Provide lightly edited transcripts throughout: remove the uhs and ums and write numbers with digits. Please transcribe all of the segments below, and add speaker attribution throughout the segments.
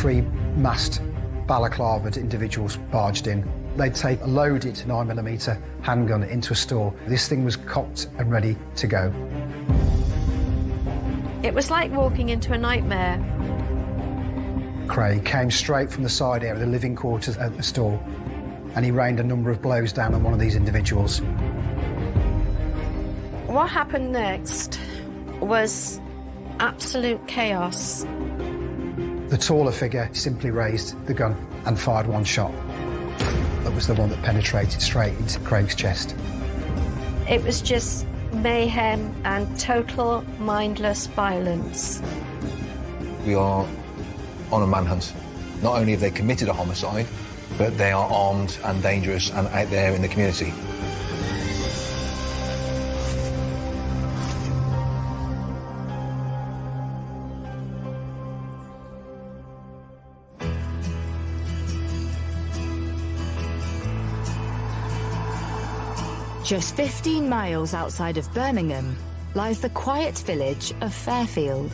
Speaker 1: 3 masked balaclavaed individuals barged in. They'd take a loaded 9mm handgun into a store. This thing was cocked and ready to go.
Speaker 2: It was like walking into a nightmare.
Speaker 1: Craig came straight from the side area, the living quarters at the store, and he rained a number of blows down on one of these individuals.
Speaker 2: What happened next was absolute chaos.
Speaker 1: The taller figure simply raised the gun and fired one shot. That was the one that penetrated straight into Craig's chest.
Speaker 2: It was just mayhem and total mindless violence.
Speaker 3: We are on a manhunt. Not only have they committed a homicide, but they are armed and dangerous and out there in the community.
Speaker 4: Just 15 miles outside of Birmingham lies the quiet village of Fairfield.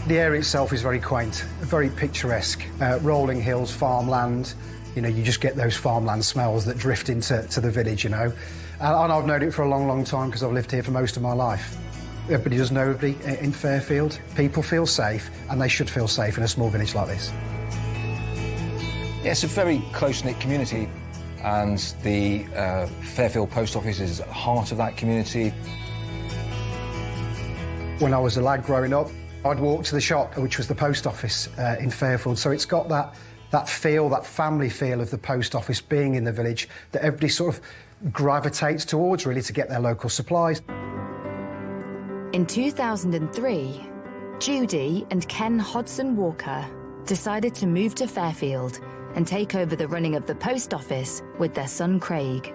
Speaker 1: The area itself is very quaint, very picturesque. Rolling hills, farmland, you know, you just get those farmland smells that drift into the village, you know. And I've known it for a long, long time because I've lived here for most of my life. Everybody does know everybody in Fairfield. People feel safe, and they should feel safe in a small village like this.
Speaker 3: Yeah, it's a very close-knit community, and the Fairfield Post Office is at the heart of that community.
Speaker 1: When I was a lad growing up, I'd walk to the shop, which was the post office in Fairfield, so it's got that feel, that family feel of the post office being in the village that everybody sort of gravitates towards, really, to get their local supplies.
Speaker 4: In 2003, Judy and Ken Hodson Walker decided to move to Fairfield and take over the running of the post office with their son Craig.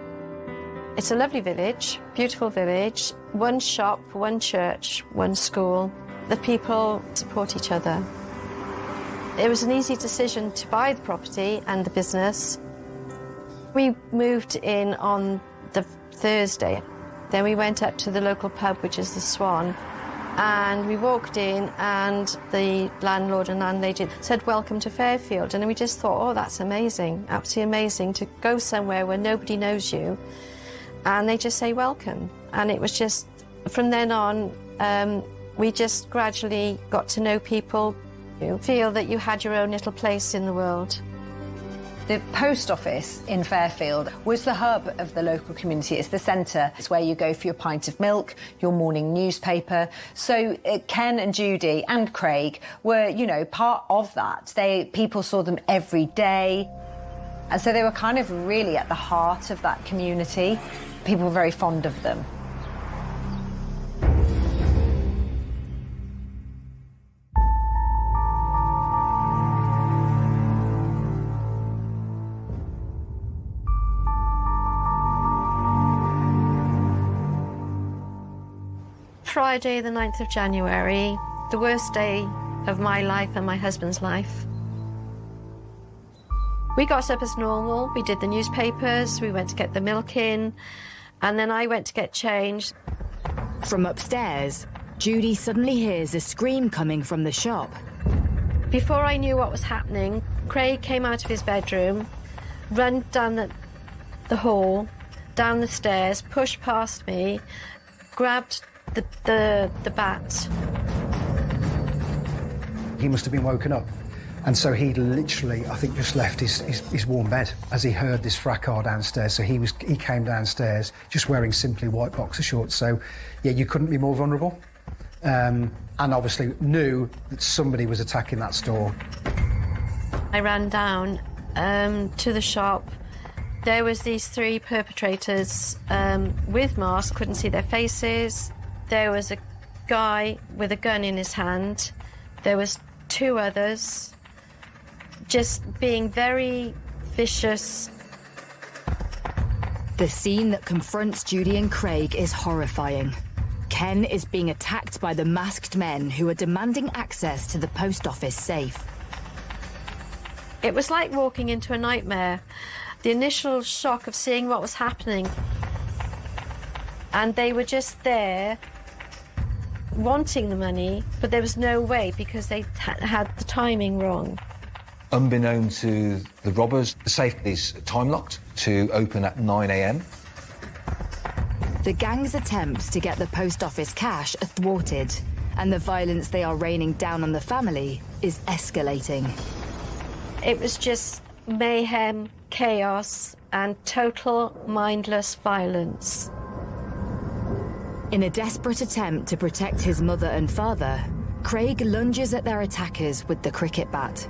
Speaker 2: It's a lovely village, beautiful village. One shop, one church, one school. The people support each other. It was an easy decision to buy the property and the business. We moved in on the Thursday. Then we went up to the local pub, which is the Swan, and we walked in, and the landlord and landlady said, "Welcome to Fairfield." And we just thought, oh, that's amazing, absolutely amazing, to go somewhere where nobody knows you, and they just say welcome. And it was just, from then on, we just gradually got to know people. You feel that you had your own little place in the world.
Speaker 5: The post office in Fairfield was the hub of the local community. It's the centre. It's where you go for your pint of milk, your morning newspaper. So Ken and Judy and Craig were, you know, part of that. People saw them every day. And so they were kind of really at the heart of that community. People were very fond of them.
Speaker 2: Friday, the 9th of January, the worst day of my life and my husband's life. We got up as normal, we did the newspapers, we went to get the milk in, and then I went to get changed.
Speaker 4: From upstairs, Judy suddenly hears a scream coming from the shop.
Speaker 2: Before I knew what was happening, Craig came out of his bedroom, ran down the hall, down the stairs, pushed past me, grabbed the bat.
Speaker 1: He must have been woken up, and so he literally, I think, just left his warm bed as he heard this fracas downstairs. So he came downstairs just wearing simply white boxer shorts. So yeah, you couldn't be more vulnerable, and obviously knew that somebody was attacking that store.
Speaker 2: I ran down to the shop. There was these 3 perpetrators with masks, couldn't see their faces. There was a guy with a gun in his hand. There was 2 others, just being very vicious.
Speaker 4: The scene that confronts Judy and Craig is horrifying. Ken is being attacked by the masked men who are demanding access to the post office safe.
Speaker 2: It was like walking into a nightmare. The initial shock of seeing what was happening. And they were just there, wanting the money, but there was no way because they had the timing wrong.
Speaker 3: Unbeknown to the robbers, the safe is time-locked to open at 9 a.m.
Speaker 4: The gang's attempts to get the post office cash are thwarted, and the violence they are raining down on the family is escalating.
Speaker 2: It was just mayhem, chaos, and total mindless violence.
Speaker 4: In a desperate attempt to protect his mother and father, Craig lunges at their attackers with the cricket bat.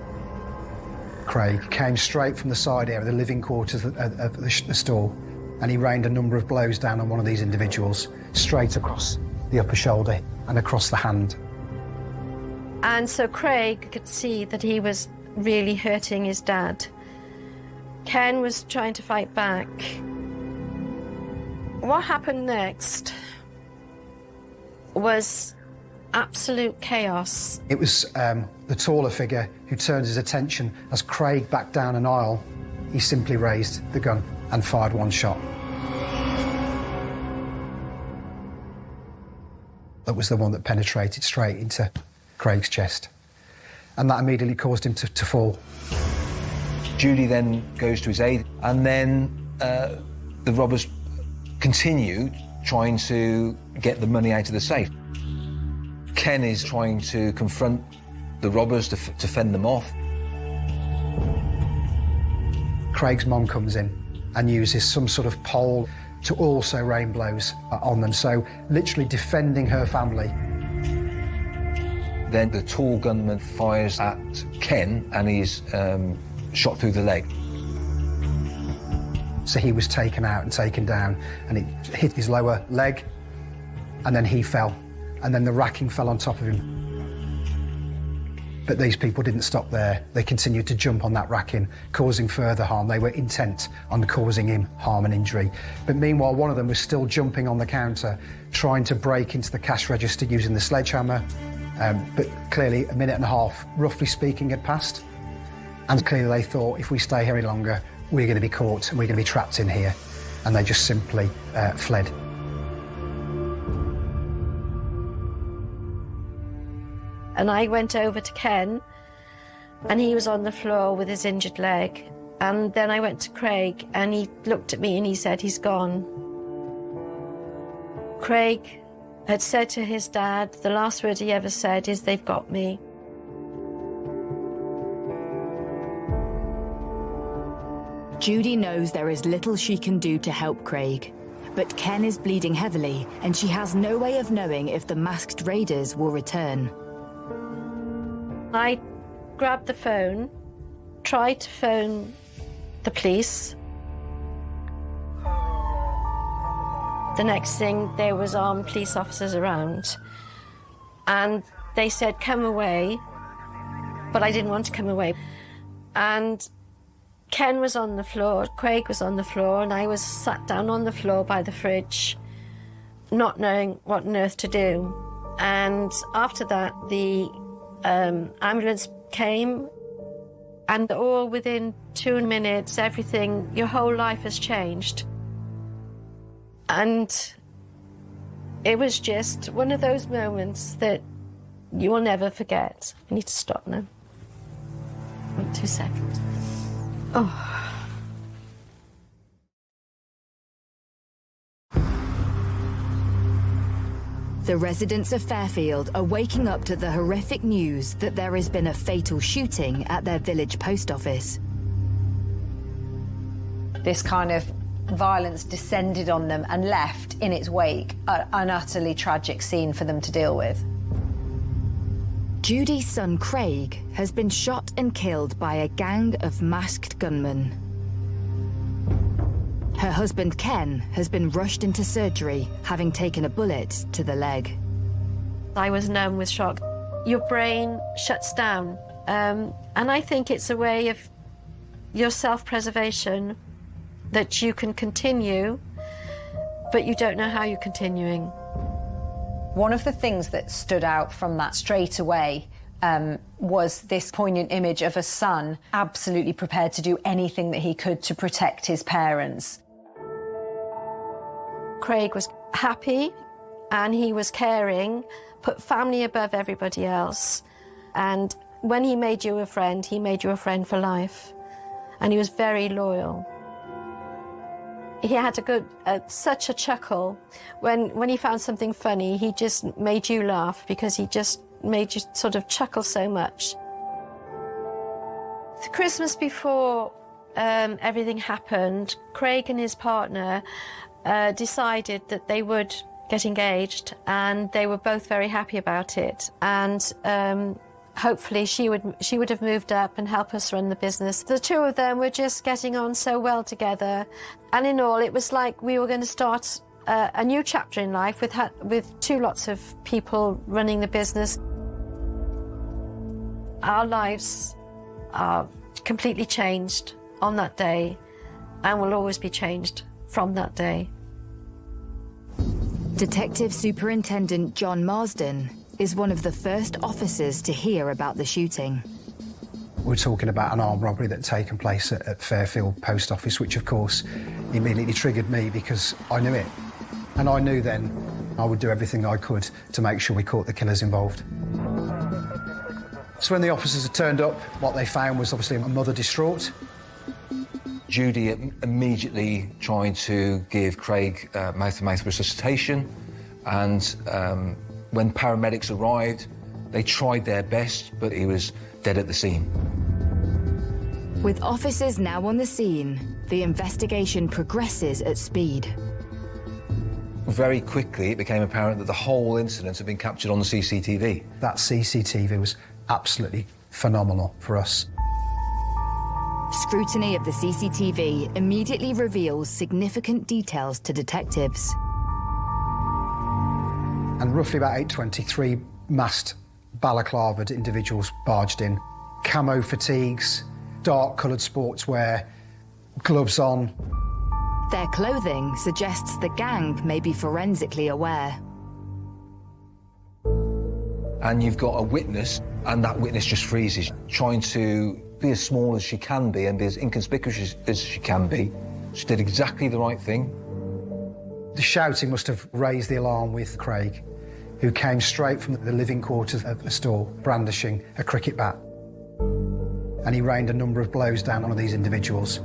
Speaker 1: Craig came straight from the side area, the living quarters of the store, and he rained a number of blows down on one of these individuals, straight across the upper shoulder and across the hand.
Speaker 2: And so Craig could see that he was really hurting his dad. Ken was trying to fight back. What happened next was absolute chaos.
Speaker 1: It was the taller figure who turned his attention as Craig backed down an aisle. He simply raised the gun and fired one shot. That was the one that penetrated straight into Craig's chest, and that immediately caused him to fall.
Speaker 3: Judy then goes to his aid, and then the robbers continue trying to get the money out of the safe. Ken is trying to confront the robbers to fend them off.
Speaker 1: Craig's mom comes in and uses some sort of pole to also rain blows on them, so literally defending her family.
Speaker 3: Then the tall gunman fires at Ken and he's shot through the leg.
Speaker 1: So he was taken out and taken down, and it hit his lower leg, and then he fell, and then the racking fell on top of him. But these people didn't stop there. They continued to jump on that racking, causing further harm. They were intent on causing him harm and injury. But meanwhile, one of them was still jumping on the counter, trying to break into the cash register using the sledgehammer. But clearly, a minute and a half, roughly speaking, had passed. And clearly they thought, if we stay here any longer, we're going to be caught and we're going to be trapped in here. And they just simply fled.
Speaker 2: And I went over to Ken, and he was on the floor with his injured leg. And then I went to Craig, and he looked at me and he said, he's gone. Craig had said to his dad, the last word he ever said is, they've got me.
Speaker 4: Judy knows there is little she can do to help Craig, but Ken is bleeding heavily, and she has no way of knowing if the masked raiders will return.
Speaker 2: I grabbed the phone, tried to phone the police. The next thing, there was armed police officers around, and they said, come away, but I didn't want to come away. And Ken was on the floor, Craig was on the floor, and I was sat down on the floor by the fridge, not knowing what on earth to do. And after that, the ambulance came, and all within 2 minutes, everything, your whole life has changed. And it was just one of those moments that you will never forget. I need to stop now. Wait 2 seconds. Oh.
Speaker 4: The residents of Fairfield are waking up to the horrific news that there has been a fatal shooting at their village post office.
Speaker 5: This kind of violence descended on them and left in its wake an utterly tragic scene for them to deal with.
Speaker 4: Judy's son Craig has been shot and killed by a gang of masked gunmen. Her husband Ken has been rushed into surgery, having taken a bullet to the leg.
Speaker 2: I was numb with shock. Your brain shuts down, and I think it's a way of your self-preservation, that you can continue, but you don't know how you're continuing.
Speaker 5: One of the things that stood out from that straight away was this poignant image of a son absolutely prepared to do anything that he could to protect his parents.
Speaker 2: Craig was happy and he was caring, put family above everybody else. And when he made you a friend, he made you a friend for life. And he was very loyal. He had such a chuckle. When he found something funny, he just made you laugh because he just made you sort of chuckle so much. The Christmas before everything happened, Craig and his partner decided that they would get engaged, and they were both very happy about it. And hopefully she would have moved up and help us run the business. The two of them were just getting on so well together, and in all, it was like we were going to start a new chapter in life with two lots of people running the business. Our lives are completely changed on that day, and will always be changed from that day.
Speaker 4: Detective Superintendent John Marsden is one of the first officers to hear about the shooting.
Speaker 1: We're talking about an armed robbery that had taken place at Fairfield Post Office, which of course immediately triggered me because I knew it. And I knew then I would do everything I could to make sure we caught the killers involved. So when the officers had turned up, what they found was obviously my mother distraught.
Speaker 3: Judy immediately tried to give Craig mouth-to-mouth resuscitation, and when paramedics arrived, they tried their best, but he was dead at the scene.
Speaker 4: With officers now on the scene, the investigation progresses at speed.
Speaker 3: Very quickly, it became apparent that the whole incident had been captured on the CCTV.
Speaker 1: That CCTV was absolutely phenomenal for us.
Speaker 4: Scrutiny of the CCTV immediately reveals significant details to detectives.
Speaker 1: And roughly about 8:23, masked balaclavaed individuals barged in. Camo fatigues, dark-coloured sportswear, gloves on.
Speaker 4: Their clothing suggests the gang may be forensically aware.
Speaker 3: And you've got a witness, and that witness just freezes, trying to be as small as she can be and be as inconspicuous as she can be. She did exactly the right thing.
Speaker 1: The shouting must have raised the alarm with Craig, who came straight from the living quarters of the store, brandishing a cricket bat. And he rained a number of blows down on these individuals.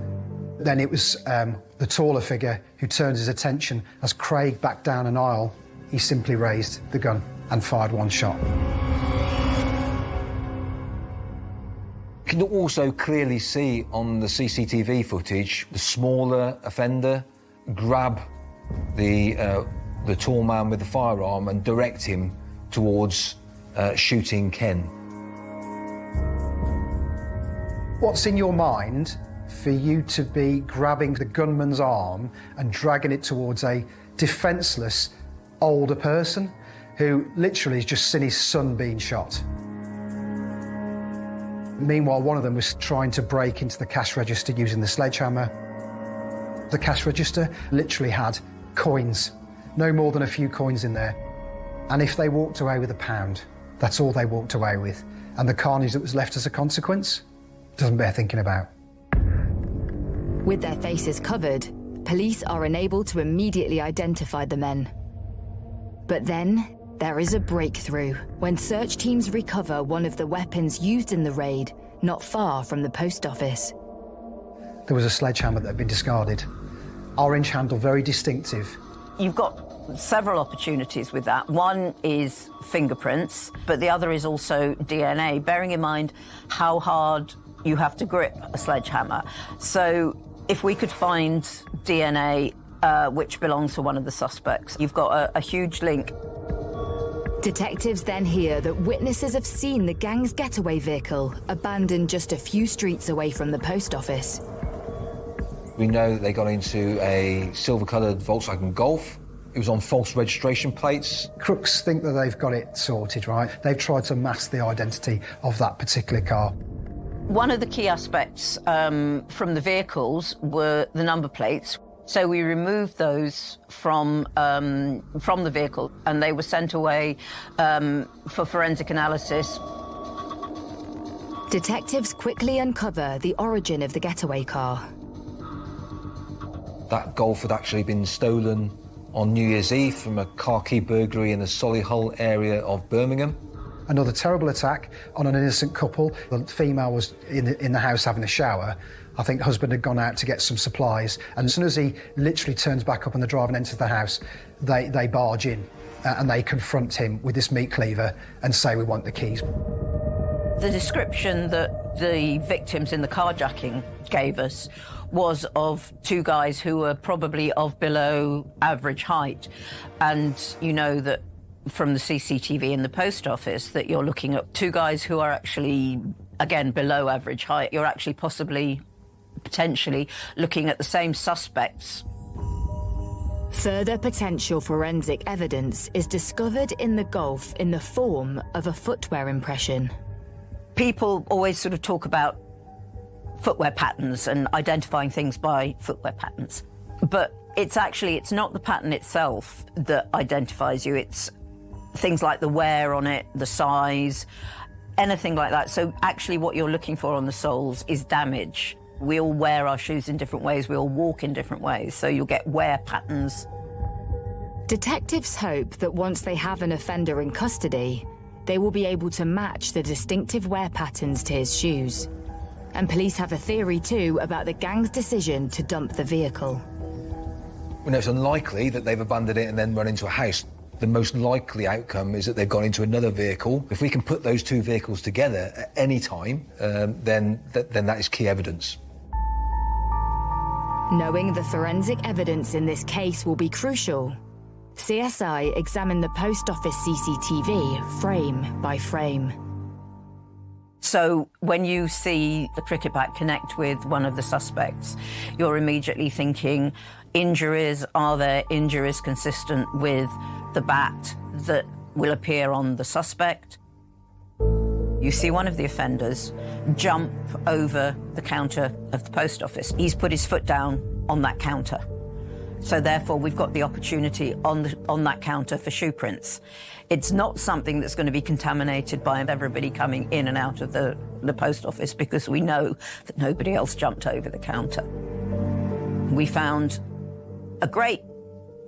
Speaker 1: Then it was the taller figure who turned his attention as Craig backed down an aisle. He simply raised the gun and fired one shot.
Speaker 3: You can also clearly see on the CCTV footage the smaller offender grab the tall man with the firearm and direct him towards shooting Ken.
Speaker 1: What's in your mind for you to be grabbing the gunman's arm and dragging it towards a defenceless older person who literally has just seen his son being shot? Meanwhile, one of them was trying to break into the cash register using the sledgehammer. The cash register literally had coins, no more than a few coins in there. And if they walked away with £1, that's all they walked away with. And the carnage that was left as a consequence doesn't bear thinking about.
Speaker 4: With their faces covered, police are unable to immediately identify the men. But then, there is a breakthrough when search teams recover one of the weapons used in the raid, not far from the post office.
Speaker 1: There was a sledgehammer that had been discarded. Orange handle, very distinctive.
Speaker 6: You've got several opportunities with that. One is fingerprints, but the other is also DNA, bearing in mind how hard you have to grip a sledgehammer. So if we could find DNA which belongs to one of the suspects, you've got a huge link.
Speaker 4: Detectives then hear that witnesses have seen the gang's getaway vehicle abandoned just a few streets away from the post office.
Speaker 3: We know that they got into a silver-coloured Volkswagen Golf. It was on false registration plates.
Speaker 1: Crooks think that they've got it sorted, right? They've tried to mask the identity of that particular car.
Speaker 6: One of the key aspects from the vehicles were the number plates. So we removed those from the vehicle, and they were sent away for forensic analysis.
Speaker 4: Detectives quickly uncover the origin of the getaway car.
Speaker 3: That Golf had actually been stolen on New Year's Eve from a car key burglary in the Solihull area of Birmingham.
Speaker 1: Another terrible attack on an innocent couple. The female was in the house having a shower. I think the husband had gone out to get some supplies, and as soon as he literally turns back up on the drive and enters the house, they barge in and they confront him with this meat cleaver and say, "We want the keys."
Speaker 6: The description that the victims in the carjacking gave us was of two guys who were probably of below average height, and you know that from the CCTV in the post office that you're looking at two guys who are actually, again, below average height. You're actually potentially looking at the same suspects.
Speaker 4: Further potential forensic evidence is discovered in the gulf in the form of a footwear impression.
Speaker 6: People always sort of talk about footwear patterns and identifying things by footwear patterns. But it's not the pattern itself that identifies you. It's things like the wear on it, the size, anything like that. So actually what you're looking for on the soles is damage. We all wear our shoes in different ways. We all walk in different ways. So you'll get wear patterns.
Speaker 4: Detectives hope that once they have an offender in custody, they will be able to match the distinctive wear patterns to his shoes. And police have a theory too about the gang's decision to dump the vehicle.
Speaker 3: We know it's unlikely that they've abandoned it and then run into a house. The most likely outcome is that they've gone into another vehicle. If we can put those two vehicles together at any time, then that is key evidence.
Speaker 4: Knowing the forensic evidence in this case will be crucial, CSI examined the post office CCTV frame by frame.
Speaker 6: So when you see the cricket bat connect with one of the suspects, you're immediately thinking, injuries, are there injuries consistent with the bat that will appear on the suspect? You see one of the offenders jump over the counter of the post office. He's put his foot down on that counter. So therefore, we've got the opportunity on that counter for shoe prints. It's not something that's going to be contaminated by everybody coming in and out of the post office, because we know that nobody else jumped over the counter. We found a great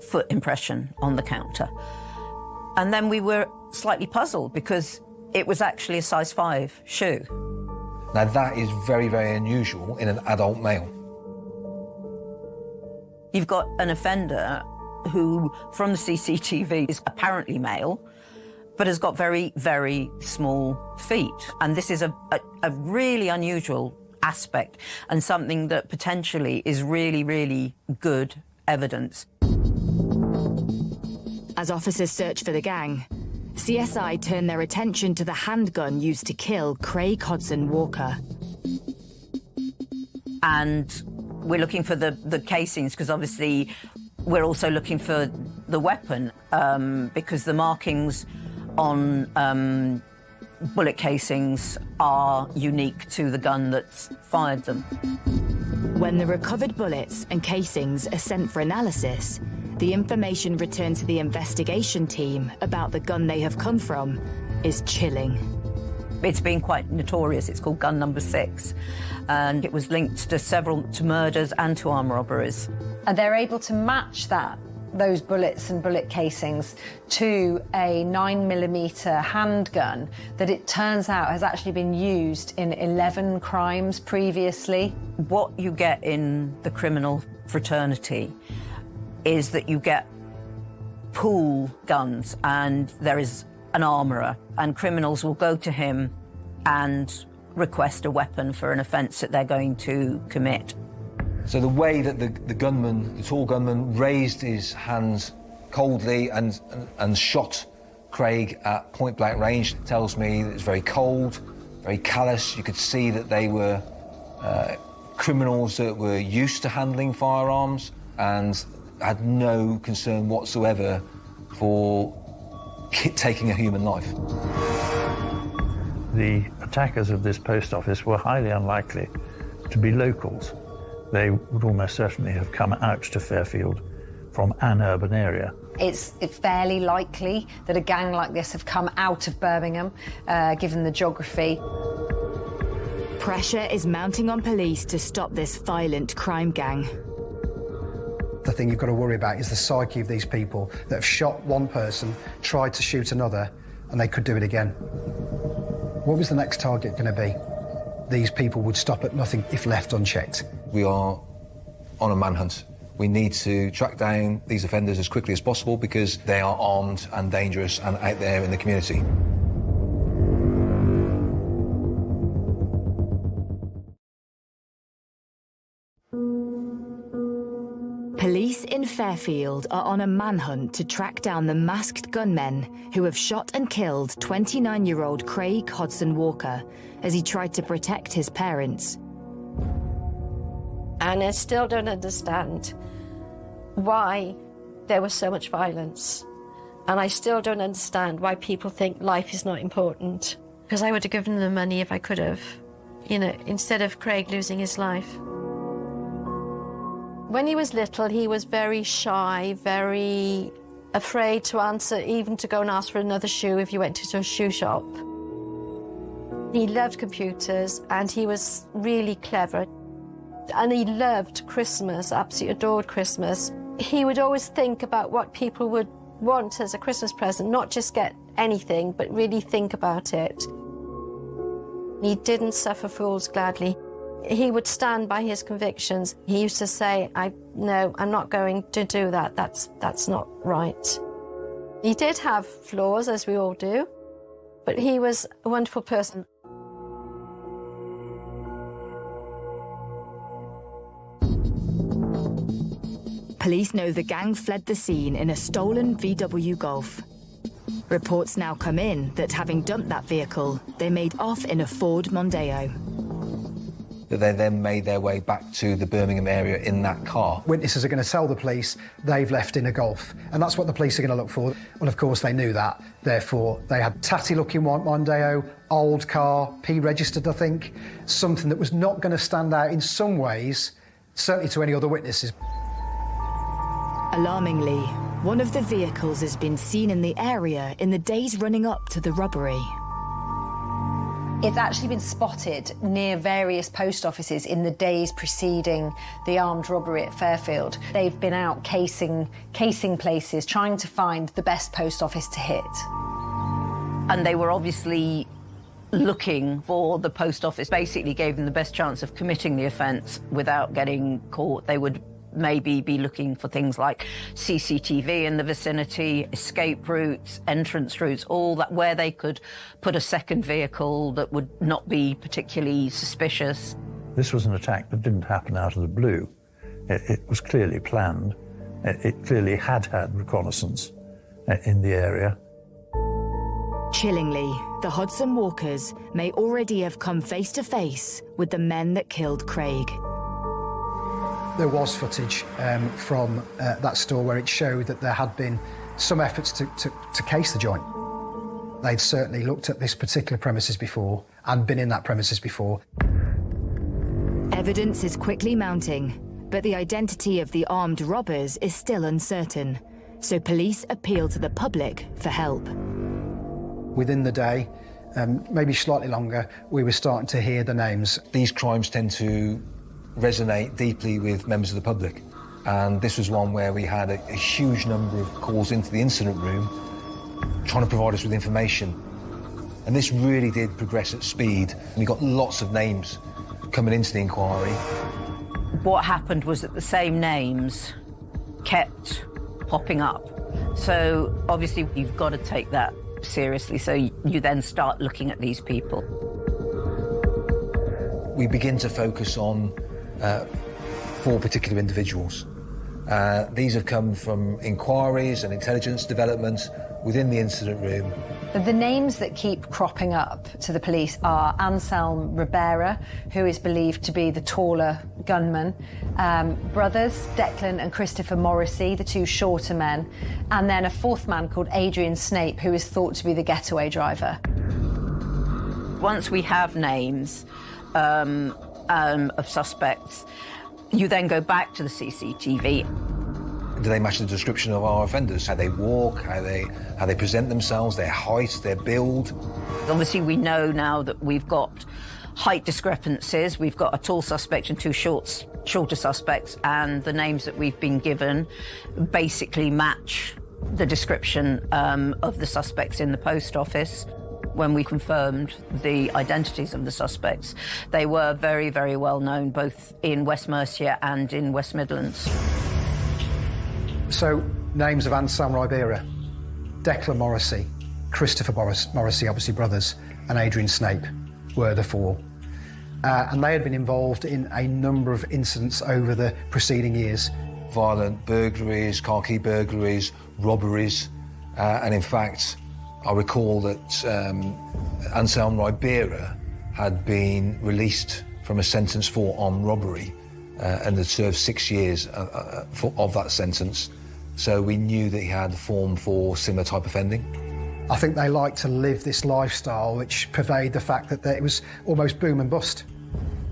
Speaker 6: foot impression on the counter. And then we were slightly puzzled because it was actually a size 5 shoe.
Speaker 3: Now that is very, very unusual in an adult male.
Speaker 6: You've got an offender who, from the CCTV, is apparently male, but has got very, very small feet. And this is a really unusual aspect and something that potentially is really, really good evidence.
Speaker 4: As officers search for the gang, CSI turn their attention to the handgun used to kill Craig Hodson Walker.
Speaker 6: And we're looking for the casings, because obviously we're also looking for the weapon, because the markings on bullet casings are unique to the gun that's fired them.
Speaker 4: When the recovered bullets and casings are sent for analysis, the information returned to the investigation team about the gun they have come from is chilling.
Speaker 6: It's been quite notorious. It's called gun number 6, and it was linked to murders and to armed robberies.
Speaker 5: And they're able to match those bullets and bullet casings to a 9mm handgun that it turns out has actually been used in 11 crimes previously.
Speaker 6: What you get in the criminal fraternity is that you get pool guns, and there is an armourer, and criminals will go to him and request a weapon for an offence that they're going to commit.
Speaker 3: So the way that the tall gunman, raised his hands coldly and shot Craig at point-blank range tells me that it's very cold, very callous. You could see that they were criminals that were used to handling firearms and had no concern whatsoever for taking a human life.
Speaker 7: The attackers of this post office were highly unlikely to be locals. They would almost certainly have come out to Fairfield from an urban area.
Speaker 5: It's fairly likely that a gang like this have come out of Birmingham, given the geography.
Speaker 4: Pressure is mounting on police to stop this violent crime gang.
Speaker 1: The thing you've got to worry about is the psyche of these people that have shot one person, tried to shoot another, and they could do it again. What was the next target going to be? These people would stop at nothing if left unchecked.
Speaker 3: We are on a manhunt. We need to track down these offenders as quickly as possible because they are armed and dangerous and out there in the community.
Speaker 4: Police in Fairfield are on a manhunt to track down the masked gunmen who have shot and killed 29-year-old Craig Hodson Walker as he tried to protect his parents.
Speaker 2: And I still don't understand why there was so much violence. And I still don't understand why people think life is not important. Because I would have given them money if I could have, you know, instead of Craig losing his life. When he was little, he was very shy, very afraid to answer, even to go and ask for another shoe if you went to a shoe shop. He loved computers and he was really clever. And he loved Christmas, absolutely adored Christmas. He would always think about what people would want as a Christmas present, not just get anything, but really think about it. He didn't suffer fools gladly. He would stand by his convictions. He used to say, no, I'm not going to do that. That's not right. He did have flaws, as we all do, but he was a wonderful person.
Speaker 4: Police know the gang fled the scene in a stolen VW Golf. Reports now come in that having dumped that vehicle, they made off in a Ford Mondeo.
Speaker 3: They then made their way back to the Birmingham area in that car.
Speaker 1: Witnesses are going to tell the police they've left in a Golf, and that's what the police are going to look for. Well, of course, they knew that. Therefore, they had tatty-looking white Mondeo, old car, P-registered, I think, something that was not going to stand out in some ways, certainly to any other witnesses.
Speaker 4: Alarmingly, one of the vehicles has been seen in the area in the days running up to the robbery.
Speaker 5: It's actually been spotted near various post offices in the days preceding the armed robbery at Fairfield. They've been out casing places, trying to find the best post office to hit.
Speaker 6: And they were obviously looking for the post office, basically gave them the best chance of committing the offence without getting caught. They would maybe be looking for things like CCTV in the vicinity, escape routes, entrance routes, all that, where they could put a second vehicle that would not be particularly suspicious.
Speaker 7: This was an attack that didn't happen out of the blue. It was clearly planned. It clearly had reconnaissance in the area.
Speaker 4: Chillingly, the Hodson Walkers may already have come face to face with the men that killed Craig.
Speaker 1: There was footage from that store where it showed that there had been some efforts to case the joint. They'd certainly looked at this particular premises before and been in that premises before.
Speaker 4: Evidence is quickly mounting, but the identity of the armed robbers is still uncertain, so police appeal to the public for help.
Speaker 1: Within the day, maybe slightly longer, we were starting to hear the names.
Speaker 3: These crimes tend to resonate deeply with members of the public, and this was one where we had a huge number of calls into the incident room trying to provide us with information, and this really did progress at speed. We got lots of names coming into the inquiry.
Speaker 6: What happened was that the same names kept popping up, so obviously you've got to take that seriously, so you then start looking at these people.
Speaker 3: We begin to focus on 4 particular individuals. These have come from inquiries and intelligence development within the incident room.
Speaker 5: The names that keep cropping up to the police are Anselm Ribera, who is believed to be the taller gunman, brothers Declan and Christopher Morrissey, the 2 shorter men, and then a 4th man called Adrian Snape, who is thought to be the getaway driver.
Speaker 6: Once we have names of suspects, you then go back to the CCTV.
Speaker 3: Do they match the description of our offenders? How they walk, how they present themselves, their height, their build?
Speaker 6: Obviously, we know now that we've got height discrepancies. We've got a tall suspect and two shorter suspects, and the names that we've been given basically match the description of the suspects in the post office. When we confirmed the identities of the suspects, they were very, very well known, both in West Mercia and in West Midlands.
Speaker 1: So, names of Ansam Ribera, Declan Morrissey, Christopher Morrissey, obviously brothers, and Adrian Snape were the four. And they had been involved in a number of incidents over the preceding years.
Speaker 3: Violent burglaries, car key burglaries, robberies, and in fact, I recall that Ansam Ribera had been released from a sentence for armed robbery and had served 6 years of that sentence. So we knew that he had formed for similar type offending.
Speaker 1: I think they liked to live this lifestyle which pervaded the fact that it was almost boom and bust.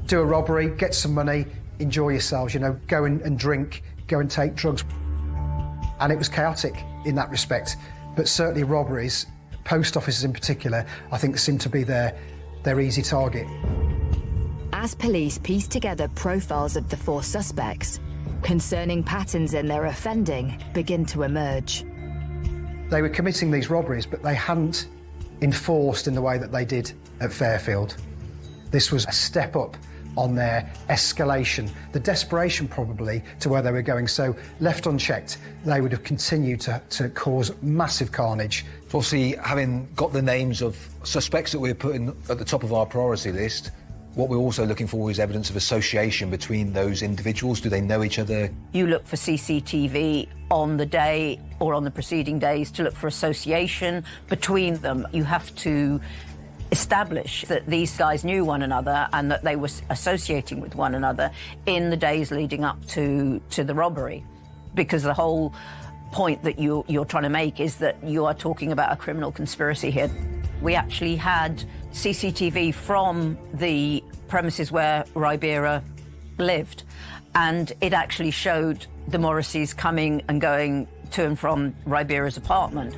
Speaker 1: Do a robbery, get some money, enjoy yourselves, you know, go and drink, go and take drugs. And it was chaotic in that respect. But certainly robberies, post offices in particular, I think seem to be their easy target.
Speaker 4: As police piece together profiles of the four suspects, concerning patterns in their offending begin to emerge.
Speaker 1: They were committing these robberies, but they hadn't enforced in the way that they did at Fairfield. This was a step up on their escalation, the desperation probably to where they were going. So left unchecked, they would have continued to cause massive carnage.
Speaker 3: Obviously, having got the names of suspects that we're putting at the top of our priority list, what we're also looking for is evidence of association between those individuals. Do they know each other?
Speaker 6: You look for CCTV on the day or on the preceding days to look for association between them. You have to establish that these guys knew one another and that they were associating with one another in the days leading up to the robbery. Because the whole point that you're trying to make is that you are talking about a criminal conspiracy here. We actually had CCTV from the premises where Ribera lived, and it actually showed the Morrisseys coming and going to and from Ribera's apartment.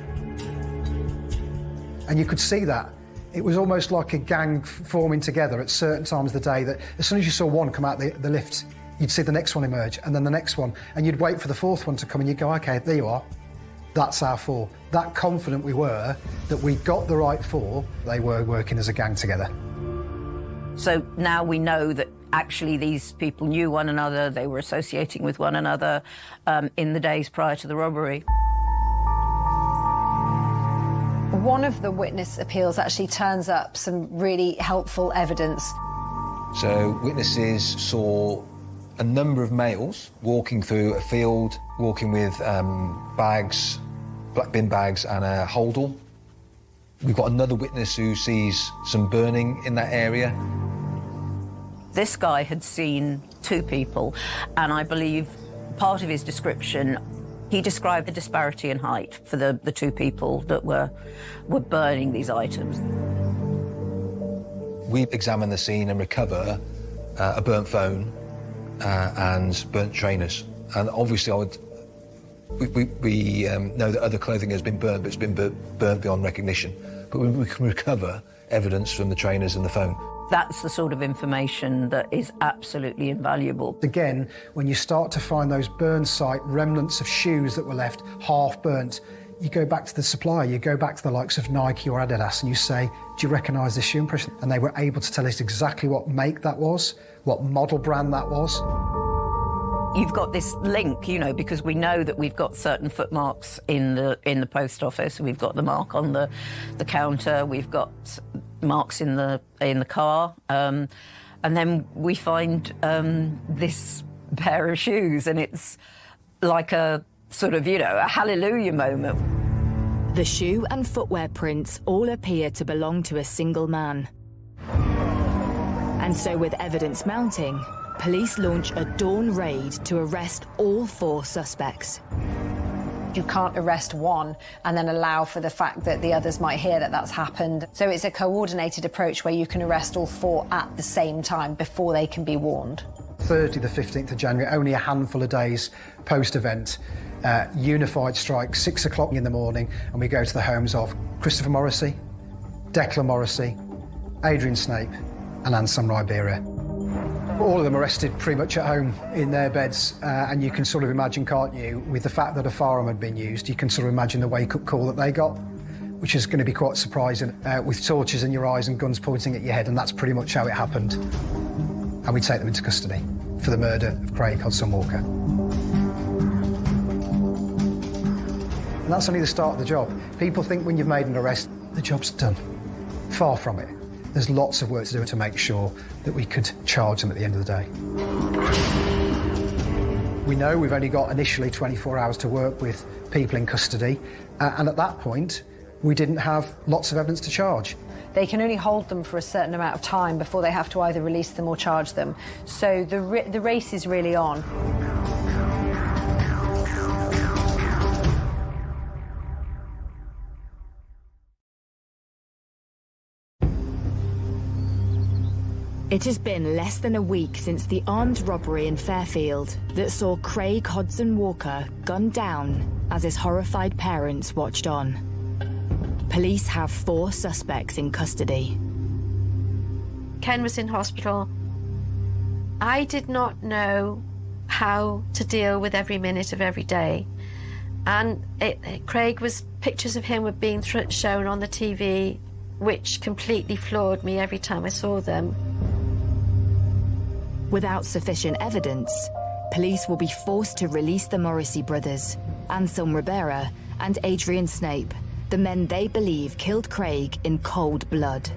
Speaker 1: And you could see that. It was almost like a gang forming together at certain times of the day, that as soon as you saw one come out the lift, you'd see the next one emerge, and then the next one, and you'd wait for the fourth one to come, and you'd go, OK, there you are. That's our four. That confident we were that we got the right four, they were working as a gang together.
Speaker 6: So now we know that actually these people knew one another, they were associating with one another in the days prior to the robbery.
Speaker 5: One of the witness appeals actually turns up some really helpful evidence.
Speaker 3: So witnesses saw a number of males walking through a field, walking with bags, black bin bags and a holdall. We've got another witness who sees some burning in that area.
Speaker 6: This guy had seen two people, and I believe part of his description, he described the disparity in height for the two people that were burning these items.
Speaker 3: We examine the scene and recover a burnt phone and burnt trainers. And obviously we know that other clothing has been burnt, but it's been burnt beyond recognition. But we can recover evidence from the trainers and the phone.
Speaker 6: That's the sort of information that is absolutely invaluable.
Speaker 1: Again, when you start to find those burn site remnants of shoes that were left half burnt, you go back to the supplier, you go back to the likes of Nike or Adidas, and you say, do you recognise this shoe impression? And they were able to tell us exactly what make that was, what model brand that was.
Speaker 6: You've got this link, you know, because we know that we've got certain footmarks in the post office. We've got the mark on the counter. We've got marks in the car, and then we find this pair of shoes, and it's like a sort of, you know, a hallelujah moment.
Speaker 4: The shoe and footwear prints all appear to belong to a single man. And so, with evidence mounting, police launch a dawn raid to arrest all four suspects.
Speaker 5: You can't arrest one and then allow for the fact that the others might hear that that's happened. So it's a coordinated approach where you can arrest all four at the same time before they can be warned.
Speaker 1: Thursday the 15th of January, only a handful of days post-event, unified strike, 6 o'clock in the morning, and we go to the homes of Christopher Morrissey, Declan Morrissey, Adrian Snape, and Anselm Ribera. All of them arrested pretty much at home in their beds, and you can sort of imagine, can't you, with the fact that a firearm had been used, you can sort of imagine the wake-up call that they got, which is going to be quite surprising, with torches in your eyes and guns pointing at your head, and that's pretty much how it happened. And we take them into custody for the murder of Craig Hodson Walker. And that's only the start of the job. People think when you've made an arrest, the job's done. Far from it. There's lots of work to do to make sure that we could charge them at the end of the day. We know we've only got initially 24 hours to work with people in custody, and at that point, we didn't have lots of evidence to charge.
Speaker 5: They can only hold them for a certain amount of time before they have to either release them or charge them. So the race is really on.
Speaker 4: It has been less than a week since the armed robbery in Fairfield that saw Craig Hodson Walker gunned down as his horrified parents watched on. Police have 4 suspects in custody.
Speaker 2: Ken was in hospital. I did not know how to deal with every minute of every day. And pictures of him were being shown on the TV, which completely floored me every time I saw them.
Speaker 4: Without sufficient evidence, police will be forced to release the Morrissey brothers, Anselm Ribera and Adrian Snape, the men they believe killed Craig in cold blood.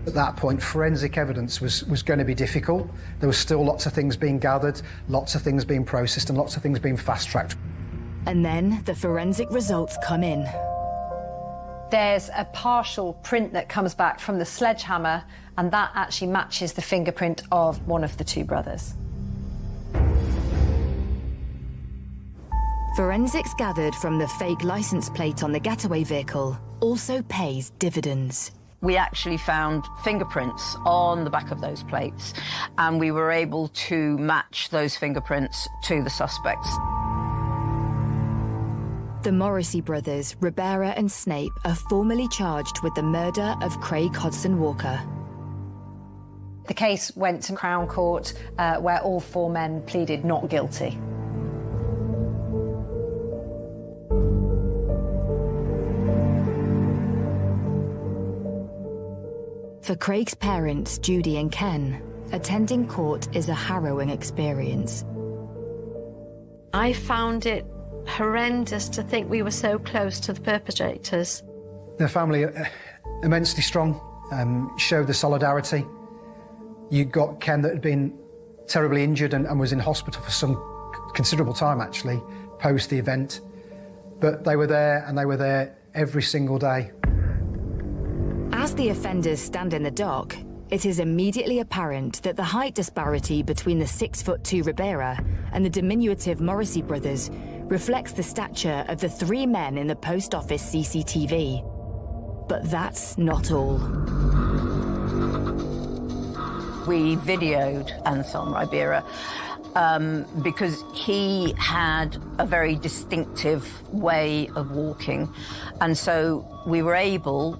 Speaker 1: At that point, forensic evidence was going to be difficult. There was still lots of things being gathered, lots of things being processed, and lots of things being fast-tracked.
Speaker 4: And then the forensic results come in.
Speaker 5: There's a partial print that comes back from the sledgehammer, and that actually matches the fingerprint of one of the 2 brothers.
Speaker 4: Forensics gathered from the fake license plate on the getaway vehicle also pays dividends.
Speaker 6: We actually found fingerprints on the back of those plates, and we were able to match those fingerprints to the suspects.
Speaker 4: The Morrissey brothers, Ribera and Snape, are formally charged with the murder of Craig Hodson Walker.
Speaker 5: The case went to Crown Court, where all 4 men pleaded not guilty.
Speaker 4: For Craig's parents, Judy and Ken, attending court is a harrowing experience.
Speaker 2: I found it horrendous to think we were so close to the perpetrators.
Speaker 1: The family, immensely strong, showed the solidarity. You got Ken that had been terribly injured and was in hospital for some considerable time, actually, post the event. But they were there, and they were there every single day.
Speaker 4: As the offenders stand in the dock, it is immediately apparent that the height disparity between the 6'2" Ribera and the diminutive Morrissey brothers reflects the stature of the 3 men in the post office CCTV. But that's not all.
Speaker 6: We videoed Anselm Ribera because he had a very distinctive way of walking. And so we were able,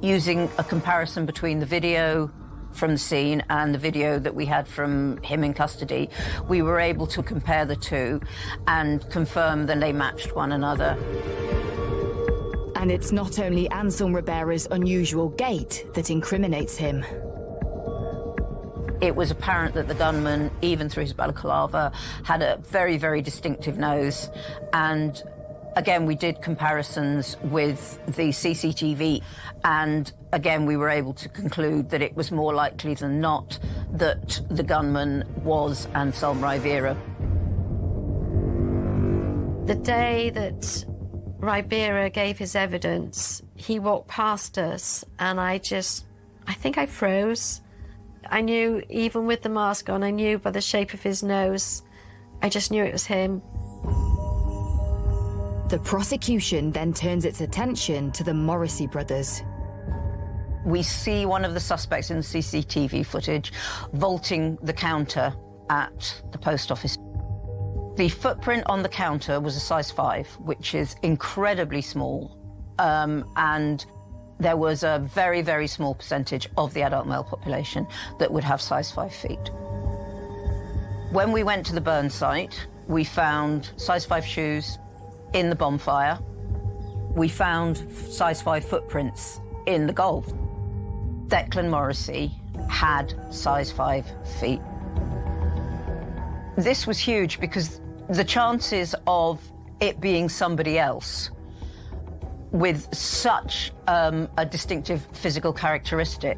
Speaker 6: using a comparison between the video from the scene and the video that we had from him in custody, we were able to compare the 2 and confirm that they matched one another.
Speaker 4: And it's not only Anselm Ribera's unusual gait that incriminates him.
Speaker 6: It was apparent that the gunman, even through his balaclava, had a very, very distinctive nose. And again, we did comparisons with the CCTV, and again, we were able to conclude that it was more likely than not that the gunman was Anselm Ribera.
Speaker 2: The day that Ribera gave his evidence, he walked past us, and I think I froze. I knew, even with the mask on, I knew by the shape of his nose, I just knew it was him.
Speaker 4: The prosecution then turns its attention to the Morrissey brothers.
Speaker 6: We see one of the suspects in the CCTV footage vaulting the counter at the post office. The footprint on the counter was a size 5, which is incredibly small. And there was a very, very small percentage of the adult male population that would have size 5 feet. When we went to the burn site, we found size 5 shoes in the bonfire. We found size 5 footprints in the Gulf. Declan Morrissey had size 5 feet. This was huge because the chances of it being somebody else with such a distinctive physical characteristic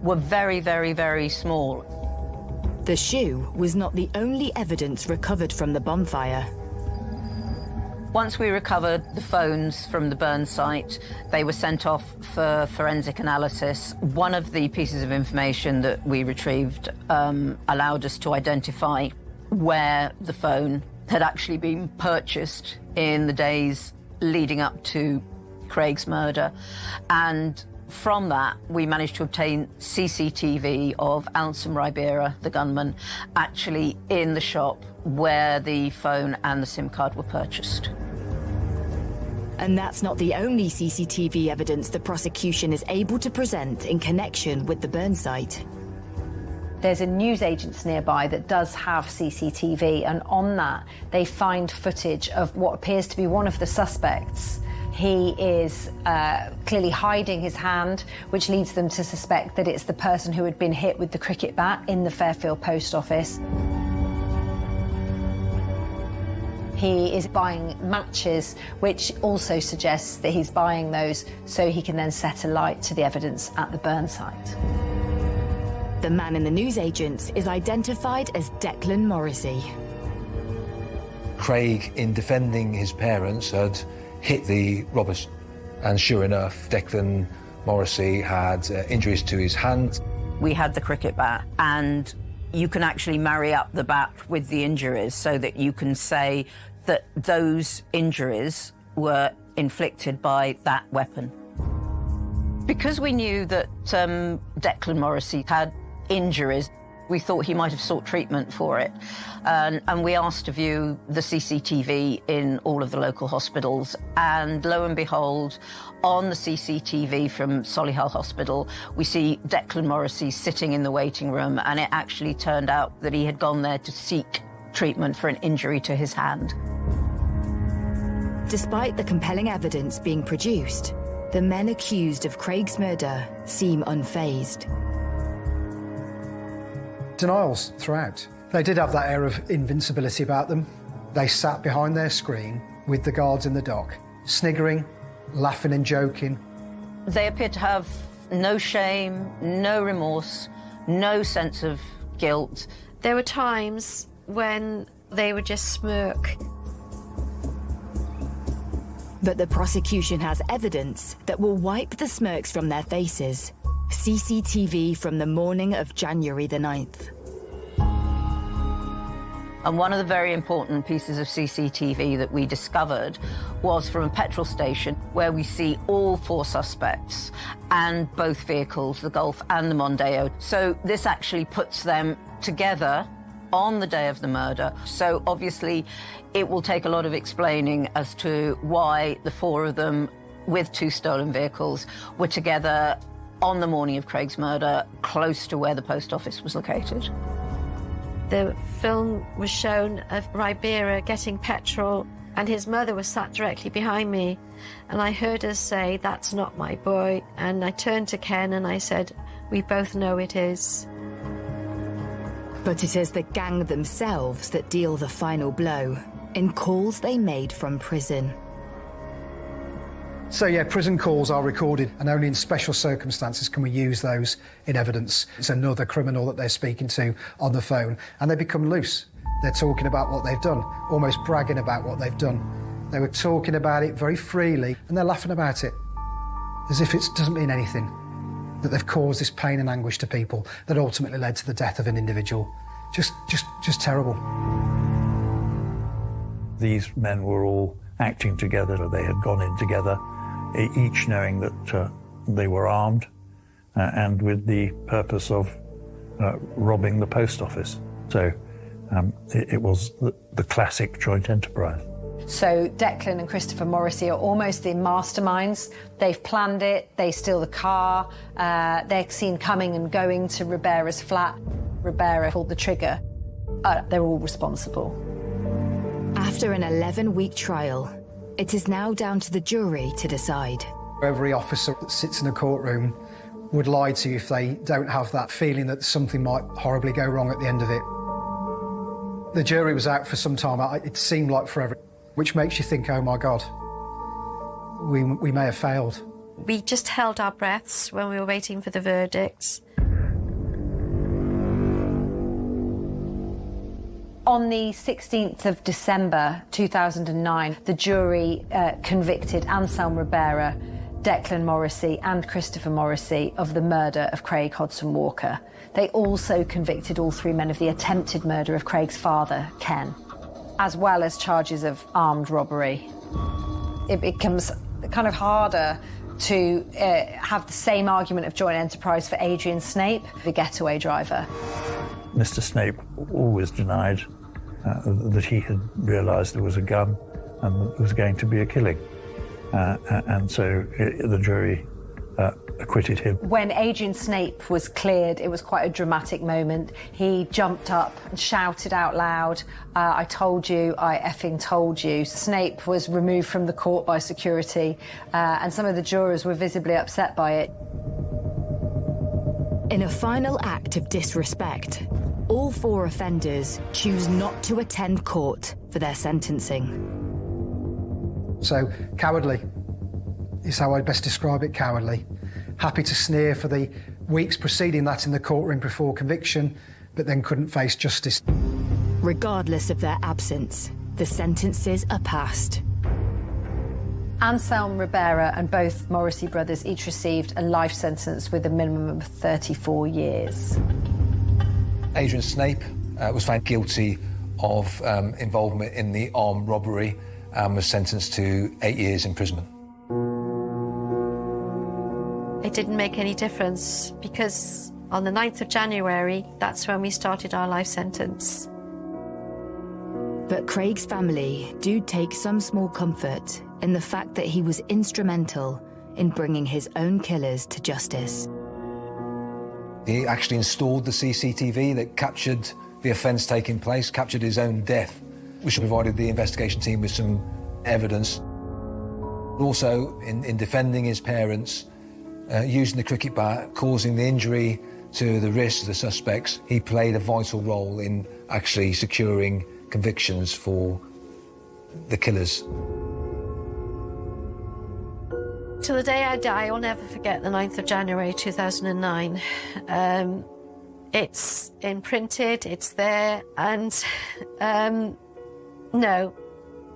Speaker 6: were very, very, very small.
Speaker 4: The shoe was not the only evidence recovered from the bonfire.
Speaker 6: Once we recovered the phones from the burn site, they were sent off for forensic analysis. One of the pieces of information that we retrieved allowed us to identify where the phone had actually been purchased in the days leading up to Craig's murder. And from that, we managed to obtain CCTV of Alison Ribera, the gunman, actually in the shop where the phone and the SIM card were purchased.
Speaker 4: And that's not the only CCTV evidence the prosecution is able to present in connection with the burn site.
Speaker 5: There's a newsagents nearby that does have CCTV, and on that they find footage of what appears to be one of the suspects. He is clearly hiding his hand, which leads them to suspect that it's the person who had been hit with the cricket bat in the Fairfield post office. He is buying matches, which also suggests that he's buying those so he can then set a light to the evidence at the burn site.
Speaker 4: The man in the newsagents is identified as Declan Morrissey.
Speaker 3: Craig, in defending his parents, had hit the robbers, and sure enough, Declan Morrissey had injuries to his hand.
Speaker 6: We had the cricket bat, and you can actually marry up the bat with the injuries so that you can say that those injuries were inflicted by that weapon. Because we knew that Declan Morrissey had injuries, we thought he might have sought treatment for it. And we asked to view the CCTV in all of the local hospitals. And lo and behold, on the CCTV from Solihull Hospital, we see Declan Morrissey sitting in the waiting room, and it actually turned out that he had gone there to seek treatment for an injury to his hand.
Speaker 4: Despite the compelling evidence being produced, the men accused of Craig's murder seem unfazed.
Speaker 1: Denials throughout. They did have that air of invincibility about them. They sat behind their screen with the guards in the dock, sniggering, laughing and joking.
Speaker 6: They appeared to have no shame, no remorse, no sense of guilt.
Speaker 2: There were times when they would just smirk.
Speaker 4: But the prosecution has evidence that will wipe the smirks from their faces. CCTV from the morning of January the 9th.
Speaker 6: And one of the very important pieces of CCTV that we discovered was from a petrol station where we see all 4 suspects and both vehicles, the Golf and the Mondeo. So this actually puts them together on the day of the murder. So obviously it will take a lot of explaining as to why the 4 of them with 2 stolen vehicles were together on the morning of Craig's murder, close to where the post office was located.
Speaker 2: The film was shown of Ribera getting petrol, and his mother was sat directly behind me, and I heard her say, "That's not my boy," and I turned to Ken and I said, "We both know it is."
Speaker 4: But it is the gang themselves that deal the final blow in calls they made from prison.
Speaker 1: So yeah, prison calls are recorded, and only in special circumstances can we use those in evidence. It's another criminal that they're speaking to on the phone, and they become loose. They're talking about what they've done, almost bragging about what they've done. They were talking about it very freely, and they're laughing about it, as if it doesn't mean anything, that they've caused this pain and anguish to people that ultimately led to the death of an individual. Just terrible.
Speaker 7: These men were all acting together. They had gone in together, each knowing that they were armed and with the purpose of robbing the post office. So it was the classic joint enterprise.
Speaker 5: So Declan and Christopher Morrissey are almost the masterminds. They've planned it, they steal the car, they're seen coming and going to Ribera's flat. Ribera pulled the trigger. They're all responsible.
Speaker 4: After an 11-week trial, it is now down to the jury to decide.
Speaker 1: Every officer that sits in a courtroom would lie to you if they don't have that feeling that something might horribly go wrong at the end of it. The jury was out for some time. It seemed like forever, which makes you think, oh my God, we may have failed.
Speaker 2: We just held our breaths when we were waiting for the verdicts.
Speaker 5: On the 16th of December 2009, the jury convicted Anselm Ribera, Declan Morrissey and Christopher Morrissey of the murder of Craig Hodson Walker. They also convicted all three men of the attempted murder of Craig's father, Ken, as well as charges of armed robbery. It becomes kind of harder to have the same argument of joint enterprise for Adrian Snape, the getaway driver.
Speaker 7: Mr. Snape always denied that he had realised there was a gun and there was going to be a killing. And so the jury acquitted him.
Speaker 5: When Adrian Snape was cleared, it was quite a dramatic moment. He jumped up and shouted out loud, I told you, I effing told you. Snape was removed from the court by security, and some of the jurors were visibly upset by it.
Speaker 4: In a final act of disrespect, all four offenders choose not to attend court for their sentencing.
Speaker 1: So, cowardly is how I'd best describe it, cowardly. Happy to sneer for the weeks preceding that in the courtroom before conviction, but then couldn't face justice.
Speaker 4: Regardless of their absence, the sentences are passed.
Speaker 5: Anselm Ribera and both Morrissey brothers each received a life sentence with a minimum of 34 years.
Speaker 3: Adrian Snape was found guilty of involvement in the armed robbery and was sentenced to 8 years imprisonment.
Speaker 2: It didn't make any difference because on the 9th of January, that's when we started our life sentence.
Speaker 4: But Craig's family do take some small comfort in the fact that he was instrumental in bringing his own killers to justice.
Speaker 3: He actually installed the CCTV that captured the offence taking place, captured his own death, which provided the investigation team with some evidence. Also, in defending his parents, using the cricket bat, causing the injury to the wrists of the suspects, he played a vital role in actually securing convictions for the killers.
Speaker 2: Till the day I die, I'll never forget the 9th of January 2009. It's imprinted, it's there, and no,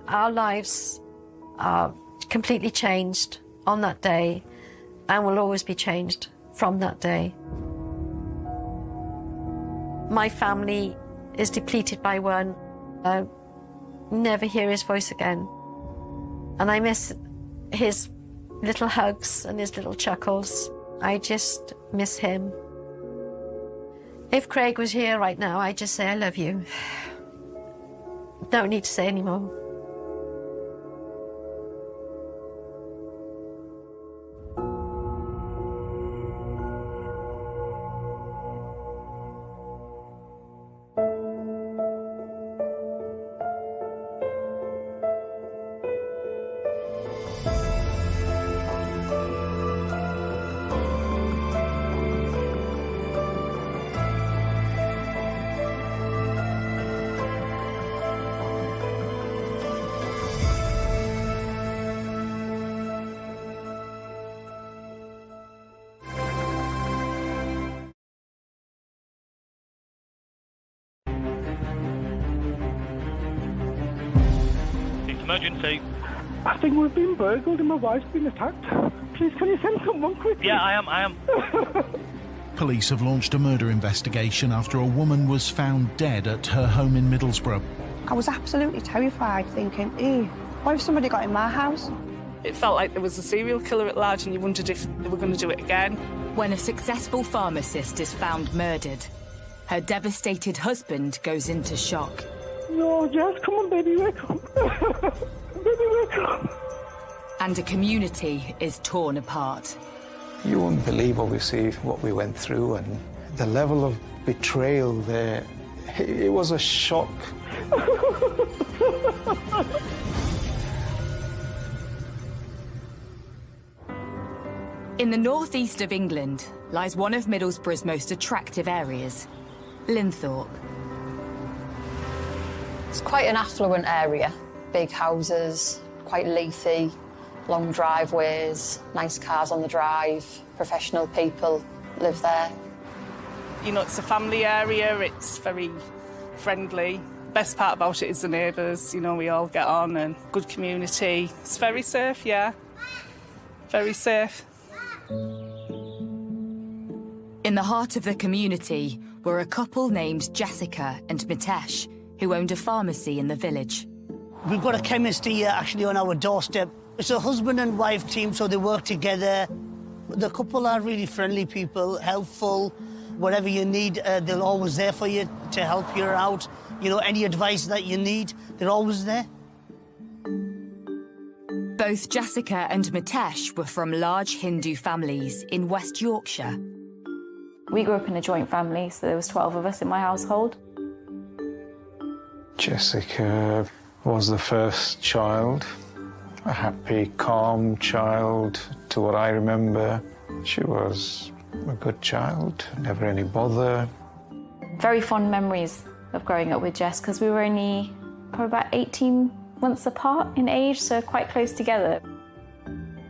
Speaker 2: our lives are completely changed on that day and will always be changed from that day. My family is depleted by one. I never hear his voice again. And I miss his little hugs and his little chuckles. I just miss him. If Craig was here right now, I'd just say, I love you. Don't need to say any more.
Speaker 8: Emergency.
Speaker 9: I think we've been burgled and my wife's been attacked. Please, can you send someone quickly?
Speaker 8: Yeah, I am.
Speaker 10: Police have launched a murder investigation after a woman was found dead at her home in Middlesbrough.
Speaker 11: I was absolutely terrified, thinking, what if somebody got in my house?
Speaker 12: It felt like there was a serial killer at large and you wondered if they were going to do it again.
Speaker 4: When a successful pharmacist is found murdered, her devastated husband goes into shock.
Speaker 9: No, Jess, come on, baby, wake up.
Speaker 4: And a community is torn apart.
Speaker 8: You won't believe, obviously, what we went through and the level of betrayal there. It was a shock.
Speaker 4: In the northeast of England lies one of Middlesbrough's most attractive areas, Linthorpe.
Speaker 13: It's quite an affluent area. Big houses, quite leafy, long driveways, nice cars on the drive, professional people live there.
Speaker 12: You know, it's a family area, it's very friendly. Best part about it is the neighbours, you know, we all get on and good community. It's very safe, yeah. Very safe.
Speaker 4: In the heart of the community were a couple named Jessica and Mitesh, who owned a pharmacy in the village.
Speaker 14: We've got a chemist here actually on our doorstep. It's a husband and wife team, so they work together. The couple are really friendly people, helpful. Whatever you need, they're always there for you to help you out. You know, any advice that you need, they're always there.
Speaker 4: Both Jessica and Mitesh were from large Hindu families in West Yorkshire.
Speaker 15: We grew up in a joint family, so there was 12 of us in my household.
Speaker 8: Jessica was the first child, a happy, calm child to what I remember. She was a good child, never any bother.
Speaker 15: Very fond memories of growing up with Jess, because we were only probably about 18 months apart in age, so quite close together.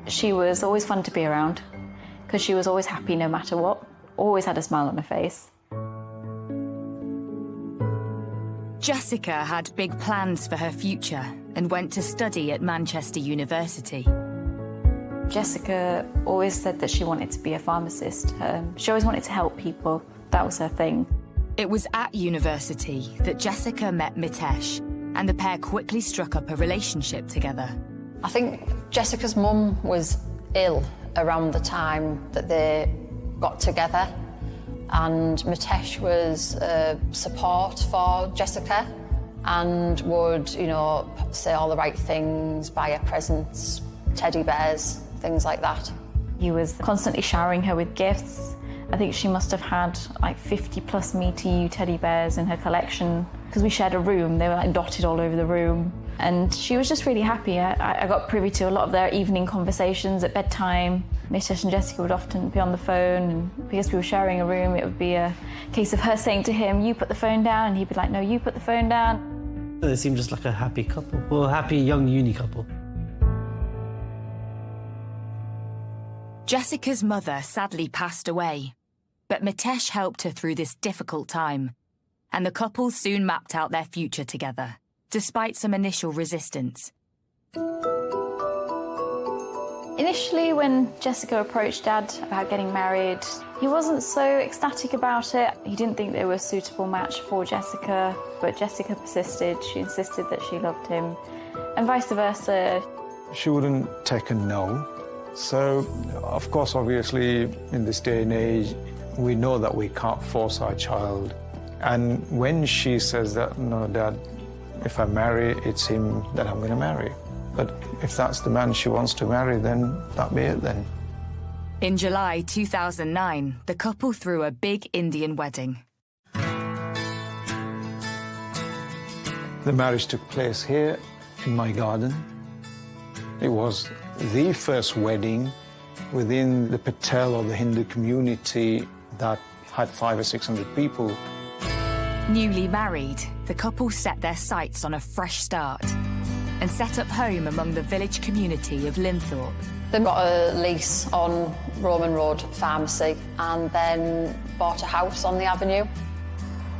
Speaker 15: She was always fun to be around, because she was always happy no matter what, always had a smile on her face.
Speaker 4: Jessica had big plans for her future and went to study at Manchester University.
Speaker 15: Jessica always said that she wanted to be a pharmacist. She always wanted to help people. That was her thing.
Speaker 4: It was at university that Jessica met Mitesh, and the pair quickly struck up a relationship together.
Speaker 13: I think Jessica's mum was ill around the time that they got together, and Mitesh was support for Jessica and would, you know, say all the right things, buy her presents, teddy bears, things like that.
Speaker 15: He was constantly showering her with gifts. I think she must have had like 50 plus Me To You teddy bears in her collection, because we shared a room. They were like dotted all over the room. And she was just really happy. I got privy to a lot of their evening conversations at bedtime. Mitesh and Jessica would often be on the phone, and because we were sharing a room, it would be a case of her saying to him, "You put the phone down," and he'd be like, "No, you put the phone down."
Speaker 16: They seemed just like a happy couple, well, a happy young uni couple.
Speaker 4: Jessica's mother sadly passed away, but Mitesh helped her through this difficult time, and the couple soon mapped out their future together, despite some initial resistance.
Speaker 15: Initially, when Jessica approached Dad about getting married, he wasn't so ecstatic about it. He didn't think they were a suitable match for Jessica, but Jessica persisted. She insisted that she loved him, and vice versa.
Speaker 8: She wouldn't take a no. So, of course, obviously, in this day and age, we know that we can't force our child. And when she says that, "No, Dad, if I marry, it's him that I'm going to marry." But if that's the man she wants to marry, then that be it then.
Speaker 4: In July 2009, the couple threw a big Indian wedding.
Speaker 8: The marriage took place here in my garden. It was the first wedding within the Patel or the Hindu community that had 500 or 600 people.
Speaker 4: Newly married, the couple set their sights on a fresh start and set up home among the village community of Linthorpe.
Speaker 13: They got a lease on Roman Road Pharmacy and then bought a house on the avenue.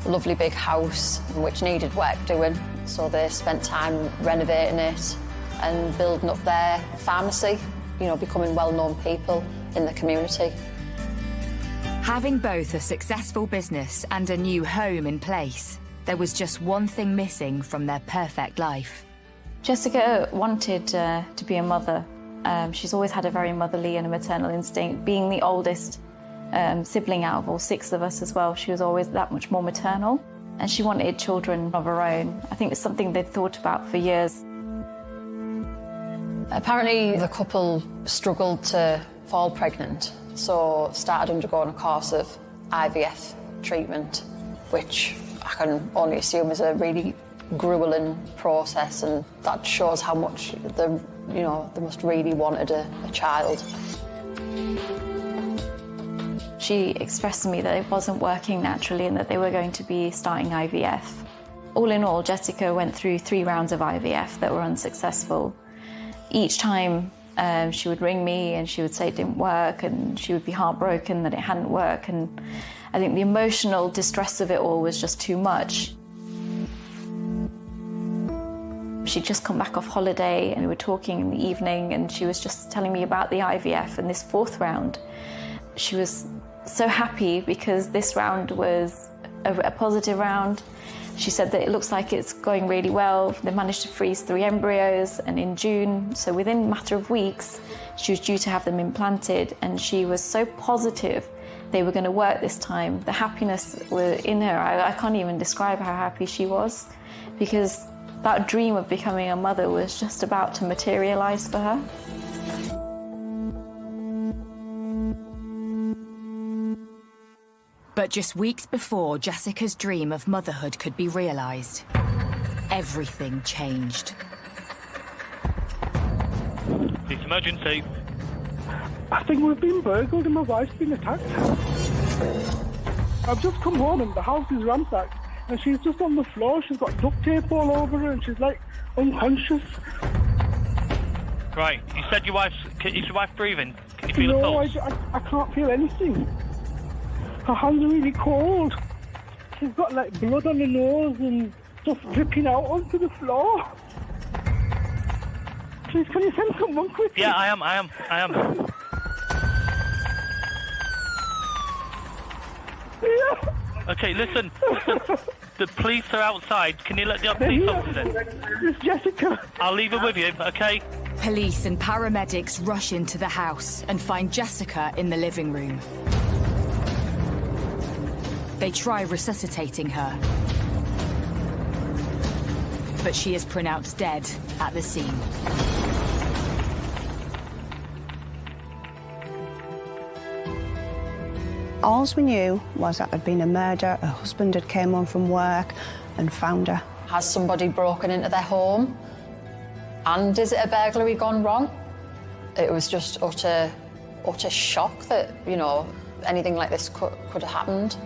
Speaker 13: A lovely big house which needed work doing, so they spent time renovating it and building up their pharmacy, you know, becoming well-known people in the community.
Speaker 4: Having both a successful business and a new home in place, there was just one thing missing from their perfect life.
Speaker 15: Jessica wanted to be a mother. She's always had a very motherly and a maternal instinct. Being the oldest sibling out of all 6 of us as well, she was always that much more maternal. And she wanted children of her own. I think it's something they'd thought about for years.
Speaker 13: Apparently the couple struggled to fall pregnant, so started undergoing a course of IVF treatment, which I can only assume is a really grueling process, and that shows how much they must really wanted a child.
Speaker 15: She expressed to me that it wasn't working naturally and that they were going to be starting IVF. All in all, Jessica went through 3 rounds of IVF that were unsuccessful. Each time she would ring me and she would say it didn't work, and she would be heartbroken that it hadn't worked, and I think the emotional distress of it all was just too much. She'd just come back off holiday and we were talking in the evening, and she was just telling me about the IVF and this 4th round. She was so happy because this round was a positive round. She said that it looks like it's going really well. They managed to freeze 3 embryos, and in June, so within a matter of weeks, she was due to have them implanted, and she was so positive they were going to work this time. The happiness was in her. I can't even describe how happy she was, because that dream of becoming a mother was just about to materialise for her.
Speaker 4: But just weeks before Jessica's dream of motherhood could be realised, everything changed.
Speaker 17: It's emergency.
Speaker 9: I think we've been burgled and my wife's been attacked. I've just come home and the house is ransacked and she's just on the floor. She's got duct tape all over her and she's like unconscious.
Speaker 17: Right, you said is your wife breathing? Can you feel a pulse?
Speaker 9: No, I can't feel anything. Her hands are really cold. She's got like blood on her nose and stuff dripping out onto the floor. Please, can you send someone quickly?
Speaker 17: Yeah, I am.
Speaker 9: Yeah.
Speaker 17: Okay, listen. The police are outside. Can you let the police officers in?
Speaker 9: It's Jessica.
Speaker 17: I'll leave her with you, okay?
Speaker 4: Police and paramedics rush into the house and find Jessica in the living room. They try resuscitating her, but she is pronounced dead at the scene.
Speaker 11: All we knew was that there'd been a murder. Her husband had came home from work and found her.
Speaker 13: Has somebody broken into their home? And is it a burglary gone wrong? It was just utter shock that, anything like this could have happened.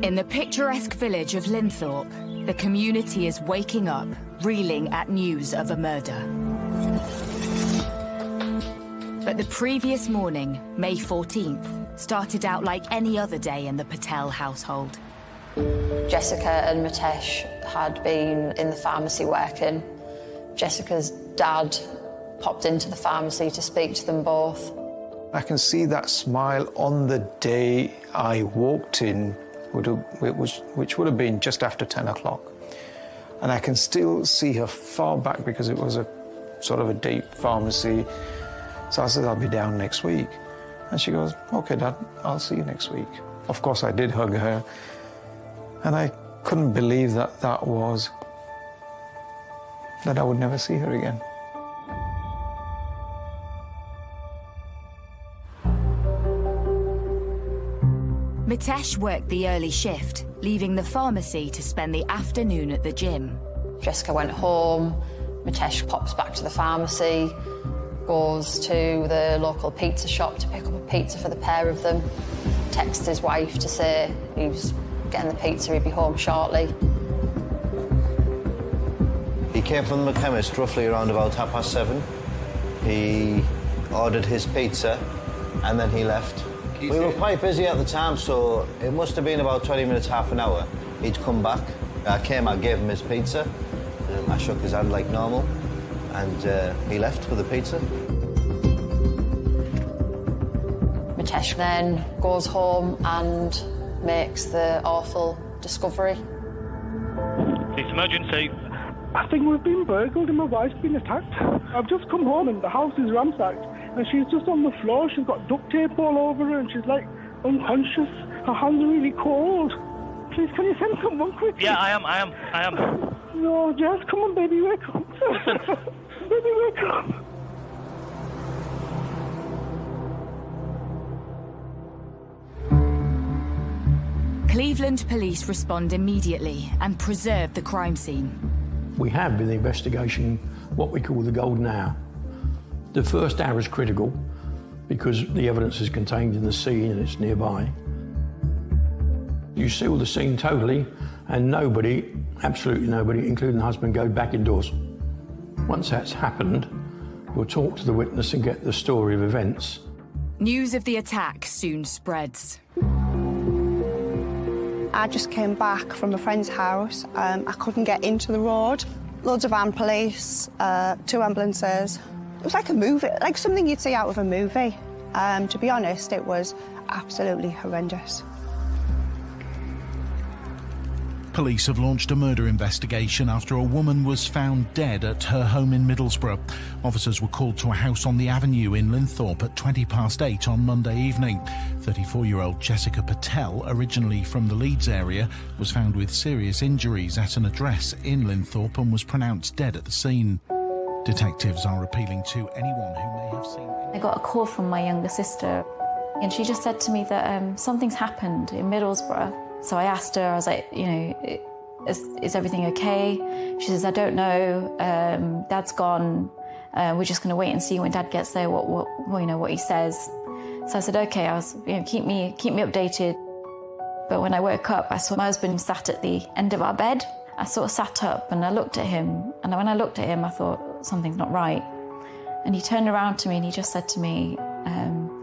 Speaker 4: In the picturesque village of Linthorpe, the community is waking up, reeling at news of a murder. But the previous morning, May 14th, started out like any other day in the Patel household.
Speaker 13: Jessica and Mitesh had been in the pharmacy working. Jessica's dad popped into the pharmacy to speak to them both.
Speaker 8: I can see that smile on the day I walked in, which would have been just after 10 o'clock. And I can still see her far back because it was a sort of a deep pharmacy. So I said, I'll be down next week. And she goes, OK, Dad, I'll see you next week. Of course, I did hug her. And I couldn't believe that I would never see her again.
Speaker 4: Mitesh worked the early shift, leaving the pharmacy to spend the afternoon at the gym.
Speaker 13: Jessica went home, Mitesh pops back to the pharmacy, goes to the local pizza shop to pick up a pizza for the pair of them, texts his wife to say he was getting the pizza, he'd be home shortly.
Speaker 18: He came from the chemist roughly around about 7:30. He ordered his pizza and then he left. We were quite busy at the time, so it must have been about 20 minutes, half an hour. He'd come back. I gave him his pizza. I shook his hand like normal, and he left with the pizza.
Speaker 13: Mitesh then goes home and makes the awful discovery.
Speaker 17: It's emergency.
Speaker 9: I think we've been burgled and my wife's been attacked. I've just come home and the house is ransacked and she's just on the floor. She's got duct tape all over her and she's like unconscious. Her hands are really cold. Please, can you send someone quickly?
Speaker 17: Yeah, I am.
Speaker 9: No, Jess, come on, baby, wake up. Baby, wake up.
Speaker 4: Cleveland police respond immediately and preserve the crime scene.
Speaker 19: We have in the investigation what we call the golden hour. The first hour is critical because the evidence is contained in the scene and it's nearby. You seal the scene totally and nobody, absolutely nobody, including the husband, go back indoors. Once that's happened, we'll talk to the witness and get the story of events.
Speaker 4: News of the attack soon spreads.
Speaker 11: I just came back from a friend's house. I couldn't get into the road. Loads of armed police, 2 ambulances. It was like a movie, like something you'd see out of a movie. To be honest, it was absolutely horrendous.
Speaker 10: Police have launched a murder investigation after a woman was found dead at her home in Middlesbrough. Officers were called to a house on the avenue in Linthorpe at 8:20 on Monday evening. 34-year-old Jessica Patel, originally from the Leeds area, was found with serious injuries at an address in Linthorpe and was pronounced dead at the scene. Detectives are appealing to anyone who may have seen...
Speaker 15: I got a call from my younger sister and she just said to me that something's happened in Middlesbrough. So I asked her, I was like, you know, is everything okay? She says, I don't know, Dad's gone. We're just going to wait and see when Dad gets there what he says. So I said, okay, keep me updated. But when I woke up, I saw my husband sat at the end of our bed. I sort of sat up and I looked at him. And when I looked at him, I thought, something's not right. And he turned around to me and he just said to me,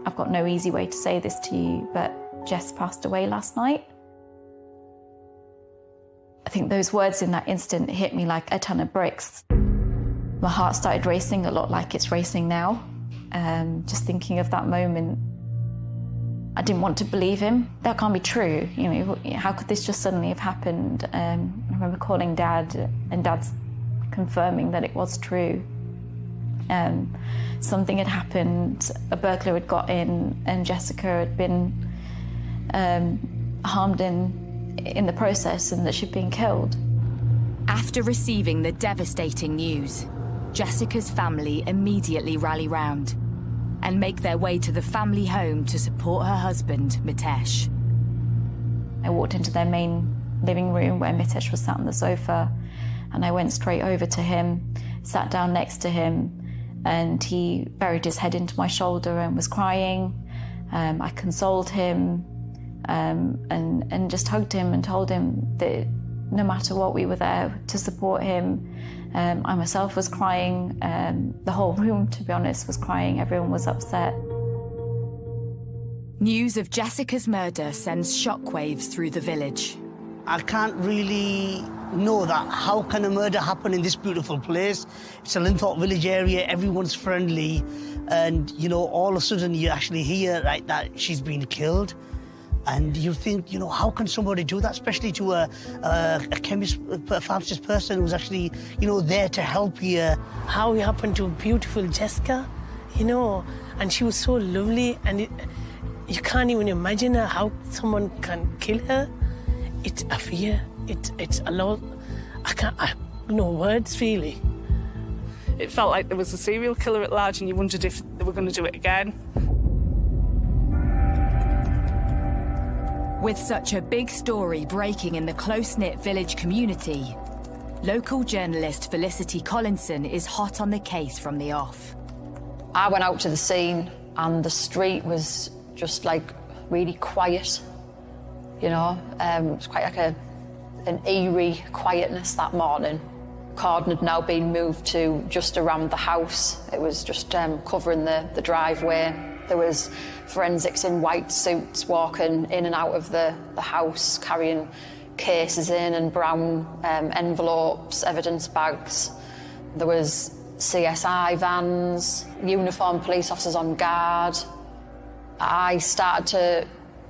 Speaker 15: I've got no easy way to say this to you, but Jess passed away last night. I think those words in that instant hit me like a ton of bricks. My heart started racing a lot like it's racing now. Just thinking of that moment, I didn't want to believe him. That can't be true. You know, how could this just suddenly have happened? I remember calling Dad, and Dad's confirming that it was true. Something had happened. A burglar had got in, and Jessica had been harmed in the process, and that she'd been killed.
Speaker 4: After receiving the devastating news, Jessica's family immediately rally round and make their way to the family home to support her husband, Mitesh.
Speaker 15: I walked into their main living room where Mitesh was sat on the sofa, and I went straight over to him, sat down next to him, and he buried his head into my shoulder and was crying. I consoled him, and just hugged him and told him that no matter what, we were there to support him. I myself was crying. The whole room, to be honest, was crying. Everyone was upset.
Speaker 4: News of Jessica's murder sends shockwaves through the village.
Speaker 14: I can't really know that. How can a murder happen in this beautiful place? It's a Linthorpe village area, everyone's friendly, and, you know, all of a sudden you actually hear like that she's been killed. And you think, you know, how can somebody do that, especially to a chemist, a pharmacist person who's actually, you know, there to help you.
Speaker 20: How it happened to beautiful Jessica, you know, and she was so lovely, and you can't even imagine how someone can kill her. It's a fear. It's a lot. I no words, really.
Speaker 12: It felt like there was a serial killer at large, and you wondered if they were going to do it again.
Speaker 4: With such a big story breaking in the close-knit village community, local journalist Felicity Collinson is hot on the case from the off.
Speaker 13: I went out to the scene and the street was just like really quiet, you know. It was quite like an eerie quietness that morning. Cordon had now been moved to just around the house. It was just covering the driveway. There was forensics in white suits walking in and out of the house, carrying cases in and brown envelopes, evidence bags. There was CSI vans, uniformed police officers on guard. I started to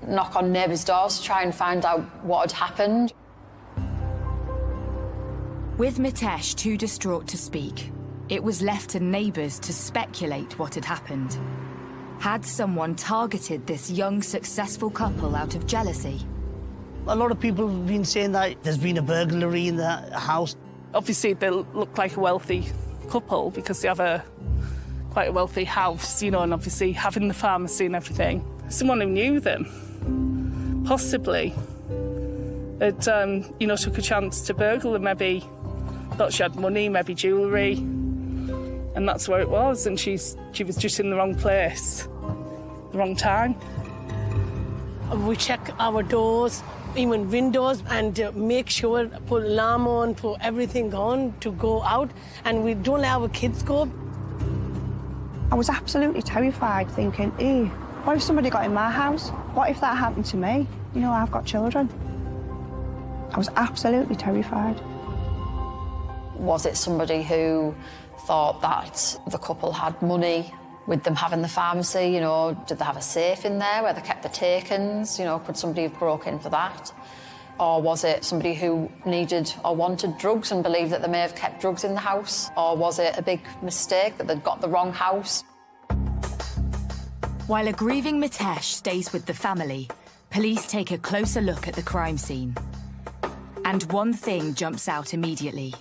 Speaker 13: knock on neighbours' doors to try and find out what had happened.
Speaker 4: With Mitesh too distraught to speak, it was left to neighbours to speculate what had happened. Had someone targeted this young, successful couple out of jealousy?
Speaker 14: A lot of people have been saying that there's been a burglary in the house.
Speaker 12: Obviously, they look like a wealthy couple because they have quite a wealthy house, you know, and obviously having the pharmacy and everything. Someone who knew them, possibly, had, you know, took a chance to burgle them, maybe thought she had money, maybe jewellery, and that's where it was, and she was just in the wrong place, the wrong time.
Speaker 20: We check our doors, even windows, and make sure, put alarm on, put everything on to go out, and we don't let our kids go.
Speaker 11: I was absolutely terrified, thinking, what if somebody got in my house? What if that happened to me? You know, I've got children. I was absolutely terrified.
Speaker 13: Was it somebody who thought that the couple had money with them having the pharmacy? You know, did they have a safe in there where they kept the take-ins? You know, could somebody have broken in for that? Or was it somebody who needed or wanted drugs and believed that they may have kept drugs in the house? Or was it a big mistake that they'd got the wrong house?
Speaker 4: While a grieving Mitesh stays with the family, police take a closer look at the crime scene. And one thing jumps out immediately.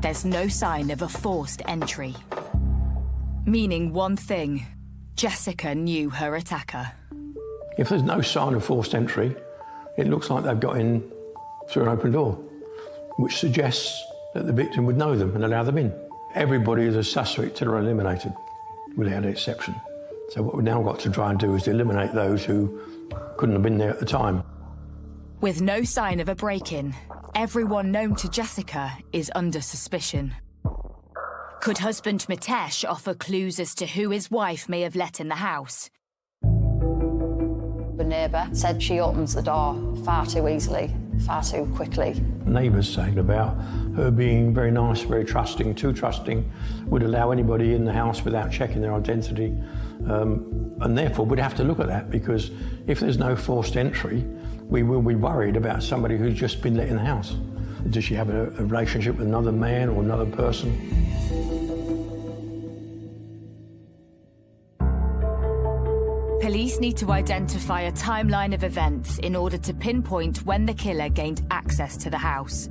Speaker 4: There's no sign of a forced entry. Meaning one thing, Jessica knew her attacker.
Speaker 19: If there's no sign of forced entry, it looks like they've got in through an open door, which suggests that the victim would know them and allow them in. Everybody is a suspect till they're eliminated, without exception. So what we've now got to try and do is eliminate those who couldn't have been there at the time.
Speaker 4: With no sign of a break-in, everyone known to Jessica is under suspicion. Could husband Mitesh offer clues as to who his wife may have let in the house?
Speaker 13: The neighbour said she opens the door far too easily, far too quickly.
Speaker 19: Neighbours saying about her being very nice, very trusting, too trusting, would allow anybody in the house without checking their identity. And therefore, we'd have to look at that, because if there's no forced entry, we will be worried about somebody who's just been let in the house. Does she have a relationship with another man or another person?
Speaker 4: Police need to identify a timeline of events in order to pinpoint when the killer gained access to the house.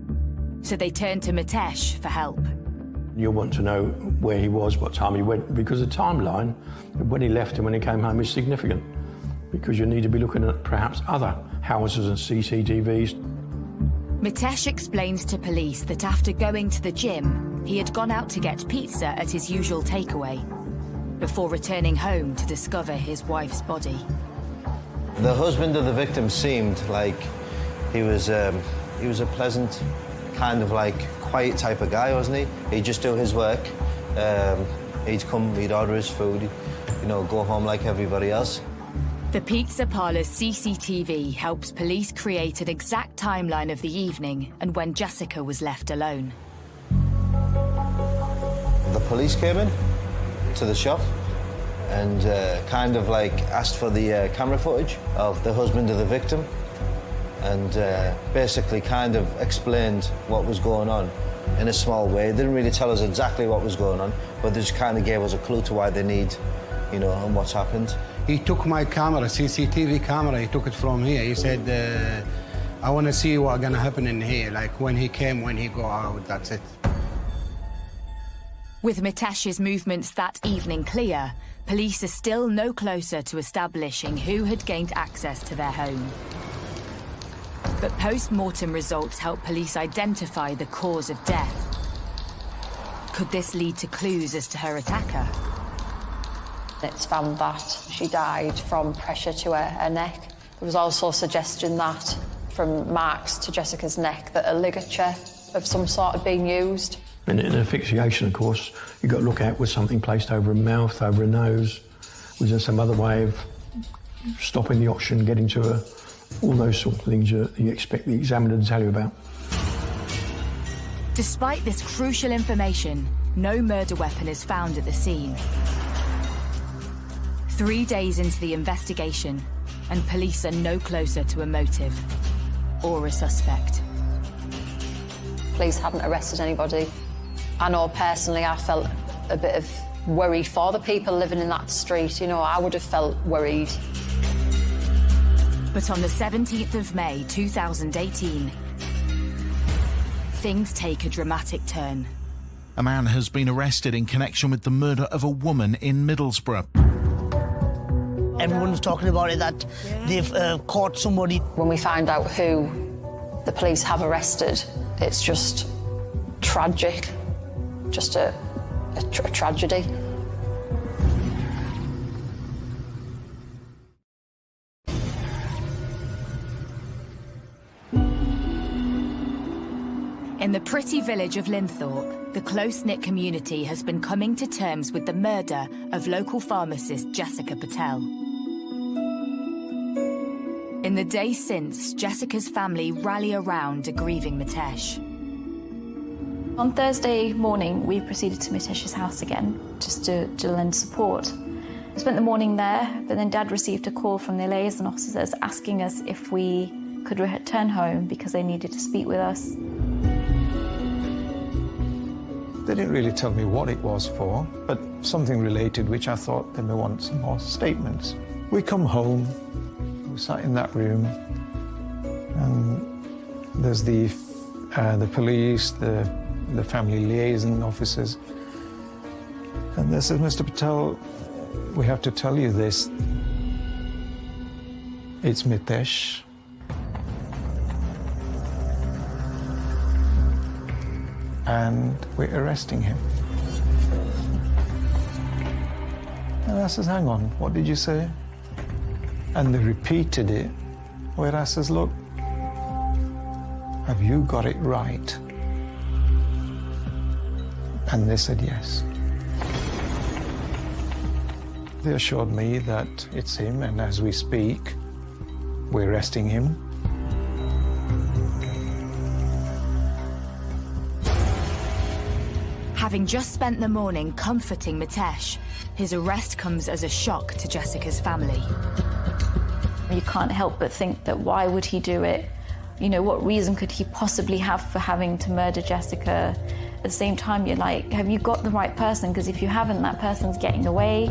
Speaker 4: So they turn to Mitesh for help.
Speaker 19: You'll want to know where he was, what time he went, because the timeline, when he left and when he came home, is significant. Because you need to be looking at perhaps other houses and CCTVs.
Speaker 4: Mitesh explains to police that after going to the gym, he had gone out to get pizza at his usual takeaway, before returning home to discover his wife's body.
Speaker 18: The husband of the victim seemed like he was a pleasant, kind of like quiet type of guy, wasn't he? He'd just do his work. He'd come, he'd order his food, you know, go home like everybody else.
Speaker 4: The pizza parlour's CCTV helps police create an exact timeline of the evening and when Jessica was left alone.
Speaker 18: The police came in to the shop and kind of like asked for the camera footage of the husband of the victim, and basically kind of explained what was going on in a small way. They didn't really tell us exactly what was going on, but they just kind of gave us a clue to why they need, you know, and what's happened.
Speaker 21: He took my camera, CCTV camera, he took it from here. He said, I want to see what's going to happen in here, like when he came, when he go out, that's it.
Speaker 4: With Mitesh's movements that evening clear, police are still no closer to establishing who had gained access to their home. But post-mortem results help police identify the cause of death. Could this lead to clues as to her attacker?
Speaker 13: It's found that she died from pressure to her neck. There was also a suggestion that, from marks to Jessica's neck, that a ligature of some sort had been used.
Speaker 19: And in asphyxiation, of course, you've got to look at was something placed over a mouth, over a nose, was there some other way of stopping the oxygen getting to her? All those sort of things you expect the examiner to tell you about.
Speaker 4: Despite this crucial information, no murder weapon is found at the scene. 3 days into the investigation, and police are no closer to a motive or a suspect.
Speaker 13: Police hadn't arrested anybody. I know personally I felt a bit of worried for the people living in that street. You know, I would have felt worried.
Speaker 4: But on the 17th of May 2018, things take a dramatic turn.
Speaker 10: A man has been arrested in connection with the murder of a woman in Middlesbrough.
Speaker 14: Everyone was talking about it, that they've caught somebody.
Speaker 13: When we find out who the police have arrested, it's just tragic, just a tragedy.
Speaker 4: In the pretty village of Linthorpe, the close-knit community has been coming to terms with the murder of local pharmacist Jessica Patel. In the days since, Jessica's family rally around a grieving Mitesh.
Speaker 15: On Thursday morning, we proceeded to Mitesh's house again, just to lend support. We spent the morning there, but then Dad received a call from the liaison officers asking us if we could return home because they needed to speak with us.
Speaker 8: They didn't really tell me what it was for, but something related, which I thought they may want some more statements. We come home, we sat in that room, and there's the police, the family liaison officers, and they said, Mr. Patel, we have to tell you this. It's Mitesh. And we're arresting him. And I says, hang on, what did you say? And they repeated it, where I says, look, have you got it right? And they said yes. They assured me that it's him, and as we speak, we're arresting him.
Speaker 4: Having just spent the morning comforting Mitesh, his arrest comes as a shock to Jessica's family.
Speaker 15: You can't help but think that why would he do it? You know, what reason could he possibly have for having to murder Jessica? At the same time, you're like, have you got the right person? Because if you haven't, that person's getting away.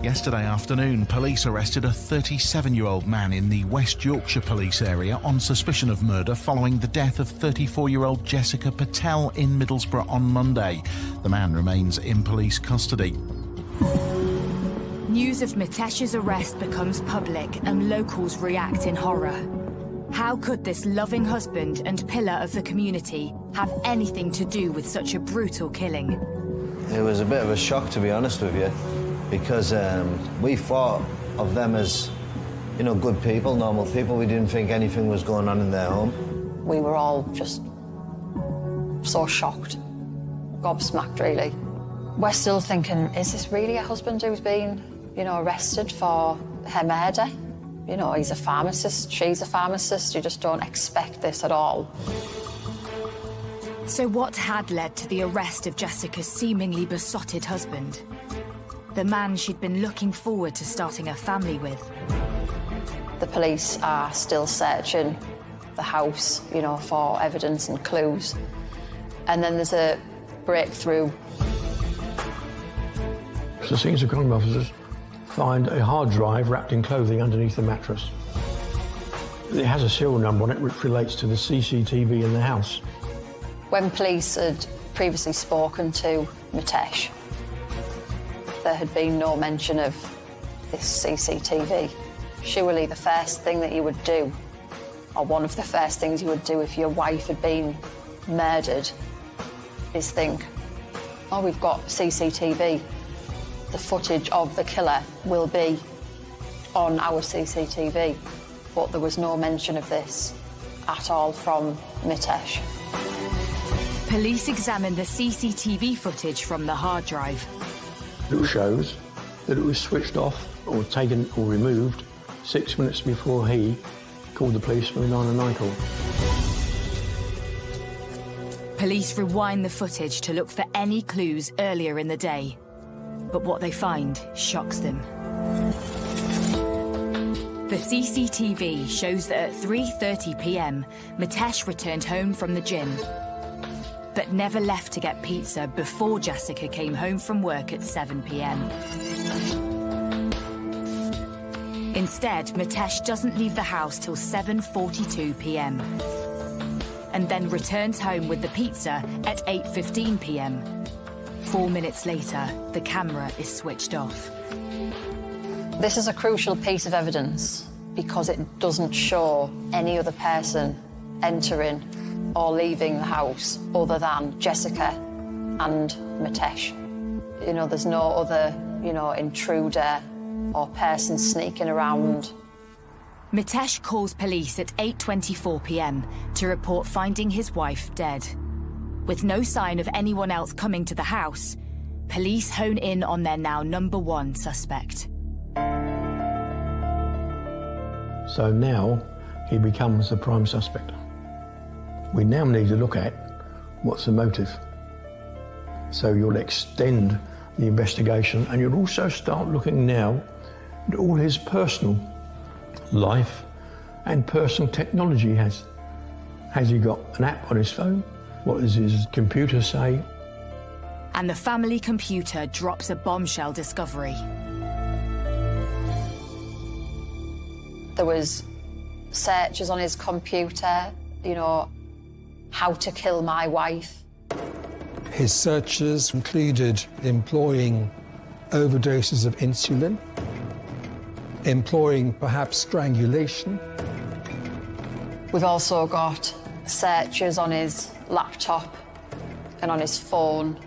Speaker 10: Yesterday afternoon, police arrested a 37-year-old man in the West Yorkshire police area on suspicion of murder following the death of 34-year-old Jessica Patel in Middlesbrough on Monday. The man remains in police custody.
Speaker 4: News of Mitesh's arrest becomes public and locals react in horror. How could this loving husband and pillar of the community have anything to do with such a brutal killing?
Speaker 18: It was a bit of a shock, to be honest with you, because we thought of them as, you know, good people, normal people. We didn't think anything was going on in their home.
Speaker 13: We were all just so shocked, gobsmacked, really. We're still thinking, is this really a husband who's been, you know, arrested for her murder? You know, he's a pharmacist, she's a pharmacist. You just don't expect this at all.
Speaker 4: So what had led to the arrest of Jessica's seemingly besotted husband? The man she'd been looking forward to starting a family with.
Speaker 13: The police are still searching the house, you know, for evidence and clues. And then there's a breakthrough.
Speaker 19: So scenes of crime officers find a hard drive wrapped in clothing underneath the mattress. It has a serial number on it which relates to the CCTV in the house.
Speaker 13: When police had previously spoken to Mitesh, there had been no mention of this CCTV. Surely the first thing that you would do, or one of the first things you would do if your wife had been murdered, is think, oh, we've got CCTV. The footage of the killer will be on our CCTV. But there was no mention of this at all from Mitesh.
Speaker 4: Police examined the CCTV footage from the hard drive.
Speaker 19: It shows that it was switched off or taken or removed 6 minutes before he called the police for a 999 call.
Speaker 4: Police rewind the footage to look for any clues earlier in the day. But what they find shocks them. The CCTV shows that at 3:30 p.m, Mitesh returned home from the gym. but never left to get pizza before Jessica came home from work at 7 p.m. Instead, Mitesh doesn't leave the house till 7:42 p.m. and then returns home with the pizza at 8:15 p.m. 4 minutes later, the camera is switched off.
Speaker 13: This is a crucial piece of evidence because it doesn't show any other person entering or leaving the house other than Jessica and Mitesh. You know, there's no other, intruder or person sneaking around.
Speaker 4: Mitesh calls police at 8:24 p.m. to report finding his wife dead. With no sign of anyone else coming to the house, police hone in on their now #1 suspect.
Speaker 19: So now he becomes the prime suspect. We now need to look at what's the motive. So you'll extend the investigation and you'll also start looking now at all his personal life and personal technology he has. Has he got an app on his phone? What does his computer say?
Speaker 4: And the family computer drops a bombshell discovery.
Speaker 13: There was searches on his computer, how to kill my wife.
Speaker 6: His searches included employing overdoses of insulin, employing perhaps strangulation.
Speaker 13: We've also got searches on his laptop and on his phone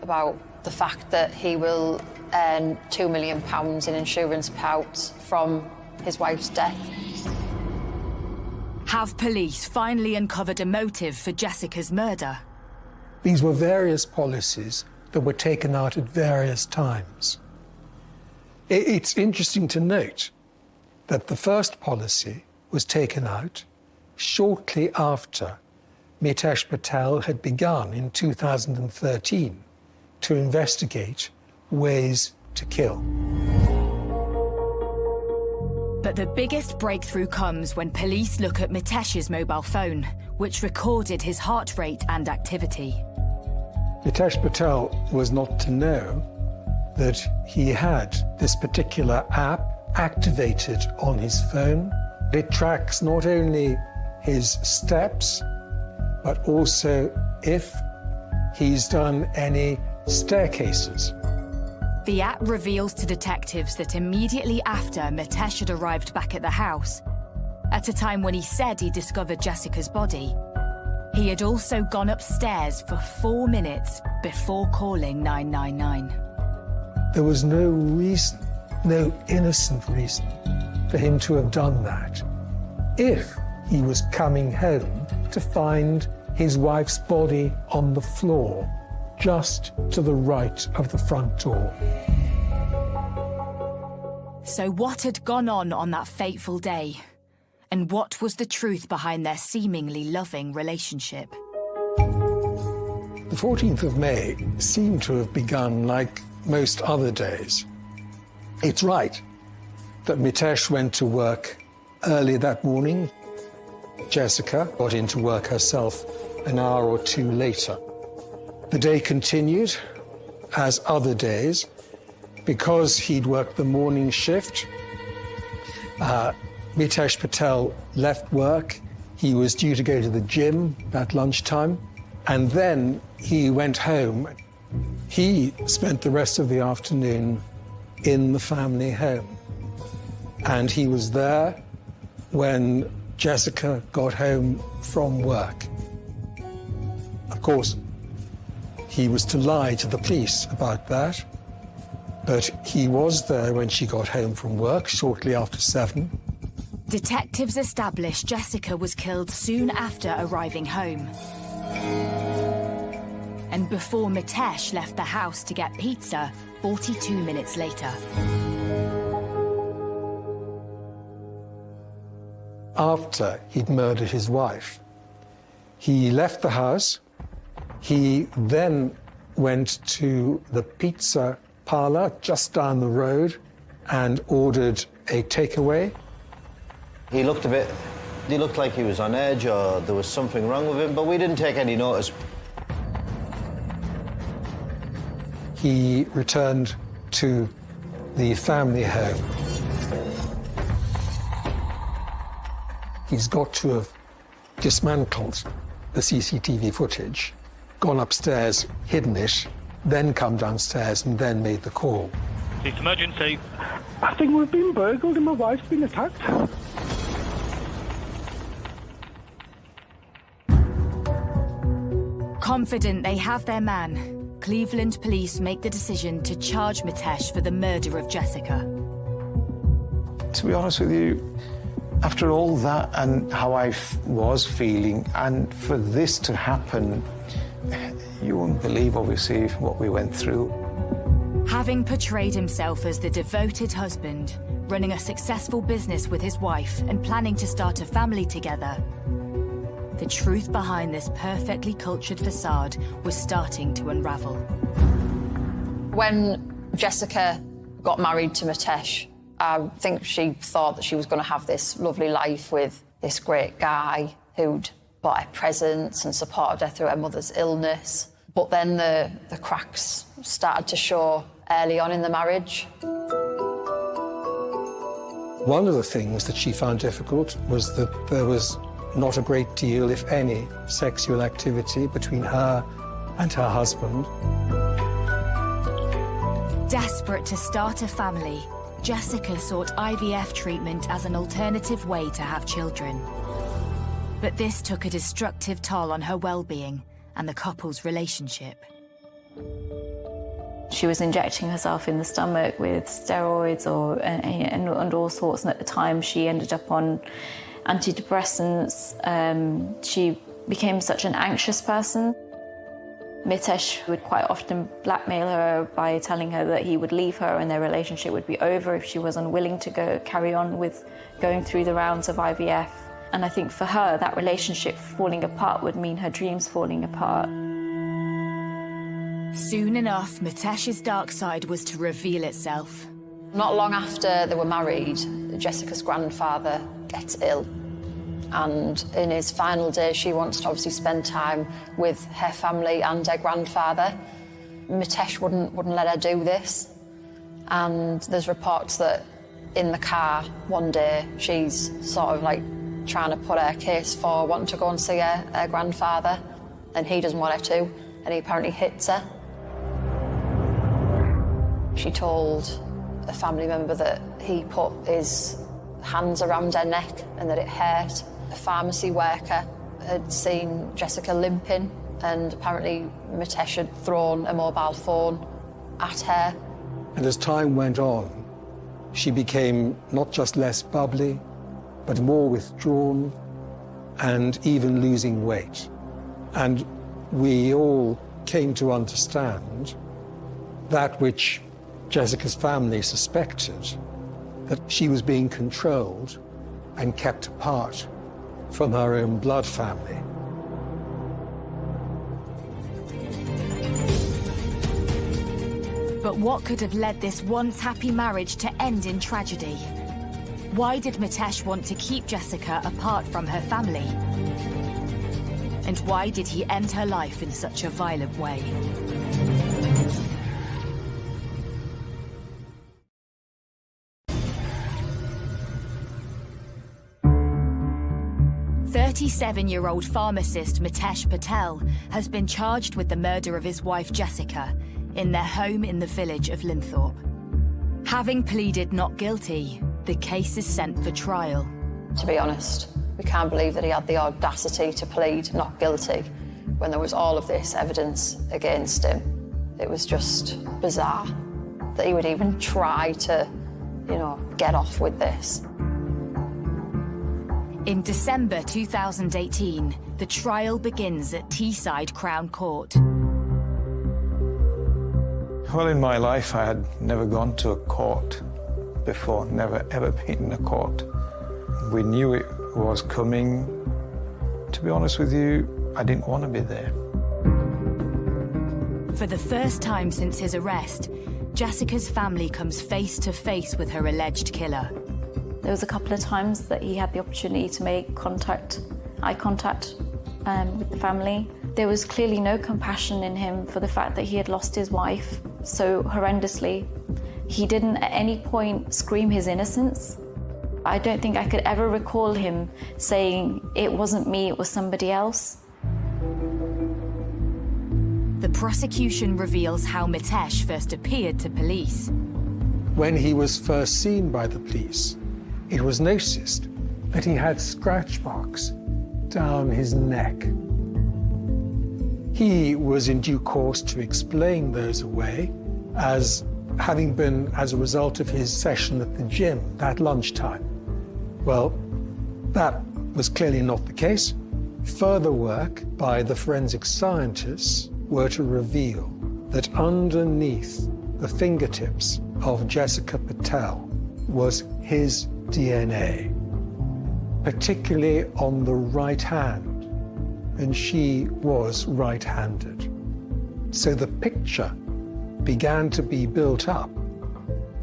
Speaker 13: about the fact that he will earn £2 million in insurance payouts from his wife's death.
Speaker 4: Have police finally uncovered a motive for Jessica's murder?
Speaker 6: These were various policies that were taken out at various times. It's interesting to note that the first policy was taken out shortly after Mitesh Patel had begun in 2013 to investigate ways to kill.
Speaker 4: But the biggest breakthrough comes when police look at Mitesh's mobile phone, which recorded his heart rate and activity.
Speaker 6: Mitesh Patel was not to know that he had this particular app activated on his phone. It tracks not only his steps, but also if he's done any staircases.
Speaker 4: The app reveals to detectives that immediately after Mitesh had arrived back at the house, at a time when he said he discovered Jessica's body, he had also gone upstairs for 4 minutes before calling 999.
Speaker 6: There was no reason, no innocent reason, for him to have done that if he was coming home to find his wife's body on the floor, just to the right of the front door.
Speaker 4: So what had gone on that fateful day? And what was the truth behind their seemingly loving relationship?
Speaker 6: The 14th of May seemed to have begun like most other days. It's right that Mitesh went to work early that morning. Jessica got into work herself an hour or two later. The day continued as other days. Because he'd worked the morning shift, Mitesh Patel left work. He was due to go to the gym at lunchtime, and then he went home. He spent the rest of the afternoon in the family home, and he was there when Jessica got home from work. Of course, he was to lie to the police about that, but he was there when she got home from work, shortly after 7.
Speaker 4: Detectives established Jessica was killed soon after arriving home. And before Mitesh left the house to get pizza 42 minutes later.
Speaker 6: After he'd murdered his wife, he left the house. He then went to the pizza parlor just down the road and ordered a takeaway.
Speaker 18: He looked like he was on edge or there was something wrong with him, but we didn't take any notice.
Speaker 6: he returned to the family home. He's got to have dismantled the CCTV footage, gone upstairs, hidden it, then come downstairs and then made the call.
Speaker 17: It's emergency.
Speaker 9: I think we've been burgled and my wife's been attacked.
Speaker 4: Confident they have their man, Cleveland police make the decision to charge Mitesh for the murder of Jessica.
Speaker 8: To be honest with you, after all that and how I was feeling, and for this to happen, you won't believe, obviously, what we went through.
Speaker 4: Having portrayed himself as the devoted husband, running a successful business with his wife and planning to start a family together, the truth behind this perfectly cultured facade was starting to unravel.
Speaker 13: When Jessica got married to Mitesh, I think she thought that she was going to have this lovely life with this great guy who'd bought her presents and supported her through her mother's illness. But then the cracks started to show early on in the marriage.
Speaker 6: One of the things that she found difficult was that there was not a great deal, if any, sexual activity between her and her husband.
Speaker 4: Desperate to start a family, Jessica sought IVF treatment as an alternative way to have children. But this took a destructive toll on her well-being and the couple's relationship.
Speaker 15: She was injecting herself in the stomach with steroids and all sorts, and at the time she ended up on antidepressants. She became such an anxious person. Mitesh would quite often blackmail her by telling her that he would leave her and their relationship would be over if she was unwilling to carry on with going through the rounds of IVF. And I think for her, that relationship falling apart would mean her dreams falling apart.
Speaker 4: Soon enough, Mitesh's dark side was to reveal itself.
Speaker 13: Not long after they were married, Jessica's grandfather gets ill. And in his final days, she wants to obviously spend time with her family and her grandfather. Mitesh wouldn't let her do this. And there's reports that in the car one day, she's sort of like trying to put her case for wanting to go and see her grandfather, and he doesn't want her to, and he apparently hits her. She told a family member that he put his hands around her neck and that it hurt. A pharmacy worker had seen Jessica limping, and apparently Mitesh had thrown a mobile phone at her.
Speaker 6: And as time went on, she became not just less bubbly, but more withdrawn and even losing weight. And we all came to understand that which Jessica's family suspected, that she was being controlled and kept apart from her own blood family.
Speaker 4: But what could have led this once happy marriage to end in tragedy? Why did Mitesh want to keep Jessica apart from her family? And why did he end her life in such a violent way? "37-year-old pharmacist Mitesh Patel has been charged with the murder of his wife Jessica in their home in the village of Linthorpe. Having pleaded not guilty, the case is sent for trial.
Speaker 13: To be honest, we can't believe that he had the audacity to plead not guilty when there was all of this evidence against him. It was just bizarre that he would even try to, get off with this.
Speaker 4: In December 2018, the trial begins at Teesside Crown Court.
Speaker 8: Well, in my life, I had never gone to a court before, never ever been in a court. We knew it was coming. To be honest with you, I didn't want to be there.
Speaker 4: For the first time since his arrest, Jessica's family comes face to face with her alleged killer.
Speaker 15: There was a couple of times that he had the opportunity to make eye contact with the family. There was clearly no compassion in him for the fact that he had lost his wife. so horrendously. He didn't at any point scream his innocence. I don't think I could ever recall him saying, "It wasn't me, it was somebody else."
Speaker 4: The prosecution reveals how Mitesh first appeared to police.
Speaker 6: When he was first seen by the police, it was noticed that he had scratch marks down his neck. He was in due course to explain those away as having been as a result of his session at the gym that lunchtime. Well, that was clearly not the case. Further work by the forensic scientists were to reveal that underneath the fingertips of Jessica Patel was his DNA, particularly on the right hand, and she was right-handed. So the picture began to be built up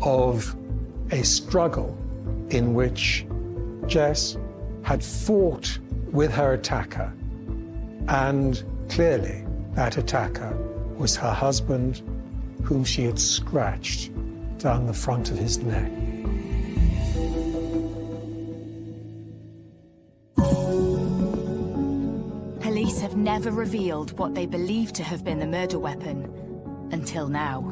Speaker 6: of a struggle in which Jess had fought with her attacker, and clearly that attacker was her husband, whom she had scratched down the front of his neck.
Speaker 4: Police have never revealed what they believe to have been the murder weapon until now.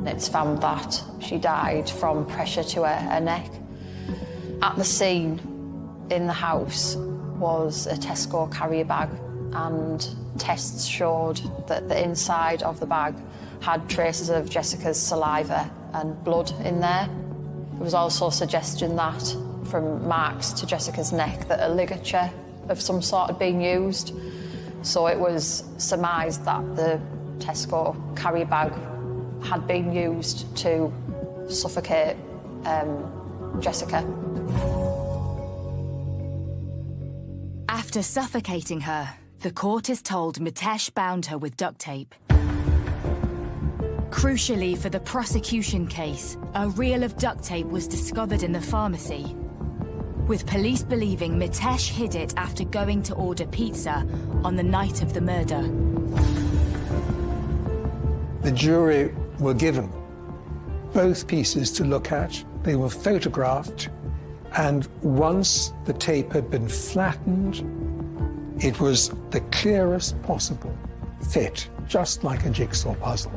Speaker 13: It's found that she died from pressure to her neck. At the scene in the house was a Tesco carrier bag, and tests showed that the inside of the bag had traces of Jessica's saliva and blood in there. There was also a suggestion that, from marks to Jessica's neck, that a ligature of some sort had been used. So it was surmised that the Tesco carrier bag had been used to suffocate Jessica.
Speaker 4: After suffocating her, the court is told Mitesh bound her with duct tape. Crucially for the prosecution case, a reel of duct tape was discovered in the pharmacy, with police believing Mitesh hid it after going to order pizza on the night of the murder.
Speaker 6: The jury were given both pieces to look at. They were photographed, and once the tape had been flattened, it was the clearest possible fit, just like a jigsaw puzzle.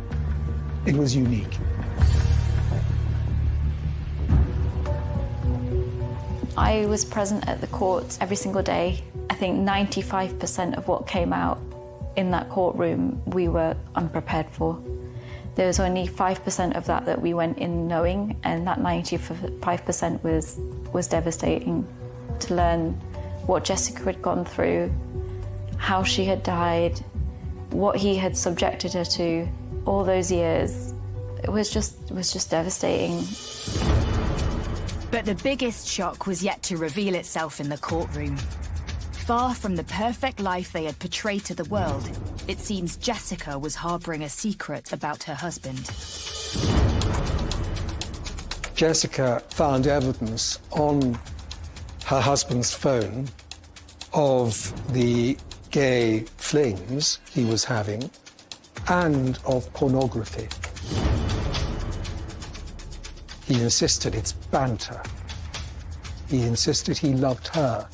Speaker 6: It was unique.
Speaker 15: I was present at the court every single day. I think 95% of what came out in that courtroom we were unprepared for. There was only 5% of that we went in knowing, and that 95% was devastating. To learn what Jessica had gone through, how she had died, what he had subjected her to all those years, it was just devastating.
Speaker 4: But the biggest shock was yet to reveal itself in the courtroom. Far from the perfect life they had portrayed to the world, it seems Jessica was harboring a secret about her husband.
Speaker 6: Jessica found evidence on her husband's phone of the gay flings he was having and of pornography. He insisted it's banter. He insisted he loved her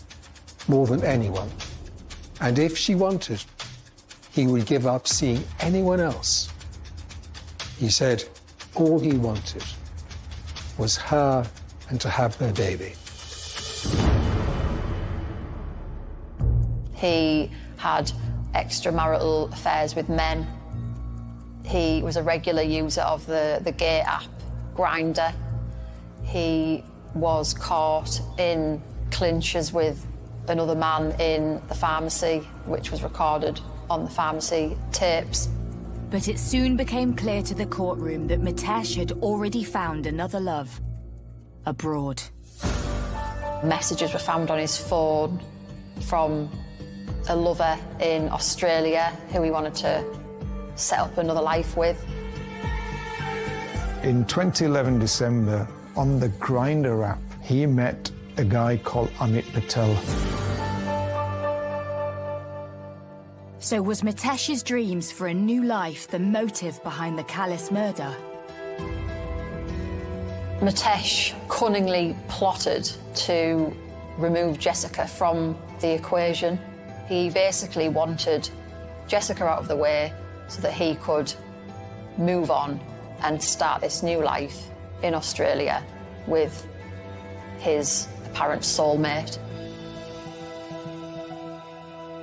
Speaker 6: more than anyone. And if she wanted, he would give up seeing anyone else. He said all he wanted was her and to have their baby.
Speaker 13: He had extramarital affairs with men. He was a regular user of the gay app, Grindr. He was caught in clinches with another man in the pharmacy, which was recorded on the pharmacy tapes.
Speaker 4: But it soon became clear to the courtroom that Mitesh had already found another love abroad.
Speaker 13: Messages were found on his phone from a lover in Australia who he wanted to set up another life with.
Speaker 8: In 2011 December, on the Grindr app, he met a guy called Amit Patel.
Speaker 4: So was Mitesh's dreams for a new life the motive behind the callous murder?
Speaker 13: Mitesh cunningly plotted to remove Jessica from the equation. He basically wanted Jessica out of the way so that he could move on and start this new life in Australia with his apparent soulmate.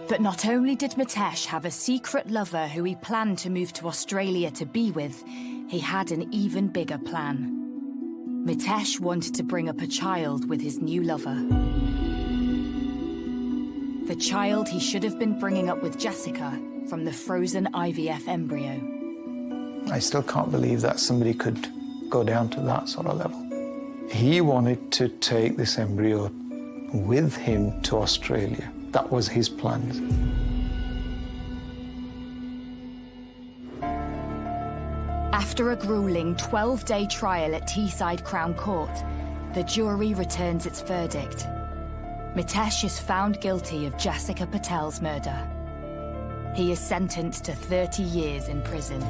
Speaker 4: But not only did Mitesh have a secret lover who he planned to move to Australia to be with, he had an even bigger plan. Mitesh wanted to bring up a child with his new lover. The child he should have been bringing up with Jessica from the frozen IVF embryo.
Speaker 8: I still can't believe that somebody could go down to that sort of level. He wanted to take this embryo with him to Australia. That was his plans.
Speaker 4: After a grueling 12-day trial at Teesside Crown Court, the jury returns its verdict. Mitesh is found guilty of Jessica Patel's murder. He is sentenced to 30 years in prison.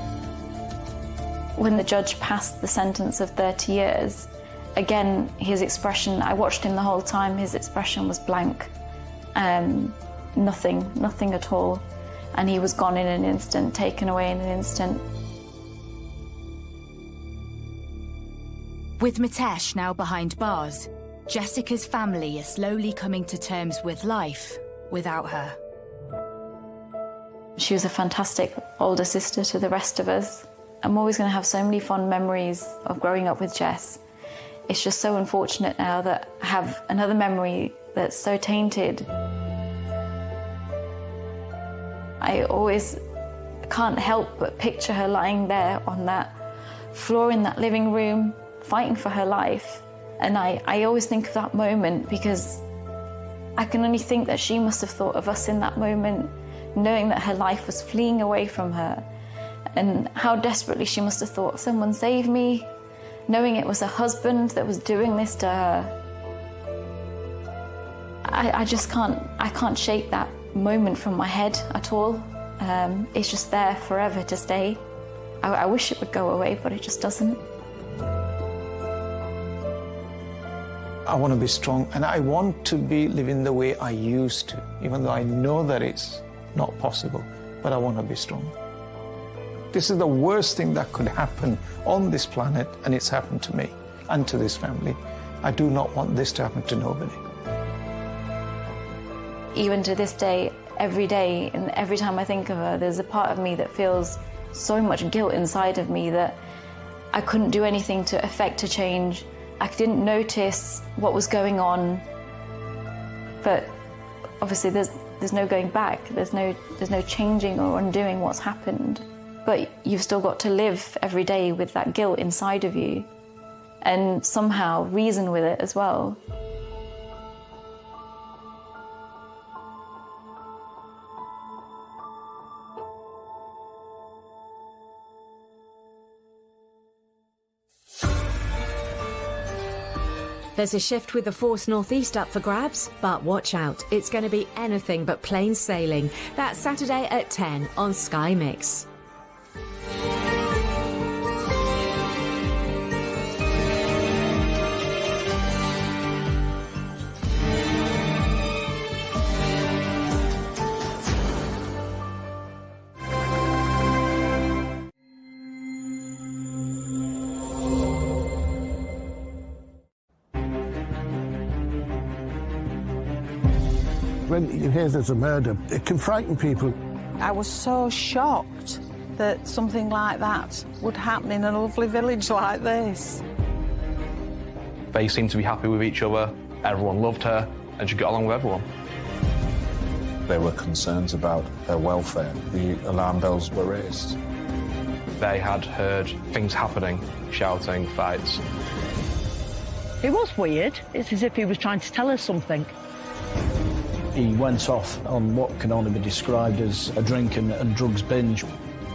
Speaker 15: When the judge passed the sentence of 30 years, again, his expression, I watched him the whole time, his expression was blank. Nothing at all. And he was gone in an instant, taken away in an instant.
Speaker 4: With Mitesh now behind bars, Jessica's family is slowly coming to terms with life without her.
Speaker 15: She was a fantastic older sister to the rest of us. I'm always going to have so many fond memories of growing up with Jess. It's just so unfortunate now that I have another memory that's so tainted. I always can't help but picture her lying there on that floor in that living room, fighting for her life. And I always think of that moment because I can only think that she must have thought of us in that moment, knowing that her life was fleeing away from her, and how desperately she must have thought, someone save me, knowing it was her husband that was doing this to her. I can't shake that moment from my head at all. It's just there forever to stay. I wish it would go away, but it just doesn't.
Speaker 8: I want to be strong, and I want to be living the way I used to, even though I know that it's not possible, but I want to be strong. This is the worst thing that could happen on this planet, and it's happened to me and to this family. I do not want this to happen to nobody.
Speaker 15: Even to this day, every day, and every time I think of her, there's a part of me that feels so much guilt inside of me that I couldn't do anything to affect a change. I didn't notice what was going on, but obviously there's no going back. There's no changing or undoing what's happened. But you've still got to live every day with that guilt inside of you and somehow reason with it as well.
Speaker 7: There's a shift with the Force Northeast up for grabs, but watch out, it's going to be anything but plain sailing. That's Saturday at 10 on Sky Mix.
Speaker 22: When you hear there's a murder, it can frighten people.
Speaker 23: I was so shocked that something like that would happen in a lovely village like this.
Speaker 24: They seemed to be happy with each other, everyone loved her, and she got along with everyone.
Speaker 25: There were concerns about their welfare. The alarm bells were raised.
Speaker 24: They had heard things happening, shouting, fights.
Speaker 26: It was weird. It's as if he was trying to tell us something.
Speaker 16: He went off on what can only be described as a drink and drugs binge.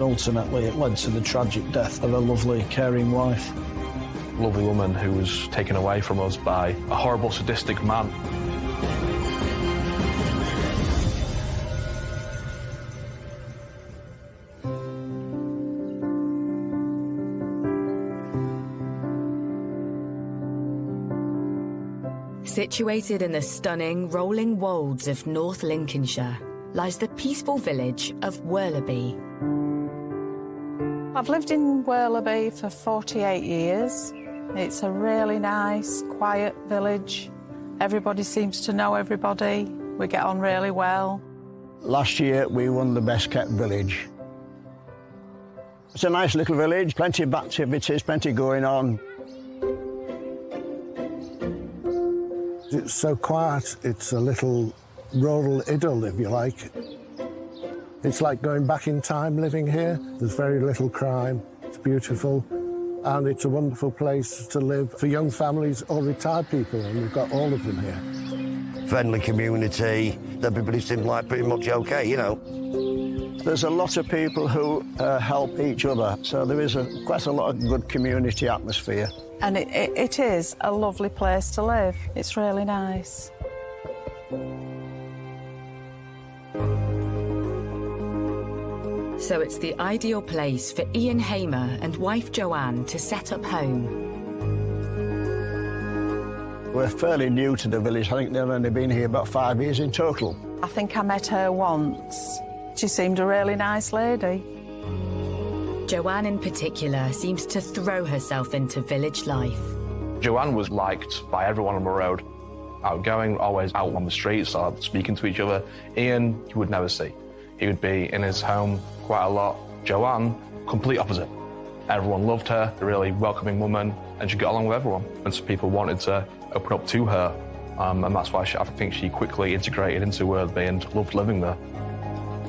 Speaker 16: Ultimately, it led to the tragic death of a lovely, caring wife.
Speaker 24: Lovely woman who was taken away from us by a horrible, sadistic man.
Speaker 4: Situated in the stunning rolling wolds of North Lincolnshire lies the peaceful village of Werleby.
Speaker 23: I've lived in Werleby for 48 years. It's a really nice, quiet village. Everybody seems to know everybody. We get on really well.
Speaker 21: Last year, we won the Best Kept Village. It's a nice little village, plenty of activities, plenty going on.
Speaker 22: It's so quiet, it's a little rural idyll, if you like. It's like going back in time living here. There's very little crime, it's beautiful, and it's a wonderful place to live for young families or retired people, and we've got all of them here.
Speaker 1: Friendly community, everybody seems like pretty much okay, you know.
Speaker 21: There's a lot of people who help each other, so there is quite a lot of good community atmosphere.
Speaker 23: And it is a lovely place to live. It's really nice.
Speaker 4: So it's the ideal place for Ian Hamer and wife Joanne to set up home.
Speaker 21: We're fairly new to the village. I think they've only been here about 5 years in total.
Speaker 23: I think I met her once. She seemed a really nice lady.
Speaker 4: Joanne in particular seems to throw herself into village life.
Speaker 24: Joanne was liked by everyone on the road. Outgoing, always out on the streets, speaking to each other. Ian, you would never see. He would be in his home quite a lot. Joanne, complete opposite. Everyone loved her, a really welcoming woman, and she got along with everyone. And so people wanted to open up to her, and that's why I think she quickly integrated into Werleby and loved living there.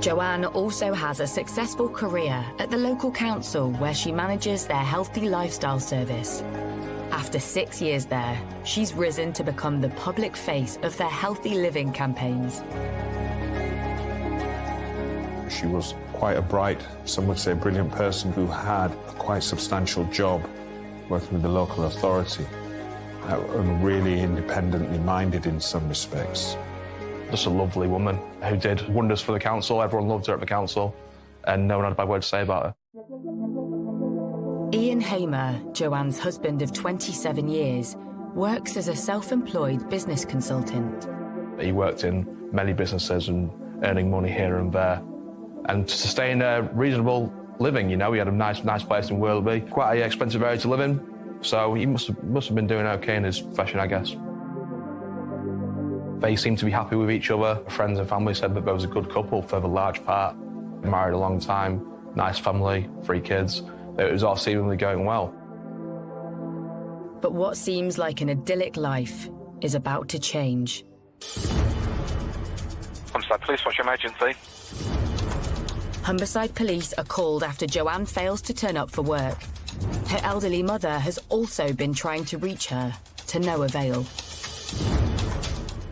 Speaker 4: Joanne also has a successful career at the local council where she manages their healthy lifestyle service. After 6 years there, she's risen to become the public face of their healthy living campaigns.
Speaker 25: She was quite a bright, some would say a brilliant person who had a quite substantial job working with the local authority and really independently minded in some respects.
Speaker 24: Just a lovely woman who did wonders for the council. Everyone loved her at the council, and no one had a bad word to say about her.
Speaker 4: Ian Hamer, Joanne's husband of 27 years, works as a self-employed business consultant.
Speaker 24: He worked in many businesses and earning money here and there, and to sustain a reasonable living, you know. He had a nice place in Werleby, quite an expensive area to live in, so he must have been doing okay in his profession, I guess. They seemed to be happy with each other. Friends and family said that there was a good couple for the large part. Married a long time, nice family, 3 kids. It was all seemingly going well.
Speaker 4: But what seems like an idyllic life is about to change.
Speaker 2: Humberside Police, what's your emergency?
Speaker 4: Humberside Police are called after Joanne fails to turn up for work. Her elderly mother has also been trying to reach her, to no avail.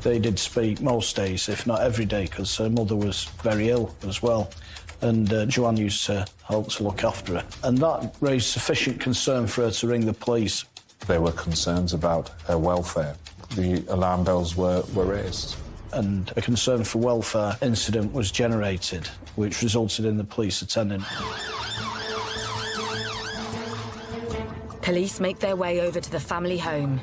Speaker 16: They did speak most days, if not every day, because her mother was very ill as well. And Joanne used to help to look after her. And that raised sufficient concern for her to ring the police.
Speaker 25: There were concerns about her welfare. The alarm bells were raised.
Speaker 16: And a concern for welfare incident was generated, which resulted in the police attending.
Speaker 4: Police make their way over to the family home.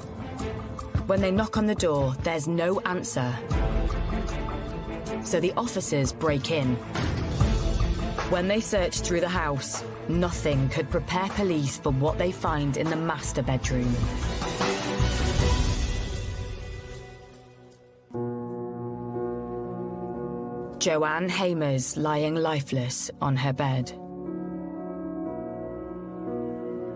Speaker 4: When they knock on the door, there's no answer. So the officers break in. When they search through the house, nothing could prepare police for what they find in the master bedroom. Joanne Hamer's lying lifeless on her bed.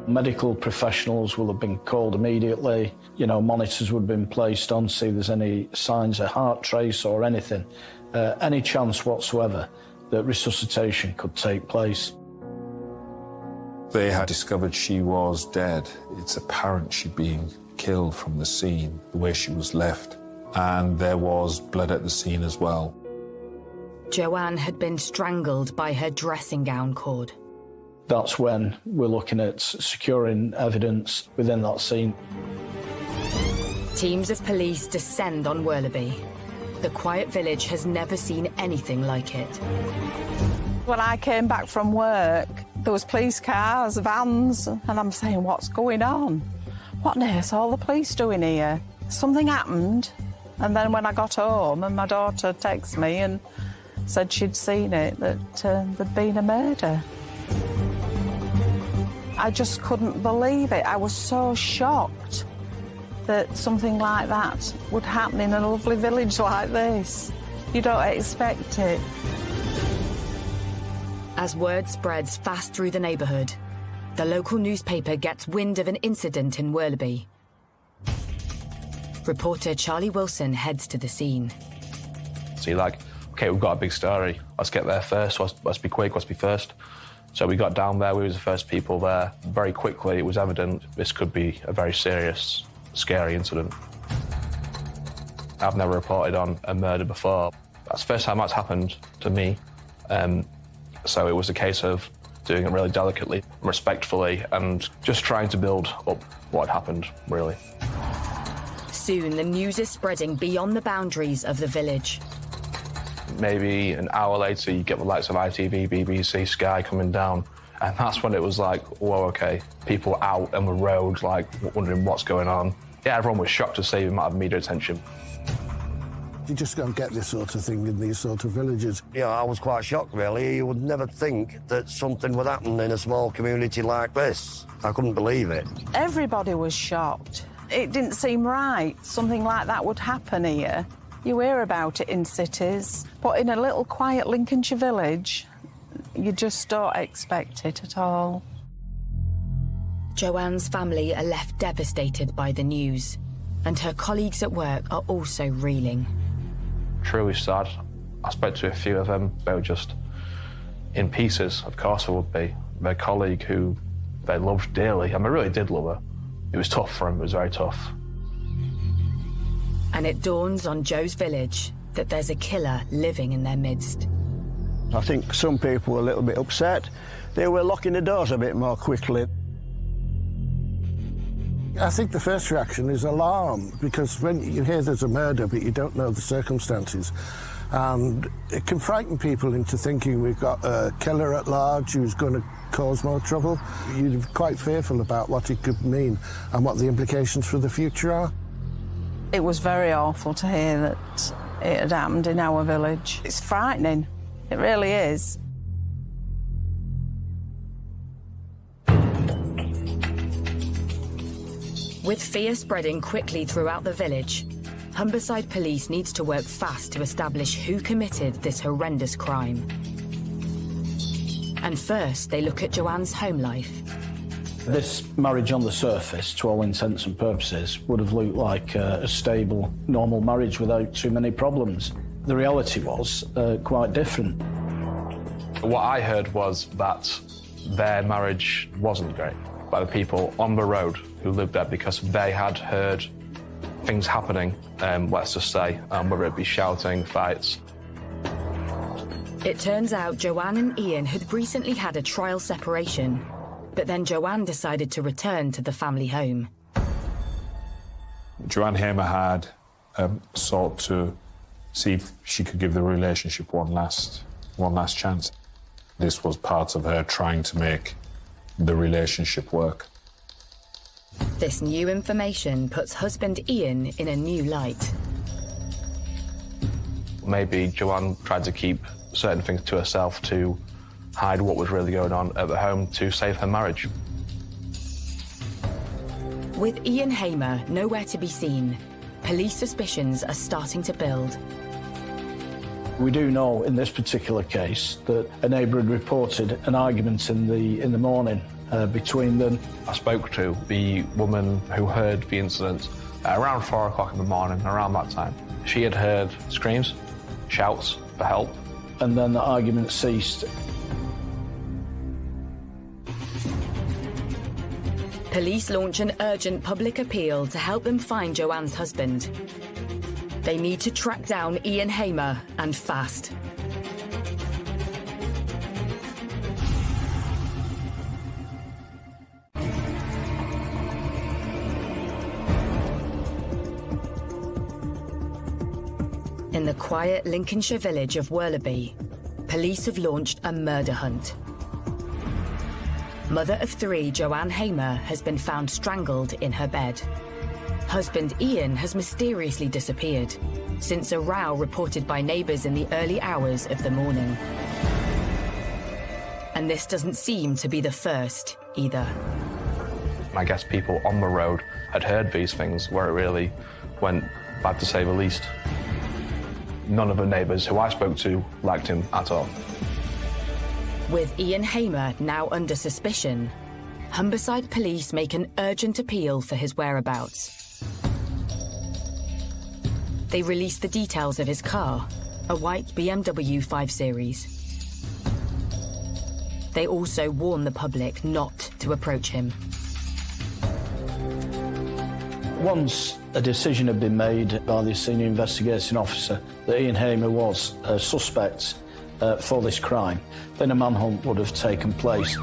Speaker 16: Medical professionals will have been called immediately. You know, monitors would have been placed on to see if there's any signs of heart trace or anything. Any chance whatsoever that resuscitation could take place.
Speaker 25: They had discovered she was dead. It's apparent she'd been killed from the scene, the way she was left. And there was blood at the scene as well.
Speaker 4: Joanne had been strangled by her dressing gown cord.
Speaker 16: That's when we're looking at securing evidence within that scene.
Speaker 4: Teams of police descend on Werleby. The quiet village has never seen anything like it.
Speaker 23: When I came back from work, there was police cars, vans, and I'm saying, what's going on? What on earth's all the police doing here? Something happened, and then when I got home and my daughter texted me and said she'd seen it, that there'd been a murder. I just couldn't believe it. I was so shocked that something like that would happen in a lovely village like this. You don't expect it.
Speaker 4: As word spreads fast through the neighbourhood, the local newspaper gets wind of an incident in Werleby. Reporter Charlie Wilson heads to the scene.
Speaker 24: So you're like, OK, we've got a big story. Let's get there first. Let's be quick. Let's be first. So we got down there. We were the first people there. Very quickly, it was evident this could be a very serious, scary incident. I've never reported on a murder before. That's the first time that's happened to me. So it was a case of doing it really delicately, respectfully, and just trying to build up what had happened, really.
Speaker 4: Soon, the news is spreading beyond the boundaries of the village.
Speaker 24: Maybe an hour later, you get the likes of ITV, BBC, Sky coming down, and that's when it was like, whoa, OK, people out on the road, like, wondering what's going on. Yeah, everyone was shocked to see the amount of media attention.
Speaker 22: You just don't get this sort of thing in these sort of villages.
Speaker 1: Yeah, I was quite shocked, really. You would never think that something would happen in a small community like this. I couldn't believe it.
Speaker 23: Everybody was shocked. It didn't seem right. Something like that would happen here. You hear about it in cities, but in a little quiet Lincolnshire village, you just don't expect it at all.
Speaker 4: Joanne's family are left devastated by the news, and her colleagues at work are also reeling.
Speaker 24: Truly sad. I spoke to a few of them. They were just in pieces. Of course they would be. Their colleague who they loved dearly, and they really did love her. It was tough for them. It was very tough.
Speaker 4: And it dawns on Joe's village that there's a killer living in their midst.
Speaker 3: I think some people were a little bit upset. They were locking the doors a bit more quickly.
Speaker 22: I think the first reaction is alarm, because when you hear there's a murder but you don't know the circumstances, and it can frighten people into thinking we've got a killer at large who's going to cause more trouble. You're quite fearful about what it could mean and what the implications for the future are.
Speaker 23: It was very awful to hear that it had happened in our village. It's frightening. It really is.
Speaker 4: With fear spreading quickly throughout the village, Humberside Police needs to work fast to establish who committed this horrendous crime. And first, they look at Joanne's home life.
Speaker 16: This marriage on the surface, to all intents and purposes, would have looked like a stable, normal marriage without too many problems. The reality was quite different.
Speaker 24: What I heard was that their marriage wasn't great by the people on the road who lived there, because they had heard things happening, let's just say, whether it be shouting, fights.
Speaker 4: It turns out Joanne and Ian had recently had a trial separation, but then Joanne decided to return to the family home.
Speaker 25: Joanne Hamer had sought to see if she could give the relationship one last chance. This was part of her trying to make the relationship work.
Speaker 4: This new information puts husband Ian in a new light.
Speaker 24: Maybe Joanne tried to keep certain things to herself to hide what was really going on at the home to save her marriage.
Speaker 4: With Ian Hamer nowhere to be seen, police suspicions are starting to build.
Speaker 16: We do know in this particular case that a neighbour had reported an argument in the morning between them.
Speaker 24: I spoke to the woman who heard the incident around 4 o'clock in the morning, around that time. She had heard screams, shouts for help.
Speaker 16: And then the argument ceased.
Speaker 4: Police launch an urgent public appeal to help them find Joanne's husband. They need to track down Ian Hamer, and fast. In the quiet Lincolnshire village of Werleby, police have launched a murder hunt. Mother of 3, Joanne Hamer, has been found strangled in her bed. Husband Ian has mysteriously disappeared since a row reported by neighbours in the early hours of the morning. And this doesn't seem to be the first either.
Speaker 24: I guess people on the road had heard these things where it really went bad, to say the least. None of the neighbours who I spoke to liked him at all.
Speaker 4: With Ian Hamer now under suspicion, Humberside police make an urgent appeal for his whereabouts. They release the details of his car, a white BMW 5 Series. They also warn the public not to approach him.
Speaker 16: Once a decision had been made by the senior investigating officer that Ian Hamer was a suspect for this crime, then a manhunt would have taken place.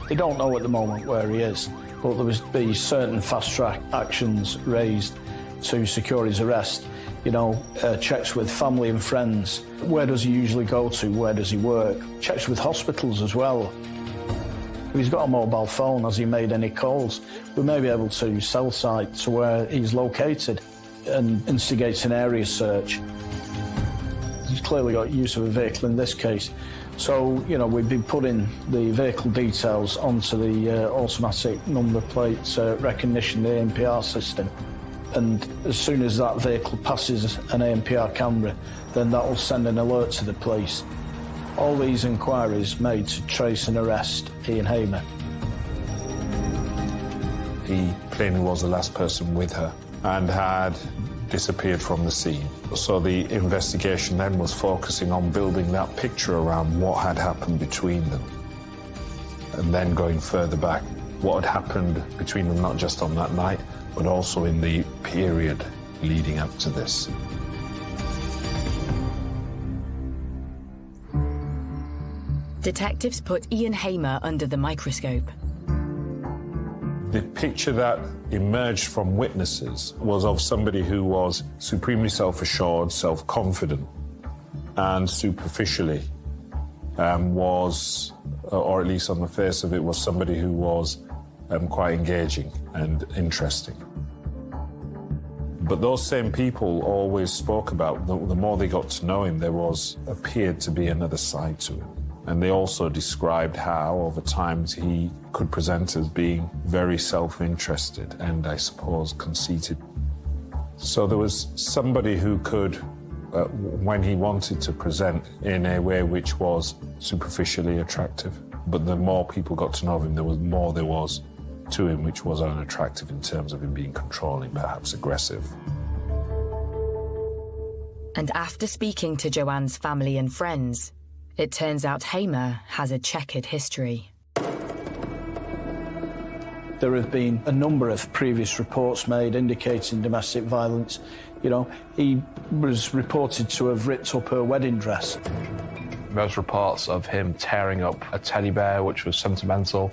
Speaker 16: They don't know at the moment where he is, but there would be certain fast-track actions raised to secure his arrest. You know, checks with family and friends. Where does he usually go to? Where does he work? Checks with hospitals as well. If he's got a mobile phone, has he made any calls? We may be able to cell site to where he's located and instigate an area search. He's clearly got use of a vehicle in this case. So, you know, we've been putting the vehicle details onto the automatic number plate recognition, the ANPR system. And as soon as that vehicle passes an ANPR camera, then that will send an alert to the police. All these inquiries made to trace and arrest Ian Hamer.
Speaker 25: He plainly was the last person with her and had disappeared from the scene. So the investigation then was focusing on building that picture around what had happened between them. And then going further back, what had happened between them, not just on that night, but also in the period leading up to this.
Speaker 4: Detectives put Ian Hamer under the microscope.
Speaker 25: The picture that emerged from witnesses was of somebody who was supremely self-assured, self-confident, and superficially was, or at least on the face of it, was somebody who was quite engaging and interesting. But those same people always spoke about, the more they got to know him, there appeared to be another side to him. And they also described how, over time, he could present as being very self-interested and, I suppose, conceited. So there was somebody who could, when he wanted to present in a way which was superficially attractive, but the more people got to know him, there was to him which was unattractive in terms of him being controlling, perhaps aggressive.
Speaker 4: And after speaking to Joanne's family and friends, it turns out Hamer has a checkered history.
Speaker 16: There have been a number of previous reports made indicating domestic violence. You know, he was reported to have ripped up her wedding dress.
Speaker 24: Those reports of him tearing up a teddy bear, which was sentimental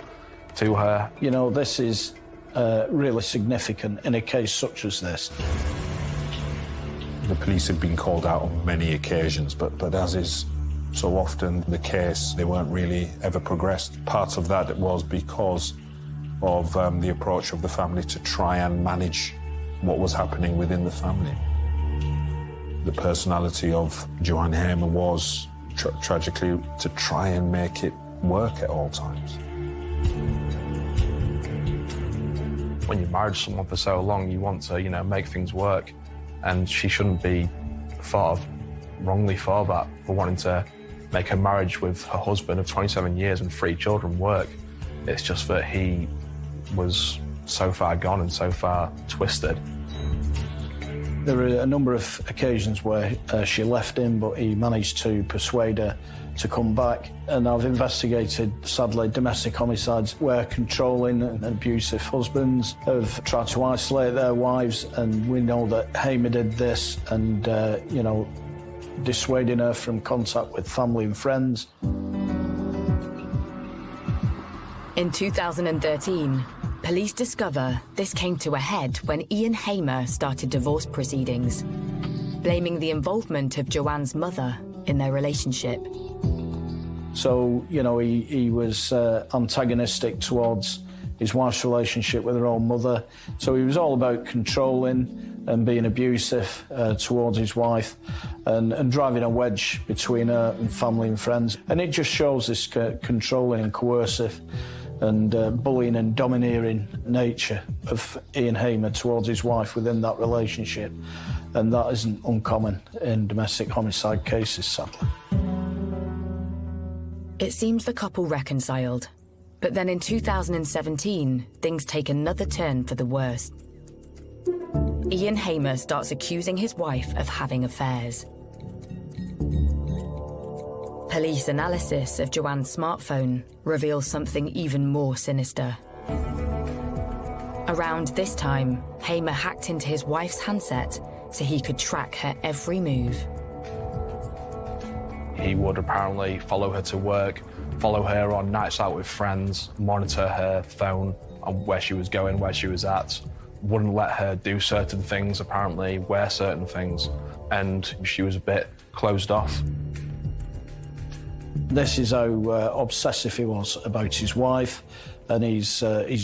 Speaker 24: to her.
Speaker 16: You know, this is really significant in a case such as this.
Speaker 25: The police had been called out on many occasions, but as is so often the case, they weren't really ever progressed. Part of that was because of the approach of the family to try and manage what was happening within the family. The personality of Joanne Hamer was, tragically, to try and make it work at all times.
Speaker 24: When you've married someone for so long, you want to, make things work. And she shouldn't be wrongly thought about for wanting to make her marriage with her husband of 27 years and 3 children work. It's just that he was so far gone and so far twisted.
Speaker 16: There are a number of occasions where she left him, but he managed to persuade her to come back. And I've investigated, sadly, domestic homicides where controlling and abusive husbands have tried to isolate their wives, and we know that Hamer did this and, dissuading her from contact with family and friends.
Speaker 4: In 2013, police discover this came to a head when Ian Hamer started divorce proceedings, blaming the involvement of Joanne's mother in their relationship.
Speaker 16: So, he was antagonistic towards his wife's relationship with her own mother. So he was all about controlling and being abusive towards his wife and driving a wedge between her and family and friends. And it just shows this controlling and coercive and bullying and domineering nature of Ian Hamer towards his wife within that relationship. And that isn't uncommon in domestic homicide cases, sadly.
Speaker 4: It seems the couple reconciled, but then in 2017, things take another turn for the worse. Ian Hamer starts accusing his wife of having affairs. Police analysis of Joanne's smartphone reveals something even more sinister. Around this time, Hamer hacked into his wife's handset so he could track her every move.
Speaker 24: He would apparently follow her to work, follow her on nights out with friends, monitor her phone and where she was going, where she was at, wouldn't let her do certain things, apparently, wear certain things, and she was a bit closed off.
Speaker 16: This is how obsessive he was about his wife and his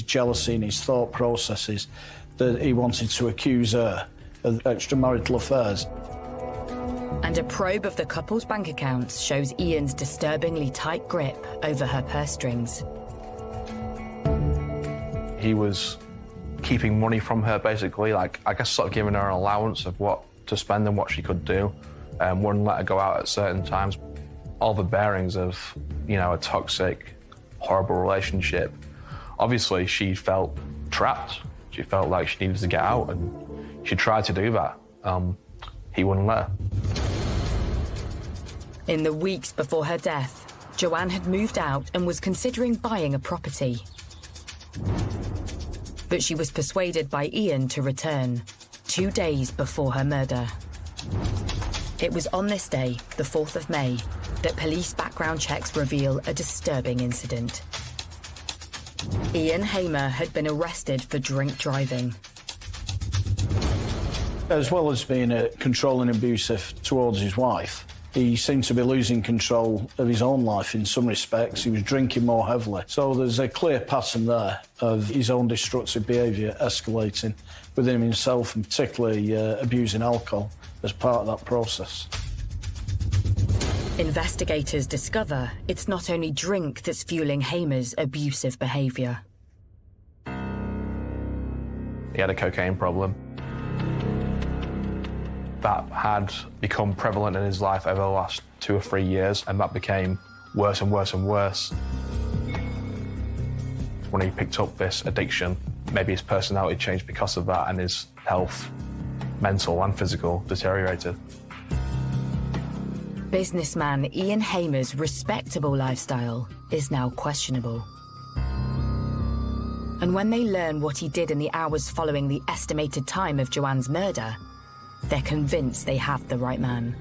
Speaker 16: jealousy and his thought processes, that he wanted to accuse her of extramarital affairs.
Speaker 4: And a probe of the couple's bank accounts shows Ian's disturbingly tight grip over her purse strings.
Speaker 24: He was keeping money from her, basically, like, I guess sort of giving her an allowance of what to spend and what she could do, wouldn't let her go out at certain times. All the bearings of, you know, a toxic, horrible relationship. Obviously, she felt trapped. She felt like she needed to get out, and she tried to do that. He wouldn't let her.
Speaker 4: In the weeks before her death, Joanne had moved out and was considering buying a property. But she was persuaded by Ian to return, 2 days before her murder. It was on this day, the 4th of May, that police background checks reveal a disturbing incident. Ian Hamer had been arrested for drink driving.
Speaker 16: As well as being controlling and abusive towards his wife, he seemed to be losing control of his own life in some respects. He was drinking more heavily. So there's a clear pattern there of his own destructive behaviour escalating within himself, and particularly abusing alcohol as part of that process.
Speaker 4: Investigators discover it's not only drink that's fueling Hamer's abusive behaviour.
Speaker 24: He had a cocaine problem that had become prevalent in his life over the last 2 or 3 years, and that became worse and worse and worse. When he picked up this addiction, maybe his personality changed because of that, and his health, mental and physical, deteriorated.
Speaker 4: Businessman Ian Hamer's respectable lifestyle is now questionable. And when they learn what he did in the hours following the estimated time of Joanne's murder, they're convinced they have the right man.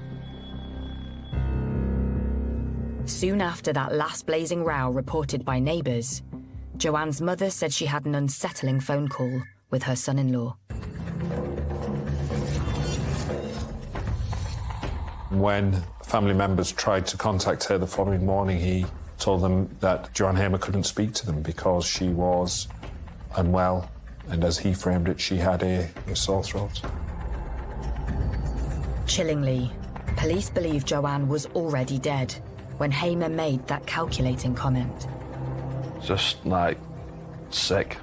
Speaker 4: Soon after that last blazing row reported by neighbours, Joanne's mother said she had an unsettling phone call with her son-in-law.
Speaker 25: When family members tried to contact her the following morning, he told them that Joanne Hamer couldn't speak to them because she was unwell, and as he framed it, she had a sore throat.
Speaker 4: Chillingly, police believe Joanne was already dead when Hamer made that calculating comment.
Speaker 24: Just, like, sick.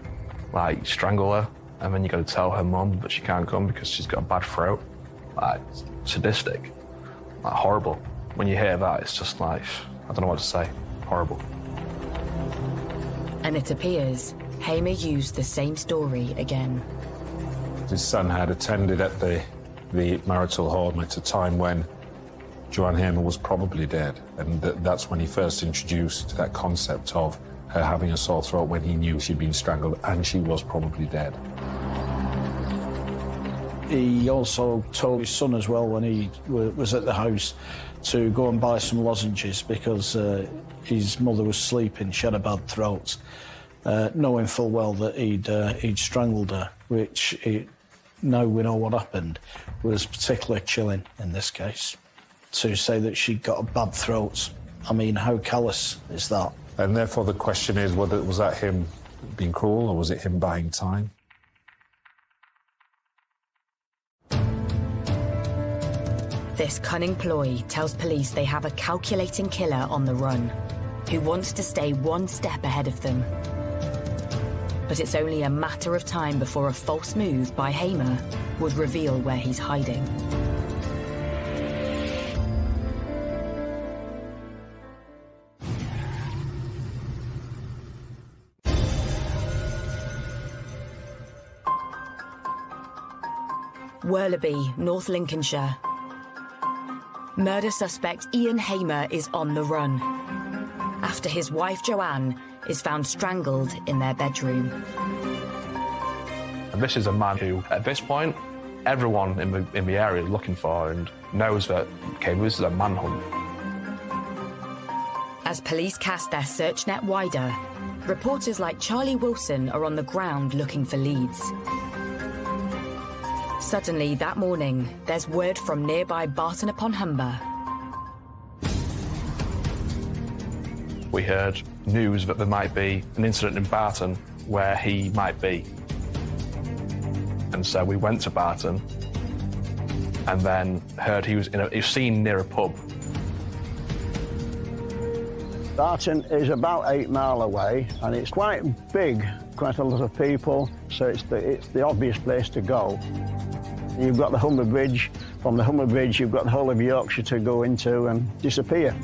Speaker 24: Like, strangle her, and then you got to tell her mum that she can't come because she's got a bad throat. Like, sadistic. Like, horrible. When you hear that, it's just like, I don't know what to say. Horrible.
Speaker 4: And it appears Hamer used the same story again.
Speaker 25: His son had attended at the marital home at a time when Joanne Hamer was probably dead, and that's when he first introduced that concept of her having a sore throat, when he knew she'd been strangled and she was probably dead.
Speaker 16: He also told his son as well, when he was at the house, to go and buy some lozenges because his mother was sleeping, she had a bad throat, knowing full well that he'd strangled her, which now we know what happened, was particularly chilling in this case. To say that she'd got a bad throat, I mean, how callous is that?
Speaker 25: And therefore the question is, whether was that him being cruel, or was it him buying time?
Speaker 4: This cunning ploy tells police they have a calculating killer on the run, who wants to stay one step ahead of them. But it's only a matter of time before a false move by Hamer would reveal where he's hiding. Werleby, North Lincolnshire. Murder suspect Ian Hamer is on the run after his wife Joanne is found strangled in their bedroom.
Speaker 24: And this is a man who, at this point, everyone in the area is looking for and knows that, okay, this is a manhunt.
Speaker 4: As police cast their search net wider, reporters like Charlie Wilson are on the ground looking for leads. Suddenly, that morning, there's word from nearby Barton-upon-Humber.
Speaker 24: We heard news that there might be an incident in Barton where he might be. And so we went to Barton and then heard he was seen near a pub.
Speaker 3: Barton is about 8 miles away, and it's quite big, quite a lot of people, so it's the obvious place to go. You've got the Humber Bridge. From the Humber Bridge, you've got the whole of Yorkshire to go into and disappear.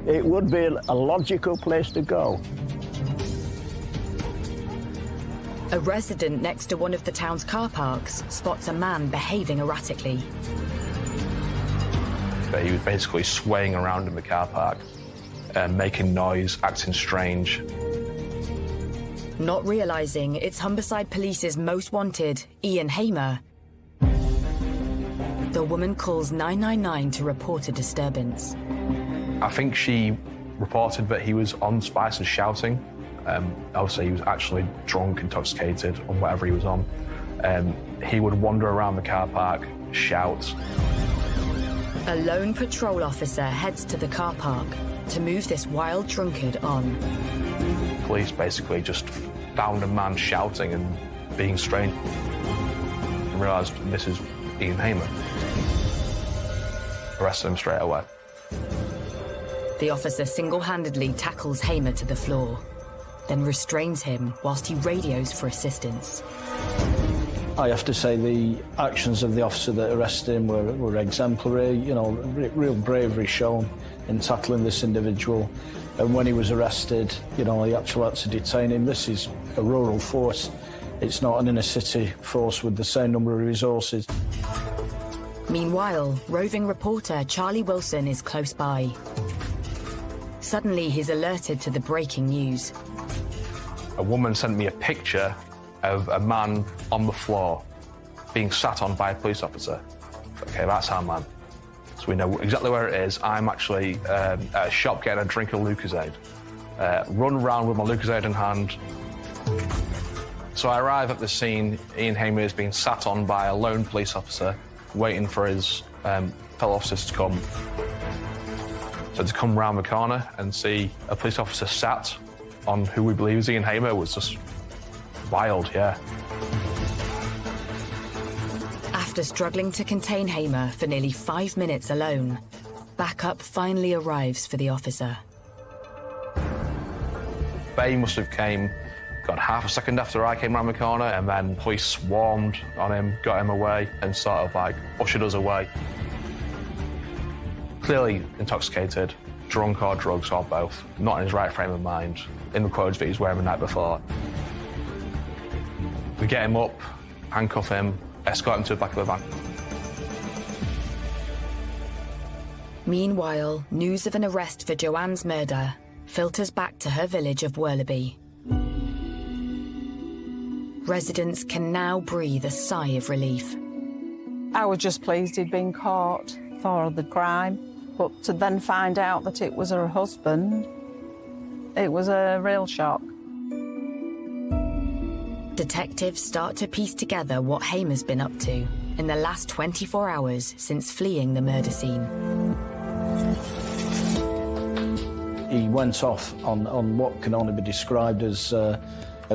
Speaker 3: It would be a logical place to go.
Speaker 4: A resident next to one of the town's car parks spots a man behaving erratically.
Speaker 24: He was basically swaying around in the car park, making noise, acting strange.
Speaker 4: Not realising it's Humberside Police's most wanted, Ian Hamer, the woman calls 999 to report a disturbance.
Speaker 24: I think she reported that he was on Spice and shouting. Obviously, he was actually drunk, intoxicated on whatever he was on. He would wander around the car park, shout.
Speaker 4: A lone patrol officer heads to the car park to move this wild drunkard on.
Speaker 24: Police basically just found a man shouting and being strange and realised this is Ian Hamer. Arrested him straight away.
Speaker 4: The officer single-handedly tackles Hamer to the floor, then restrains him whilst he radios for assistance.
Speaker 16: I have to say the actions of the officer that arrested him were exemplary, you know, real bravery shown in tackling this individual. And when he was arrested, you know, he actually had to detain him. This is a rural force. It's not an inner-city force with the same number of resources.
Speaker 4: Meanwhile, roving reporter Charlie Wilson is close by. Suddenly, he's alerted to the breaking news.
Speaker 24: A woman sent me a picture of a man on the floor being sat on by a police officer. Okay, that's our man. So we know exactly where it is. I'm actually at a shop getting a drink of Lucozade. Run around with my Lucozade in hand. So I arrive at the scene. Ian Hamer is being sat on by a lone police officer, waiting for his fellow officers to come. So to come round the corner and see a police officer sat on who we believe is Ian Hamer was just wild, yeah.
Speaker 4: After struggling to contain Hamer for nearly 5 minutes alone, backup finally arrives for the officer.
Speaker 24: They must have came, got half a second after I came round the corner, and then police swarmed on him, got him away, and sort of like ushered us away. Clearly intoxicated, drunk or drugs or both, not in his right frame of mind, in the clothes that he was wearing the night before. We get him up, handcuff him, escort him to the back of the van.
Speaker 4: Meanwhile, news of an arrest for Joanne's murder filters back to her village of Werleby. Residents can now breathe a sigh of relief.
Speaker 23: I was just pleased he'd been caught for the crime, but to then find out that it was her husband, it was a real shock.
Speaker 4: Detectives start to piece together what Hamer's been up to in the last 24 hours since fleeing the murder scene.
Speaker 16: he went off on what can only be described as a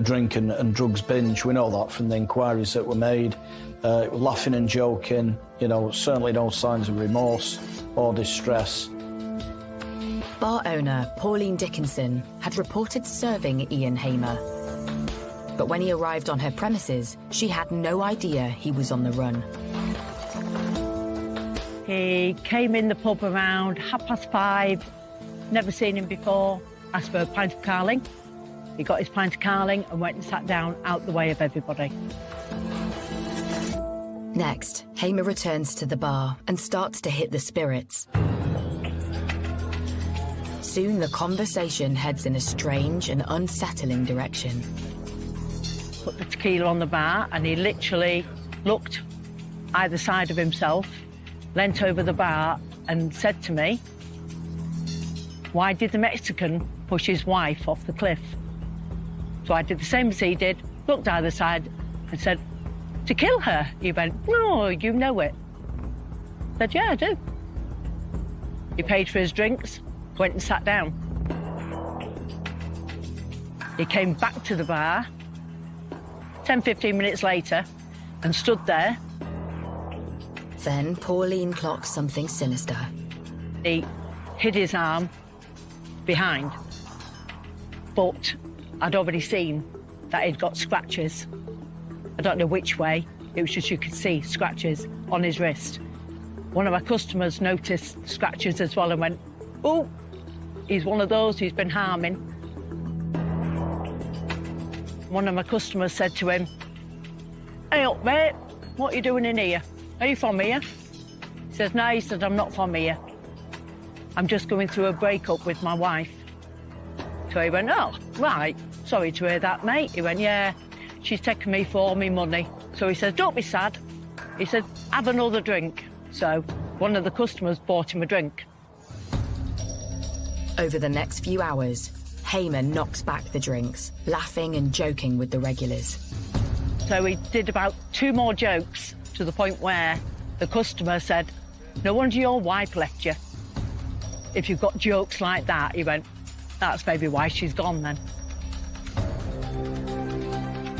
Speaker 16: drink and drugs binge. We know that from the inquiries that were made. Laughing and joking, you know, certainly no signs of remorse or distress.
Speaker 4: Bar owner Pauline Dickinson had reported serving Ian Hamer. But when he arrived on her premises, she had no idea he was on the run.
Speaker 26: He came in the pub around 5:30, never seen him before, asked for a pint of Carling. He got his pint of Carling and went and sat down out the way of everybody.
Speaker 4: Next, Hamer returns to the bar and starts to hit the spirits. Soon the conversation heads in a strange and unsettling direction.
Speaker 26: Put the tequila on the bar and he literally looked either side of himself, leant over the bar and said to me, "Why did the Mexican push his wife off the cliff?" So I did the same as he did, looked either side and said, "To kill her?" He went, "No, you know it." I said, "Yeah, I do." He paid for his drinks, went and sat down. He came back to the bar 10-15 minutes later and stood there.
Speaker 4: Then Pauline clocks something sinister.
Speaker 26: He hid his arm behind, but I'd already seen that he'd got scratches. I don't know which way, it was just you could see scratches on his wrist. One of my customers noticed scratches as well and went, "Oh, he's one of those who's been harming." One of my customers said to him, "Hey up, mate, what are you doing in here? Are you from here?" He says, "No," he said, "I'm not from here. I'm just going through a breakup with my wife." So he went, "Oh, right, sorry to hear that, mate." He went, "Yeah, she's taken me for all my money." So he says, "Don't be sad." He said, "Have another drink." So one of the customers bought him a drink.
Speaker 4: Over the next few hours, Hamer knocks back the drinks, laughing and joking with the regulars.
Speaker 26: So he did about 2 more jokes to the point where the customer said, "No wonder your wife left you. If you've got jokes like that," he went, "that's maybe why she's gone then."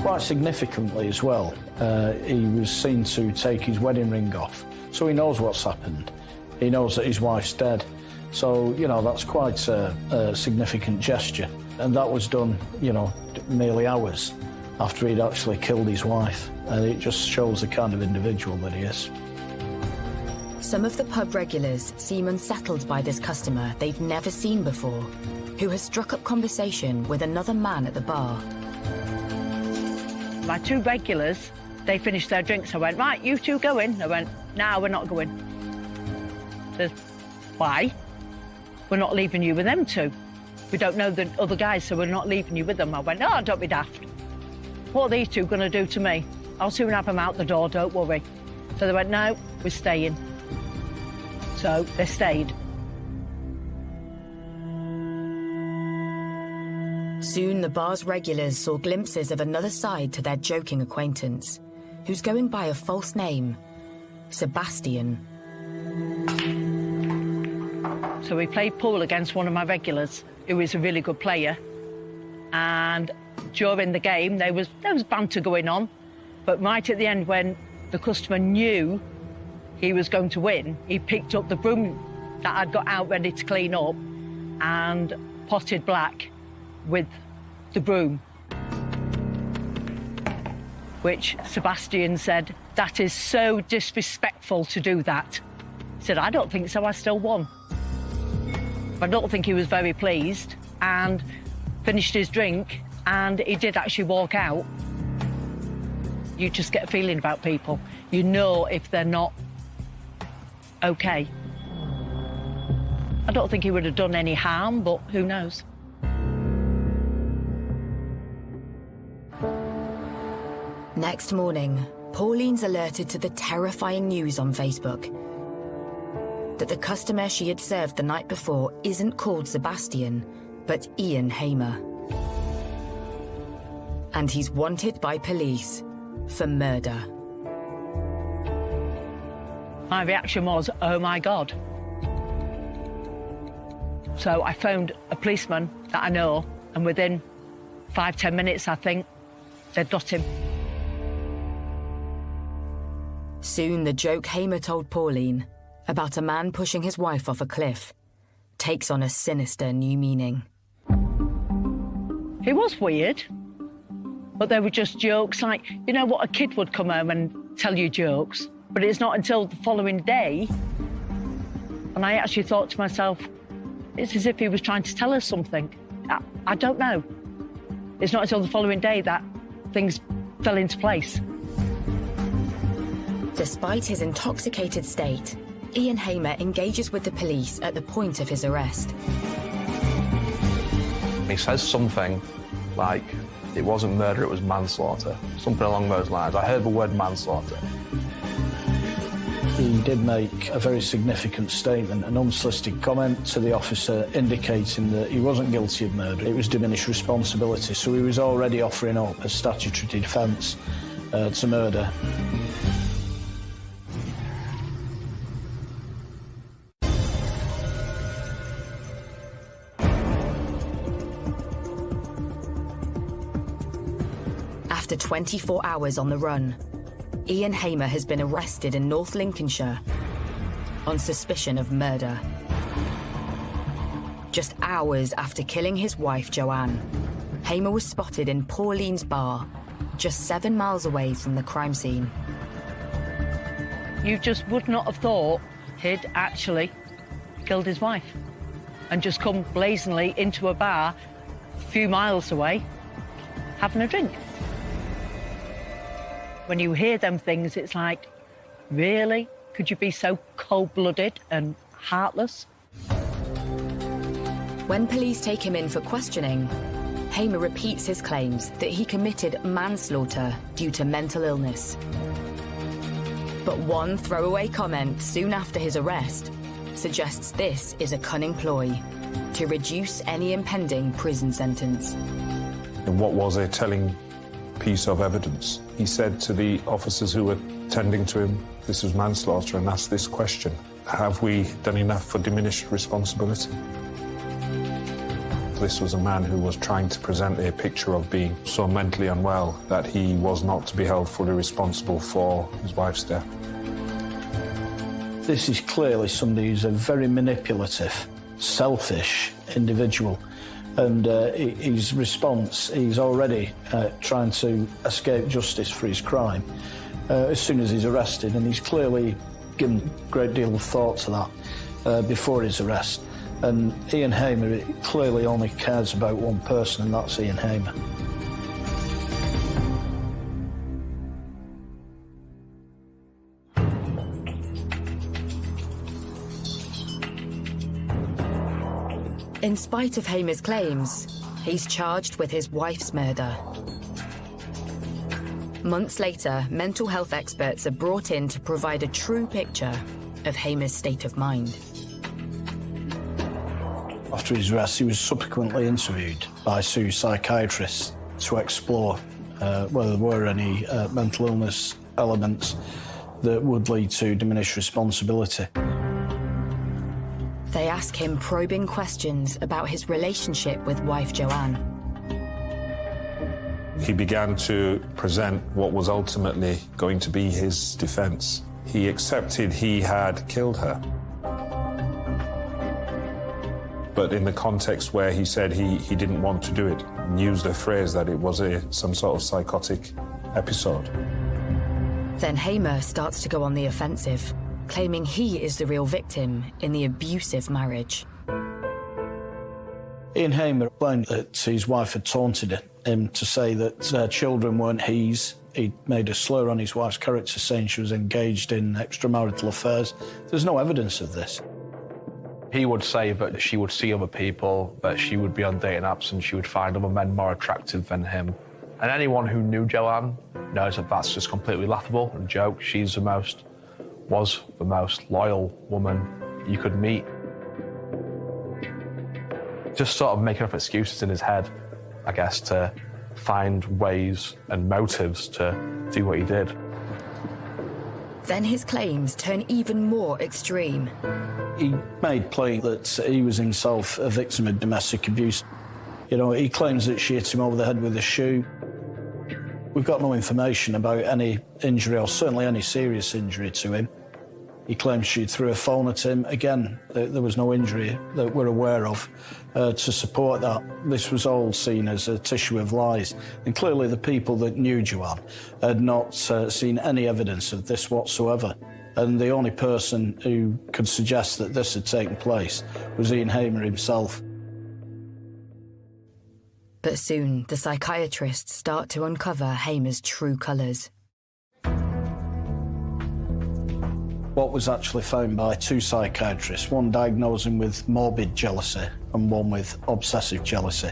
Speaker 16: Quite significantly as well, he was seen to take his wedding ring off. So he knows what's happened. He knows that his wife's dead. So, you know, that's quite a significant gesture. And that was done, you know, merely hours after he'd actually killed his wife. And it just shows the kind of individual that he is.
Speaker 4: Some of the pub regulars seem unsettled by this customer they've never seen before, who has struck up conversation with another man at the bar.
Speaker 26: My 2 regulars, they finished their drinks. I went, "Right, you 2 go in." I went, "No, we're not going." Says, "Why?" "We're not leaving you with them 2. We don't know the other guys, so we're not leaving you with them." I went, "Oh, don't be daft. What are these 2 going to do to me? I'll soon have them out the door, don't worry." So they went, "No, we're staying." So they stayed.
Speaker 4: Soon the bar's regulars saw glimpses of another side to their joking acquaintance, who's going by a false name, Sebastian.
Speaker 26: So we played pool against one of my regulars, who is a really good player. And during the game, there was banter going on. But right at the end, when the customer knew he was going to win, he picked up the broom that I'd got out ready to clean up and potted Black with the broom. Which Sebastian said, "That is so disrespectful to do that." He said, "I don't think so, I still won." I don't think he was very pleased and finished his drink, and he did actually walk out. You just get a feeling about people. You know if they're not okay. I don't think he would have done any harm, but who knows?
Speaker 4: Next morning, Pauline's alerted to the terrifying news on Facebook that the customer she had served the night before isn't called Sebastian, but Ian Hamer. And he's wanted by police for murder.
Speaker 26: My reaction was, "Oh my God." So I phoned a policeman that I know, and within 5-10 minutes, I think, they'd got him.
Speaker 4: Soon, the joke Hamer told Pauline about a man pushing his wife off a cliff takes on a sinister new meaning.
Speaker 26: It was weird, but they were just jokes, like, you know what, a kid would come home and tell you jokes, but it's not until the following day, and I actually thought to myself, it's as if he was trying to tell us something. I don't know. It's not until the following day that things fell into place.
Speaker 4: Despite his intoxicated state, Ian Hamer engages with the police at the point of his arrest.
Speaker 24: He says something like, it wasn't murder, it was manslaughter. Something along those lines. I heard the word manslaughter.
Speaker 16: He did make a very significant statement, an unsolicited comment to the officer indicating that he wasn't guilty of murder. It was diminished responsibility, so he was already offering up a statutory defence to murder.
Speaker 4: After 24 hours on the run, Ian Hamer has been arrested in North Lincolnshire on suspicion of murder. Just hours after killing his wife, Joanne, Hamer was spotted in Pauline's bar, just 7 miles away from the crime scene.
Speaker 26: You just would not have thought he'd actually killed his wife and just come blazingly into a bar a few miles away having a drink. When you hear them things, it's like, really? Could you be so cold-blooded and heartless?
Speaker 4: When police take him in for questioning, Hamer repeats his claims that he committed manslaughter due to mental illness. But one throwaway comment soon after his arrest suggests this is a cunning ploy to reduce any impending prison sentence.
Speaker 25: And what was a telling piece of evidence? He said to the officers who were tending to him, this was manslaughter, and asked this question: have we done enough for diminished responsibility? This was a man who was trying to present a picture of being so mentally unwell that he was not to be held fully responsible for his wife's death.
Speaker 16: This is clearly somebody who's a very manipulative, selfish individual. And his response, he's already trying to escape justice for his crime as soon as he's arrested, and he's clearly given a great deal of thought to that before his arrest. And Ian Hamer clearly only cares about one person, and that's Ian Hamer.
Speaker 4: In spite of Hamer's claims, he's charged with his wife's murder. Months later, mental health experts are brought in to provide a true picture of Hamer's state of mind.
Speaker 16: After his arrest, he was subsequently interviewed by two psychiatrists to explore whether there were any mental illness elements that would lead to diminished responsibility.
Speaker 4: They ask him probing questions about his relationship with wife Joanne.
Speaker 25: He began to present what was ultimately going to be his defence. He accepted he had killed her, but in the context where he said he didn't want to do it, and used a phrase that it was some sort of psychotic episode.
Speaker 4: Then Hamer starts to go on the offensive, claiming he is the real victim in the abusive marriage.
Speaker 16: Ian Hamer claimed that his wife had taunted him to say that her children weren't his. He made a slur on his wife's character, saying she was engaged in extramarital affairs. There's no evidence of this.
Speaker 24: He would say that she would see other people, that she would be on dating apps and she would find other men more attractive than him. And anyone who knew Joanne knows that that's just completely laughable and a joke. She was the most loyal woman you could meet. Just sort of making up excuses in his head, I guess, to find ways and motives to do what he did.
Speaker 4: Then his claims turn even more extreme.
Speaker 16: He made plain that he was himself a victim of domestic abuse. You know, he claims that she hit him over the head with a shoe. We've got no information about any injury, or certainly any serious injury to him. He claims she threw a phone at him. Again, there was no injury that we're aware of to support that. This was all seen as a tissue of lies. And clearly the people that knew Joanne had not seen any evidence of this whatsoever. And the only person who could suggest that this had taken place was Ian Hamer himself.
Speaker 4: But soon, the psychiatrists start to uncover Hamer's true colours.
Speaker 16: What was actually found by two psychiatrists, one diagnosed him with morbid jealousy and one with obsessive jealousy.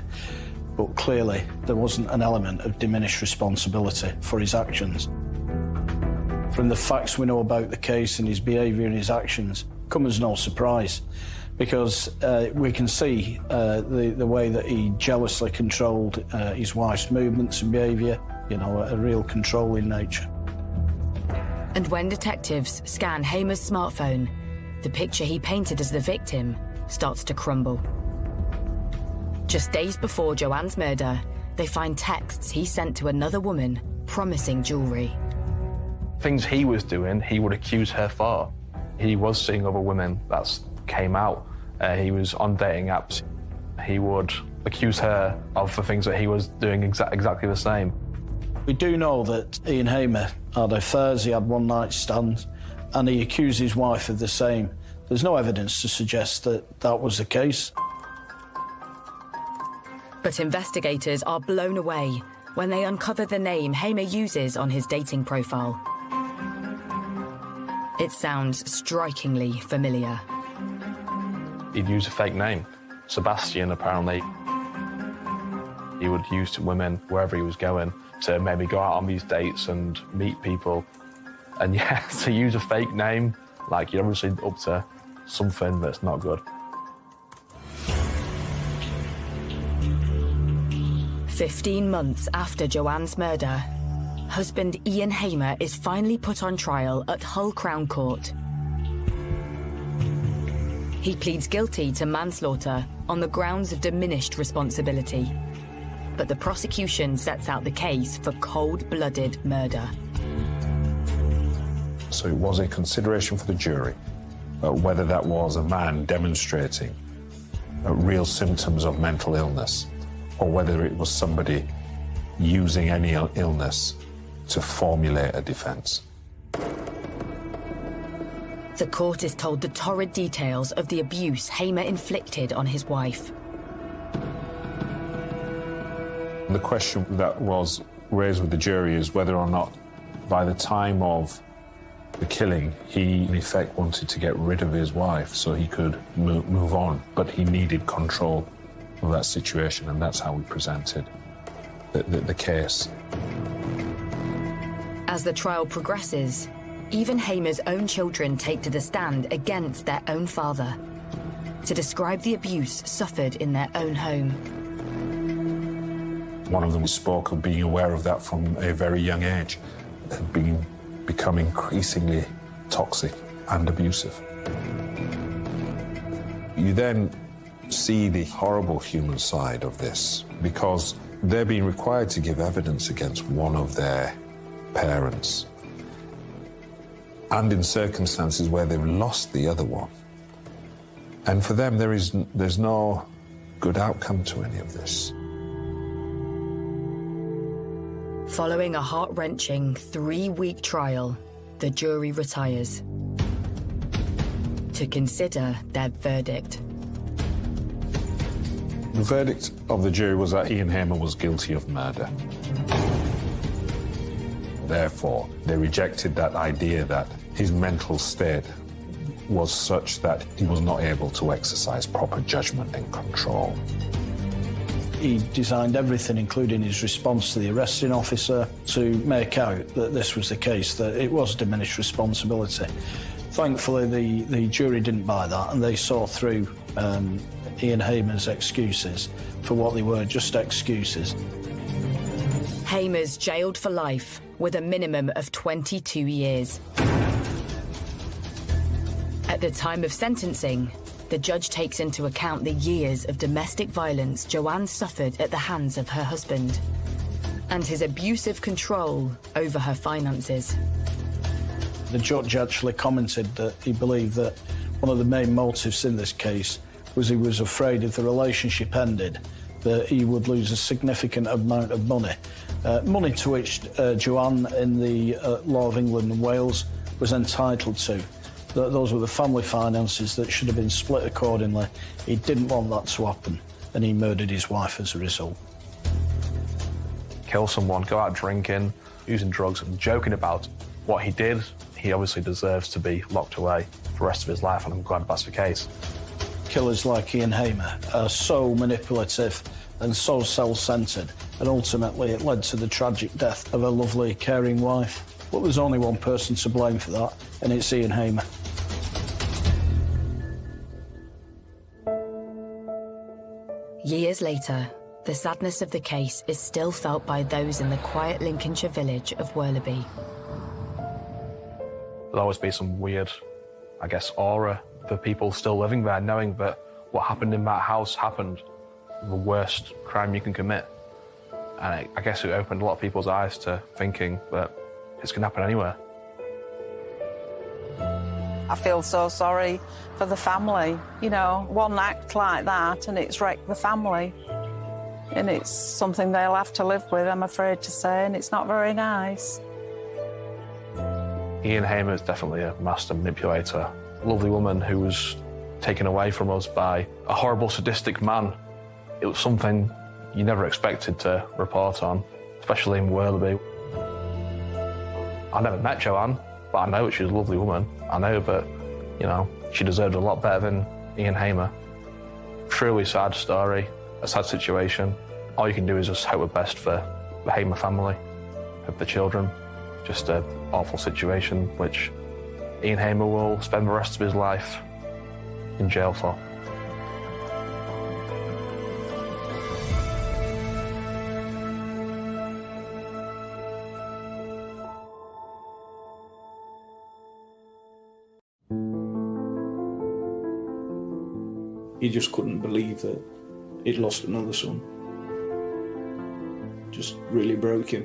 Speaker 16: But clearly, there wasn't an element of diminished responsibility for his actions. From the facts we know about the case and his behaviour and his actions, come as no surprise, because we can see the way that he jealously controlled his wife's movements and behaviour, you know, a real controlling nature.
Speaker 4: And when detectives scan Hamer's smartphone, the picture he painted as the victim starts to crumble. Just days before Joanne's murder, they find texts he sent to another woman promising jewellery.
Speaker 24: Things he was doing, he would accuse her for. He was seeing other women that came out. He was on dating apps. He would accuse her of the things that he was doing exactly the same.
Speaker 16: We do know that Ian Hamer had affairs, he had one-night stands, and he accused his wife of the same. There's no evidence to suggest that that was the case.
Speaker 4: But investigators are blown away when they uncover the name Hamer uses on his dating profile. It sounds strikingly familiar.
Speaker 24: He'd use a fake name, Sebastian, apparently. He would use to women wherever he was going to maybe go out on these dates and meet people. And yeah, to use a fake name, like you're obviously up to something that's not good.
Speaker 4: 15 months after Joanne's murder, husband Ian Hamer is finally put on trial at Hull Crown Court. He pleads guilty to manslaughter on the grounds of diminished responsibility. But the prosecution sets out the case for cold-blooded murder.
Speaker 25: So it was a consideration for the jury whether that was a man demonstrating real symptoms of mental illness, or whether it was somebody using any illness to formulate a defence.
Speaker 4: The court is told the torrid details of the abuse Hamer inflicted on his wife.
Speaker 25: The question that was raised with the jury is whether or not, by the time of the killing, he in effect wanted to get rid of his wife so he could move on, but he needed control of that situation, and that's how we presented the case.
Speaker 4: As the trial progresses, even Hamer's own children take to the stand against their own father to describe the abuse suffered in their own home.
Speaker 25: One of them spoke of being aware of that from a very young age, and become increasingly toxic and abusive. You then see the horrible human side of this, because they're being required to give evidence against one of their parents, and in circumstances where they've lost the other one. And for them, there's no good outcome to any of this.
Speaker 4: Following a heart-wrenching 3-week trial, the jury retires to consider their verdict.
Speaker 25: The verdict of the jury was that Ian Hamer was guilty of murder. Therefore, they rejected that idea that his mental state was such that he was not able to exercise proper judgment and control.
Speaker 16: He designed everything, including his response to the arresting officer, to make out that this was the case, that it was diminished responsibility. Thankfully, the jury didn't buy that, and they saw through Ian Hamer's excuses for what they were, just excuses.
Speaker 4: Hamer's jailed for life with a minimum of 22 years. At the time of sentencing, the judge takes into account the years of domestic violence Joanne suffered at the hands of her husband and his abusive control over her finances.
Speaker 16: The judge actually commented that he believed that one of the main motives in this case was he was afraid if the relationship ended that he would lose a significant amount of money. Money to which Joanne, in the law of England and Wales, was entitled to. Those were the family finances that should have been split accordingly. He didn't want that to happen, and he murdered his wife as a result.
Speaker 24: Kill someone, go out drinking, using drugs and joking about what he did, he obviously deserves to be locked away for the rest of his life, and I'm glad that's the case.
Speaker 16: Killers like Ian Hamer are so manipulative and so self-centred, and ultimately it led to the tragic death of a lovely, caring wife. But there's only one person to blame for that, and it's Ian Hamer.
Speaker 4: Years later, the sadness of the case is still felt by those in the quiet Lincolnshire village of Worleby.
Speaker 24: There'll always be some weird, I guess, aura for people still living there, knowing that what happened in that house happened, the worst crime you can commit. And I guess it opened a lot of people's eyes to thinking that it's going to happen anywhere.
Speaker 23: I feel so sorry for the family. You know, one act like that and it's wrecked the family. And it's something they'll have to live with, I'm afraid to say, and it's not very nice.
Speaker 24: Ian Hamer is definitely a master manipulator. A lovely woman who was taken away from us by a horrible, sadistic man. It was something you never expected to report on, especially in Worleby. I never met Joanne, but I know she's a lovely woman. I know that, you know, she deserved a lot better than Ian Hamer. Truly sad story, a sad situation. All you can do is just hope the best for the Hamer family, of the children. Just an awful situation which Ian Hamer will spend the rest of his life in jail for.
Speaker 6: He just couldn't believe that he'd lost another son. Just really broke him.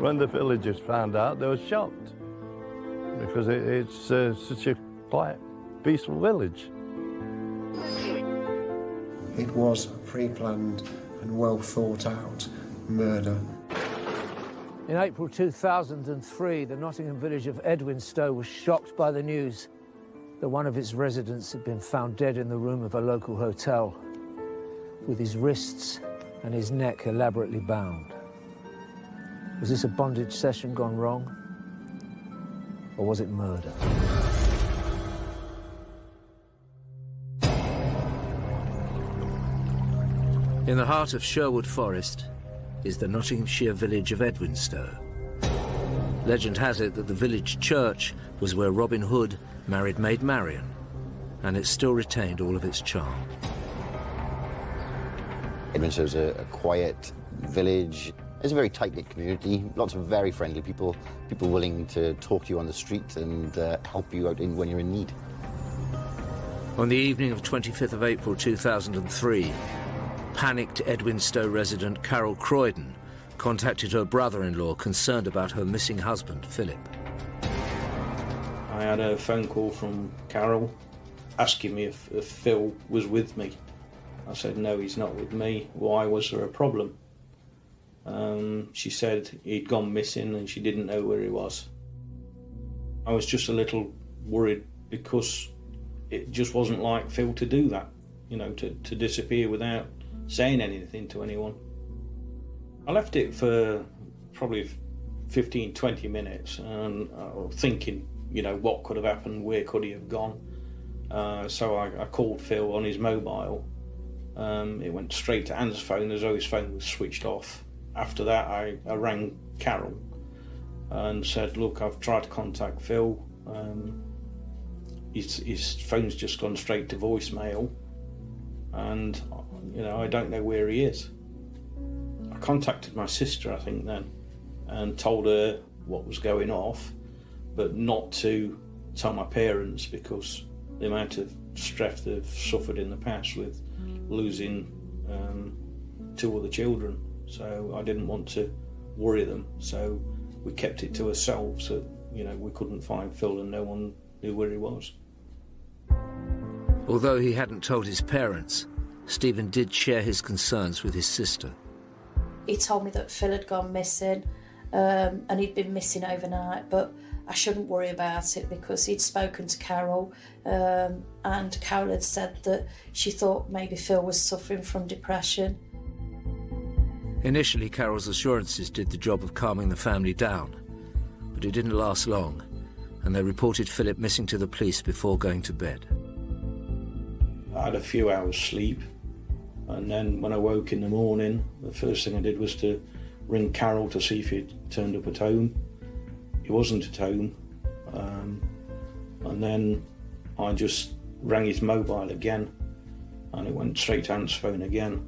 Speaker 5: When the villagers found out, they were shocked because it's such a quiet, peaceful village.
Speaker 10: It was a pre-planned and well thought out murder.
Speaker 11: In April 2003, the Nottingham village of Edwinstowe was shocked by the news that one of its residents had been found dead in the room of a local hotel, with his wrists and his neck elaborately bound. Was this a bondage session gone wrong? Or was it murder? In the heart of Sherwood Forest is the Nottinghamshire village of Edwinstowe. Legend has it that the village church was where Robin Hood married Maid Marian, and it still retained all of its charm.
Speaker 12: Edwinstowe's a quiet village. It's a very tight-knit community, lots of very friendly people, people willing to talk to you on the street and help you out when you're in need.
Speaker 11: On the evening of 25th of April 2003, panicked Edwinstowe resident Carol Croydon contacted her brother-in-law concerned about her missing husband, Philip.
Speaker 6: I had a phone call from Carol asking me if Phil was with me. I said, no, he's not with me. Why was there a problem? She said he'd gone missing and she didn't know where he was. I was just a little worried because it just wasn't like Phil to do that, you know, to disappear without saying anything to anyone. I left it for probably 15, 20 minutes and thinking, you know, what could have happened, where could he have gone? So I called Phil on his mobile. It went straight to Anne's phone as though his phone was switched off. After that, I rang Carol and said, look, I've tried to contact Phil. His phone's just gone straight to voicemail and, you know, I don't know where he is. I contacted my sister, I think, then, and told her what was going off, but not to
Speaker 9: tell my parents because the amount of stress they've suffered in the past with losing 2 other children. So I didn't want to worry them. So we kept it to ourselves that, you know, we couldn't find Phil and no one knew where he was.
Speaker 11: Although he hadn't told his parents, Stephen did share his concerns with his sister.
Speaker 14: He told me that Phil had gone missing and he'd been missing overnight, but I shouldn't worry about it because he'd spoken to Carol and Carol had said that she thought maybe Phil was suffering from depression.
Speaker 11: Initially, Carol's assurances did the job of calming the family down, but it didn't last long, and they reported Philip missing to the police before going to bed.
Speaker 9: I had a few hours sleep, and then when I woke in the morning, the first thing I did was to ring Carol to see if he'd turned up at home. He wasn't at home, and then I just rang his mobile again, and it went straight to answer phone again.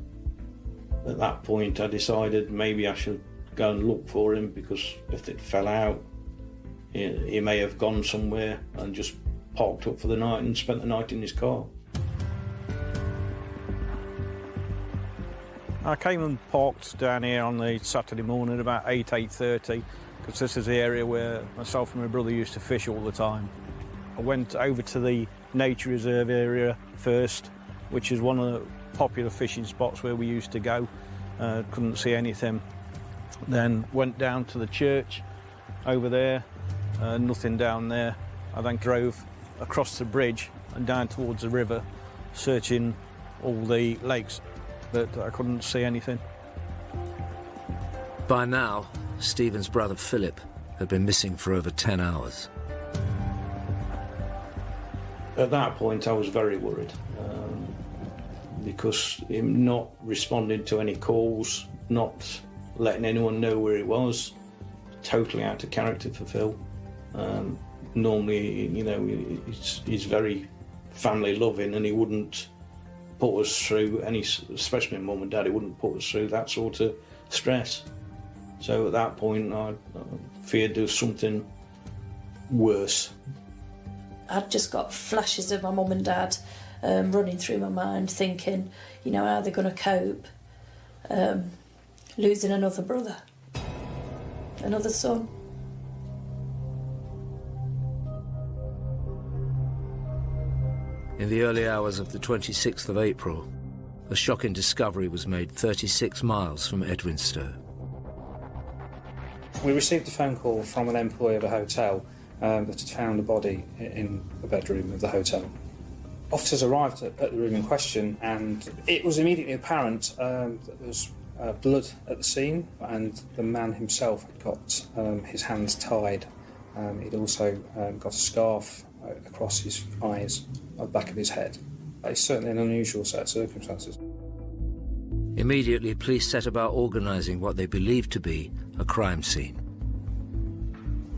Speaker 9: At that point I decided maybe I should go and look for him, because if it fell out, he may have gone somewhere and just parked up for the night and spent the night in his car. I came and parked down here on the Saturday morning about 8:30, because this is the area where myself and my brother used to fish all the time. I went over to the nature reserve area first, which is one of the popular fishing spots where we used to go. Couldn't see anything. Then went down to the church over there, nothing down there. I then drove across the bridge and down towards the river, searching all the lakes, but I couldn't see anything.
Speaker 11: By now, Stephen's brother Philip had been missing for over 10 hours.
Speaker 9: At that point I was very worried, because him not responding to any calls, not letting anyone know where he was, totally out of character for Phil. Normally, you know, he's very family loving, and he wouldn't put us through any, especially my mum and dad, he wouldn't put us through that sort of stress. So at that point I feared there was something worse.
Speaker 14: I'd just got flashes of my mum and dad running through my mind, thinking, you know, how they're going to cope, losing another brother, another son.
Speaker 11: In the early hours of the 26th of April, a shocking discovery was made 36 miles from Edwinstowe.
Speaker 17: We received a phone call from an employee of a hotel that had found a body in the bedroom of the hotel. Officers arrived at the room in question, and it was immediately apparent that there was blood at the scene, and the man himself had got his hands tied. He'd also got a scarf across his eyes, at the back of his head. It's certainly an unusual set of circumstances.
Speaker 11: Immediately, police set about organising what they believed to be a crime scene.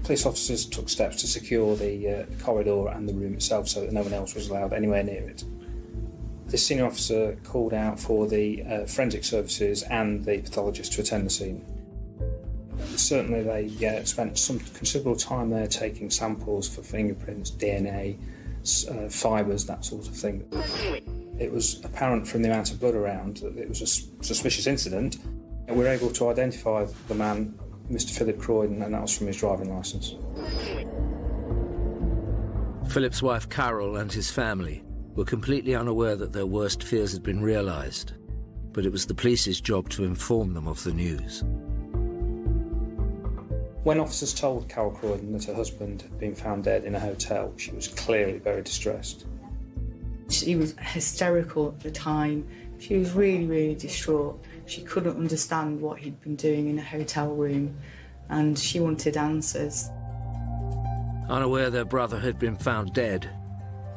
Speaker 17: Police officers took steps to secure the corridor and the room itself so that no one else was allowed anywhere near it. The senior officer called out for the forensic services and the pathologist to attend the scene. Certainly they spent some considerable time there taking samples for fingerprints, DNA, fibres, that sort of thing. It was apparent from the amount of blood around that it was a suspicious incident. And we were able to identify the man, Mr. Philip Croydon, and that was from his driving licence.
Speaker 11: Philip's wife Carol and his family were completely unaware that their worst fears had been realised, but it was the police's job to inform them of the news.
Speaker 17: When officers told Carol Croydon that her husband had been found dead in a hotel, she was clearly very distressed.
Speaker 18: She was hysterical at the time. She was really, really distraught. She couldn't understand what he'd been doing in a hotel room, and she wanted answers.
Speaker 11: Unaware their brother had been found dead,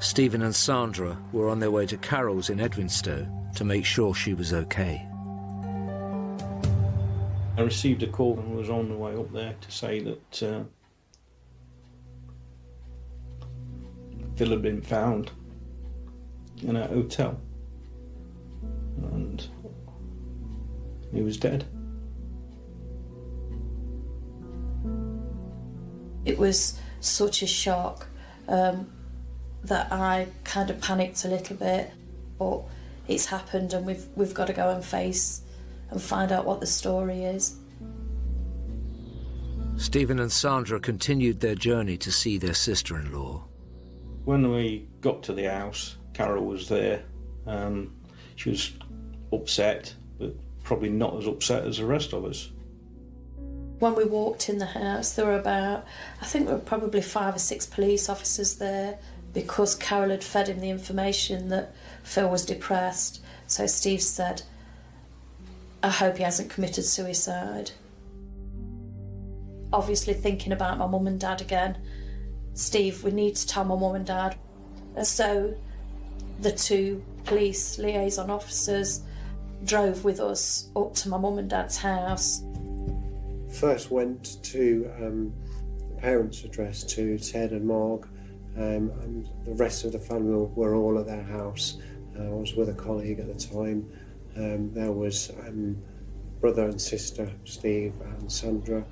Speaker 11: Stephen and Sandra were on their way to Carol's in Edwinstowe to make sure she was okay.
Speaker 9: I received a call and was on the way up there to say that Phil had been found in a hotel and he was dead.
Speaker 14: It was such a shock. that I kind of panicked a little bit, but it's happened and we've got to go and face and find out what the story is.
Speaker 11: Stephen and Sandra continued their journey to see their sister-in-law.
Speaker 9: When we got to the house, Carol was there. She was upset, but probably not as upset as the rest of us.
Speaker 14: When we walked in the house, there were probably 5 or 6 police officers there, because Carol had fed him the information that Phil was depressed. So Steve said, I hope he hasn't committed suicide. Obviously thinking about my mum and dad again, Steve, we need to tell my mum and dad. So the 2 police liaison officers drove with us up to my mum and dad's house.
Speaker 10: First went to the parents' address, to Ted and Marg, and the rest of the family were all at their house. I was with a colleague at the time. There was brother and sister, Steve and Sandra.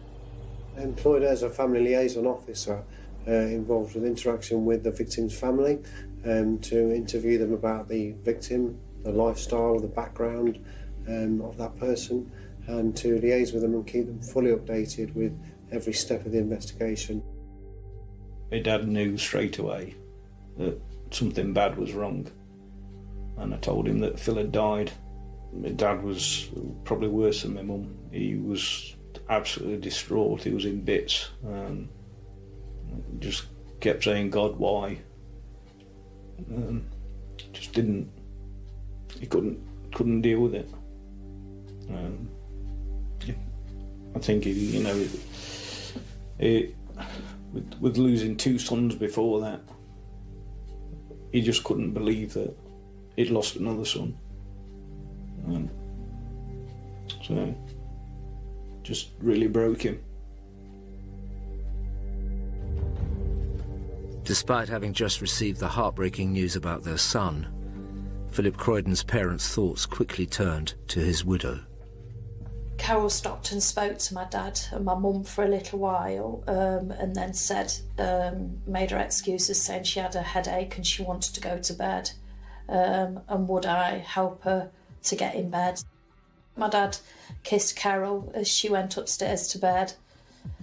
Speaker 10: Employed as a family liaison officer, involved with interaction with the victim's family, to interview them about the victim, the lifestyle, the background of that person, and to liaise with them and keep them fully updated with every step of the investigation.
Speaker 9: My dad knew straight away that something bad was wrong, and I told him that Phil had died. My dad was probably worse than my mum. He was absolutely distraught. He was in bits. Just kept saying, God, why? Just didn't. He couldn't deal with it. I think with losing 2 sons before that, he just couldn't believe that he'd lost another son. So just really broke him.
Speaker 11: Despite having just received the heartbreaking news about their son, Philip Croydon's parents' thoughts quickly turned to his widow.
Speaker 14: Carol stopped and spoke to my dad and my mum for a little while, and then made her excuses, saying she had a headache and she wanted to go to bed, and would I help her to get in bed. My dad kissed Carol as she went upstairs to bed,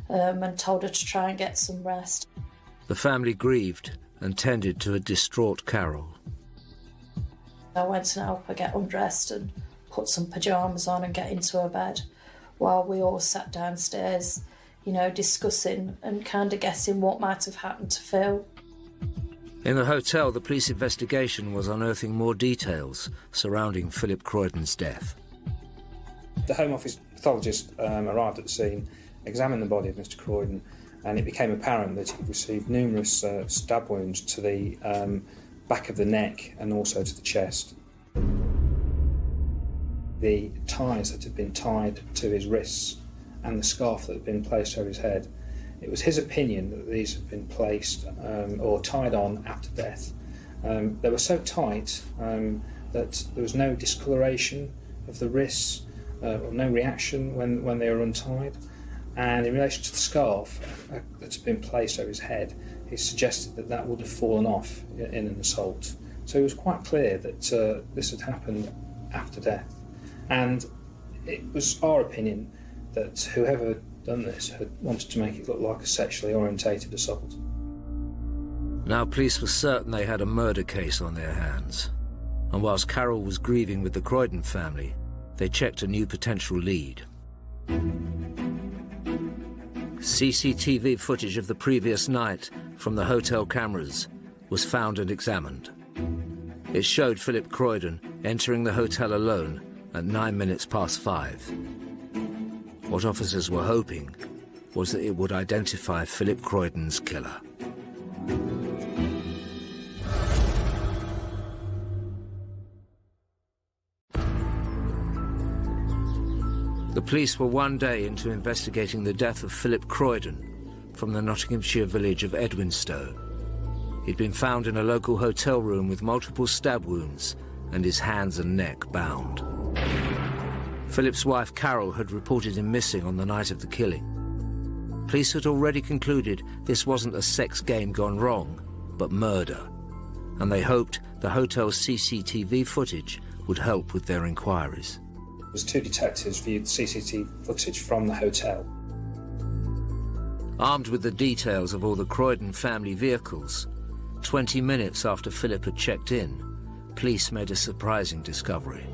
Speaker 14: and told her to try and get some rest.
Speaker 11: The family grieved and tended to a distraught Carol.
Speaker 14: I went and helped her get undressed and put some pyjamas on and get into her bed, while we all sat downstairs, discussing and kind of guessing what might have happened to Phil.
Speaker 11: In the hotel, the police investigation was unearthing more details surrounding Philip Croydon's death.
Speaker 17: The Home Office pathologist arrived at the scene, examined the body of Mr. Croydon, and it became apparent that he'd received numerous stab wounds to the back of the neck and also to the chest. The ties that had been tied to his wrists and the scarf that had been placed over his head, it was his opinion that these had been placed or tied on after death. They were so tight that there was no discoloration of the wrists, or no reaction when they were untied. And in relation to the scarf that's been placed over his head, he suggested that would have fallen off in an assault. So it was quite clear that this had happened after death. And it was our opinion that whoever had done this had wanted to make it look like a sexually orientated assault.
Speaker 11: Now police were certain they had a murder case on their hands. And whilst Carol was grieving with the Croydon family, they checked a new potential lead. CCTV footage of the previous night from the hotel cameras was found and examined. It showed Philip Croydon entering the hotel alone at 5:09. What officers were hoping was that it would identify Philip Croydon's killer. The police were one day into investigating the death of Philip Croydon from the Nottinghamshire village of Edwinstowe. He'd been found in a local hotel room with multiple stab wounds and his hands and neck bound. Philip's wife Carol had reported him missing on the night of the killing. Police had already concluded this wasn't a sex game gone wrong,
Speaker 7: but murder, and they hoped the hotel's CCTV footage would help with their inquiries.
Speaker 17: There's 2 detectives viewed CCTV footage from the hotel.
Speaker 7: Armed with the details of all the Croydon family vehicles, 20 minutes after Philip had checked in, police made a surprising discovery.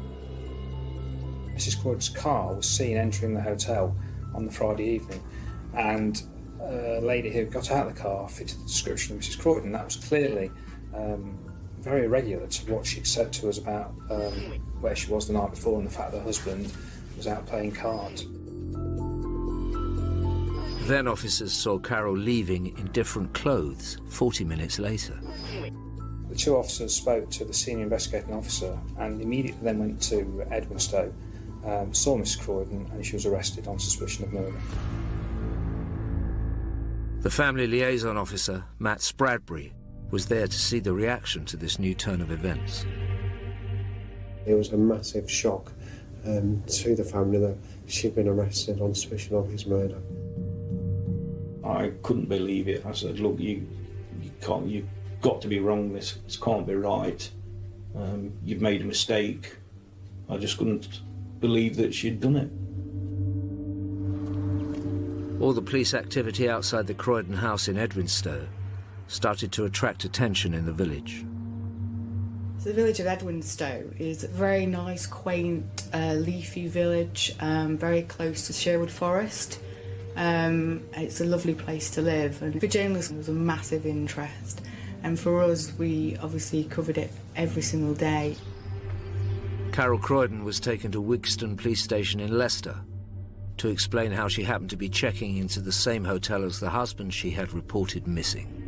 Speaker 17: Mrs. Croydon's car was seen entering the hotel on the Friday evening, and a lady who got out of the car fitted the description of Mrs. Croydon. That was clearly very irregular to what she'd said to us about where she was the night before and the fact that her husband was out playing cards.
Speaker 7: Then officers saw Carol leaving in different clothes 40 minutes later.
Speaker 17: The 2 officers spoke to the senior investigating officer and immediately then went to Edwinstowe, saw Mrs. Croydon, and she was arrested on suspicion of murder.
Speaker 7: The family liaison officer, Matt Spradbury, was there to see the reaction to this new turn of events.
Speaker 10: It was a massive shock to the family that she'd been arrested on suspicion of his murder.
Speaker 9: I couldn't believe it. I said, look, you've got to be wrong, this can't be right. You've made a mistake. I just couldn't believe that she'd done it.
Speaker 7: All the police activity outside the Croydon house in Edwinstowe started to attract attention in the village.
Speaker 18: So the village of Edwinstowe is a very nice, quaint, leafy village, very close to Sherwood Forest. It's a lovely place to live, and for journalists it was a massive interest, and for us we obviously covered it every single day.
Speaker 7: Carol Croydon was taken to Wigston Police Station in Leicester to explain how she happened to be checking into the same hotel as the husband she had reported missing.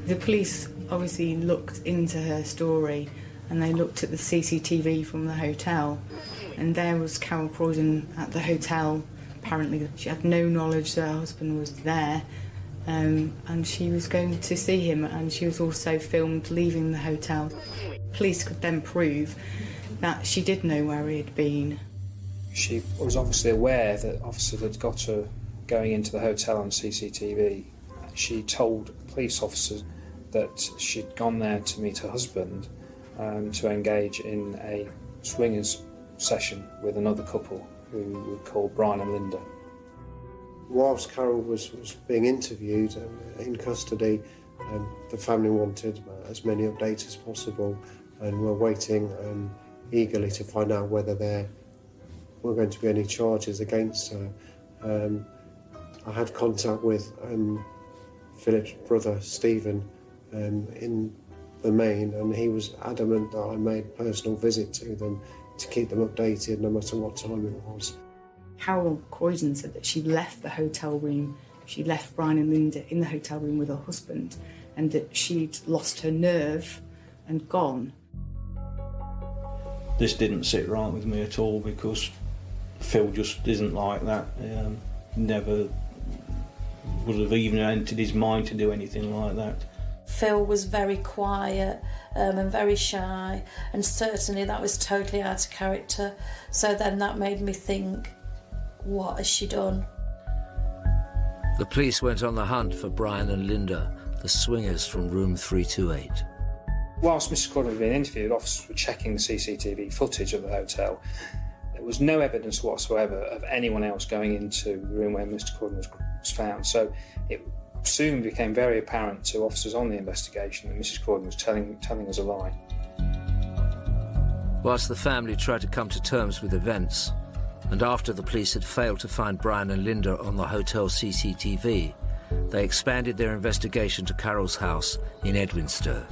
Speaker 18: The police obviously looked into her story, and they looked at the CCTV from the hotel, and there was Carol Croydon at the hotel. Apparently she had no knowledge that her husband was there, and she was going to see him, and she was also filmed leaving the hotel. Police could then prove that she did know where he had been.
Speaker 17: She was obviously aware that officers had got her going into the hotel on CCTV. She told police officers that she'd gone there to meet her husband to engage in a swingers session with another couple who were called Brian and Linda.
Speaker 10: Whilst Carol was being interviewed in custody, the family wanted as many updates as possible and were waiting eagerly to find out whether there were going to be any charges against her. I had contact with Philip's brother, Stephen, in the main, and he was adamant that I made a personal visit to them to keep them updated no matter what time it was.
Speaker 18: Carol Croydon said that she left the hotel room, she left Brian and Linda in the hotel room with her husband, and that she'd lost her nerve and gone.
Speaker 9: This didn't sit right with me at all, because Phil just isn't like that. Never would have even entered his mind to do anything like that.
Speaker 14: Phil was very quiet and very shy, and certainly that was totally out of character. So then that made me think, what has she done?
Speaker 7: The police went on the hunt for Brian and Linda, the swingers from room 328.
Speaker 17: Whilst Mrs. Croydon was being interviewed, officers were checking the CCTV footage of the hotel. There was no evidence whatsoever of anyone else going into the room where Mr. Croydon was found. So it soon became very apparent to officers on the investigation that Mrs. Croydon was telling us a lie.
Speaker 7: Whilst the family tried to come to terms with events, and after the police had failed to find Brian and Linda on the hotel CCTV, they expanded their investigation to Carol's house in Edwinstowe.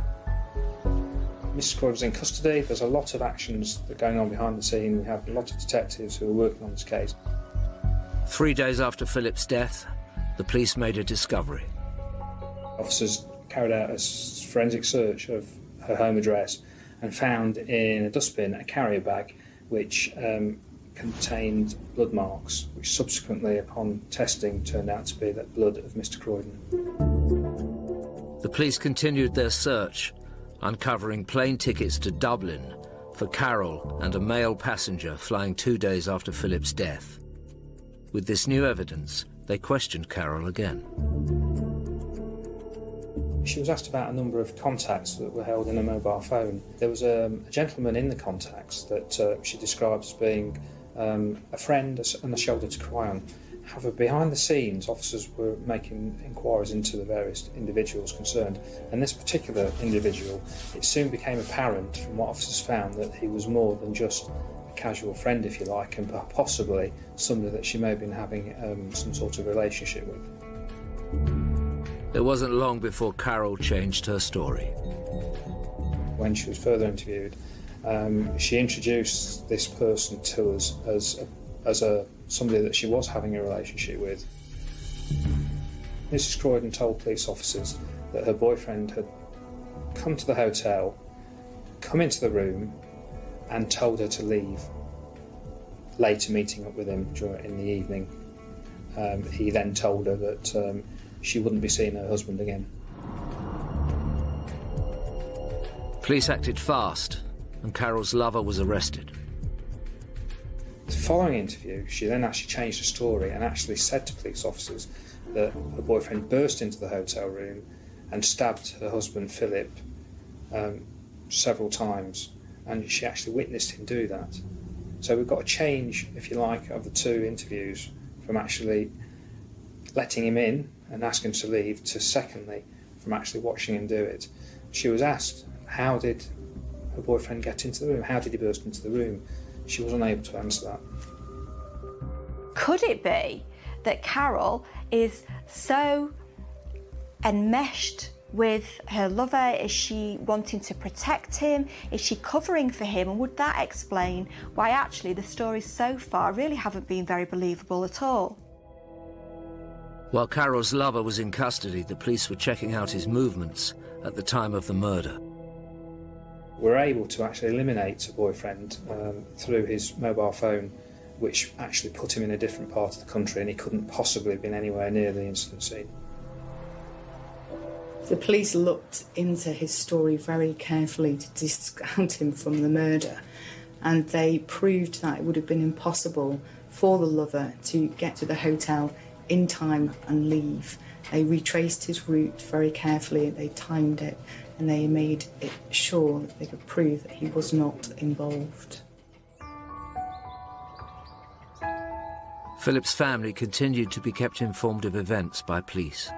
Speaker 17: Mrs. Croydon was in custody. There's a lot of actions that are going on behind the scene. We have a lot of detectives who are working on this case.
Speaker 7: 3 days after Philip's death, the police made a discovery.
Speaker 17: Officers carried out a forensic search of her home address and found in a dustbin a carrier bag which contained blood marks, which subsequently, upon testing, turned out to be the blood of Mr. Croydon.
Speaker 7: The police continued their search, uncovering plane tickets to Dublin for Carol and a male passenger flying 2 days after Philip's death. With this new evidence, they questioned Carol again.
Speaker 17: She was asked about a number of contacts that were held in a mobile phone. There was a gentleman in the contacts that she described as being a friend and a shoulder to cry on. However, behind the scenes, officers were making inquiries into the various individuals concerned, and this particular individual, it soon became apparent from what officers found that he was more than just a casual friend, if you like, and possibly somebody that she may have been having some sort of relationship with.
Speaker 7: It wasn't long before Carol changed her story.
Speaker 17: When she was further interviewed, she introduced this person to us as somebody that she was having a relationship with. Mrs. Croydon told police officers that her boyfriend had come to the hotel, come into the room and told her to leave, later meeting up with him in the evening. He then told her that she wouldn't be seeing her husband again.
Speaker 7: Police acted fast, and Carol's lover was arrested.
Speaker 17: The following interview, she then actually changed her story and actually said to police officers that her boyfriend burst into the hotel room and stabbed her husband, Philip, several times, and she actually witnessed him do that. So we've got a change, if you like, of the two interviews, from actually letting him in and asking to leave to, secondly, from actually watching him do it. She was asked, how did her boyfriend get into the room? How did he burst into the room? She was unable to answer that.
Speaker 8: Could it be that Carol is so enmeshed with her lover? Is she wanting to protect him? Is she covering for him? And would that explain why actually the stories so far really haven't been very believable at all?
Speaker 7: While Carol's lover was in custody, the police were checking out his movements at the time of the murder.
Speaker 17: We're able to actually eliminate a boyfriend through his mobile phone, which actually put him in a different part of the country, and he couldn't possibly have been anywhere near the incident scene.
Speaker 18: The police looked into his story very carefully to discount him from the murder, and they proved that it would have been impossible for the lover to get to the hotel in time and leave. They retraced his route very carefully, they timed it, and they made it sure that they could prove that he was not involved.
Speaker 7: Philip's family continued to be kept informed of events by police.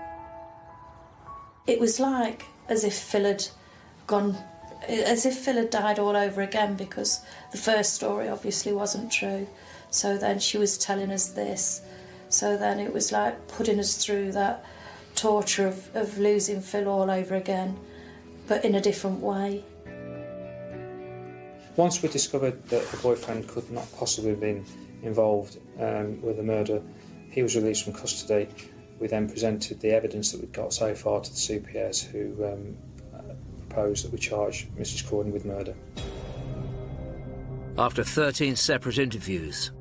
Speaker 14: It was like as if Phil had died all over again, because the first story obviously wasn't true. So then she was telling us this. So then it was like putting us through that torture of losing Phil all over again, but in a different way.
Speaker 17: Once we discovered that her boyfriend could not possibly have been involved with the murder, he was released from custody. We then presented the evidence that we'd got so far to the CPS, who proposed that we charge Mrs. Croydon with murder.
Speaker 7: After 13 separate interviews,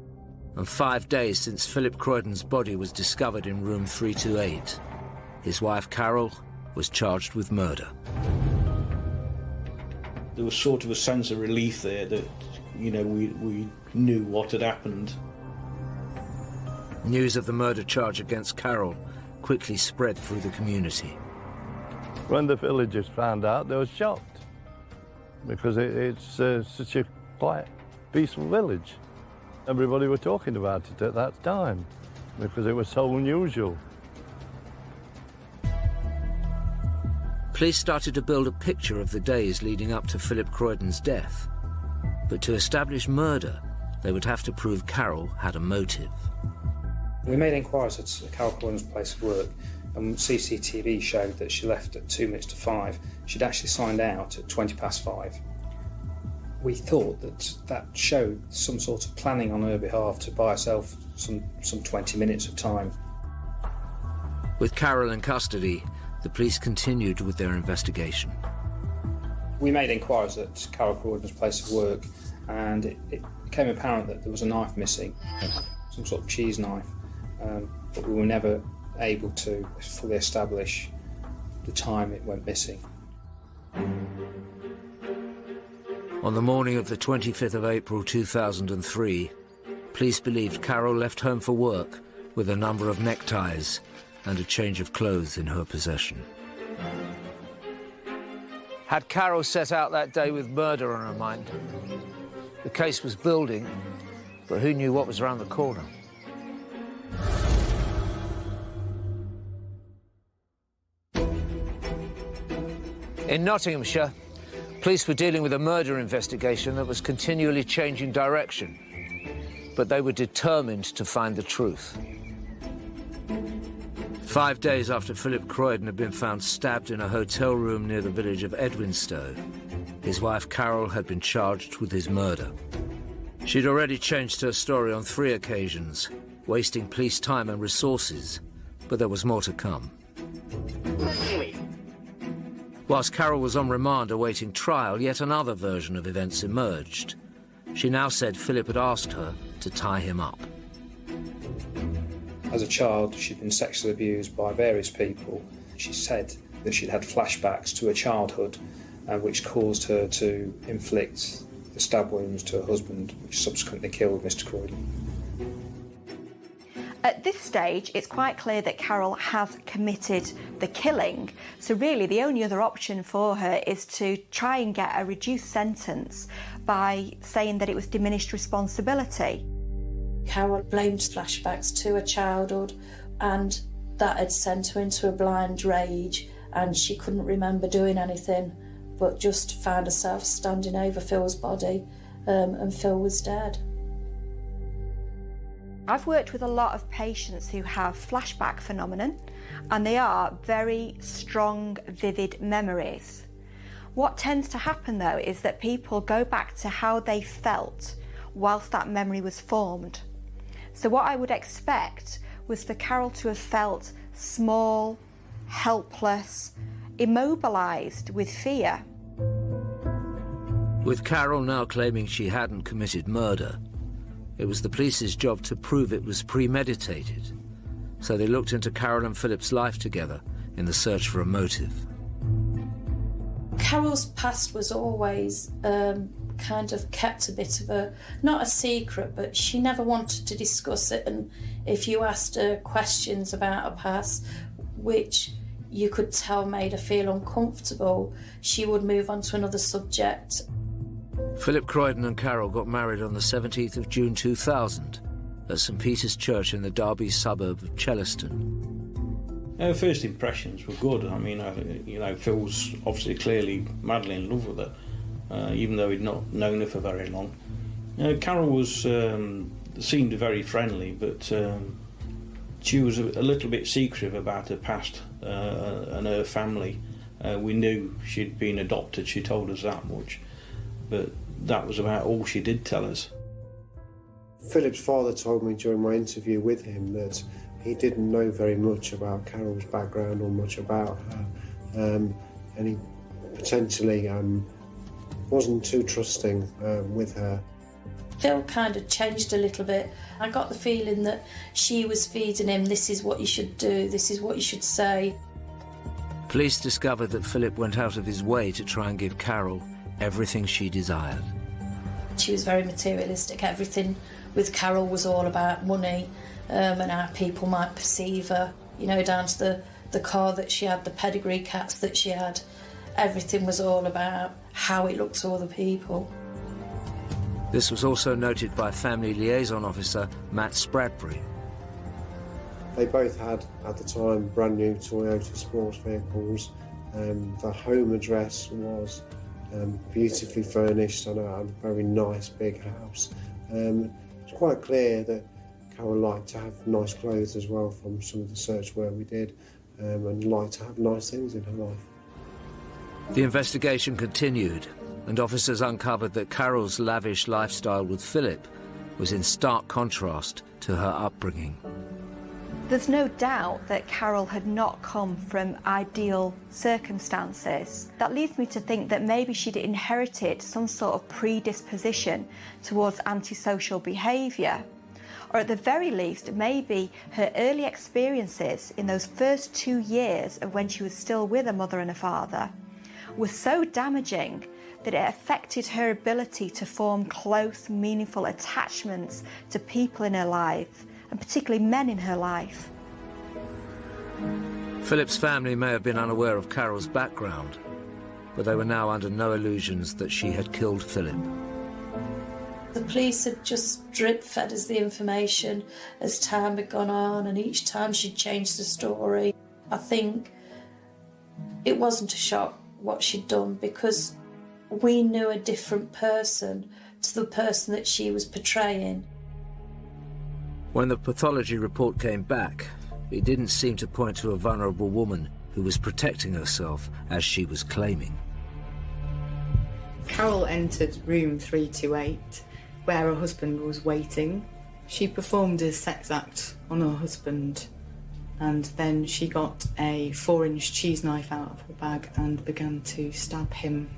Speaker 7: and 5 days since Philip Croydon's body was discovered in room 328, his wife Carol was charged with murder.
Speaker 9: There was sort of a sense of relief there that, you know, we knew what had happened.
Speaker 7: News of the murder charge against Carol quickly spread through the community.
Speaker 5: When the villagers found out, they were shocked, because it's such a quiet, peaceful village. Everybody were talking about it at that time, because it was so unusual.
Speaker 7: Police started to build a picture of the days leading up to Philip Croydon's death. But to establish murder, they would have to prove Carol had a motive.
Speaker 17: We made inquiries at Carol Croydon's place of work, and CCTV showed that she left at 2 minutes to 5. She'd actually signed out at 20 past 5. We thought that showed some sort of planning on her behalf to buy herself some 20 minutes of time.
Speaker 7: With Carol in custody, the police continued with their investigation.
Speaker 17: We made inquiries at Carol Croydon's place of work, and it became apparent that there was a knife missing, some sort of cheese knife, but we were never able to fully establish the time it went missing.
Speaker 7: On the morning of the 25th of April 2003, police believed Carol left home for work with a number of neckties and a change of clothes in her possession.
Speaker 11: Had Carol set out that day with murder on her mind? The case was building, but who knew what was around the corner? In Nottinghamshire, police were dealing with a murder investigation that was continually changing direction, but they were determined to find the truth. 5 days after Philip Croydon had been found stabbed in a hotel room near the village of Edwinstowe, his wife Carol had been charged with his murder. She'd already changed her story on 3 occasions, wasting police time and resources, but there was more to come. Whilst Carol was on remand awaiting trial, yet another version of events emerged. She now said Philip had asked her to tie him up.
Speaker 17: As a child, she'd been sexually abused by various people. She said that she'd had flashbacks to her childhood, which caused her to inflict the stab wounds to her husband, which subsequently killed Mr. Croydon.
Speaker 8: At this stage, it's quite clear that Carol has committed the killing, so really the only other option for her is to try and get a reduced sentence by saying that it was diminished responsibility.
Speaker 14: Carol blamed flashbacks to her childhood, and that had sent her into a blind rage, and she couldn't remember doing anything, but just found herself standing over Phil's body, and Phil was dead.
Speaker 8: I've worked with a lot of patients who have flashback phenomenon, and they are very strong, vivid memories. What tends to happen though is that people go back to how they felt whilst that memory was formed. So what I would expect was for Carol to have felt small, helpless, immobilised with fear.
Speaker 7: With Carol now claiming she hadn't committed murder, it was the police's job to prove it was premeditated. So they looked into Carol and Philip's life together in the search for a motive.
Speaker 14: Carol's past was always kind of kept a bit of a, not a secret, but she never wanted to discuss it. And if you asked her questions about her past, which you could tell made her feel uncomfortable, she would move on to another subject.
Speaker 7: Philip Croydon and Carol got married on the 17th of June 2000 at St Peter's Church in the Derby suburb of Chellaston.
Speaker 9: Her first impressions were good. I mean, Phil was obviously clearly madly in love with her, even though he'd not known her for very long. Carol was seemed very friendly, but she was a little bit secretive about her past and her family. We knew she'd been adopted, she told us that much, but that was about all she did tell us.
Speaker 10: Philip's father told me during my interview with him that he didn't know very much about Carol's background or much about her, and he potentially wasn't too trusting with her.
Speaker 14: Phil kind of changed a little bit. I got the feeling that she was feeding him, this is what you should do, this is what you should say.
Speaker 7: Police discovered that Philip went out of his way to try and give Carol everything she desired.
Speaker 14: She was very materialistic. Everything with Carol was all about money, and how people might perceive her, you know, down to the car that she had, the pedigree cats that she had. Everything was all about how it looked to other people.
Speaker 7: This was also noted by family liaison officer Matt Spradbury.
Speaker 10: They both had, at the time, brand new Toyota sports vehicles. The home address was beautifully furnished and a very nice big house. It's quite clear that Carol liked to have nice clothes as well from some of the search work we did, and liked to have nice things in her life.
Speaker 7: The investigation continued, and officers uncovered that Carol's lavish lifestyle with Philip was in stark contrast to her upbringing.
Speaker 8: There's no doubt that Carol had not come from ideal circumstances. That leads me to think that maybe she'd inherited some sort of predisposition towards antisocial behaviour. Or at the very least, maybe her early experiences in those first 2 years of when she was still with her mother and her father were so damaging that it affected her ability to form close, meaningful attachments to people in her life, and particularly men in her life.
Speaker 7: Philip's family may have been unaware of Carol's background, but they were now under no illusions that she had killed Philip.
Speaker 14: The police had just drip-fed us the information as time had gone on, and each time she'd changed the story. I think it wasn't a shock what she'd done, because we knew a different person to the person that she was portraying.
Speaker 7: When the pathology report came back, it didn't seem to point to a vulnerable woman who was protecting herself as she was claiming.
Speaker 18: Carol entered room 328, where her husband was waiting. She performed a sex act on her husband, and then she got a 4-inch cheese knife out of her bag and began to stab him.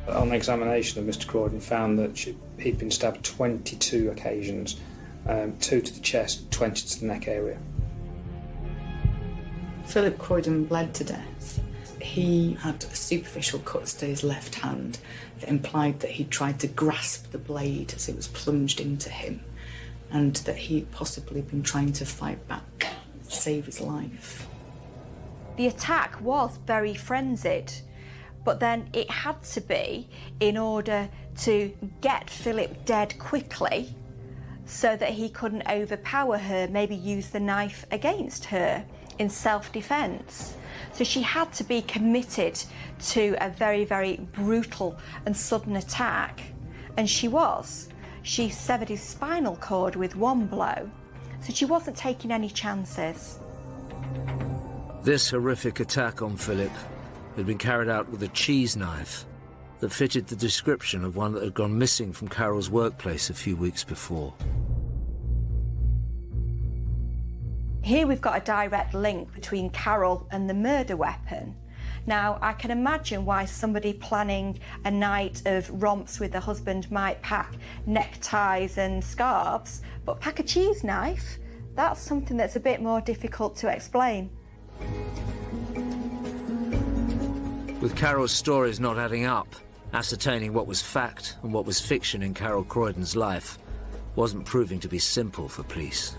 Speaker 17: On examination of Mr. Croydon, found that he'd been stabbed 22 occasions, 2 to the chest, 20 to the neck area.
Speaker 18: Philip Croydon bled to death. He had superficial cuts to his left hand that implied that he'd tried to grasp the blade as it was plunged into him, and that he'd possibly been trying to fight back, save his life.
Speaker 8: The attack was very frenzied, but then it had to be in order to get Philip dead quickly so that he couldn't overpower her, maybe use the knife against her in self-defence. So she had to be committed to a very, very brutal and sudden attack, and she was. She severed his spinal cord with one blow, so she wasn't taking any chances.
Speaker 7: This horrific attack on Philip had been carried out with a cheese knife that fitted the description of one that had gone missing from Carol's workplace a few weeks before.
Speaker 8: Here we've got a direct link between Carol and the murder weapon. Now, I can imagine why somebody planning a night of romps with their husband might pack neckties and scarves, but pack a cheese knife? That's something that's a bit more difficult to explain.
Speaker 7: With Carol's stories not adding up, ascertaining what was fact and what was fiction in Carol Croydon's life wasn't proving to be simple for police.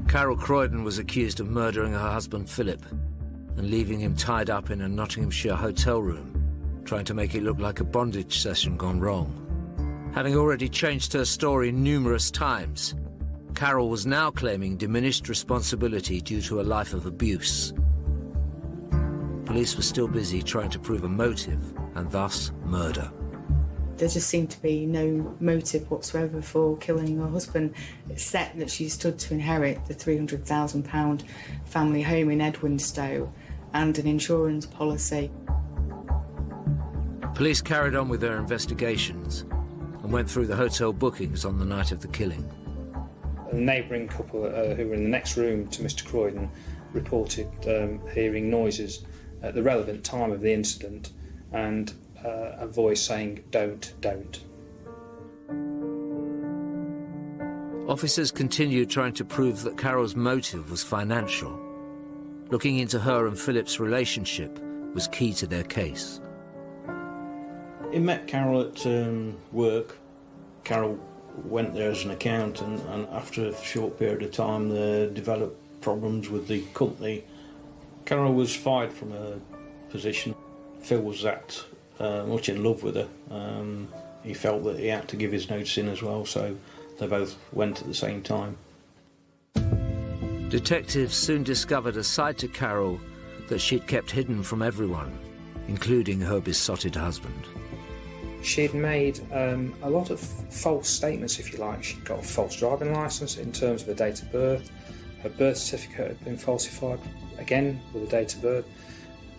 Speaker 7: Carol Croydon was accused of murdering her husband Philip and leaving him tied up in a Nottinghamshire hotel room, trying to make it look like a bondage session gone wrong. Having already changed her story numerous times, Carol was now claiming diminished responsibility due to a life of abuse. Police were still busy trying to prove a motive, and thus murder.
Speaker 18: There just seemed to be no motive whatsoever for killing her husband, except that she stood to inherit the £300,000 family home in Edwinstowe and an insurance policy.
Speaker 7: Police carried on with their investigations and went through the hotel bookings on the night of the killing.
Speaker 17: A neighbouring couple who were in the next room to Mr. Croydon reported hearing noises at the relevant time of the incident and a voice saying, "Don't, don't."
Speaker 7: Officers continued trying to prove that Carol's motive was financial. Looking into her and Philip's relationship was key to their case.
Speaker 9: He met Carol at work. Carol went there as an accountant, and after a short period of time they developed problems with the company. Carol was fired from her position. Phil was that much in love with her. He felt that he had to give his notice in as well, so they both went at the same time.
Speaker 7: Detectives soon discovered a side to Carol that she'd kept hidden from everyone, including her besotted husband.
Speaker 17: She'd made a lot of false statements, if you like. She'd got a false driving licence in terms of her date of birth. Her birth certificate had been falsified, again with the date of birth.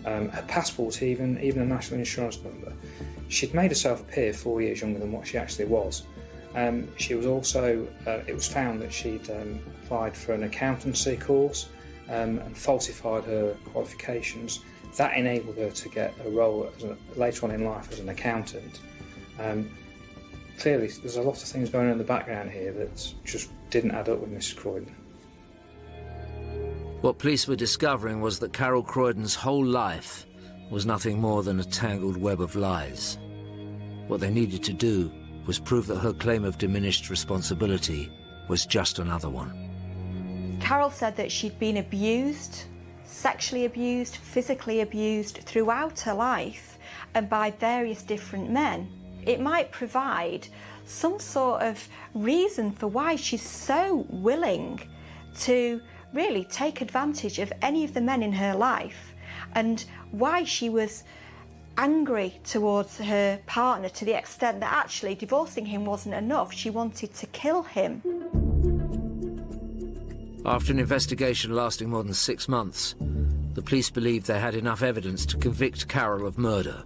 Speaker 17: Her passport, even a national insurance number. She'd made herself appear 4 years younger than what she actually was. She was also, it was found that she'd applied for an accountancy course and falsified her qualifications. That enabled her to get a role later on in life as an accountant. Clearly, there's a lot of things going on in the background here that just didn't add up with Mrs. Croydon.
Speaker 7: What police were discovering was that Carol Croydon's whole life was nothing more than a tangled web of lies. What they needed to do was proof that her claim of diminished responsibility was just another one.
Speaker 8: Carol said that she'd been abused, sexually abused, physically abused throughout her life and by various different men. It might provide some sort of reason for why she's so willing to really take advantage of any of the men in her life, and why she was angry towards her partner to the extent that actually divorcing him wasn't enough. She wanted to kill him.
Speaker 7: After an investigation lasting more than 6 months, the police believed they had enough evidence to convict Carol of murder.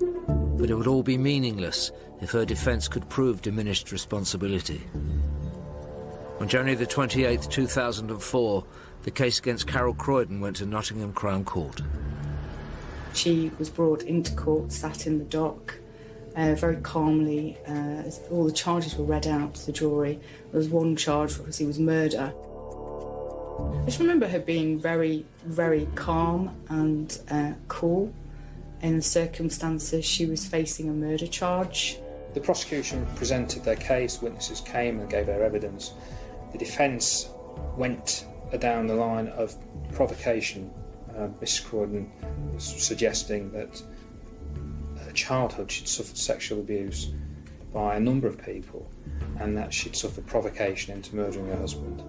Speaker 7: But it would all be meaningless if her defence could prove diminished responsibility. On January the 28th, 2004, the case against Carol Croydon went to Nottingham Crown Court.
Speaker 18: She was brought into court, sat in the dock, very calmly, as all the charges were read out to the jury. There was one charge, obviously, was murder. I just remember her being very, very calm and cool in the circumstances. She was facing a murder charge.
Speaker 17: The prosecution presented their case, witnesses came and gave their evidence. The defence went down the line of provocation. Mrs. Croydon was suggesting that her childhood she'd suffered sexual abuse by a number of people and that she'd suffered provocation into murdering her husband.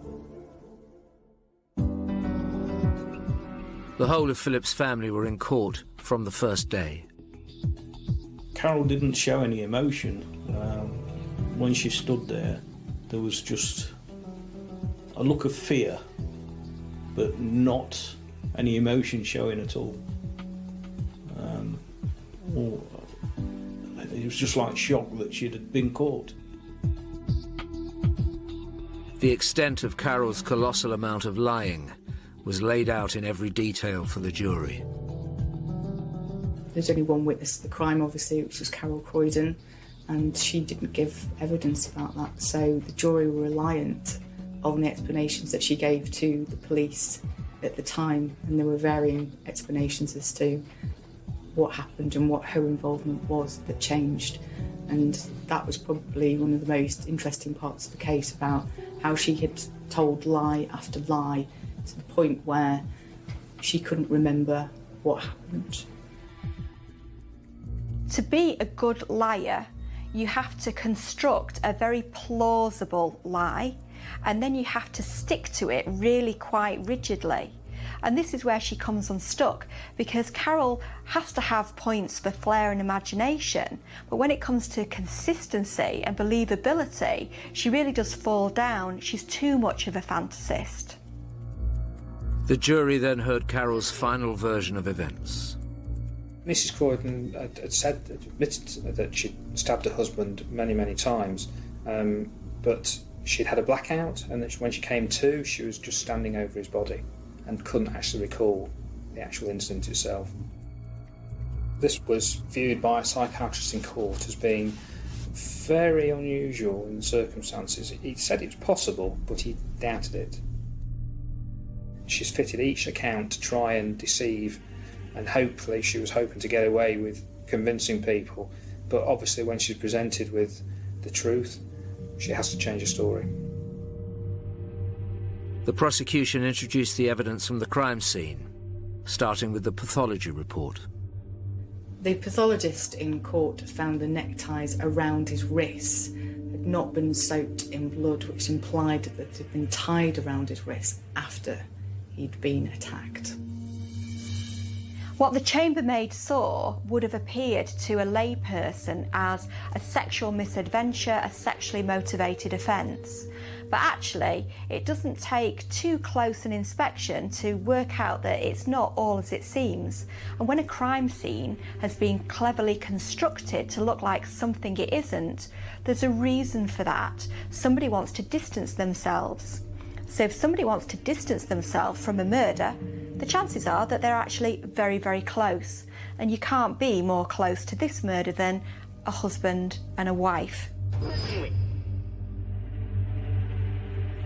Speaker 7: The whole of Philip's family were in court from the first day.
Speaker 9: Carol didn't show any emotion. When she stood there, there was just a look of fear, but not any emotion showing at all. It was just like shock that she had been caught.
Speaker 7: The extent of Carol's colossal amount of lying was laid out in every detail for the jury.
Speaker 18: There's only one witness to the crime, obviously, which was Carol Croydon, and she didn't give evidence about that. So the jury were reliant on the explanations that she gave to the police at the time, and there were varying explanations as to what happened and what her involvement was that changed. And that was probably one of the most interesting parts of the case, about how she had told lie after lie to the point where she couldn't remember what happened.
Speaker 8: To be a good liar, you have to construct a very plausible lie, and then you have to stick to it really quite rigidly. And this is where she comes unstuck, because Carol has to have points for flair and imagination, but when it comes to consistency and believability, she really does fall down. She's too much of a fantasist.
Speaker 7: The jury then heard Carol's final version of events.
Speaker 17: Mrs. Croydon admitted that she'd stabbed her husband many, many times, but she'd had a blackout, and that when she came to, she was just standing over his body and couldn't actually recall the actual incident itself. This was viewed by a psychiatrist in court as being very unusual in the circumstances. He said it was possible, but he doubted it. She's fitted each account to try and deceive, and hopefully she was hoping to get away with convincing people, but obviously when she's presented with the truth, she has to change her story.
Speaker 7: The prosecution introduced the evidence from the crime scene, starting with the pathology report.
Speaker 18: The pathologist in court found the neckties around his wrists had not been soaked in blood, which implied that it had been tied around his wrists after he'd been attacked.
Speaker 8: What the chambermaid saw would have appeared to a layperson as a sexual misadventure, a sexually motivated offence. But actually, it doesn't take too close an inspection to work out that it's not all as it seems. And when a crime scene has been cleverly constructed to look like something it isn't, there's a reason for that. Somebody wants to distance themselves. So if somebody wants to distance themselves from a murder, the chances are that they're actually very, very close. And you can't be more close to this murder than a husband and a wife.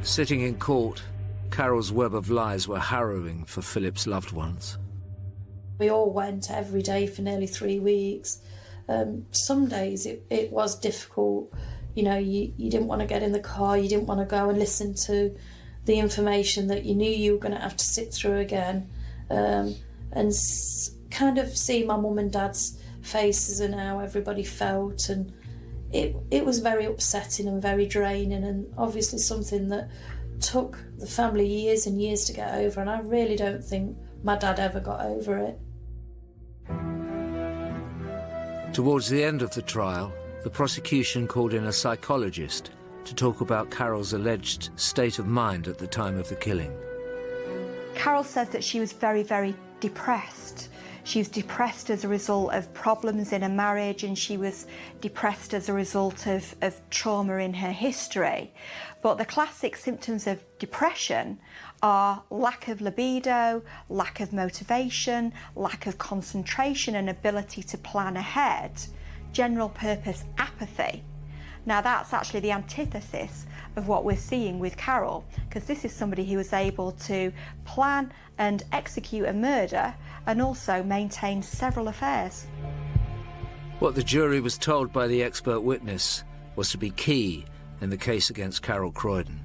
Speaker 7: Sitting in court, Carol's web of lies were harrowing for Philip's loved ones.
Speaker 14: We all went every day for nearly 3 weeks. Some days it was difficult. You know, you didn't want to get in the car, you didn't want to go and listen to the information that you knew you were going to have to sit through again, and kind of see my mum and dad's faces and how everybody felt, and it was very upsetting and very draining, and obviously something that took the family years and years to get over, and I really don't think my dad ever got over it.
Speaker 7: Towards the end of the trial, the prosecution called in a psychologist to talk about Carol's alleged state of mind at the time of the killing.
Speaker 8: Carol says that she was very, very depressed. She was depressed as a result of problems in her marriage, and she was depressed as a result of trauma in her history. But the classic symptoms of depression are lack of libido, lack of motivation, lack of concentration and ability to plan ahead, general purpose apathy. Now that's actually the antithesis of what we're seeing with Carol, because this is somebody who was able to plan and execute a murder and also maintain several affairs.
Speaker 7: What the jury was told by the expert witness was to be key in the case against Carol Croydon.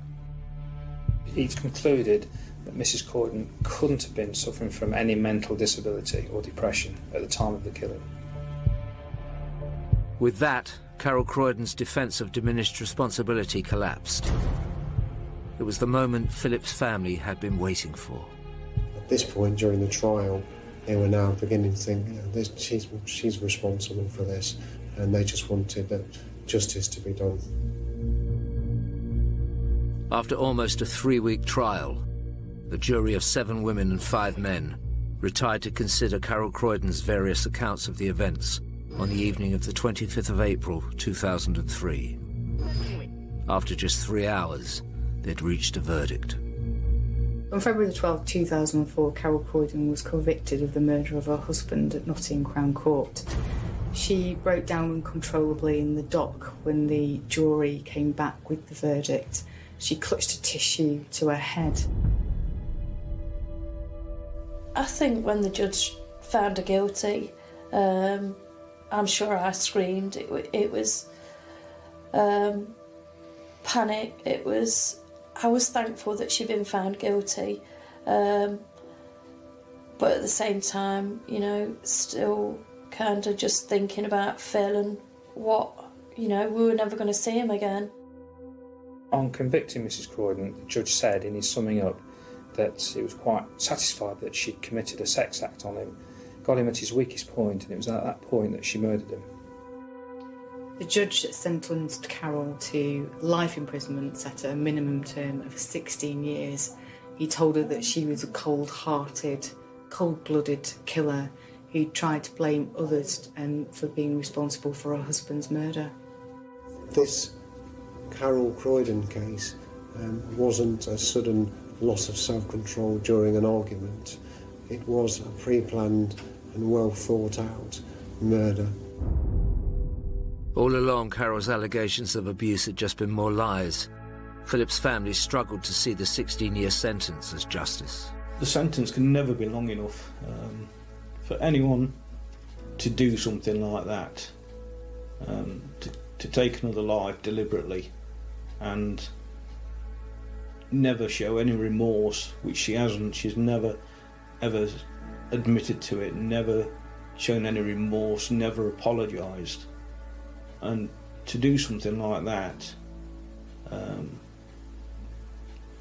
Speaker 17: He's concluded that Mrs. Croydon couldn't have been suffering from any mental disability or depression at the time of the killing.
Speaker 7: With that, Carol Croydon's defence of diminished responsibility collapsed. It was the moment Philip's family had been waiting for.
Speaker 10: At this point during the trial, they were now beginning to think, you know, she's responsible for this, and they just wanted justice to be done.
Speaker 7: After almost a 3-week trial, the jury of 7 women and 5 men retired to consider Carol Croydon's various accounts of the events on the evening of the 25th of April 2003. After just 3 hours, they'd reached a verdict.
Speaker 18: On February the 12th, 2004, Carol Croydon was convicted of the murder of her husband at Nottingham Crown Court. She broke down uncontrollably in the dock when the jury came back with the verdict. She clutched a tissue to her head.
Speaker 14: I think when the judge found her guilty, I'm sure I screamed. It was panic. I was thankful that she'd been found guilty, but at the same time, you know, still kind of just thinking about Phil and what, you know, we were never going to see him again.
Speaker 17: On convicting Mrs. Croydon, the judge said in his summing up that he was quite satisfied that she'd committed a sex act on him, got him at his weakest point, and it was at that point that she murdered him.
Speaker 18: The judge sentenced Carol to life imprisonment set at a minimum term of 16 years. He told her that she was a cold-hearted, cold-blooded killer who tried to blame others for being responsible for her husband's murder.
Speaker 10: This Carol Croydon case wasn't a sudden loss of self-control during an argument. It was a pre-planned and well thought out murder.
Speaker 7: All along, Carol's allegations of abuse had just been more lies. Philip's family struggled to see the 16-year sentence as justice.
Speaker 9: The sentence can never be long enough for anyone to do something like that, to take another life deliberately and never show any remorse, which she hasn't. She's never ever admitted to it, never shown any remorse, never apologised. And to do something like that,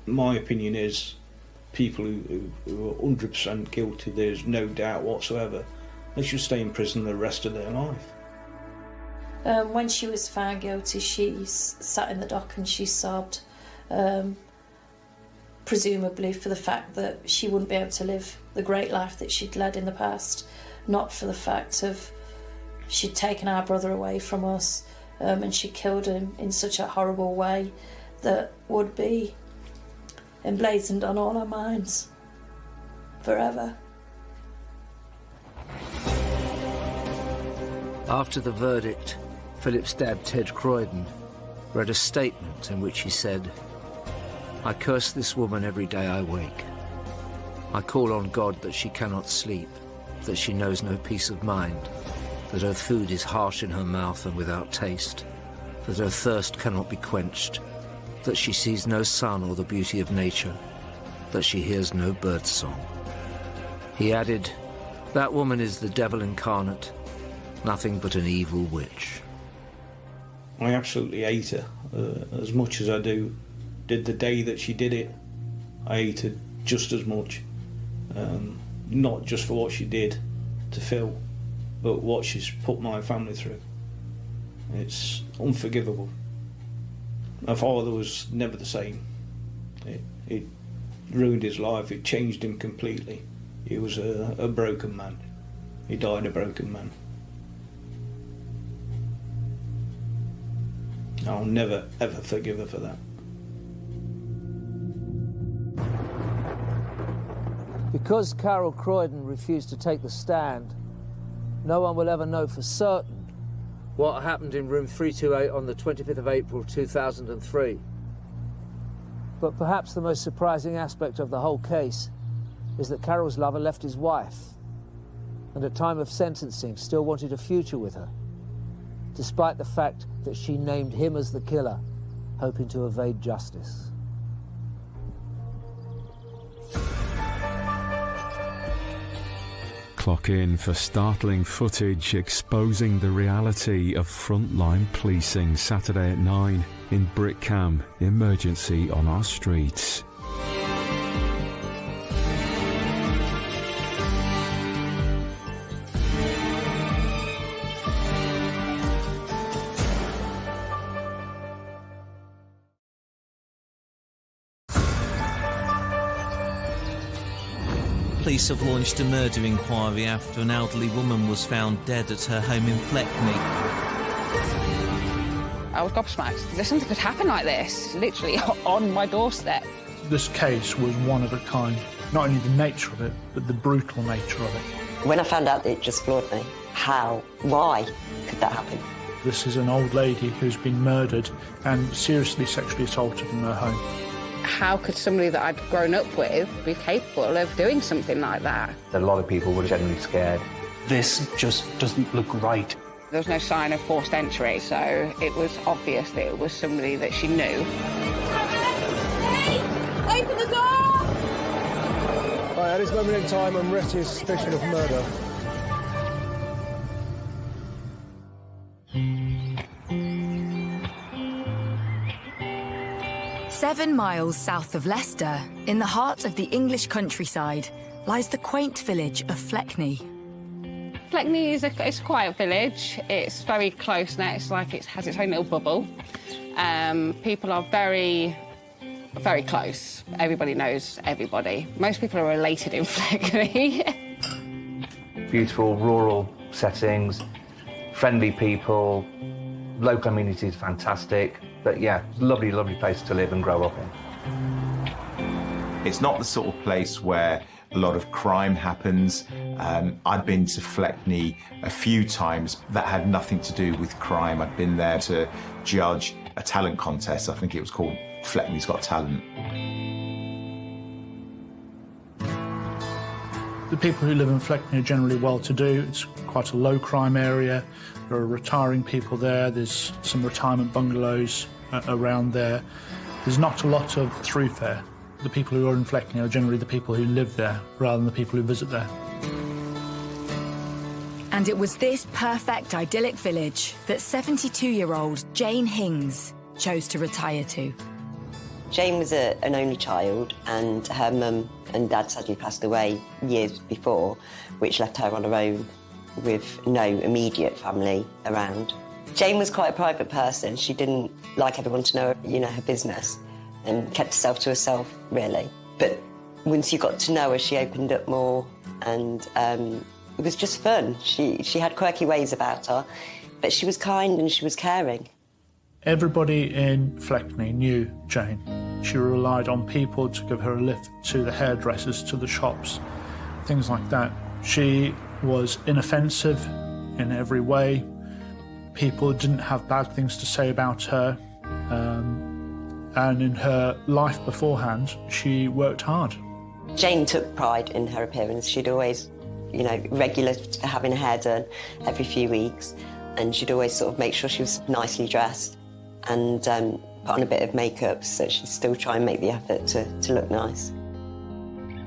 Speaker 9: my opinion is people who are 100% guilty, there's no doubt whatsoever, they should stay in prison the rest of their life.
Speaker 14: When she was found guilty, she sat in the dock and she sobbed, presumably for the fact that she wouldn't be able to live the great life that she'd led in the past, not for the fact of she'd taken our brother away from us, and she killed him in such a horrible way that would be emblazoned on all our minds forever.
Speaker 7: After the verdict, Philip's dad, Ted Croydon, read a statement in which he said, "I curse this woman every day I wake. I call on God that she cannot sleep, that she knows no peace of mind, that her food is harsh in her mouth and without taste, that her thirst cannot be quenched, that she sees no sun or the beauty of nature, that she hears no bird song. He added, "That woman is the devil incarnate, nothing but an evil witch."
Speaker 9: I absolutely hate her as much as I did the day that she did it. I hate her just as much, not just for what she did to Phil, but what she's put my family through. It's unforgivable. My father was never the same. It ruined his life, it changed him completely. He was a broken man. He died a broken man. I'll never, ever forgive her for that.
Speaker 11: Because Carol Croydon refused to take the stand, no one will ever know for certain what happened in room 328 on the 25th of April 2003. But perhaps the most surprising aspect of the whole case is that Carol's lover left his wife and at time of sentencing still wanted a future with her, despite the fact that she named him as the killer, hoping to evade justice.
Speaker 2: Clock in for startling footage exposing the reality of frontline policing Saturday at 9 in Brickham. Emergency on our streets.
Speaker 13: Police have launched a murder inquiry after an elderly woman was found dead at her home in Fleckney.
Speaker 15: I was gobsmacked. There's something could happen like this, literally on my doorstep.
Speaker 19: This case was one of a kind. Not only the nature of it, but the brutal nature of it.
Speaker 20: When I found out, it just floored me. How? Why could that happen?
Speaker 19: This is an old lady who's been murdered and seriously sexually assaulted in her home.
Speaker 15: How could somebody that I'd grown up with be capable of doing something like that?
Speaker 21: A lot of people were generally scared.
Speaker 19: This just doesn't look right.
Speaker 15: There was no sign of forced entry, so it was obvious that it was somebody that she knew.
Speaker 27: Open the door!
Speaker 28: Right, at this moment in time, I'm arresting suspicion of murder.
Speaker 4: Seven miles south of Leicester, in the heart of the English countryside, lies the quaint village of Fleckney.
Speaker 15: Fleckney is it's a quiet village. It's very close now. It's like it has its own little bubble. People are very, very close. Everybody knows everybody. Most people are related in Fleckney.
Speaker 21: Beautiful rural settings, friendly people, local community is fantastic. But yeah, lovely, lovely place to live and grow up in.
Speaker 29: It's not the sort of place where a lot of crime happens. I'd been to Fleckney a few times. That had nothing to do with crime. I'd been there to judge a talent contest. I think it was called Fleckney's Got Talent.
Speaker 19: The people who live in Fleckney are generally well-to-do. It's quite a low-crime area. There are retiring people there. There's some retirement bungalows around there. There's not a lot of throughfare. The people who are in Fleckney are generally the people who live there rather than the people who visit there.
Speaker 4: And it was this perfect, idyllic village that 72-year-old Jane Hings chose to retire to.
Speaker 20: Jane was an only child, and her mum and dad sadly passed away years before, which left her on her own with no immediate family around. Jane was quite a private person. She didn't like everyone to know, her business, and kept herself to herself, really. But once you got to know her, she opened up more, and it was just fun. She had quirky ways about her, but she was kind and she was caring.
Speaker 19: Everybody in Fleckney knew Jane. She relied on people to give her a lift to the hairdressers, to the shops, things like that. She was inoffensive in every way. People didn't have bad things to say about her. And in her life beforehand, she worked hard.
Speaker 20: Jane took pride in her appearance. She'd always you know, regular having her hair done every few weeks, and she'd always sort of make sure she was nicely dressed and put on a bit of makeup, so she'd still try and make the effort to look nice.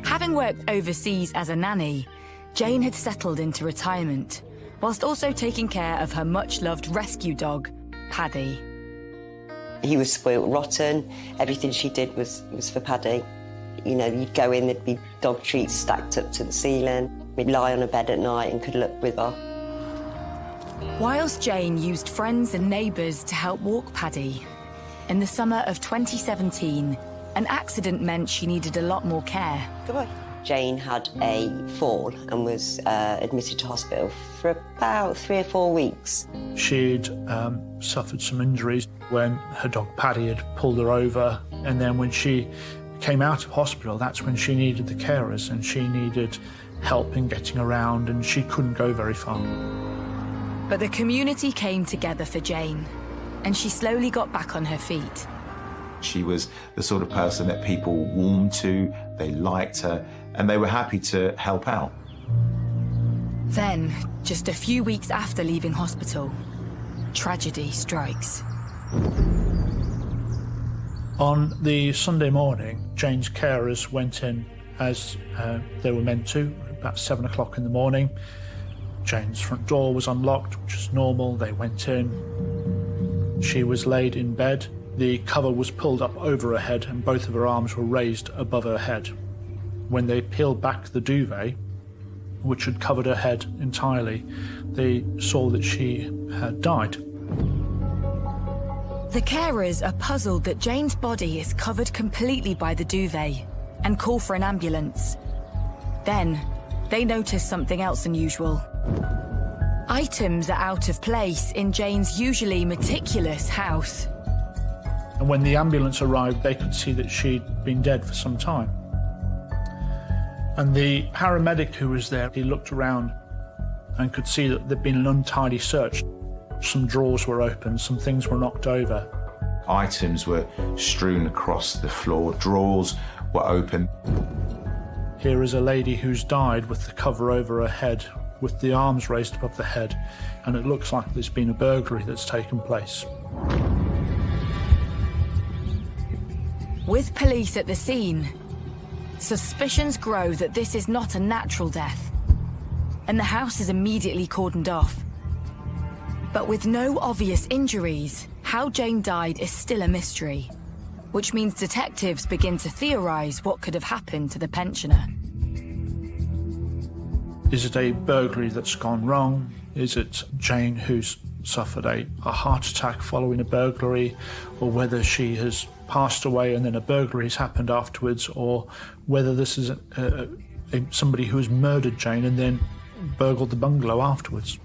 Speaker 4: Having worked overseas as a nanny, Jane had settled into retirement, whilst also taking care of her much-loved rescue dog, Paddy.
Speaker 20: He was spoilt rotten. Everything she did was for Paddy. You know, you'd go in, there'd be dog treats stacked up to the ceiling. We'd lie on a bed at night and could look with her.
Speaker 4: Whilst Jane used friends and neighbours to help walk Paddy, in the summer of 2017, an accident meant she needed a lot more care.
Speaker 20: Goodbye. Jane had a fall and was admitted to hospital for about 3 or 4 weeks.
Speaker 19: She'd suffered some injuries when her dog Paddy had pulled her over, and then when she came out of hospital, that's when she needed the carers and she needed help in getting around, and she couldn't go very far.
Speaker 4: But the community came together for Jane, and she slowly got back on her feet.
Speaker 29: She was the sort of person that people warmed to, they liked her, and they were happy to help out.
Speaker 4: Then, just a few weeks after leaving hospital, tragedy strikes.
Speaker 19: On the Sunday morning, Jane's carers went in as they were meant to, about 7 o'clock in the morning. Jane's front door was unlocked, which is normal. They went in. She was laid in bed. The cover was pulled up over her head and both of her arms were raised above her head. When they peeled back the duvet, which had covered her head entirely, they saw that she had died.
Speaker 4: The carers are puzzled that Jane's body is covered completely by the duvet and call for an ambulance. Then, they notice something else unusual. Items are out of place in Jane's usually meticulous house.
Speaker 19: And when the ambulance arrived, they could see that she'd been dead for some time. And the paramedic who was there, he looked around and could see that there'd been an untidy search. Some drawers were open, some things were knocked over.
Speaker 29: Items were strewn across the floor, drawers were open.
Speaker 19: Here is a lady who's died with the cover over her head, with the arms raised above the head, and it looks like there's been a burglary that's taken place.
Speaker 4: With police at the scene, suspicions grow that this is not a natural death, and the house is immediately cordoned off. But with no obvious injuries, how Jane died is still a mystery, which means detectives begin to theorise what could have happened to the pensioner.
Speaker 19: Is it a burglary that's gone wrong? Is it Jane who's suffered a heart attack following a burglary, or whether she has passed away and then a burglary has happened afterwards, or whether this is somebody who has murdered Jane and then burgled the bungalow afterwards?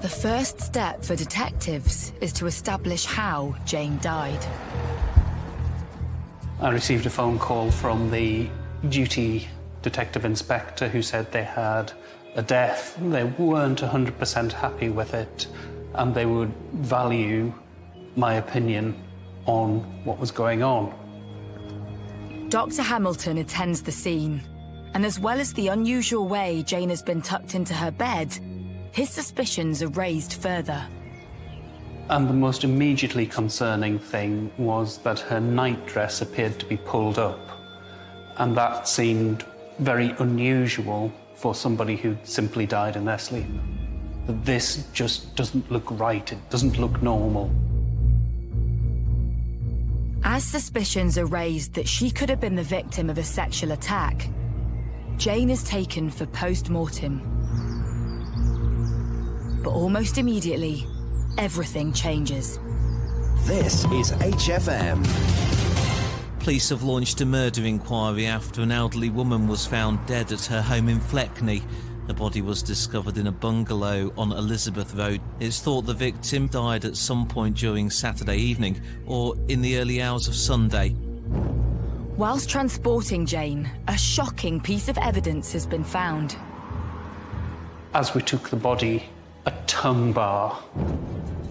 Speaker 4: The first step for detectives is to establish how Jane died.
Speaker 1: I received a phone call from the duty detective inspector who said they had a death. They weren't 100% happy with it, and they would value my opinion on what was going on.
Speaker 4: Dr. Hamilton attends the scene, and as well as the unusual way Jane has been tucked into her bed, his suspicions are raised further.
Speaker 1: And the most immediately concerning thing was that her nightdress appeared to be pulled up, and that seemed very unusual for somebody who simply died in their sleep. That this just doesn't look right, it doesn't look normal.
Speaker 4: As suspicions are raised that she could have been the victim of a sexual attack, Jane is taken for post-mortem. But almost immediately, everything changes.
Speaker 3: This is HFM.
Speaker 13: Police have launched a murder inquiry after an elderly woman was found dead at her home in Fleckney. The body was discovered in a bungalow on Elizabeth Road. It's thought the victim died at some point during Saturday evening or in the early hours of Sunday.
Speaker 4: Whilst transporting Jane, a shocking piece of evidence has been found.
Speaker 1: As we took the body, a tongue bar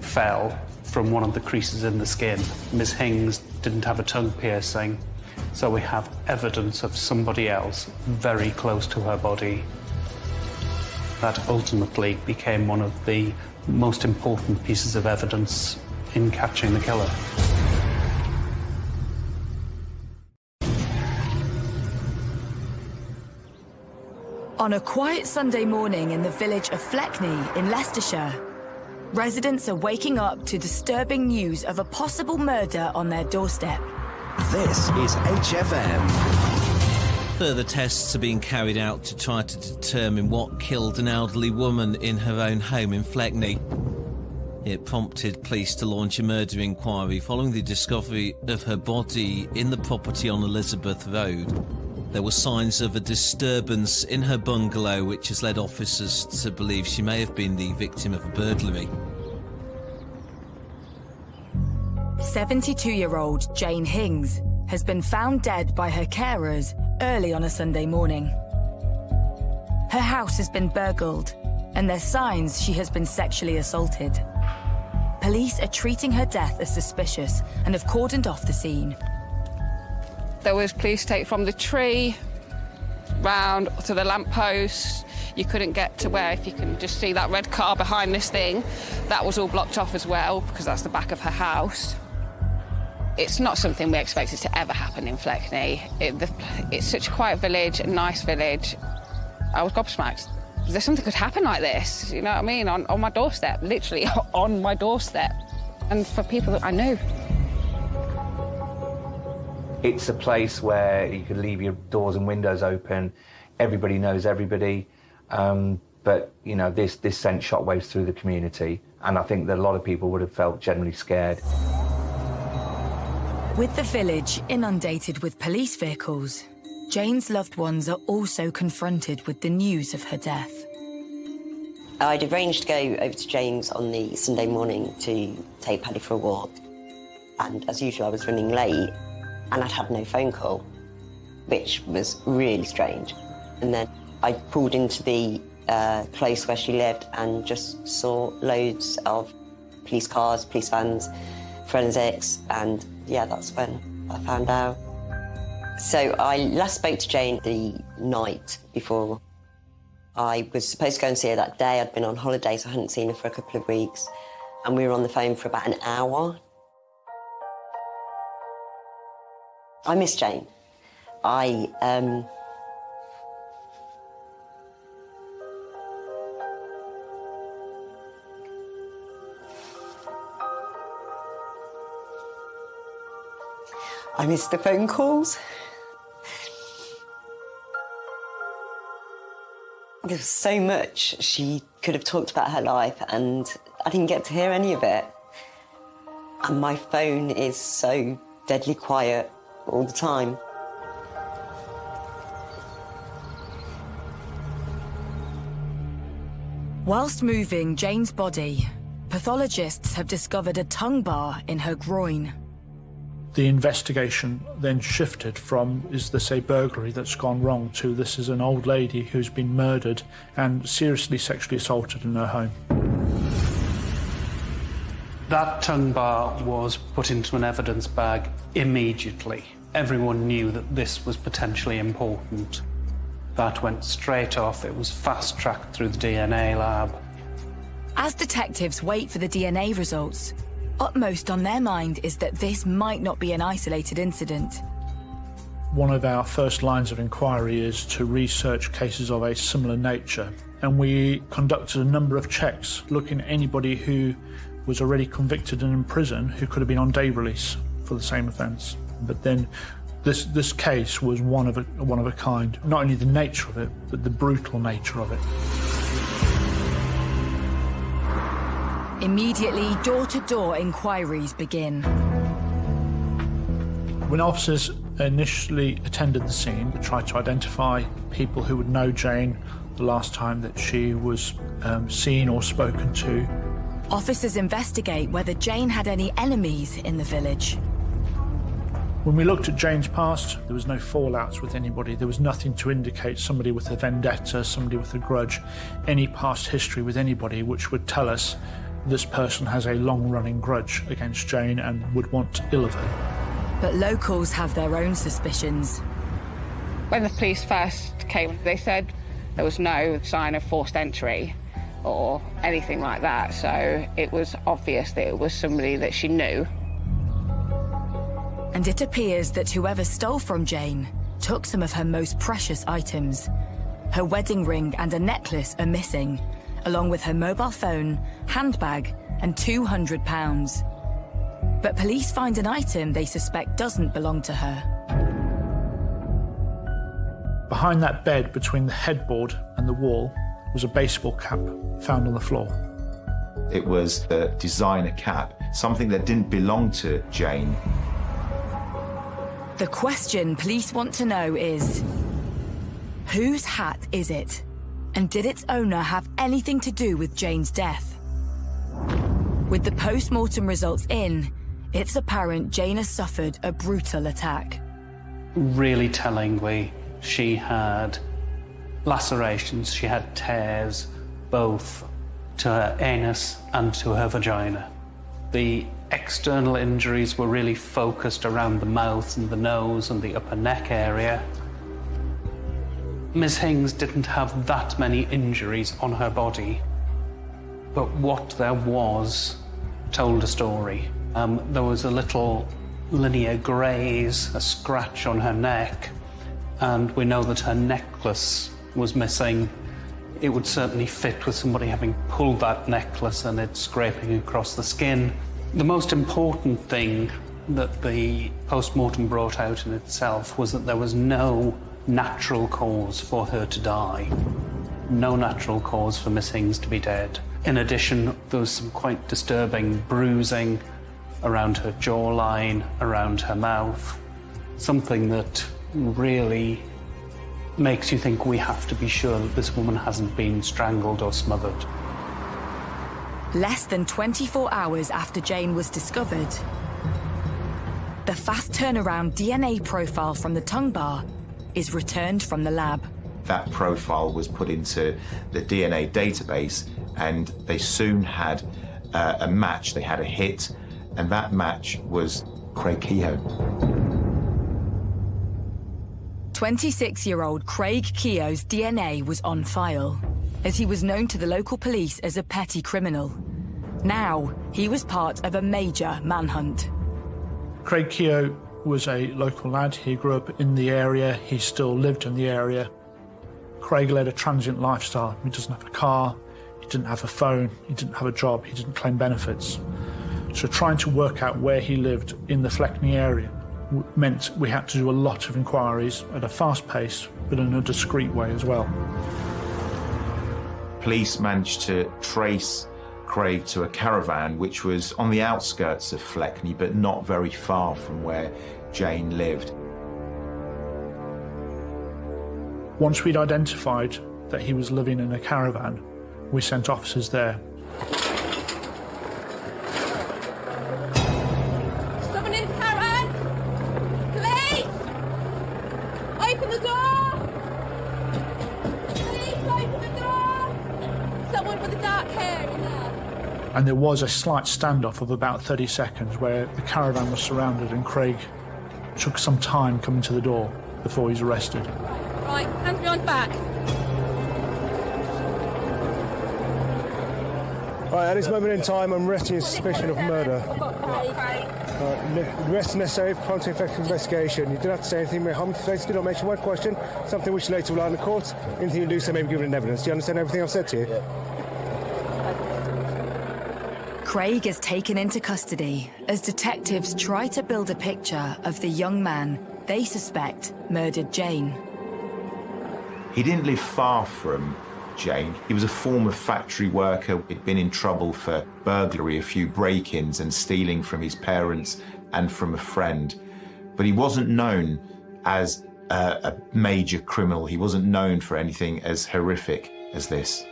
Speaker 1: fell from one of the creases in the skin. Ms. Hings didn't have a tongue piercing, so we have evidence of somebody else very close to her body that ultimately became one of the most important pieces of evidence in catching the killer.
Speaker 4: On a quiet Sunday morning in the village of Fleckney in Leicestershire, residents are waking up to disturbing news of a possible murder on their doorstep.
Speaker 3: This is HFM.
Speaker 13: Further tests are being carried out to try to determine what killed an elderly woman in her own home in Fleckney. It prompted police to launch a murder inquiry following the discovery of her body in the property on Elizabeth Road. There were signs of a disturbance in her bungalow, which has led officers to believe she may have been the victim of a burglary.
Speaker 4: 72-year-old Jane Hings has been found dead by her carers early on a Sunday morning. Her house has been burgled, and there's signs she has been sexually assaulted. Police are treating her death as suspicious and have cordoned off the scene.
Speaker 15: There was police tape from the tree round to the lamppost. You couldn't get to where, if you can just see that red car behind this thing, that was all blocked off as well, because that's the back of her house. It's not something we expected to ever happen in Fleckney. It's such a quiet village, a nice village. I was gobsmacked. There something could happen like this, you know what I mean, on my doorstep, literally on my doorstep. And for people that I knew.
Speaker 21: It's a place where you could leave your doors and windows open. Everybody knows everybody. But, you know, this sent shockwaves through the community. And I think that a lot of people would have felt generally scared.
Speaker 4: With the village inundated with police vehicles, Jane's loved ones are also confronted with the news of her death.
Speaker 20: I'd arranged to go over to Jane's on the Sunday morning to take Paddy for a walk. And as usual, I was running late. And I'd had no phone call, which was really strange. And then I pulled into the close where she lived and just saw loads of police cars, police vans, forensics, and yeah, that's when I found out. So I last spoke to Jane the night before. I was supposed to go and see her that day. I'd been on holiday, so I hadn't seen her for a couple of weeks. And we were on the phone for about an hour. I miss Jane. I miss the phone calls. There was so much she could have talked about her life, and I didn't get to hear any of it. And my phone is so deadly quiet all the time.
Speaker 4: Whilst moving Jane's body, pathologists have discovered a tongue bar in her groin.
Speaker 19: The investigation then shifted from, is this a burglary that's gone wrong, to this is an old lady who's been murdered and seriously sexually assaulted in her home.
Speaker 1: That tongue bar was put into an evidence bag immediately. Everyone knew that this was potentially important. That went straight off. It was fast-tracked through the DNA lab.
Speaker 4: As detectives wait for the DNA results, upmost on their mind is that this might not be an isolated incident.
Speaker 19: One of our first lines of inquiry is to research cases of a similar nature, and we conducted a number of checks looking at anybody who was already convicted and in prison who could have been on day release for the same offence. But then this case was one of a kind. Not only the nature of it, but the brutal nature of it.
Speaker 4: Immediately, door-to-door inquiries begin.
Speaker 19: When officers initially attended the scene, they tried to identify people who would know Jane the last time that she was seen or spoken to.
Speaker 4: Officers investigate whether Jane had any enemies in the village.
Speaker 19: When we looked at Jane's past, there was no fallouts with anybody. There was nothing to indicate somebody with a vendetta, somebody with a grudge, any past history with anybody which would tell us this person has a long-running grudge against Jane and would want ill of her.
Speaker 4: But locals have their own suspicions.
Speaker 15: When the police first came, they said There was no sign of forced entry or anything like that, so it was obvious that it was somebody that she knew.
Speaker 4: And it appears that whoever stole from Jane took some of her most precious items. Her wedding ring and a necklace are missing, along with her mobile phone, handbag, and £200. But police find an item they suspect doesn't belong to her.
Speaker 19: Behind that bed, between the headboard and the wall, was a baseball cap found on the floor.
Speaker 29: It was a designer cap, something that didn't belong to Jane.
Speaker 4: The question police want to know is, whose hat is it? And did its owner have anything to do with Jane's death? With the post-mortem results in, it's apparent Jane has suffered a brutal attack.
Speaker 1: Really tellingly, she had lacerations, she had tears, both to her anus and to her vagina. The external injuries were really focused around the mouth and the nose and the upper neck area. Ms. Hings didn't have that many injuries on her body, but what there was told a story. There was a little linear graze, a scratch on her neck, and we know that her necklace was missing. It would certainly fit with somebody having pulled that necklace and it scraping across the skin. The most important thing that the post-mortem brought out in itself was that there was no natural cause for her to die. No natural cause for Miss Hings to be dead. In addition, there was some quite disturbing bruising around her jawline, around her mouth, something that really makes you think we have to be sure that this woman hasn't been strangled or smothered.
Speaker 4: Less than 24 hours after Jane was discovered, the fast turnaround DNA profile from the tongue bar is returned from the lab.
Speaker 29: That profile was put into the DNA database and they soon had a match, they had a hit, and that match was Craig Kehoe.
Speaker 4: 26-year-old Craig Kehoe's DNA was on file, as he was known to the local police as a petty criminal. Now, he was part of a major manhunt.
Speaker 19: Craig Kehoe was a local lad. He grew up in the area. He still lived in the area. Craig led a transient lifestyle. He doesn't have a car, he didn't have a phone, he didn't have a job, he didn't claim benefits. So trying to work out where he lived in the Fleckney area meant we had to do a lot of inquiries at a fast pace, but in a discreet way as well.
Speaker 29: Police managed to trace Craig to a caravan which was on the outskirts of Fleckney, but not very far from where Jane lived.
Speaker 19: Once we'd identified that he was living in a caravan, we sent officers there.
Speaker 6: Someone in the caravan! Police! Open the door! Police, open the door! Someone with the dark hair in there.
Speaker 19: And there was a slight standoff of about 30 seconds where the caravan was surrounded and Craig took some time coming to the door before he was arrested.
Speaker 6: Right, hands behind back.
Speaker 28: Right, at this moment in time, I'm arresting you on suspicion of murder. Arrest necessary for content effective investigation. You don't have to say anything. Harm to face, do not mention one question, something which later will lie in the court. Anything you do so may be given in evidence. Do you understand everything I've said to you?
Speaker 4: Craig is taken into custody as detectives try to build a picture of the young man they suspect murdered Jane.
Speaker 29: He didn't live far from Jane. He was a former factory worker. He'd been in trouble for burglary, a few break-ins and stealing from his parents and from a friend. But he wasn't known as a major criminal. He wasn't known for anything as horrific as this.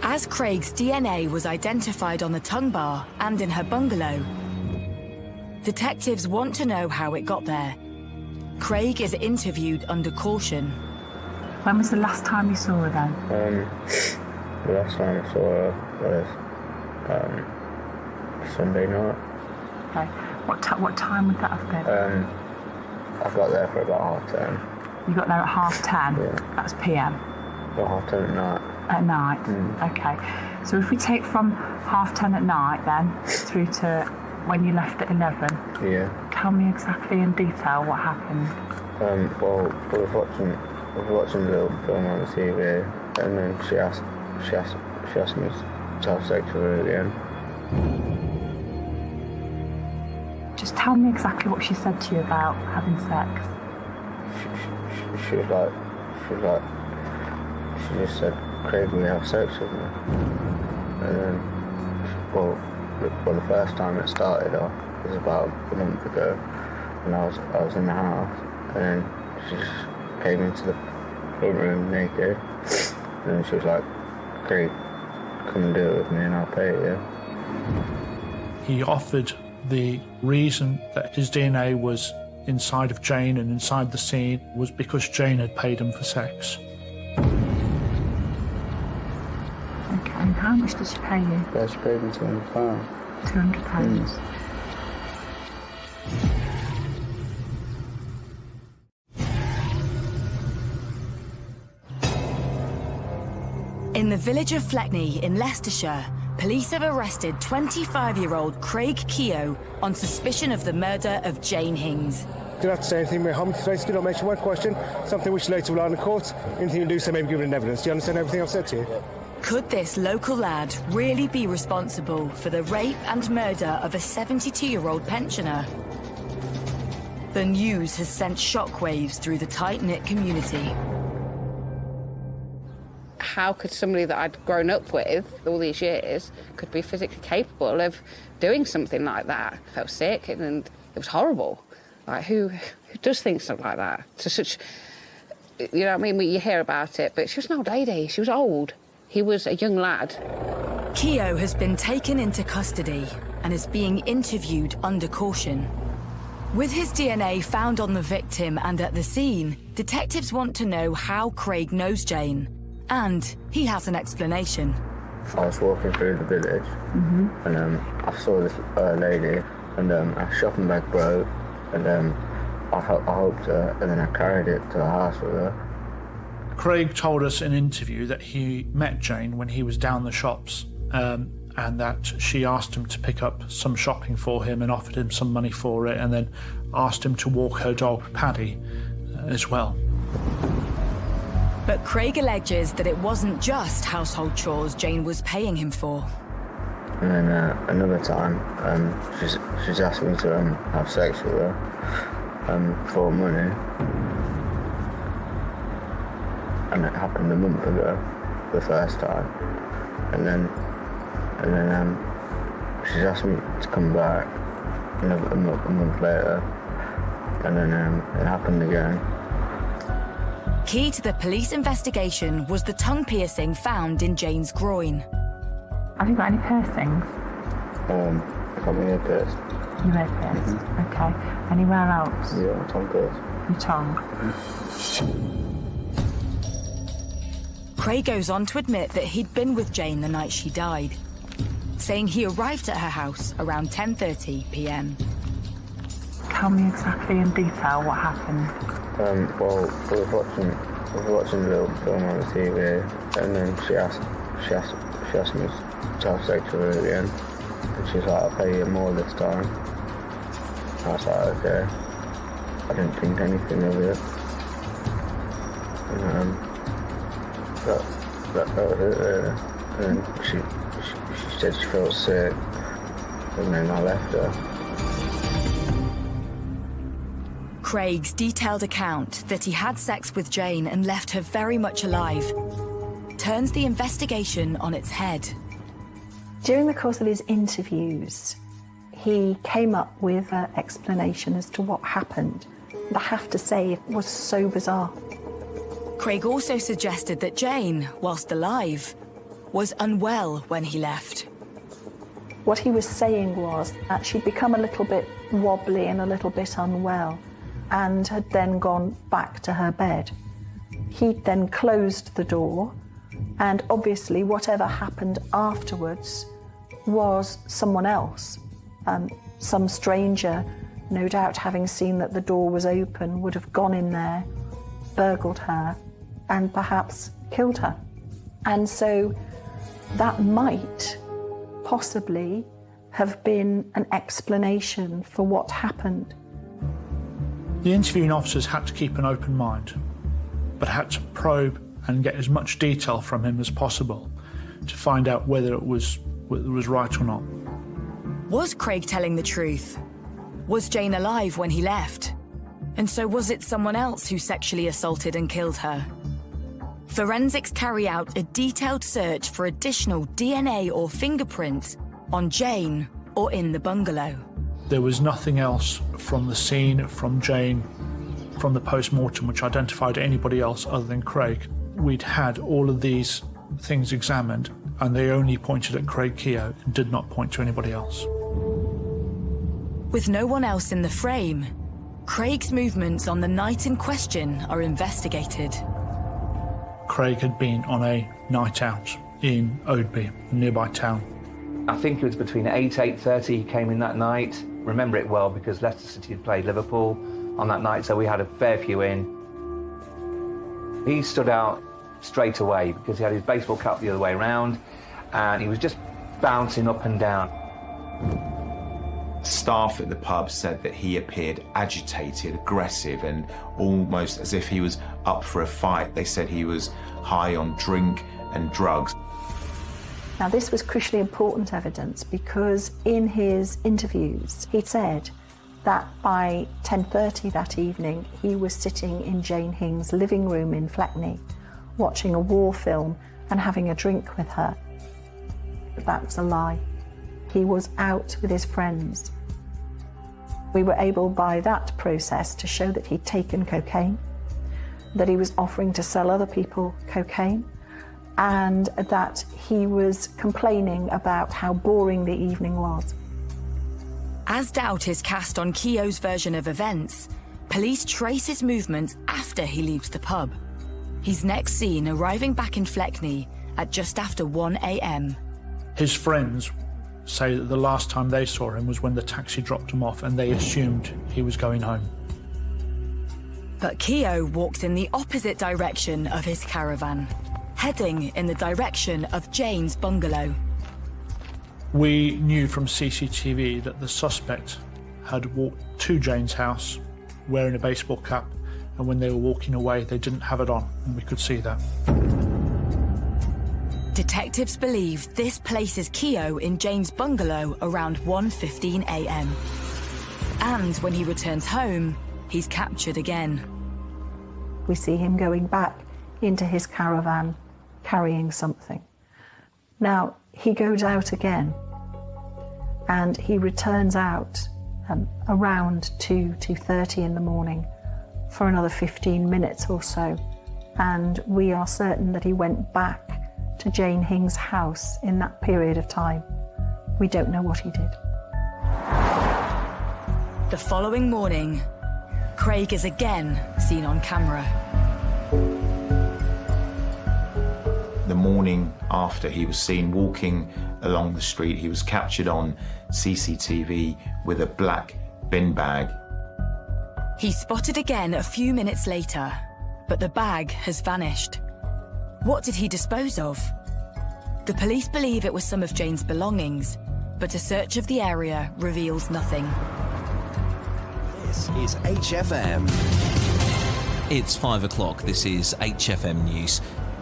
Speaker 4: As Craig's DNA was identified on the tongue bar and in her bungalow, detectives want to know how it got there. Craig is interviewed under caution.
Speaker 12: When was the last time you saw her then?
Speaker 16: The last time I saw her was Sunday night.
Speaker 12: Okay. What time would that have been?
Speaker 16: I got there for about 10:30.
Speaker 12: You got there at 10:30?
Speaker 16: Yeah.
Speaker 12: That's PM?
Speaker 16: Well, 10:30 at night.
Speaker 12: At night? Okay. So if we take from 10:30 at night then, through to when you left at 11,
Speaker 16: Yeah.
Speaker 12: tell me exactly in detail what happened.
Speaker 16: Well, we were watching a little film on the TV, and then she asked me to have sex with her again.
Speaker 12: Just tell me exactly what she said to you about having sex.
Speaker 16: She just said, "Craig, will you have sex with me?" And then, well, the first time it started off was about a month ago, and I was in the house, and then she just came into the front room naked, and then she was like, "Craig, come and do it with me, and I'll pay you."
Speaker 19: He offered the reason that his DNA was inside of Jane and inside the scene was because Jane had paid him for sex.
Speaker 12: Okay, and how much did she pay you?
Speaker 16: Yeah, she paid me £200.
Speaker 12: £200.
Speaker 4: In the village of Fleckney in Leicestershire, police have arrested 25-year-old Craig Keogh on suspicion of the murder of Jane Hings.
Speaker 28: Do not say anything, Mohammed. Today's still not mention one question, something which later will lie in the court. Anything you do say may be given in evidence. Do you understand everything I've said to you?
Speaker 4: Could this local lad really be responsible for the rape and murder of a 72-year-old pensioner? The news has sent shockwaves through the tight-knit community.
Speaker 15: How could somebody that I'd grown up with all these years could be physically capable of doing something like that? I felt sick and it was horrible. Like, who does think something like that? To such, you know what I mean? You hear about it, but she was an old lady. She was old. He was a young lad.
Speaker 4: Keogh has been taken into custody and is being interviewed under caution. With his DNA found on the victim and at the scene, detectives want to know how Craig knows Jane. And he has an explanation.
Speaker 16: I was walking through the village, and I saw this lady, and her shopping bag broke, and I helped her, and then I carried it to the house with her.
Speaker 19: Craig told us in an interview that he met Jane when he was down the shops, and that she asked him to pick up some shopping for him and offered him some money for it, and then asked him to walk her dog, Paddy, as well.
Speaker 4: But Craig alleges that it wasn't just household chores Jane was paying him for.
Speaker 16: And then another time, she's asked me to have sex with her for money. And it happened a month ago, the first time. And then she's asked me to come back a month later. And then it happened again.
Speaker 4: Key to the police investigation was the tongue piercing found in Jane's groin.
Speaker 12: Have you got any piercings?
Speaker 16: I got my ear pierced.
Speaker 12: Your ear pierced? Okay. Anywhere else?
Speaker 16: Yeah, my tongue pierced.
Speaker 12: Your tongue?
Speaker 4: Craig goes on to admit that he'd been with Jane the night she died, saying he arrived at her house around 10:30 p.m.
Speaker 12: Tell me exactly in detail what happened.
Speaker 16: Well, we were watching a little film on the TV, and then she asked me to have sex with her again, and she's like, "I'll pay you more this time." I was like, "Okay." I didn't think anything of it, and that was it really. And then she said she felt sick, and then I left her.
Speaker 4: Craig's detailed account that he had sex with Jane and left her very much alive turns the investigation on its head.
Speaker 5: During the course of his interviews, he came up with an explanation as to what happened. I have to say, it was so bizarre.
Speaker 4: Craig also suggested that Jane, whilst alive, was unwell when he left.
Speaker 5: What he was saying was that she'd become a little bit wobbly and a little bit unwell, and had then gone back to her bed. He'd then closed the door, and obviously whatever happened afterwards was someone else. Some stranger, no doubt having seen that the door was open, would have gone in there burgled her and perhaps killed her. And so that might possibly have been an explanation for what happened.
Speaker 19: The interviewing officers had to keep an open mind, but had to probe and get as much detail from him as possible to find out whether it was right or not.
Speaker 4: Was Craig telling the truth? Was Jane alive when he left? And so was it someone else who sexually assaulted and killed her? Forensics carry out a detailed search for additional DNA or fingerprints on Jane or in the bungalow.
Speaker 19: There was nothing else from the scene, from Jane, from the post-mortem which identified anybody else other than Craig. We'd had all of these things examined and they only pointed at Craig Keogh and did not point to anybody else.
Speaker 4: With no one else in the frame, Craig's movements on the night in question are investigated.
Speaker 19: Craig had been on a night out in Oadby, a nearby town.
Speaker 21: I think it was between 8:30 he came in that night. Remember it well because Leicester City had played Liverpool on that night, so we had a fair few in. He stood out straight away because he had his baseball cap the other way around and he was just bouncing up and down.
Speaker 29: Staff at the pub said that he appeared agitated, aggressive, and almost as if he was up for a fight. They said he was high on drink and drugs.
Speaker 5: Now, this was crucially important evidence because in his interviews, he said that by 10:30 that evening, he was sitting in Jane Hing's living room in Fleckney, watching a war film and having a drink with her. That was a lie. He was out with his friends. We were able by that process to show that he'd taken cocaine, that he was offering to sell other people cocaine, and that he was complaining about how boring the evening was.
Speaker 4: As doubt is cast on Keogh's version of events, police trace his movements after he leaves the pub. He's next seen arriving back in Fleckney at just after 1 a.m.
Speaker 19: His friends say that the last time they saw him was when the taxi dropped him off and they assumed he was going home.
Speaker 4: But Keogh walks in the opposite direction of his caravan, heading in the direction of Jane's bungalow.
Speaker 19: We knew from CCTV that the suspect had walked to Jane's house wearing a baseball cap, and when they were walking away they didn't have it on, and we could see that.
Speaker 4: Detectives believe this places Keogh in Jane's bungalow around 1:15 a.m. And when he returns home, he's captured again.
Speaker 5: We see him going back into his caravan, carrying something. Now, he goes out again, and he returns out around 2:30 in the morning for another 15 minutes or so, and we are certain that he went back to Jane Hing's house in that period of time. We don't know what he did.
Speaker 4: The following morning, Craig is again seen on camera.
Speaker 29: The morning after he was seen walking along the street, he was captured on CCTV with a black bin bag.
Speaker 4: He's spotted again a few minutes later, but the bag has vanished. What did he dispose of? The police believe it was some of Jane's belongings, but a search of the area reveals nothing.
Speaker 3: This is HFM.
Speaker 13: It's 5 o'clock. This is HFM News.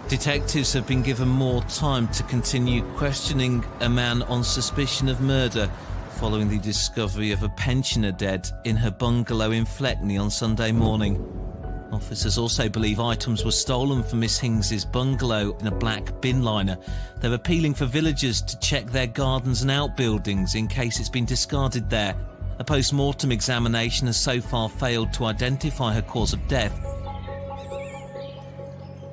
Speaker 13: Detectives have been given more time to continue questioning a man on suspicion of murder following the discovery of a pensioner dead in her bungalow in Fleckney on Sunday morning. Officers also believe items were stolen from Miss Hings's bungalow in a black bin liner. They're appealing for villagers to check their gardens and outbuildings in case it's been discarded there. A post-mortem examination has so far failed to identify her cause of death.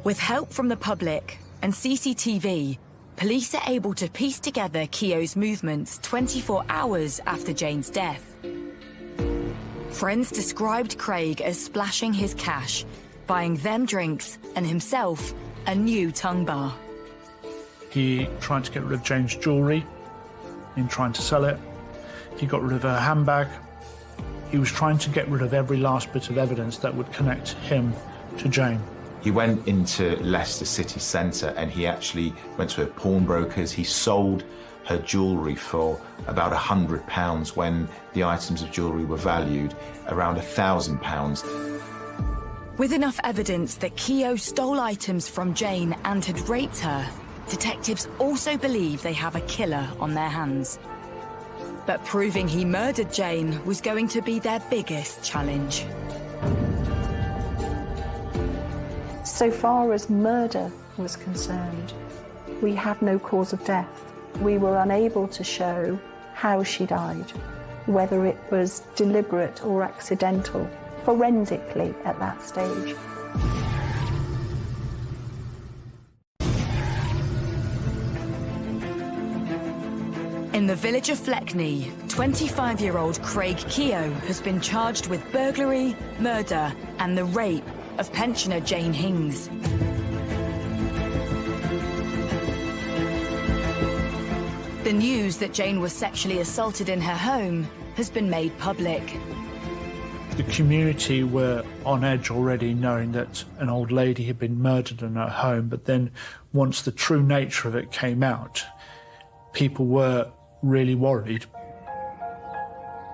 Speaker 4: With help from the public and CCTV, police are able to piece together Keogh's movements 24 hours after Jane's death. Friends described Craig as splashing his cash, buying them drinks and himself a new tongue bar.
Speaker 19: He tried to get rid of Jane's jewellery in trying to sell it. He got rid of her handbag. He was trying to get rid of every last bit of evidence that would connect him to Jane.
Speaker 29: He went into Leicester city centre and he actually went to her pawnbrokers. He sold her jewellery for about £100 when the items of jewellery were valued around £1,000.
Speaker 4: With enough evidence that Keogh stole items from Jane and had raped her, detectives also believe they have a killer on their hands. But proving he murdered Jane was going to be their biggest challenge.
Speaker 5: So far as murder was concerned, we had no cause of death. We were unable to show how she died, whether it was deliberate or accidental, forensically at that stage.
Speaker 4: In the village of Fleckney, 25-year-old Craig Keogh has been charged with burglary, murder, and the rape of pensioner Jane Hings. The news that Jane was sexually assaulted in her home has been made public.
Speaker 19: The community were on edge already, knowing that an old lady had been murdered in her home, but then once the true nature of it came out, people were really worried.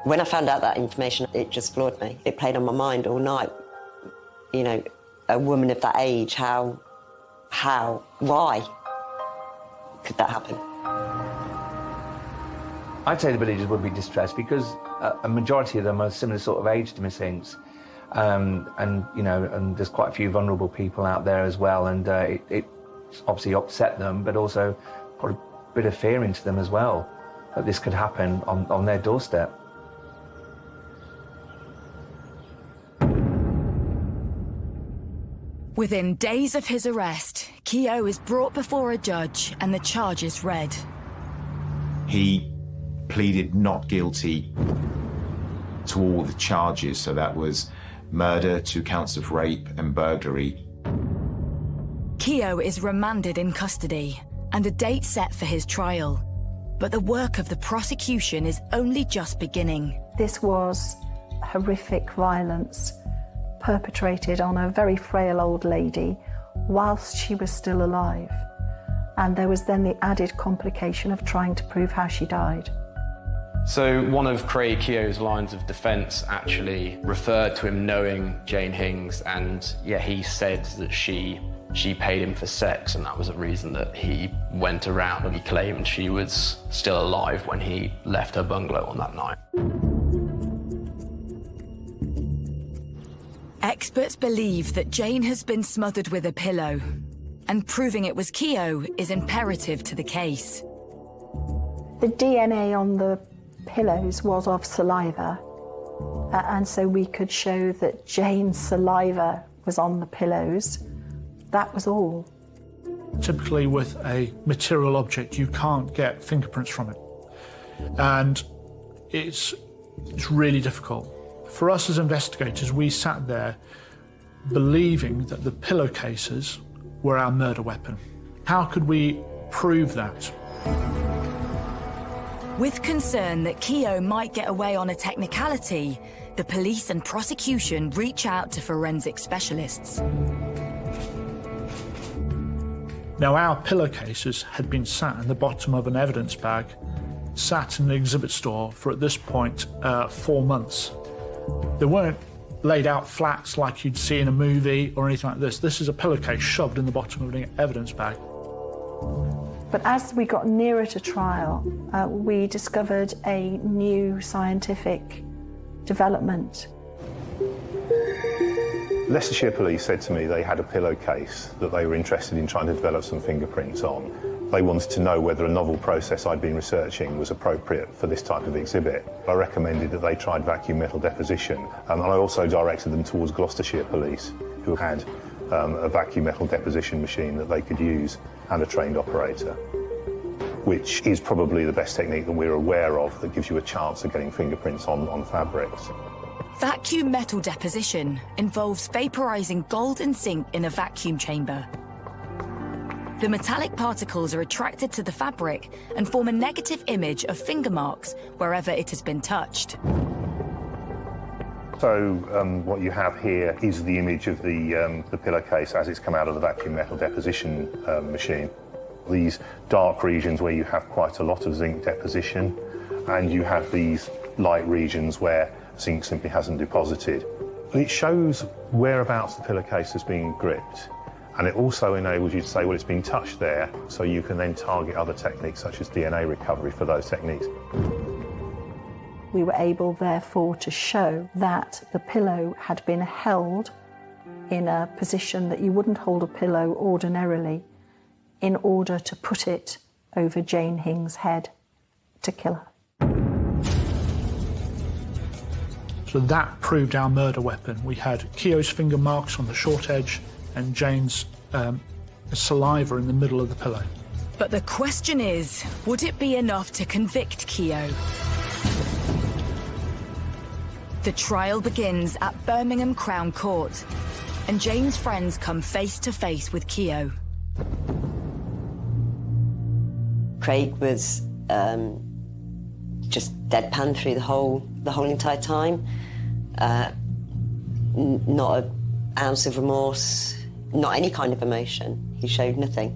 Speaker 20: When I found out that information, it just floored me. It played on my mind all night. You know, a woman of that age, how, why could that happen?
Speaker 21: I'd say the villagers would be distressed because a majority of them are similar sort of age to Miss Hinks. And you know, and there's quite a few vulnerable people out there as well, and it obviously upset them, but also put a bit of fear into them as well, that this could happen on their doorstep.
Speaker 4: Within days of his arrest, Keogh is brought before a judge and the charges read.
Speaker 29: He pleaded not guilty to all the charges, so that was murder, 2 counts of rape and burglary.
Speaker 4: Keogh is remanded in custody and a date set for his trial. But the work of the prosecution is only just beginning.
Speaker 5: This was horrific violence perpetrated on a very frail old lady whilst she was still alive. And there was then the added complication of trying to prove how she died.
Speaker 8: So one of Craig Keogh's lines of defence actually referred to him knowing Jane Hings, and yeah, he said that she paid him for sex, and that was a reason that he went around and he claimed she was still alive when he left her bungalow on that night.
Speaker 4: Experts believe that Jane has been smothered with a pillow, and proving it was Keogh is imperative to the case.
Speaker 5: The DNA on the pillows was of saliva, and so we could show that Jane's saliva was on the pillows. That was all.
Speaker 19: Typically with a material object, you can't get fingerprints from it. And it's really difficult. For us as investigators, we sat there believing that the pillowcases were our murder weapon. How could we prove that?
Speaker 4: With concern that Keogh might get away on a technicality, the police and prosecution reach out to forensic specialists.
Speaker 19: Now, our pillowcases had been sat in the bottom of an evidence bag, sat in the exhibit store for, at this point, 4 months. They weren't laid out flats like you'd see in a movie or anything like this. This is a pillowcase shoved in the bottom of an evidence bag.
Speaker 5: But as we got nearer to trial, we discovered a new scientific development.
Speaker 17: Leicestershire Police said to me they had a pillowcase that they were interested in trying to develop some fingerprints on. They wanted to know whether a novel process I'd been researching was appropriate for this type of exhibit. I recommended that they tried vacuum metal deposition, and I also directed them towards Gloucestershire Police, who had a vacuum metal deposition machine that they could use and a trained operator, which is probably the best technique that we're aware of that gives you a chance of getting fingerprints on fabrics.
Speaker 4: Vacuum metal deposition involves vaporizing gold and zinc in a vacuum chamber. The metallic particles are attracted to the fabric and form a negative image of finger marks wherever it has been touched.
Speaker 17: So what you have here is the image of the pillowcase as it's come out of the vacuum metal deposition machine. These dark regions where you have quite a lot of zinc deposition, and you have these light regions where zinc simply hasn't deposited. It shows whereabouts the pillowcase has been gripped, and it also enables you to say, well, it's been touched there, so you can then target other techniques such as DNA recovery for those techniques.
Speaker 5: We were able, therefore, to show that the pillow had been held in a position that you wouldn't hold a pillow ordinarily in order to put it over Jane Hing's head to kill her.
Speaker 19: So that proved our murder weapon. We had Keogh's finger marks on the short edge and Jane's saliva in the middle of the pillow.
Speaker 10: But the question is, would it be enough to convict Keogh? The trial begins at Birmingham Crown Court, and Jane's friends come face to face with Keogh.
Speaker 20: Craig was just deadpan through the whole entire time. Not an ounce of remorse, not any kind of emotion. He showed nothing.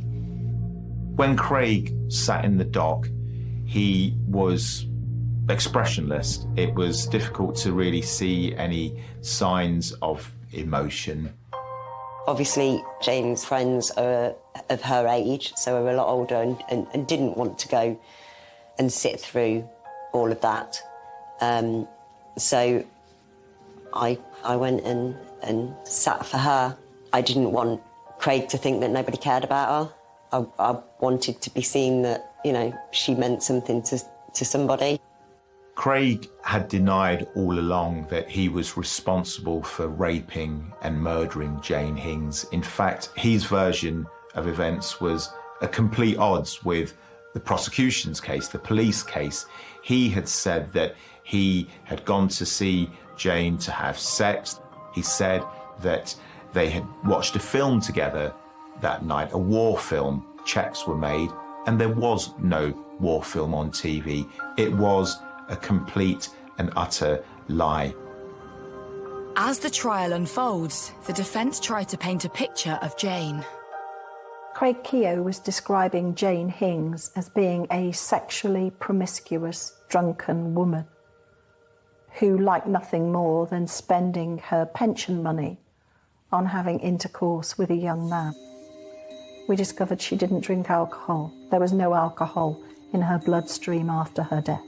Speaker 29: When Craig sat in the dock, he was expressionless. It was difficult to really see any signs of emotion.
Speaker 20: Obviously, Jane's friends are of her age, so are a lot older and didn't want to go and sit through all of that. So I went and sat for her. I didn't want Craig to think that nobody cared about her. I wanted to be seen that, you know, she meant something to somebody.
Speaker 29: Craig had denied all along that he was responsible for raping and murdering Jane Hings. In fact, his version of events was at complete odds with the prosecution's case, the police case. He had said that he had gone to see Jane to have sex. He said that they had watched a film together that night, a war film. Checks were made, and there was no war film on TV. It was a complete and utter lie.
Speaker 10: As the trial unfolds, the defence tried to paint a picture of Jane.
Speaker 5: Craig Keogh was describing Jane Hings as being a sexually promiscuous, drunken woman who liked nothing more than spending her pension money on having intercourse with a young man. We discovered she didn't drink alcohol. There was no alcohol in her bloodstream after her death.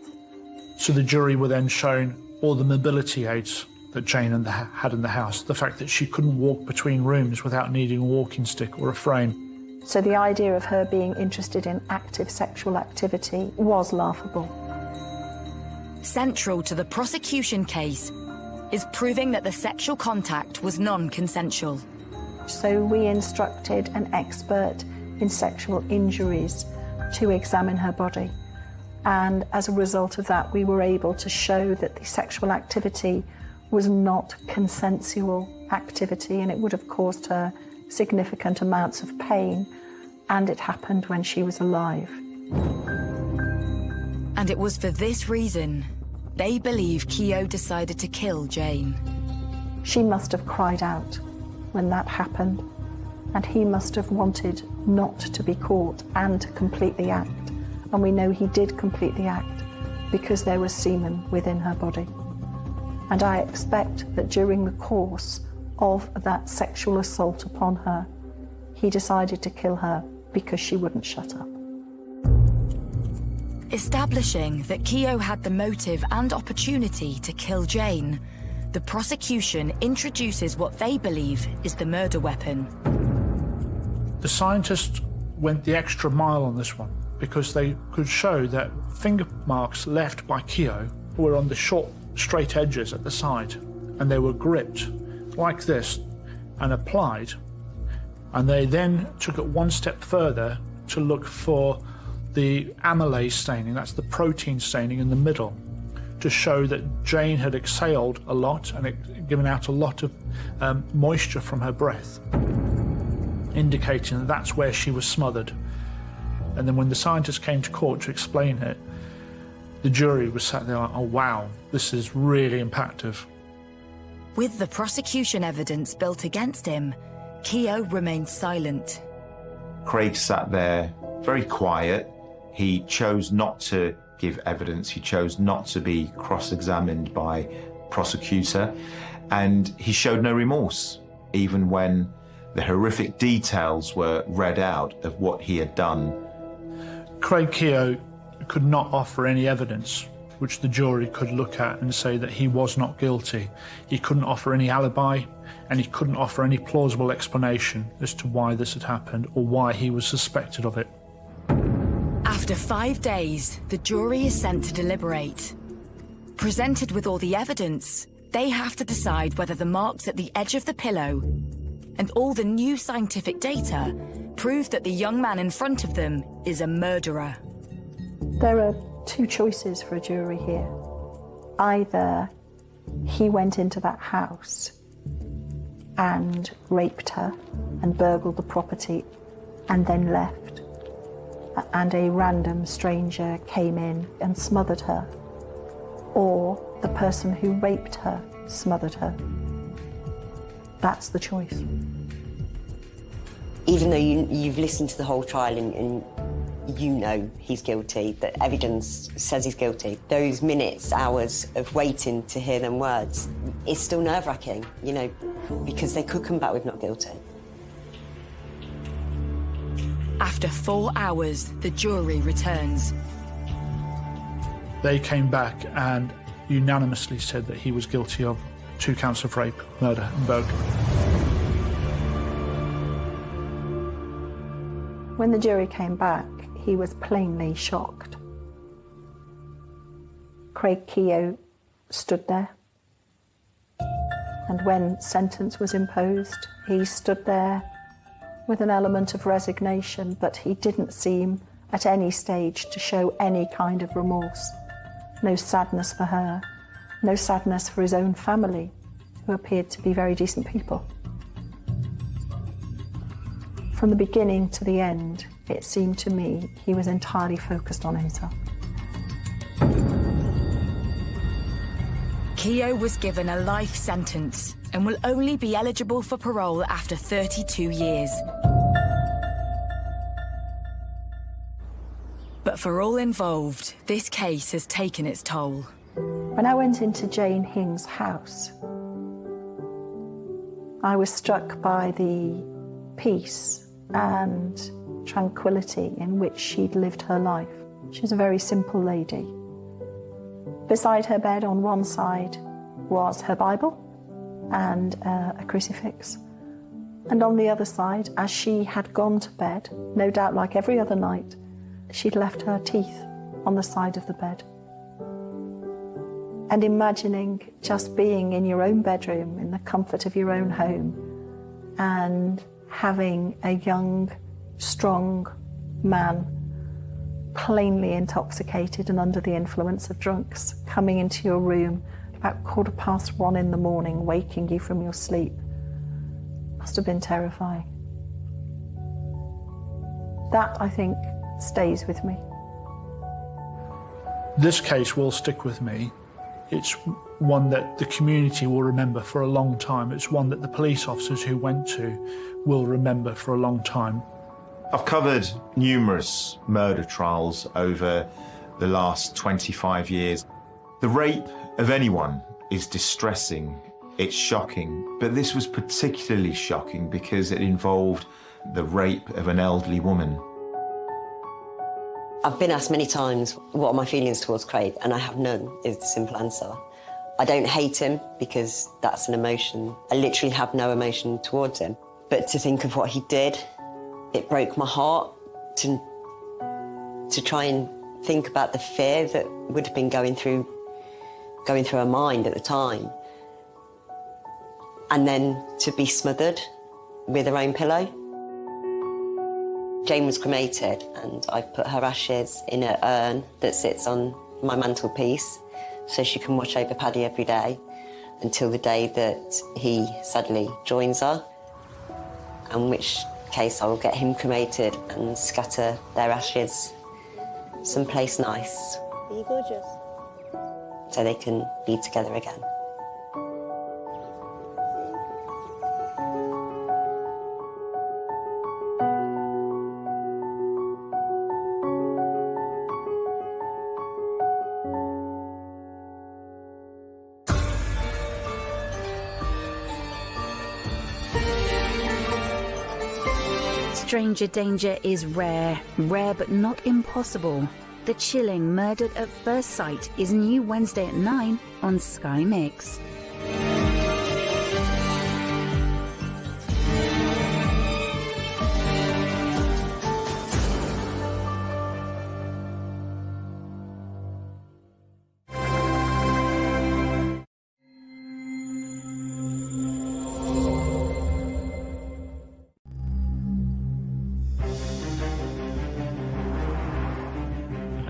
Speaker 19: So the jury were then shown all the mobility aids that Jane had in the house, the fact that she couldn't walk between rooms without needing a walking stick or a frame.
Speaker 5: So the idea of her being interested in active sexual activity was laughable.
Speaker 10: Central to the prosecution case is proving that the sexual contact was non-consensual.
Speaker 5: So we instructed an expert in sexual injuries to examine her body. And as a result of that, we were able to show that the sexual activity was not consensual activity, and it would have caused her significant amounts of pain, and it happened when she was alive.
Speaker 10: And it was for this reason they believe Keogh decided to kill Jane.
Speaker 5: She must have cried out when that happened, and he must have wanted not to be caught and to complete the act. And we know he did complete the act because there was semen within her body. And I expect that during the course of that sexual assault upon her, he decided to kill her because she wouldn't shut up.
Speaker 10: Establishing that Keogh had the motive and opportunity to kill Jane, the prosecution introduces what they believe is the murder weapon.
Speaker 19: The scientists went the extra mile on this one because they could show that finger marks left by Keogh were on the short, straight edges at the side, and they were gripped like this and applied. And they then took it one step further to look for the amylase staining, that's the protein staining in the middle, to show that Jane had exhaled a lot and it given out a lot of moisture from her breath, indicating that that's where she was smothered. And then when the scientists came to court to explain it, the jury was sat there like, oh wow, this is really impactful.
Speaker 10: With the prosecution evidence built against him, Keogh remained silent.
Speaker 29: Craig sat there very quiet. He chose not to give evidence. He chose not to be cross-examined by prosecutor, and he showed no remorse, even when the horrific details were read out of what he had done.
Speaker 19: Craig Keogh could not offer any evidence which the jury could look at and say that he was not guilty. He couldn't offer any alibi, and he couldn't offer any plausible explanation as to why this had happened or why he was suspected of it.
Speaker 10: After 5 days, the jury is sent to deliberate. Presented with all the evidence, they have to decide whether the marks at the edge of the pillow and all the new scientific data prove that the young man in front of them is a murderer.
Speaker 5: There are two choices for a jury here. Either he went into that house and raped her and burgled the property and then left, and a random stranger came in and smothered her, or the person who raped her smothered her. That's the choice.
Speaker 20: Even though you've listened to the whole trial and you know he's guilty, the evidence says he's guilty, those minutes, hours of waiting to hear them words, it's still nerve-wracking, you know, because they could come back with not guilty.
Speaker 10: After 4 hours, the jury returns.
Speaker 19: They came back and unanimously said that he was guilty of 2 counts of rape, murder and burglary.
Speaker 5: When the jury came back, he was plainly shocked. Craig Keogh stood there, and when sentence was imposed, he stood there with an element of resignation, but he didn't seem at any stage to show any kind of remorse. No sadness for her, no sadness for his own family, who appeared to be very decent people. From the beginning to the end, it seemed to me he was entirely focused on himself.
Speaker 10: Keogh was given a life sentence and will only be eligible for parole after 32 years. But for all involved, this case has taken its toll.
Speaker 5: When I went into Jane Hing's house, I was struck by the peace and tranquility in which she'd lived her life. She was a very simple lady. Beside her bed on one side was her Bible and a crucifix. And on the other side, as she had gone to bed, no doubt like every other night, she'd left her teeth on the side of the bed. And imagining just being in your own bedroom, in the comfort of your own home, and having a young, strong man, plainly intoxicated and under the influence of drunks, coming into your room about 1:15 in the morning, waking you from your sleep, must have been terrifying. That, I think, stays with me.
Speaker 19: This case will stick with me. It's one that the community will remember for a long time. It's one that the police officers who went to will remember for a long time.
Speaker 29: I've covered numerous murder trials over the last 25 years. The rape of anyone is distressing, it's shocking, but this was particularly shocking because it involved the rape of an elderly woman.
Speaker 20: I've been asked many times, what are my feelings towards Craig? And I have none, is the simple answer. I don't hate him because that's an emotion. I literally have no emotion towards him. But to think of what he did, it broke my heart to try and think about the fear that would have been going through her mind at the time. And then to be smothered with her own pillow. Jane was cremated and I put her ashes in an urn that sits on my mantelpiece so she can watch over Paddy every day until the day that he sadly joins her, in which case I will get him cremated and scatter their ashes someplace nice. Are you gorgeous? So they can be together again.
Speaker 7: stranger danger is rare but not impossible. The chilling Murdered at First Sight is new Wednesday at 9 on Sky Mix.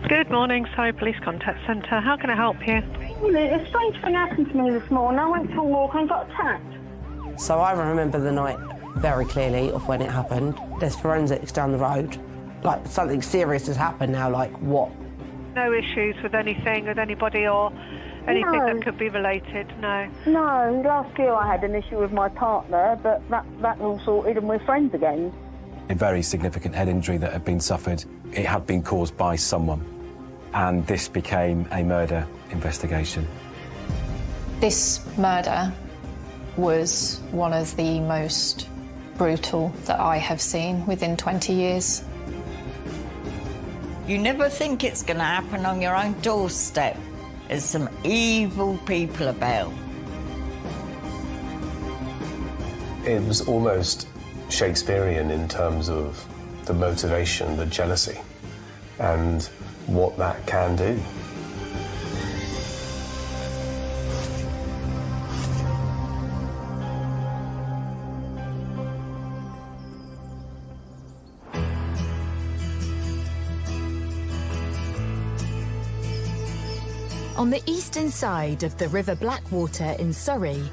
Speaker 14: Good morning, Surrey Police Contact Centre. How can I help you?
Speaker 18: A strange thing happened to me this morning. I went for a walk and got attacked.
Speaker 22: So I remember the night very clearly of when it happened. There's forensics down the road. Like, something serious has happened now, like what?
Speaker 14: No issues with anything, with anybody or anything that could be related, no?
Speaker 18: No, last year I had an issue with my partner, but that all sorted and we're friends again.
Speaker 23: A very significant head injury that had been suffered. It had been caused by someone, and this became a murder investigation.
Speaker 24: This murder was one of the most brutal that I have seen within 20 years.
Speaker 25: You never think it's going to happen on your own doorstep. There's some evil people about.
Speaker 26: It was almost Shakespearean in terms of the motivation, the jealousy, and what that can do.
Speaker 4: On the eastern side of the River Blackwater in Surrey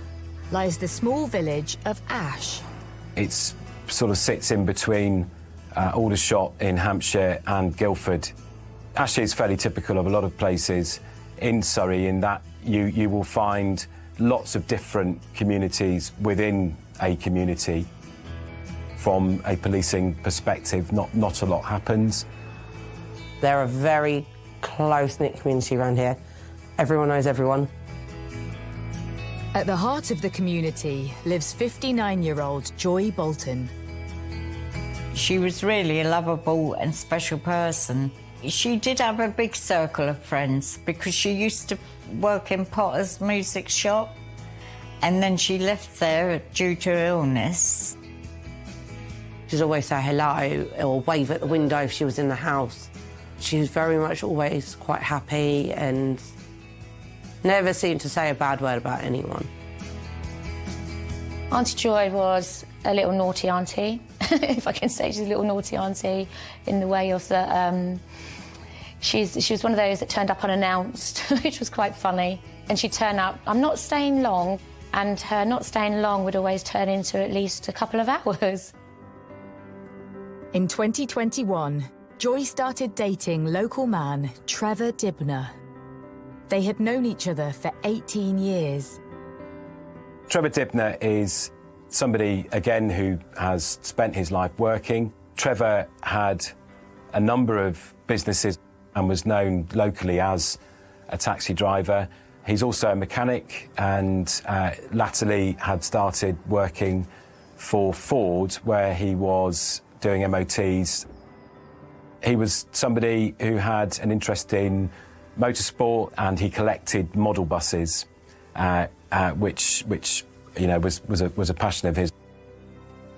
Speaker 4: lies the small village of Ash.
Speaker 23: It sort of sits in between Aldershot in Hampshire and Guildford. Ash is fairly typical of a lot of places in Surrey in that you will find lots of different communities within a community. From a policing perspective, not a lot happens.
Speaker 22: They're a very close-knit community around here. Everyone knows everyone.
Speaker 4: At the heart of the community lives 59-year-old Joy Bolton.
Speaker 25: She was really a lovable and special person. She did have a big circle of friends because she used to work in Potter's music shop, and then she left there due to illness.
Speaker 22: She'd always say hello or wave at the window if she was in the house. She was very much always quite happy and never seemed to say a bad word about anyone.
Speaker 24: Auntie Joy was a little naughty auntie, if I can say she's a little naughty auntie, in the way of that she was one of those that turned up unannounced, which was quite funny. And she'd turn up, I'm not staying long, and her not staying long would always turn into at least a couple of hours.
Speaker 4: In 2021, Joy started dating local man Trevor Dibner. They had known each other for 18 years.
Speaker 23: Trevor Dibner is somebody, again, who has spent his life working. Trevor had a number of businesses and was known locally as a taxi driver. He's also a mechanic and latterly had started working for Ford, where he was doing MOTs. He was somebody who had an interest in motorsport, and he collected model buses, which you know was a passion of his.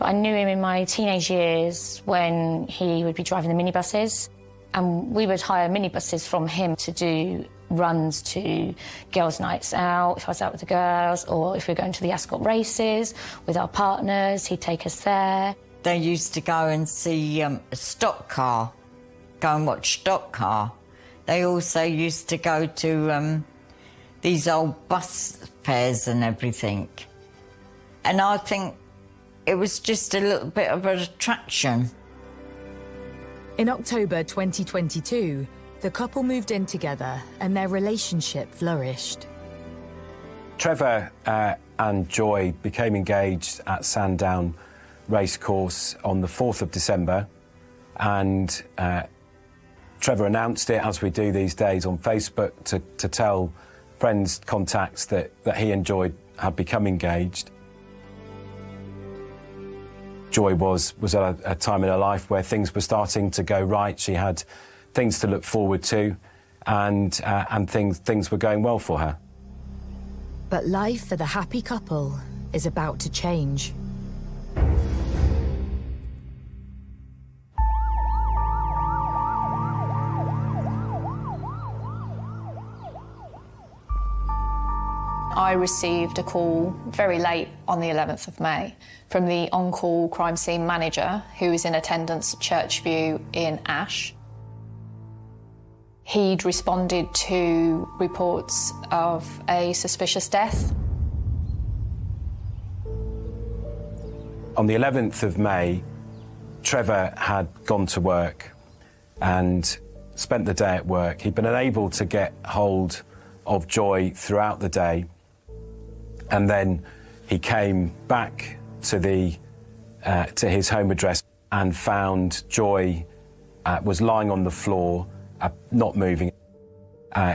Speaker 24: I knew him in my teenage years when he would be driving the minibuses, and we would hire minibuses from him to do runs to girls' nights out, if I was out with the girls, or if we were going to the Ascot races with our partners, he'd take us there.
Speaker 25: They used to go and see a stock car, go and watch stock car. They also used to go to these old bus fairs and everything. And I think it was just a little bit of an attraction.
Speaker 4: In October 2022, the couple moved in together and their relationship flourished.
Speaker 23: Trevor and Joy became engaged at Sandown Racecourse on the 4th of December, and Trevor announced it, as we do these days, on Facebook to tell friends, contacts that he and Joy had become engaged. Joy was at a time in her life where things were starting to go right. She had things to look forward to, and things were going well for her.
Speaker 4: But life for the happy couple is about to change.
Speaker 1: I received a call very late on the 11th of May from the on-call crime scene manager who was in attendance at Churchview in Ash. He'd responded to reports of a suspicious death.
Speaker 23: On the 11th of May, Trevor had gone to work and spent the day at work. He'd been unable to get hold of Joy throughout the day. And then he came back to his home address and found Joy was lying on the floor, not moving.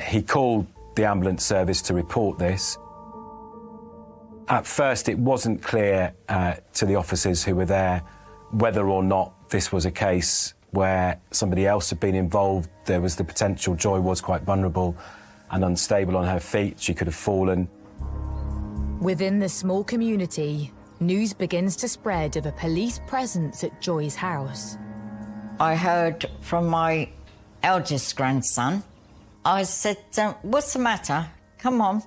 Speaker 23: He called the ambulance service to report this. At first, it wasn't clear to the officers who were there whether or not this was a case where somebody else had been involved. There was the potential Joy was quite vulnerable and unstable on her feet. She could have fallen.
Speaker 4: Within the small community, news begins to spread of a police presence at Joy's house.
Speaker 25: I heard from my eldest grandson. I said, what's the matter? Come on.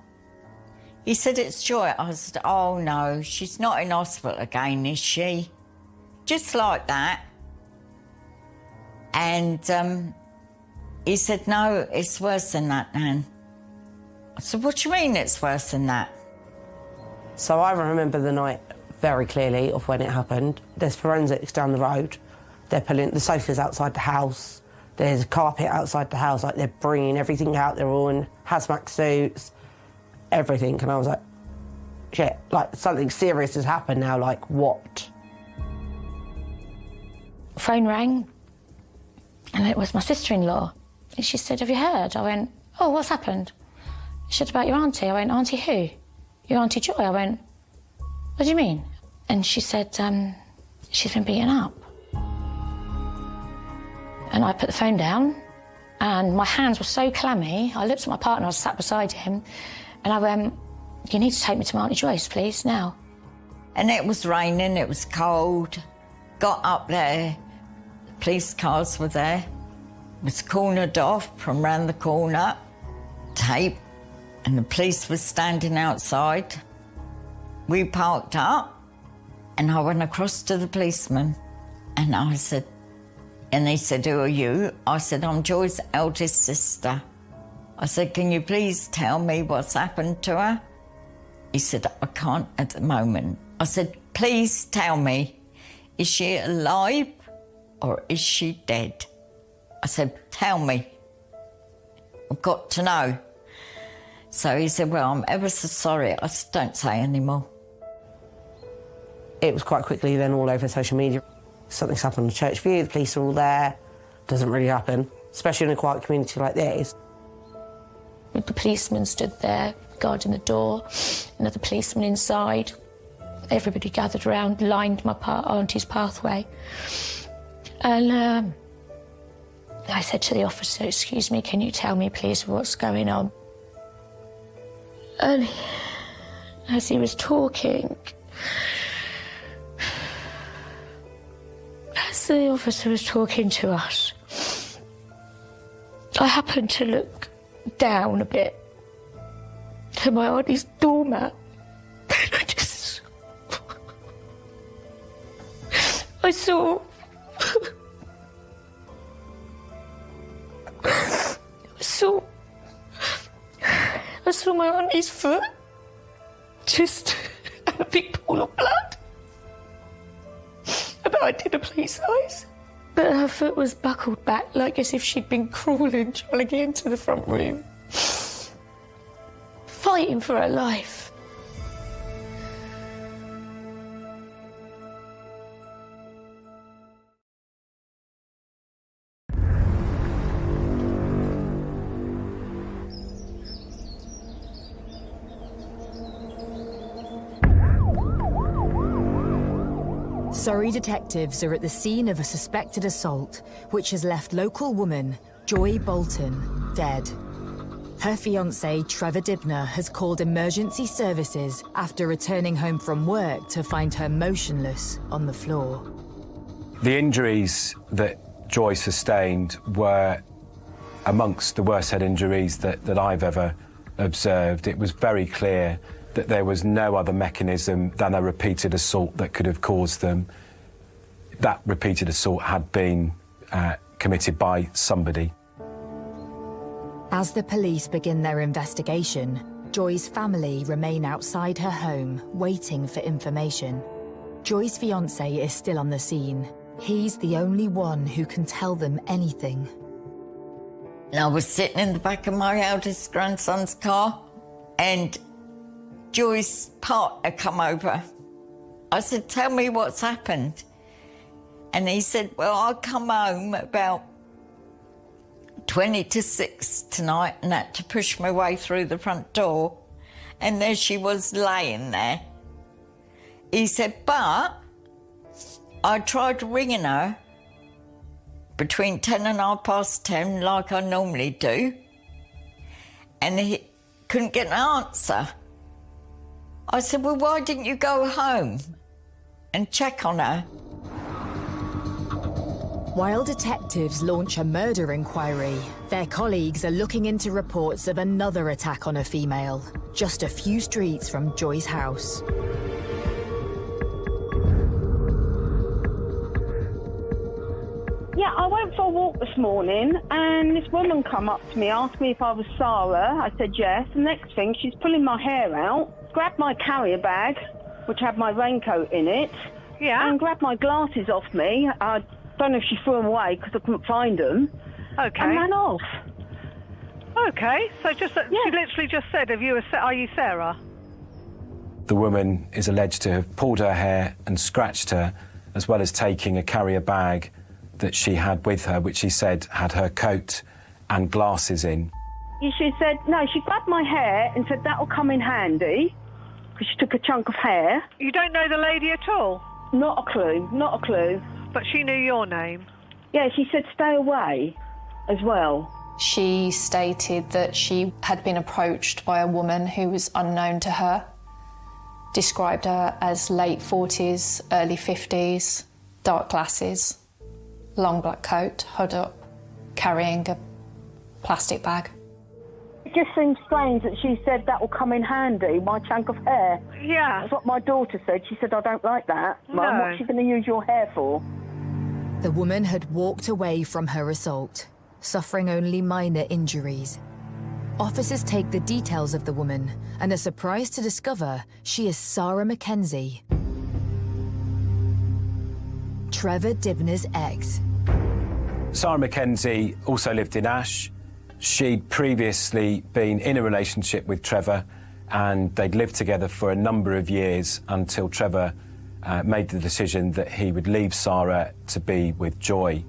Speaker 25: He said, it's Joy. I said, oh no, she's not in hospital again, is she? Just like that. And he said, no, it's worse than that, Nan. I said, what do you mean it's worse than that?
Speaker 22: So I remember the night very clearly of when it happened. There's forensics down the road. They're pulling the sofas outside the house. There's a carpet outside the house. Like, they're bringing everything out. They're all in hazmat suits, everything. And I was like, shit, like, something serious has happened now. Like, what?
Speaker 24: Phone rang, and it was my sister-in-law. And she said, have you heard? I went, oh, what's happened? She said, about your auntie. I went, auntie who? Your Auntie Joy. I went, what do you mean? And she said, she's been beaten up. And I put the phone down, and my hands were so clammy. I looked at my partner, I was sat beside him, and I went, you need to take me to my Auntie Joyce, please, now.
Speaker 25: And it was raining, it was cold. Got up there, the police cars were there. It was cornered off from round the corner, tape. And the police were standing outside. We parked up, and I went across to the policeman, and I said, and he said, who are you? I said, I'm Joy's eldest sister. I said, can you please tell me what's happened to her? He said, I can't at the moment. I said, please tell me, is she alive or is she dead? I said, tell me. I've got to know. So he said, well, I'm ever so sorry. I said, don't say any more.
Speaker 22: It was quite quickly then all over social media. Something's happened on Churchview, the police are all there. Doesn't really happen, especially in a quiet community like this.
Speaker 24: The policeman stood there guarding the door, another policeman inside. Everybody gathered around, lined my auntie's pathway. And I said to the officer, excuse me, can you tell me please what's going on? And as he was talking, as the officer was talking to us, I happened to look down a bit to my auntie's doormat. I saw my auntie's foot, just a big pool of blood, about a dinner plate size. But her foot was buckled back, like as if she'd been crawling, trying to get into the front room, fighting for her life.
Speaker 4: Surrey detectives are at the scene of a suspected assault, which has left local woman Joy Bolton dead. Her fiancé, Trevor Dibner, has called emergency services after returning home from work to find her motionless on the floor.
Speaker 23: The injuries that Joy sustained were amongst the worst head injuries that I've ever observed. It was very clear that there was no other mechanism than a repeated assault that could have caused them. That repeated assault had been committed by somebody.
Speaker 4: As the police begin their investigation, Joy's family remain outside her home, waiting for information. Joy's fiancé is still on the scene. He's the only one who can tell them anything.
Speaker 25: I was sitting in the back of my eldest grandson's car, and Joy's partner come over. I said, "Tell me what's happened." And he said, "Well, I come home about 20 to 6 tonight and had to push my way through the front door, and there she was laying there." He said, "But I tried ringing her between 10 and 10:30 like I normally do, and he couldn't get an answer." I said, "Well, why didn't you go home and check on her?"
Speaker 4: While detectives launch a murder inquiry, their colleagues are looking into reports of another attack on a female, just a few streets from Joy's house.
Speaker 18: Yeah, I went for a walk this morning and this woman come up to me, asked me if I was Sarah. I said yes. The next thing, she's pulling my hair out, grabbed my carrier bag, which had my raincoat in it, and grabbed my glasses off me. I don't know if she threw them away because I couldn't find them.
Speaker 14: Okay.
Speaker 18: And ran off.
Speaker 14: Okay, so she literally just said, are you Sarah?
Speaker 23: The woman is alleged to have pulled her hair and scratched her, as well as taking a carrier bag that she had with her, which she said had her coat and glasses in.
Speaker 18: She said, no, she grabbed my hair and said that'll come in handy, because she took a chunk of hair.
Speaker 14: You don't know the lady at all?
Speaker 18: Not a clue, not a clue.
Speaker 14: But she knew your name?
Speaker 18: Yeah, she said stay away as well.
Speaker 1: She stated that she had been approached by a woman who was unknown to her, described her as late 40s, early 50s, dark glasses, long black coat, hood up, carrying a plastic bag.
Speaker 18: It just seems strange that she said that will come in handy, my chunk of hair.
Speaker 14: Yeah.
Speaker 18: That's what my daughter said. She said, I don't like that.
Speaker 14: No.
Speaker 18: Mum, what's she going to use your hair for?
Speaker 4: The woman had walked away from her assault, suffering only minor injuries. Officers take the details of the woman and are surprised to discover she is Sarah Mackenzie, Trevor Dibner's ex.
Speaker 23: Sarah Mackenzie also lived in Ash. She'd previously been in a relationship with Trevor, and they'd lived together for a number of years until Trevor made the decision that he would leave Sarah to be with Joy.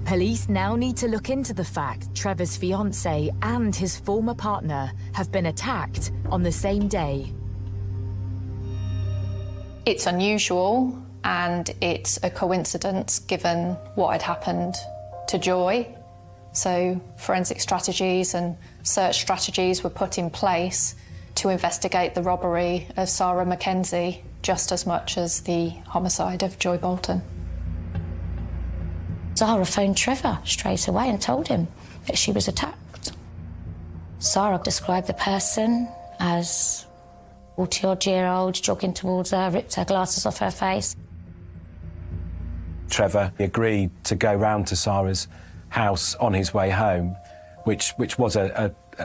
Speaker 4: Police now need to look into the fact Trevor's fiancée and his former partner have been attacked on the same day.
Speaker 1: It's unusual and it's a coincidence given what had happened to Joy. So forensic strategies and search strategies were put in place to investigate the robbery of Sarah Mackenzie just as much as the homicide of Joy Bolton.
Speaker 24: Sarah phoned Trevor straight away and told him that she was attacked. Sarah described the person as 40-odd-year-old, jogging towards her, ripped her glasses off her face.
Speaker 23: Trevor agreed to go round to Sarah's house on his way home, which was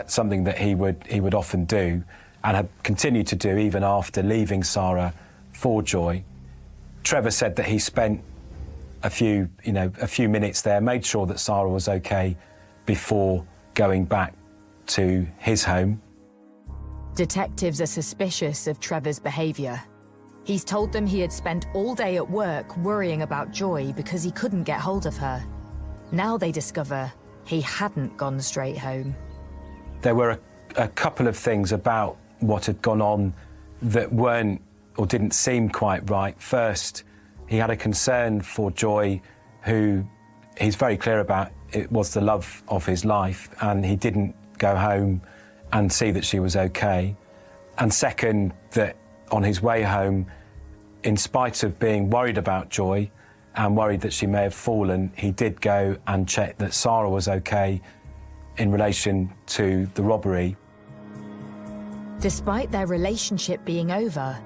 Speaker 23: something that he would often do and had continued to do even after leaving Sarah for Joy. Trevor said that he spent a few minutes there, made sure that Sarah was okay before going back to his home.
Speaker 4: Detectives are suspicious of Trevor's behaviour. He's told them he had spent all day at work worrying about Joy because he couldn't get hold of her. Now they discover he hadn't gone straight home.
Speaker 23: There were a couple of things about what had gone on that weren't or didn't seem quite right. First, he had a concern for Joy, who he's very clear about it was the love of his life, and he didn't go home and see that she was okay. And second, that on his way home, in spite of being worried about Joy and worried that she may have fallen, he did go and check that Sarah was okay in relation to the robbery.
Speaker 4: Despite their relationship being over,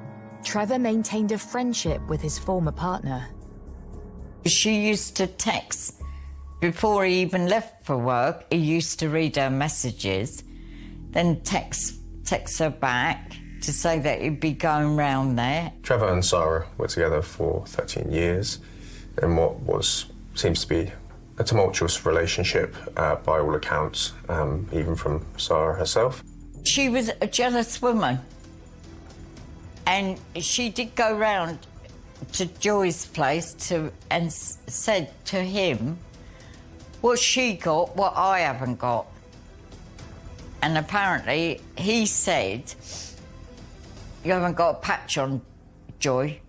Speaker 4: Trevor maintained a friendship with his former partner.
Speaker 25: She used to text before he even left for work. He used to read her messages, then text her back to say that he'd be going round there.
Speaker 2: Trevor and Sarah were together for 13 years in what seems to be a tumultuous relationship by all accounts, even from Sarah herself.
Speaker 25: She was a jealous woman, and she did go round to Joy's place and said to him, what she got, what I haven't got. And apparently he said, you haven't got a patch on, Joy.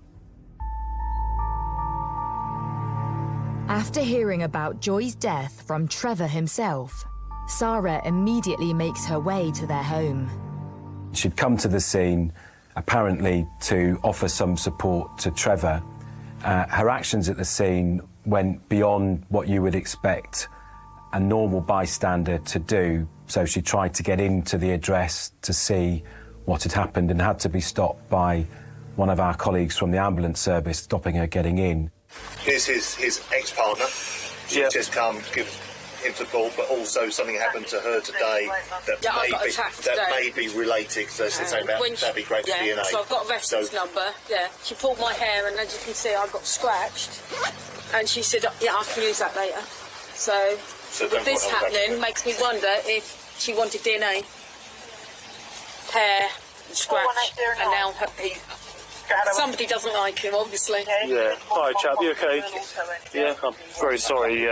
Speaker 4: After hearing about Joy's death from Trevor himself, Sarah immediately makes her way to their home.
Speaker 23: She'd come to the scene, apparently to offer some support to Trevor. Her actions at the scene went beyond what you would expect a normal bystander to do, so she tried to get into the address to see what had happened and had to be stopped by one of our colleagues from the ambulance service stopping her getting in.
Speaker 6: Here's his ex-partner. She's just come to give him support, but also something happened to her today that may be related. So that'd be great for DNA.
Speaker 9: So I've got a reference number. Yeah, she pulled my hair, and as you can see, I got scratched. And she said, "Yeah, I can use that later." So with this happening, makes me wonder if she wanted DNA, hair, and scratch, and now somebody doesn't like him, obviously.
Speaker 6: Yeah. Hi, chap. You okay? Yeah. I'm very sorry.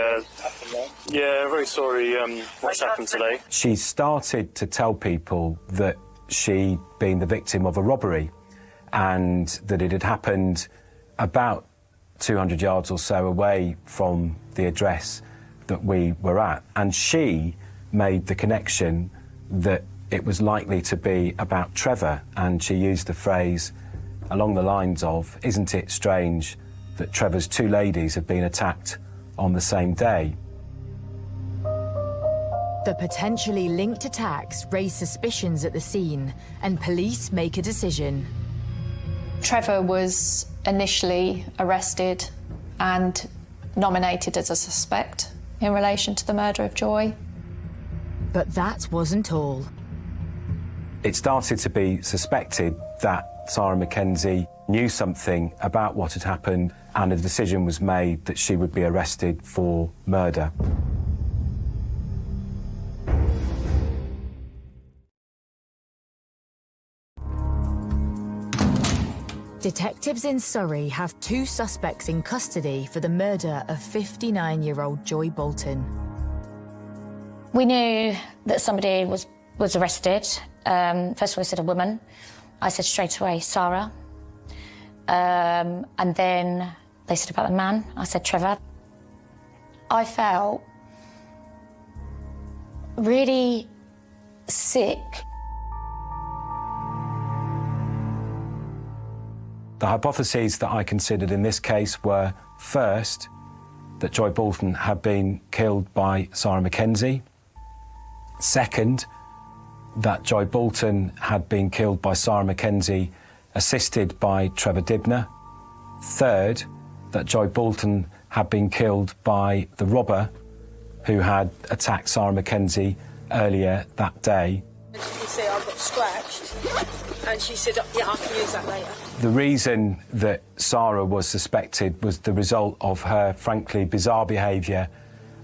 Speaker 6: Very sorry. What's happened today?
Speaker 23: She started to tell people that she'd been the victim of a robbery, and that it had happened about 200 yards or so away from the address that we were at. And she made the connection that it was likely to be about Trevor, and she used the phrase along the lines of, isn't it strange that Trevor's two ladies have been attacked on the same day?
Speaker 4: The potentially linked attacks raise suspicions at the scene, and police make a decision.
Speaker 1: Trevor was initially arrested and nominated as a suspect in relation to the murder of Joy.
Speaker 4: But that wasn't all.
Speaker 23: It started to be suspected that Sarah Mackenzie knew something about what had happened, and a decision was made that she would be arrested for murder.
Speaker 4: Detectives in Surrey have two suspects in custody for the murder of 59-year-old Joy Bolton.
Speaker 24: We knew that somebody was arrested. First of all, I said a woman. I said straight away, Sarah. And then they said about the man. I said Trevor. I felt really sick.
Speaker 23: The hypotheses that I considered in this case were, first, that Joy Bolton had been killed by Sarah Mackenzie. Second, that Joy Bolton had been killed by Sarah Mackenzie, assisted by Trevor Dibner. Third, that Joy Bolton had been killed by the robber who had attacked Sarah Mackenzie earlier that day.
Speaker 9: As you can see, I got scratched, and she said, yeah, I can use that later.
Speaker 23: The reason that Sarah was suspected was the result of her, frankly, bizarre behaviour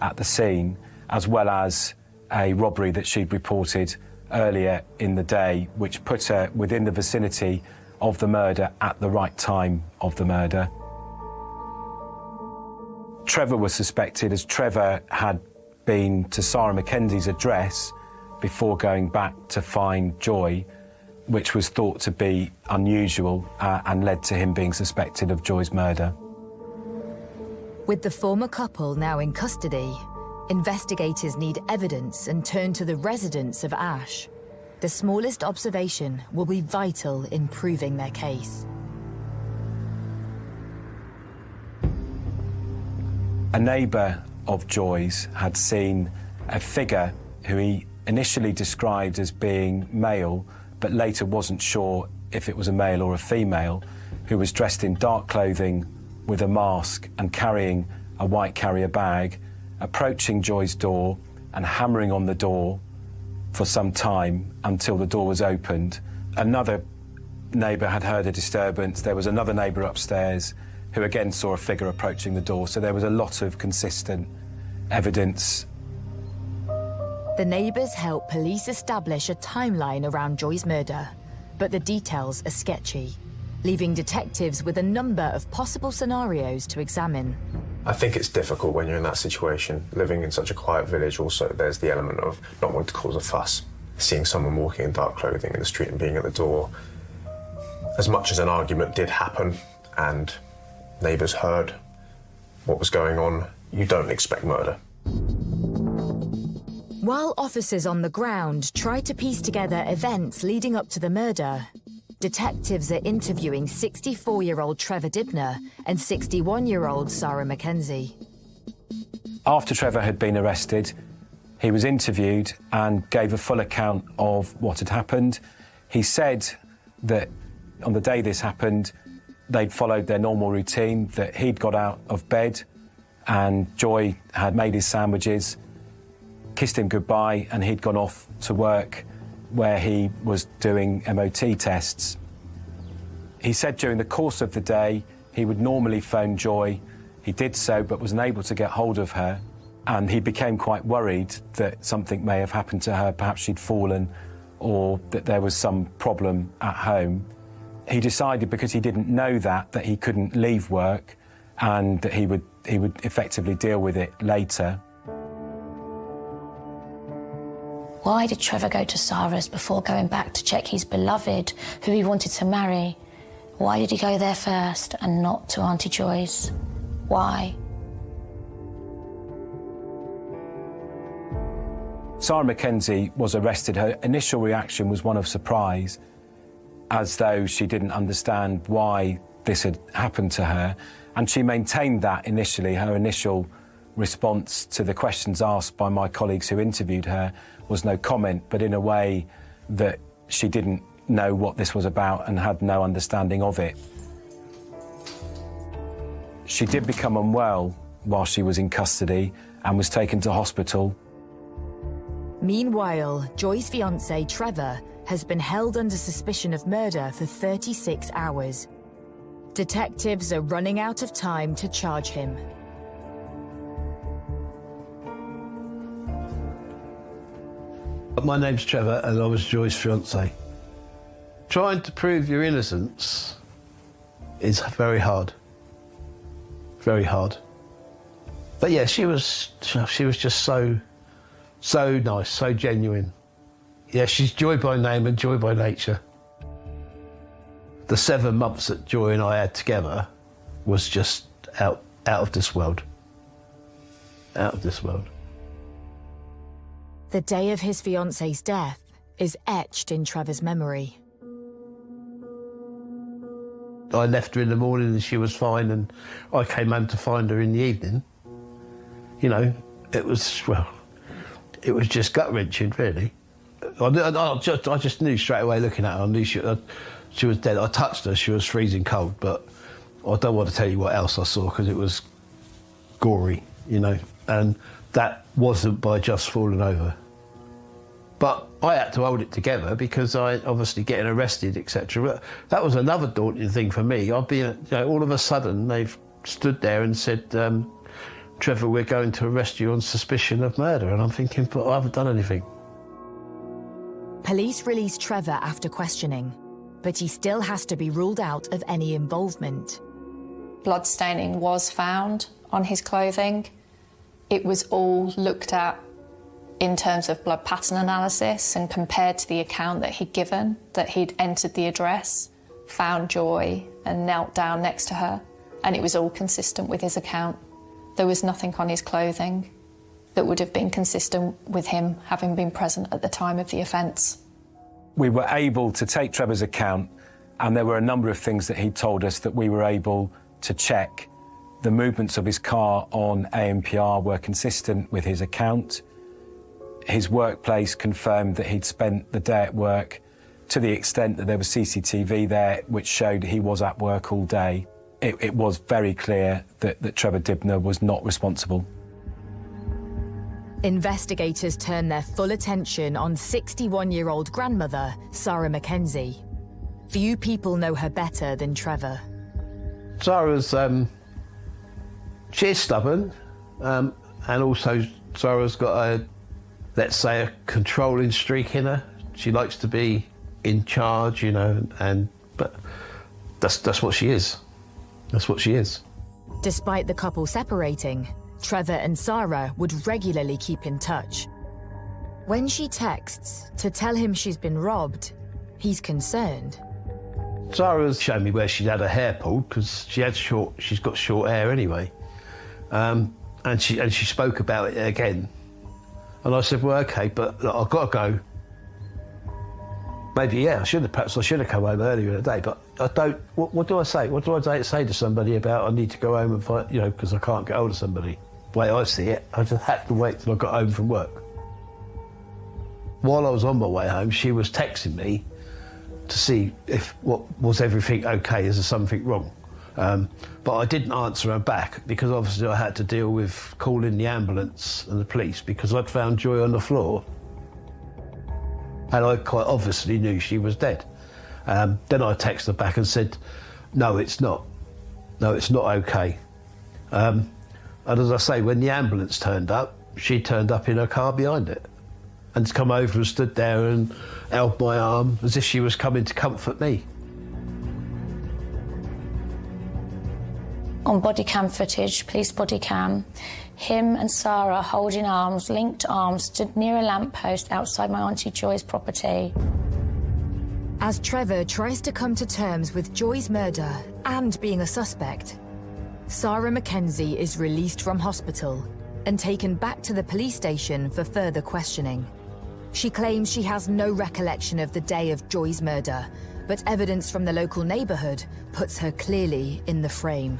Speaker 23: at the scene, as well as a robbery that she'd reported earlier in the day, which put her within the vicinity of the murder at the right time of the murder. Trevor was suspected as Trevor had been to Sarah Mackenzie's address before going back to find Joy, which was thought to be unusual and led to him being suspected of Joy's murder.
Speaker 4: With the former couple now in custody, investigators need evidence and turn to the residence of Ash. The smallest observation will be vital in proving their case.
Speaker 23: A neighbour of Joy's had seen a figure who he initially described as being male, but later wasn't sure if it was a male or a female, who was dressed in dark clothing with a mask and carrying a white carrier bag, approaching Joy's door and hammering on the door for some time until the door was opened. Another neighbour had heard a disturbance. There was another neighbour upstairs who again saw a figure approaching the door, so there was a lot of consistent evidence.
Speaker 4: The neighbours help police establish a timeline around Joy's murder, but the details are sketchy, leaving detectives with a number of possible scenarios to examine.
Speaker 2: I think it's difficult when you're in that situation. Living in such a quiet village, also, there's the element of not wanting to cause a fuss. Seeing someone walking in dark clothing in the street and being at the door. As much as an argument did happen and neighbours heard what was going on, you don't expect murder.
Speaker 4: While officers on the ground try to piece together events leading up to the murder, detectives are interviewing 64-year-old Trevor Dibner and 61-year-old Sarah Mackenzie.
Speaker 23: After Trevor had been arrested, he was interviewed and gave a full account of what had happened. He said that on the day this happened, they'd followed their normal routine, that he'd got out of bed and Joy had made his sandwiches, kissed him goodbye, and he'd gone off to work where he was doing MOT tests. He said during the course of the day he would normally phone Joy. He did so but was unable to get hold of her, and he became quite worried that something may have happened to her, perhaps she'd fallen or that there was some problem at home. He decided, because he didn't know that he couldn't leave work and that he would effectively deal with it later.
Speaker 24: Why did Trevor go to Sarah's before going back to check his beloved, who he wanted to marry? Why did he go there first and not to Auntie Joy's? Why?
Speaker 23: Sarah Mackenzie was arrested. Her initial reaction was one of surprise, as though she didn't understand why this had happened to her. And she maintained that initially. Her initial response to the questions asked by my colleagues who interviewed her was no comment, but in a way that she didn't know what this was about and had no understanding of it. She did become unwell while she was in custody and was taken to hospital.
Speaker 4: Meanwhile, Joy's fiancé, Trevor, has been held under suspicion of murder for 36 hours. Detectives are running out of time to charge him.
Speaker 3: My name's Trevor and I was Joy's fiancé. Trying to prove your innocence is very hard. Very hard. But yeah, she was just so nice, so genuine. Yeah, she's Joy by name and Joy by nature. The 7 months that Joy and I had together was just out of this world. Out of this world.
Speaker 4: The day of his fiancée's death is etched in Trevor's memory.
Speaker 3: I left her in the morning and she was fine, and I came home to find her in the evening. You know, it was just gut-wrenching, really. I just knew straight away looking at her, I knew she was dead. I touched her, she was freezing cold, but I don't want to tell you what else I saw because it was gory, you know, and that wasn't by just falling over. But I had to hold it together because I obviously getting arrested, etc. But that was another daunting thing for me. I'd be, you know, all of a sudden they've stood there and said, Trevor, we're going to arrest you on suspicion of murder. And I'm thinking, but I haven't done anything.
Speaker 4: Police release Trevor after questioning, but he still has to be ruled out of any involvement.
Speaker 1: Blood staining was found on his clothing. It was all looked at in terms of blood pattern analysis and compared to the account that he'd given, that he'd entered the address, found Joy and knelt down next to her, and it was all consistent with his account. There was nothing on his clothing that would have been consistent with him having been present at the time of the offence.
Speaker 23: We were able to take Trevor's account, and there were a number of things that he told us that we were able to check. The movements of his car on ANPR were consistent with his account. His workplace confirmed that he'd spent the day at work to the extent that there was CCTV there which showed he was at work all day. It was very clear that Trevor Dibnah was not responsible.
Speaker 10: Investigators turned their full attention on 61-year-old grandmother, Sarah Mackenzie. Few people know her better than Trevor.
Speaker 3: Sarah's, she's stubborn, and also Sarah's got a, let's say, a controlling streak in her. She likes to be in charge, you know, but that's what she is. That's what she is.
Speaker 10: Despite the couple separating, Trevor and Sarah would regularly keep in touch. When she texts to tell him she's been robbed, he's concerned.
Speaker 3: Sarah's shown me where she'd had her hair pulled because she's got short hair anyway, and she spoke about it again, and I said, well, okay, but look, I've got to go. Maybe, yeah, perhaps I should have come home earlier in the day, but I don't. What do I say? What do I say to somebody about I need to go home and find, you know, because I can't get hold of somebody? The way I see it, I just had to wait till I got home from work. While I was on my way home, she was texting me to see if was everything okay, is there something wrong? But I didn't answer her back because obviously I had to deal with calling the ambulance and the police because I'd found Joy on the floor. And I quite obviously knew she was dead. Then I texted her back and said, no, it's not. No, it's not okay. And as I say, when the ambulance turned up, she turned up in her car behind it and come over and stood there and held my arm as if she was coming to comfort me.
Speaker 24: On body cam footage, police body cam, him and Sarah holding arms, linked arms, stood near a lamppost outside my Auntie Joy's property.
Speaker 10: As Trevor tries to come to terms with Joy's murder and being a suspect, Sarah Mackenzie is released from hospital and taken back to the police station for further questioning. She claims she has no recollection of the day of Joy's murder, but evidence from the local neighbourhood puts her clearly in the frame.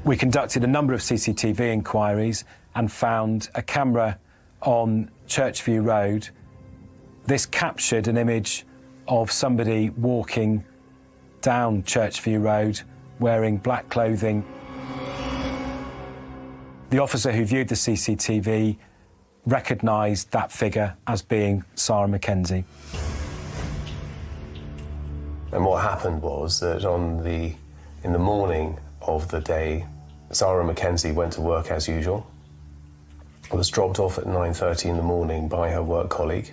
Speaker 23: We conducted a number of CCTV inquiries and found a camera on Churchview Road. This captured an image of somebody walking down Churchview Road wearing black clothing. The officer who viewed the CCTV recognised that figure as being Sarah Mackenzie.
Speaker 26: And what happened was that in the morning of the day, Sarah Mackenzie went to work as usual, was dropped off at 9:30 in the morning by her work colleague,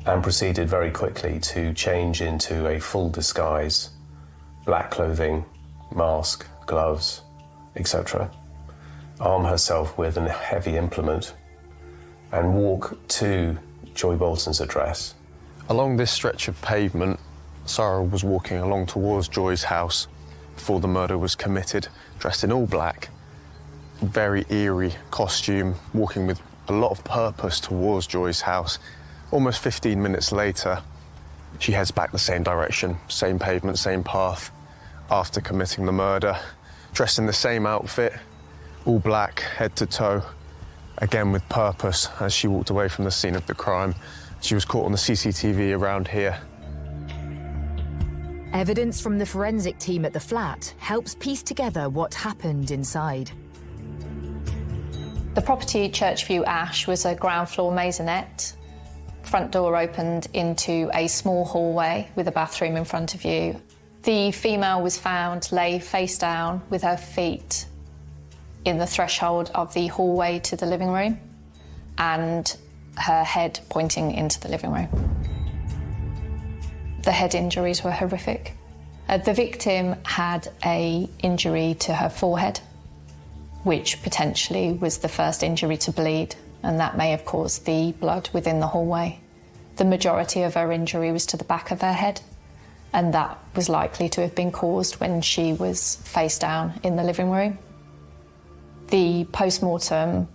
Speaker 26: and proceeded very quickly to change into a full disguise, black clothing, mask, gloves, etc., arm herself with a heavy implement, and walk to Joy Bolton's address.
Speaker 2: Along this stretch of pavement, Sarah was walking along towards Joy's house before the murder was committed, dressed in all black, very eerie costume, walking with a lot of purpose towards Joy's house. Almost 15 minutes later, she heads back the same direction, same pavement, same path, after committing the murder, dressed in the same outfit, all black, head to toe, again with purpose as she walked away from the scene of the crime. She was caught on the CCTV around here.
Speaker 10: Evidence from the forensic team at the flat helps piece together what happened inside.
Speaker 1: The property Churchview Ash was a ground floor maisonette. Front door opened into a small hallway with a bathroom in front of you. The female was found lay face down with her feet in the threshold of the hallway to the living room and her head pointing into the living room. The head injuries were horrific. The victim had an injury to her forehead, which potentially was the first injury to bleed and that may have caused the blood within the hallway. The majority of her injury was to the back of her head, and that was likely to have been caused when she was face down in the living room. The post-mortem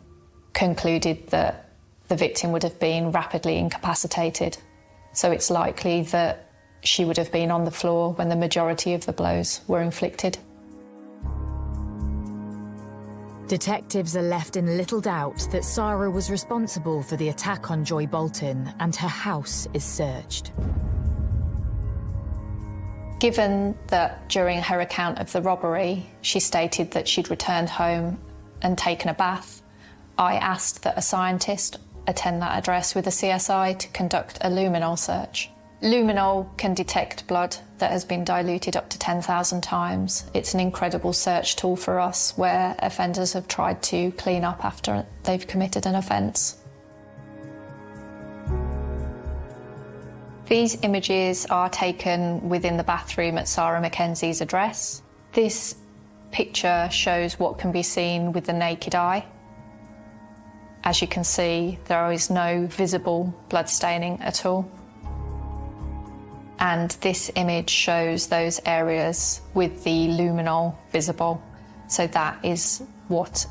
Speaker 1: concluded that the victim would have been rapidly incapacitated, so it's likely that she would have been on the floor when the majority of the blows were inflicted.
Speaker 4: Detectives are left in little doubt that Sarah was responsible for the attack on Joy Bolton, and her house is searched.
Speaker 1: Given that during her account of the robbery, she stated that she'd returned home and taken a bath, I asked that a scientist attend that address with a CSI to conduct a luminol search. Luminol can detect blood that has been diluted up to 10,000 times. It's an incredible search tool for us where offenders have tried to clean up after they've committed an offence. These images are taken within the bathroom at Sarah Mackenzie's address. This picture shows what can be seen with the naked eye. As you can see, there is no visible blood staining at all. And this image shows those areas with the luminol visible. So that is what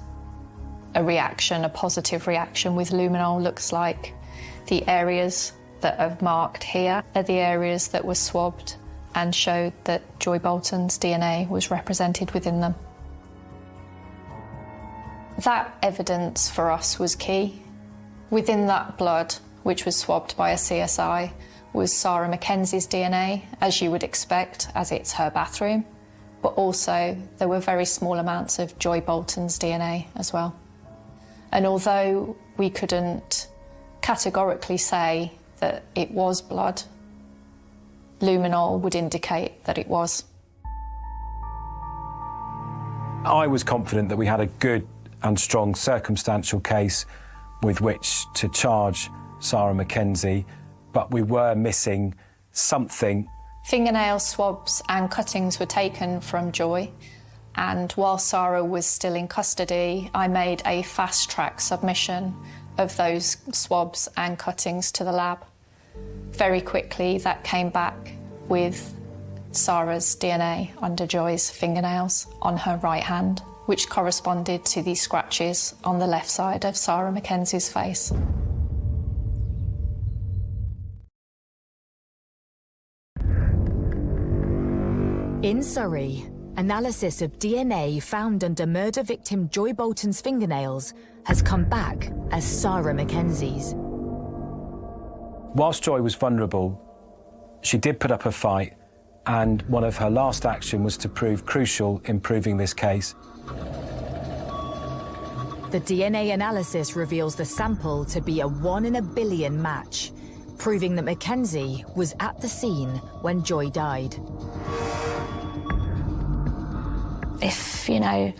Speaker 1: a reaction, a positive reaction with luminol looks like. The areas that are marked here are the areas that were swabbed and showed that Joy Bolton's DNA was represented within them. That evidence for us was key. Within that blood, which was swabbed by a CSI, was Sarah Mackenzie's DNA, as you would expect, as it's her bathroom, but also there were very small amounts of Joy Bolton's DNA as well. And although we couldn't categorically say that it was blood, luminol would indicate that it was.
Speaker 23: I was confident that we had a good and strong circumstantial case with which to charge Sarah Mackenzie, but we were missing something.
Speaker 1: Fingernail swabs and cuttings were taken from Joy, and while Sarah was still in custody, I made a fast-track submission of those swabs and cuttings to the lab. Very quickly, that came back with Sarah's DNA under Joy's fingernails on her right hand, which corresponded to the scratches on the left side of Sarah Mackenzie's face.
Speaker 4: In Surrey, analysis of DNA found under murder victim Joy Bolton's fingernails has come back as Sarah Mackenzie's.
Speaker 23: Whilst Joy was vulnerable, she did put up a fight, and one of her last actions was to prove crucial in proving this case.
Speaker 4: The DNA analysis reveals the sample to be a 1 in a billion match, proving that Mackenzie was at the scene when Joy died.
Speaker 24: If, you know,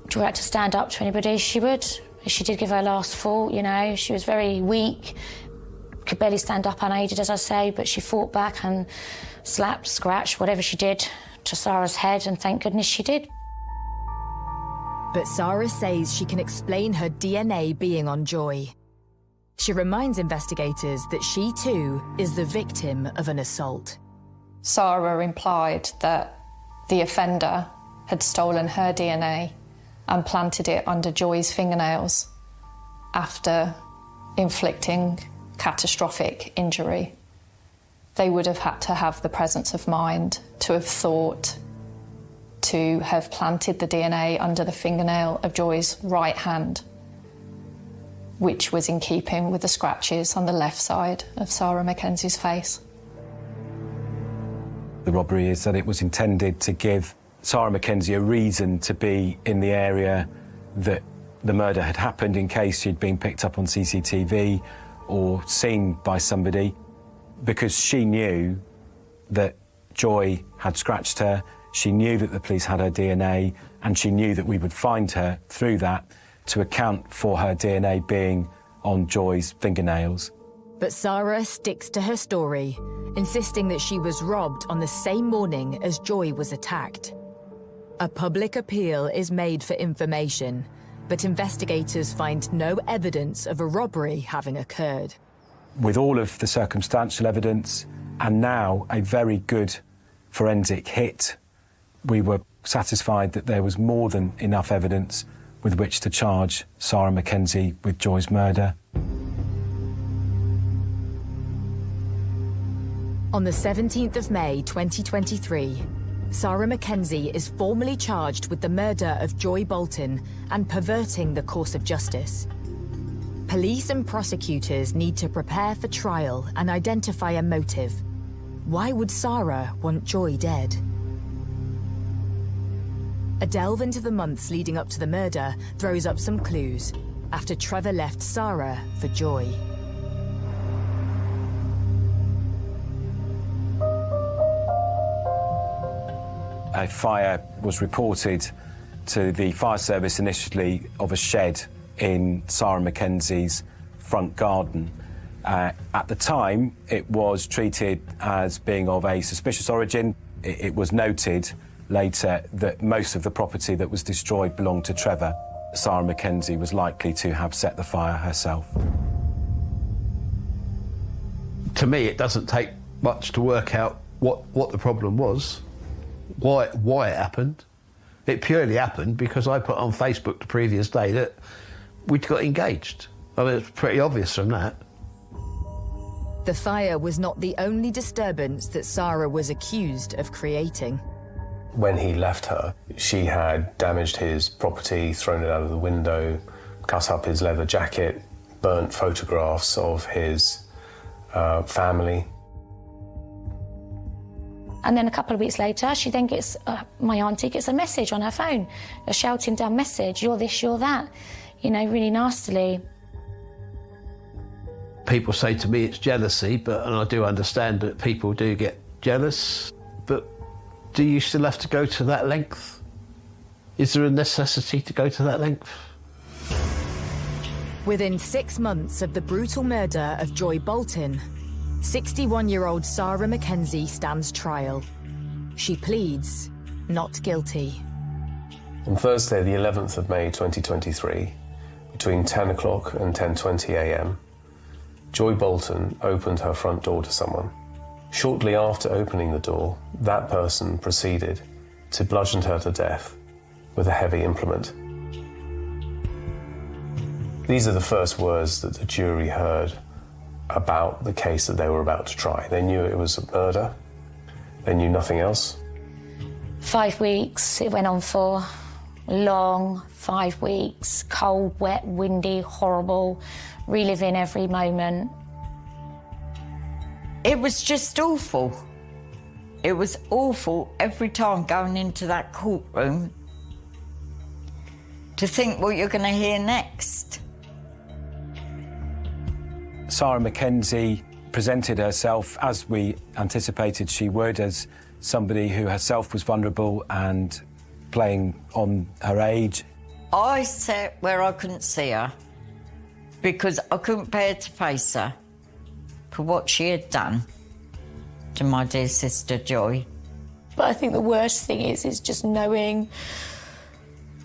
Speaker 24: Joy had to stand up to anybody, she would. She did give her last fought, you know. She was very weak, could barely stand up unaided, as I say, but she fought back and slapped, scratched, whatever she did to Sarah's head, and thank goodness she did.
Speaker 4: But Sarah says she can explain her DNA being on Joy. She reminds investigators that she too is the victim of an assault.
Speaker 1: Sarah implied that the offender had stolen her DNA and planted it under Joy's fingernails after inflicting catastrophic injury. They would have had to have the presence of mind to have thought to have planted the DNA under the fingernail of Joy's right hand, which was in keeping with the scratches on the left side of Sarah Mackenzie's face.
Speaker 23: The robbery is that it was intended to give Sarah Mackenzie a reason to be in the area that the murder had happened in case she'd been picked up on CCTV or seen by somebody, because she knew that Joy had scratched her, she knew that the police had her DNA, and she knew that we would find her through that to account for her DNA being on Joy's fingernails.
Speaker 4: But Sarah sticks to her story, insisting that she was robbed on the same morning as Joy was attacked. A public appeal is made for information,
Speaker 10: but investigators find no evidence of a robbery having occurred.
Speaker 23: With all of the circumstantial evidence and now a very good forensic hit, we were satisfied that there was more than enough evidence with which to charge Sarah Mackenzie with Joy's murder.
Speaker 10: On the 17th of May 2023, Sarah Mackenzie is formally charged with the murder of Joy Bolton and perverting the course of justice. Police and prosecutors need to prepare for trial and identify a motive. Why would Sarah want Joy dead? A delve into the months leading up to the murder throws up some clues after Trevor left Sarah for Joy.
Speaker 23: A fire was reported to the fire service initially of a shed in Sarah Mackenzie's front garden. At the time, it was treated as being of a suspicious origin. It was noted later that most of the property that was destroyed belonged to Trevor. Sarah Mackenzie was likely to have set the fire herself.
Speaker 3: To me, it doesn't take much to work out what the problem was, why it happened. It purely happened because I put on Facebook the previous day that we'd got engaged. I mean, it's pretty obvious from that.
Speaker 10: The fire was not the only disturbance that Sarah was accused of creating.
Speaker 26: When he left her, she had damaged his property, thrown it out of the window, cut up his leather jacket, burnt photographs of his family.
Speaker 24: And then a couple of weeks later, she then gets, my auntie gets a message on her phone, a shouting down message, you're this, you're that, you know, really nastily.
Speaker 3: People say to me it's jealousy, and I do understand that people do get jealous, but do you still have to go to that length? Is there a necessity to go to that length?
Speaker 10: Within 6 months of the brutal murder of Joy Bolton, 61-year-old Sarah Mackenzie stands trial. She pleads not guilty.
Speaker 26: On Thursday, the 11th of May 2023, between 10 o'clock and 10:20 a.m, Joy Bolton opened her front door to someone. Shortly after opening the door, that person proceeded to bludgeon her to death with a heavy implement. These are the first words that the jury heard about the case that they were about to try. They knew it was a murder. They knew nothing else.
Speaker 24: 5 weeks it went on for. Long 5 weeks. Cold, wet, windy, horrible. Reliving every moment.
Speaker 25: It was just awful. It was awful every time going into that courtroom to think what you're going to hear next.
Speaker 23: Sarah Mackenzie presented herself, as we anticipated she would, as somebody who herself was vulnerable and playing on her age.
Speaker 25: I sat where I couldn't see her because I couldn't bear to face her for what she had done to my dear sister Joy.
Speaker 24: But I think the worst thing is just knowing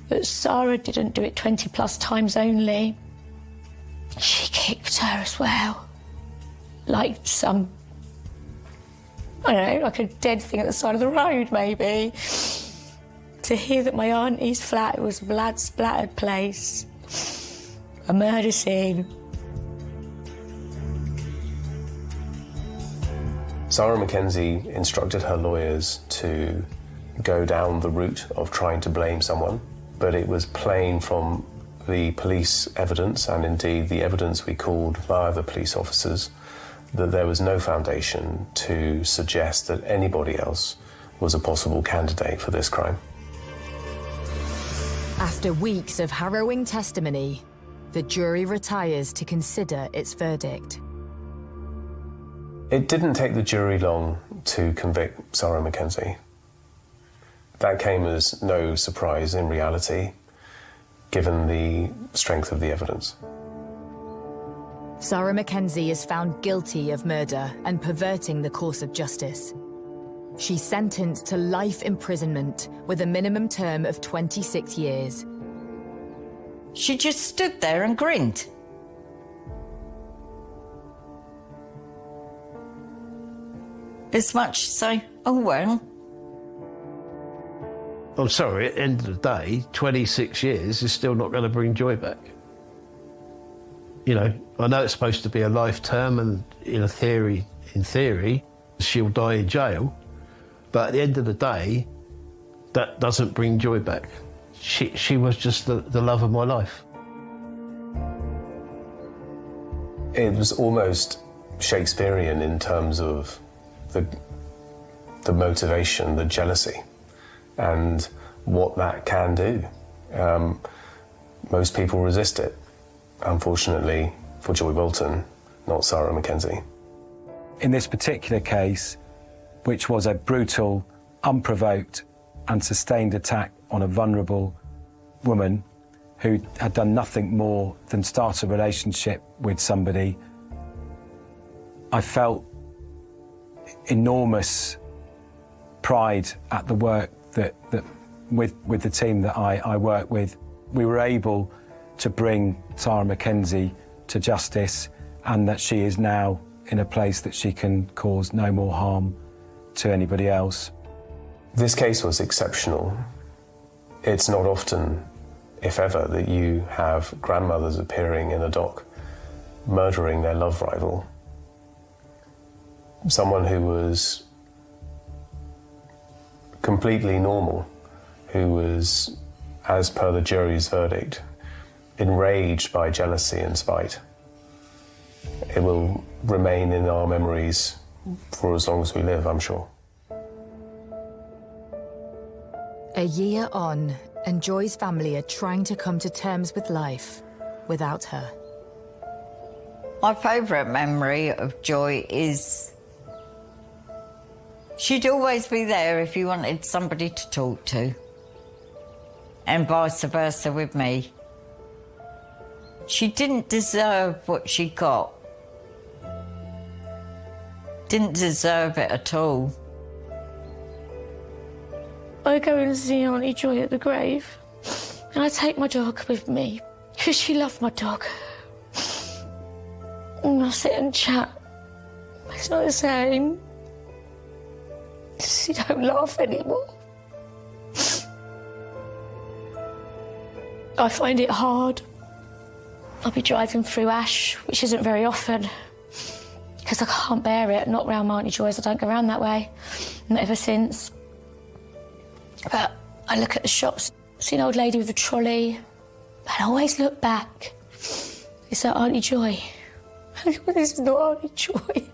Speaker 24: that Sarah didn't do it 20 plus times only. She kicked her as well. Like some, I don't know, like a dead thing at the side of the road, maybe. To hear that my auntie's flat was a blood-splattered place. A murder scene.
Speaker 26: Sarah Mackenzie instructed her lawyers to go down the route of trying to blame someone, but it was plain from the police evidence, and indeed the evidence we called via the police officers, that there was no foundation to suggest that anybody else was a possible candidate for this crime.
Speaker 10: After weeks of harrowing testimony, the jury retires to consider its verdict.
Speaker 26: It didn't take the jury long to convict Sarah Mackenzie. That came as no surprise in reality, given the strength of the evidence.
Speaker 10: Sarah Mackenzie is found guilty of murder and perverting the course of justice. She's sentenced to life imprisonment with a minimum term of 26 years.
Speaker 25: She just stood there and grinned. As much as say, oh well.
Speaker 3: I'm sorry, at the end of the day, 26 years is still not going to bring Joy back. You know, I know it's supposed to be a life term, and in theory, she'll die in jail. But at the end of the day, that doesn't bring Joy back. She was just the love of my life.
Speaker 26: It was almost Shakespearean in terms of the motivation, the jealousy, and what that can do. Most people resist it. Unfortunately, for Joy Bolton, not Sarah Mackenzie.
Speaker 23: In this particular case, which was a brutal, unprovoked and sustained attack on a vulnerable woman who had done nothing more than start a relationship with somebody, I felt enormous pride at the work that with the team that I work with. We were able to bring Sarah Mackenzie to justice, and that she is now in a place that she can cause no more harm to anybody else.
Speaker 26: This case was exceptional. It's not often, if ever, that you have grandmothers appearing in a dock murdering their love rival. Someone who was completely normal, who was, as per the jury's verdict, enraged by jealousy and spite. It will remain in our memories for as long as we live, I'm sure.
Speaker 4: A year on, and Joy's family are trying to come to terms with life without her.
Speaker 25: My favourite memory of Joy is she'd always be there if you wanted somebody to talk to, and vice versa with me. She didn't deserve what she got. Didn't deserve it at all.
Speaker 8: I go and see Auntie Joy at the grave, and I take my dog with me, because she loved my dog. And I sit and chat. It's not the same. She don't laugh anymore. I find it hard. I'll be driving through Ash, which isn't very often, because I can't bear it. Not round my Auntie Joy's, I don't go round that way. Not ever since. But I look at the shops, see an old lady with a trolley, and I always look back. Is that Auntie Joy? This is not Auntie Joy.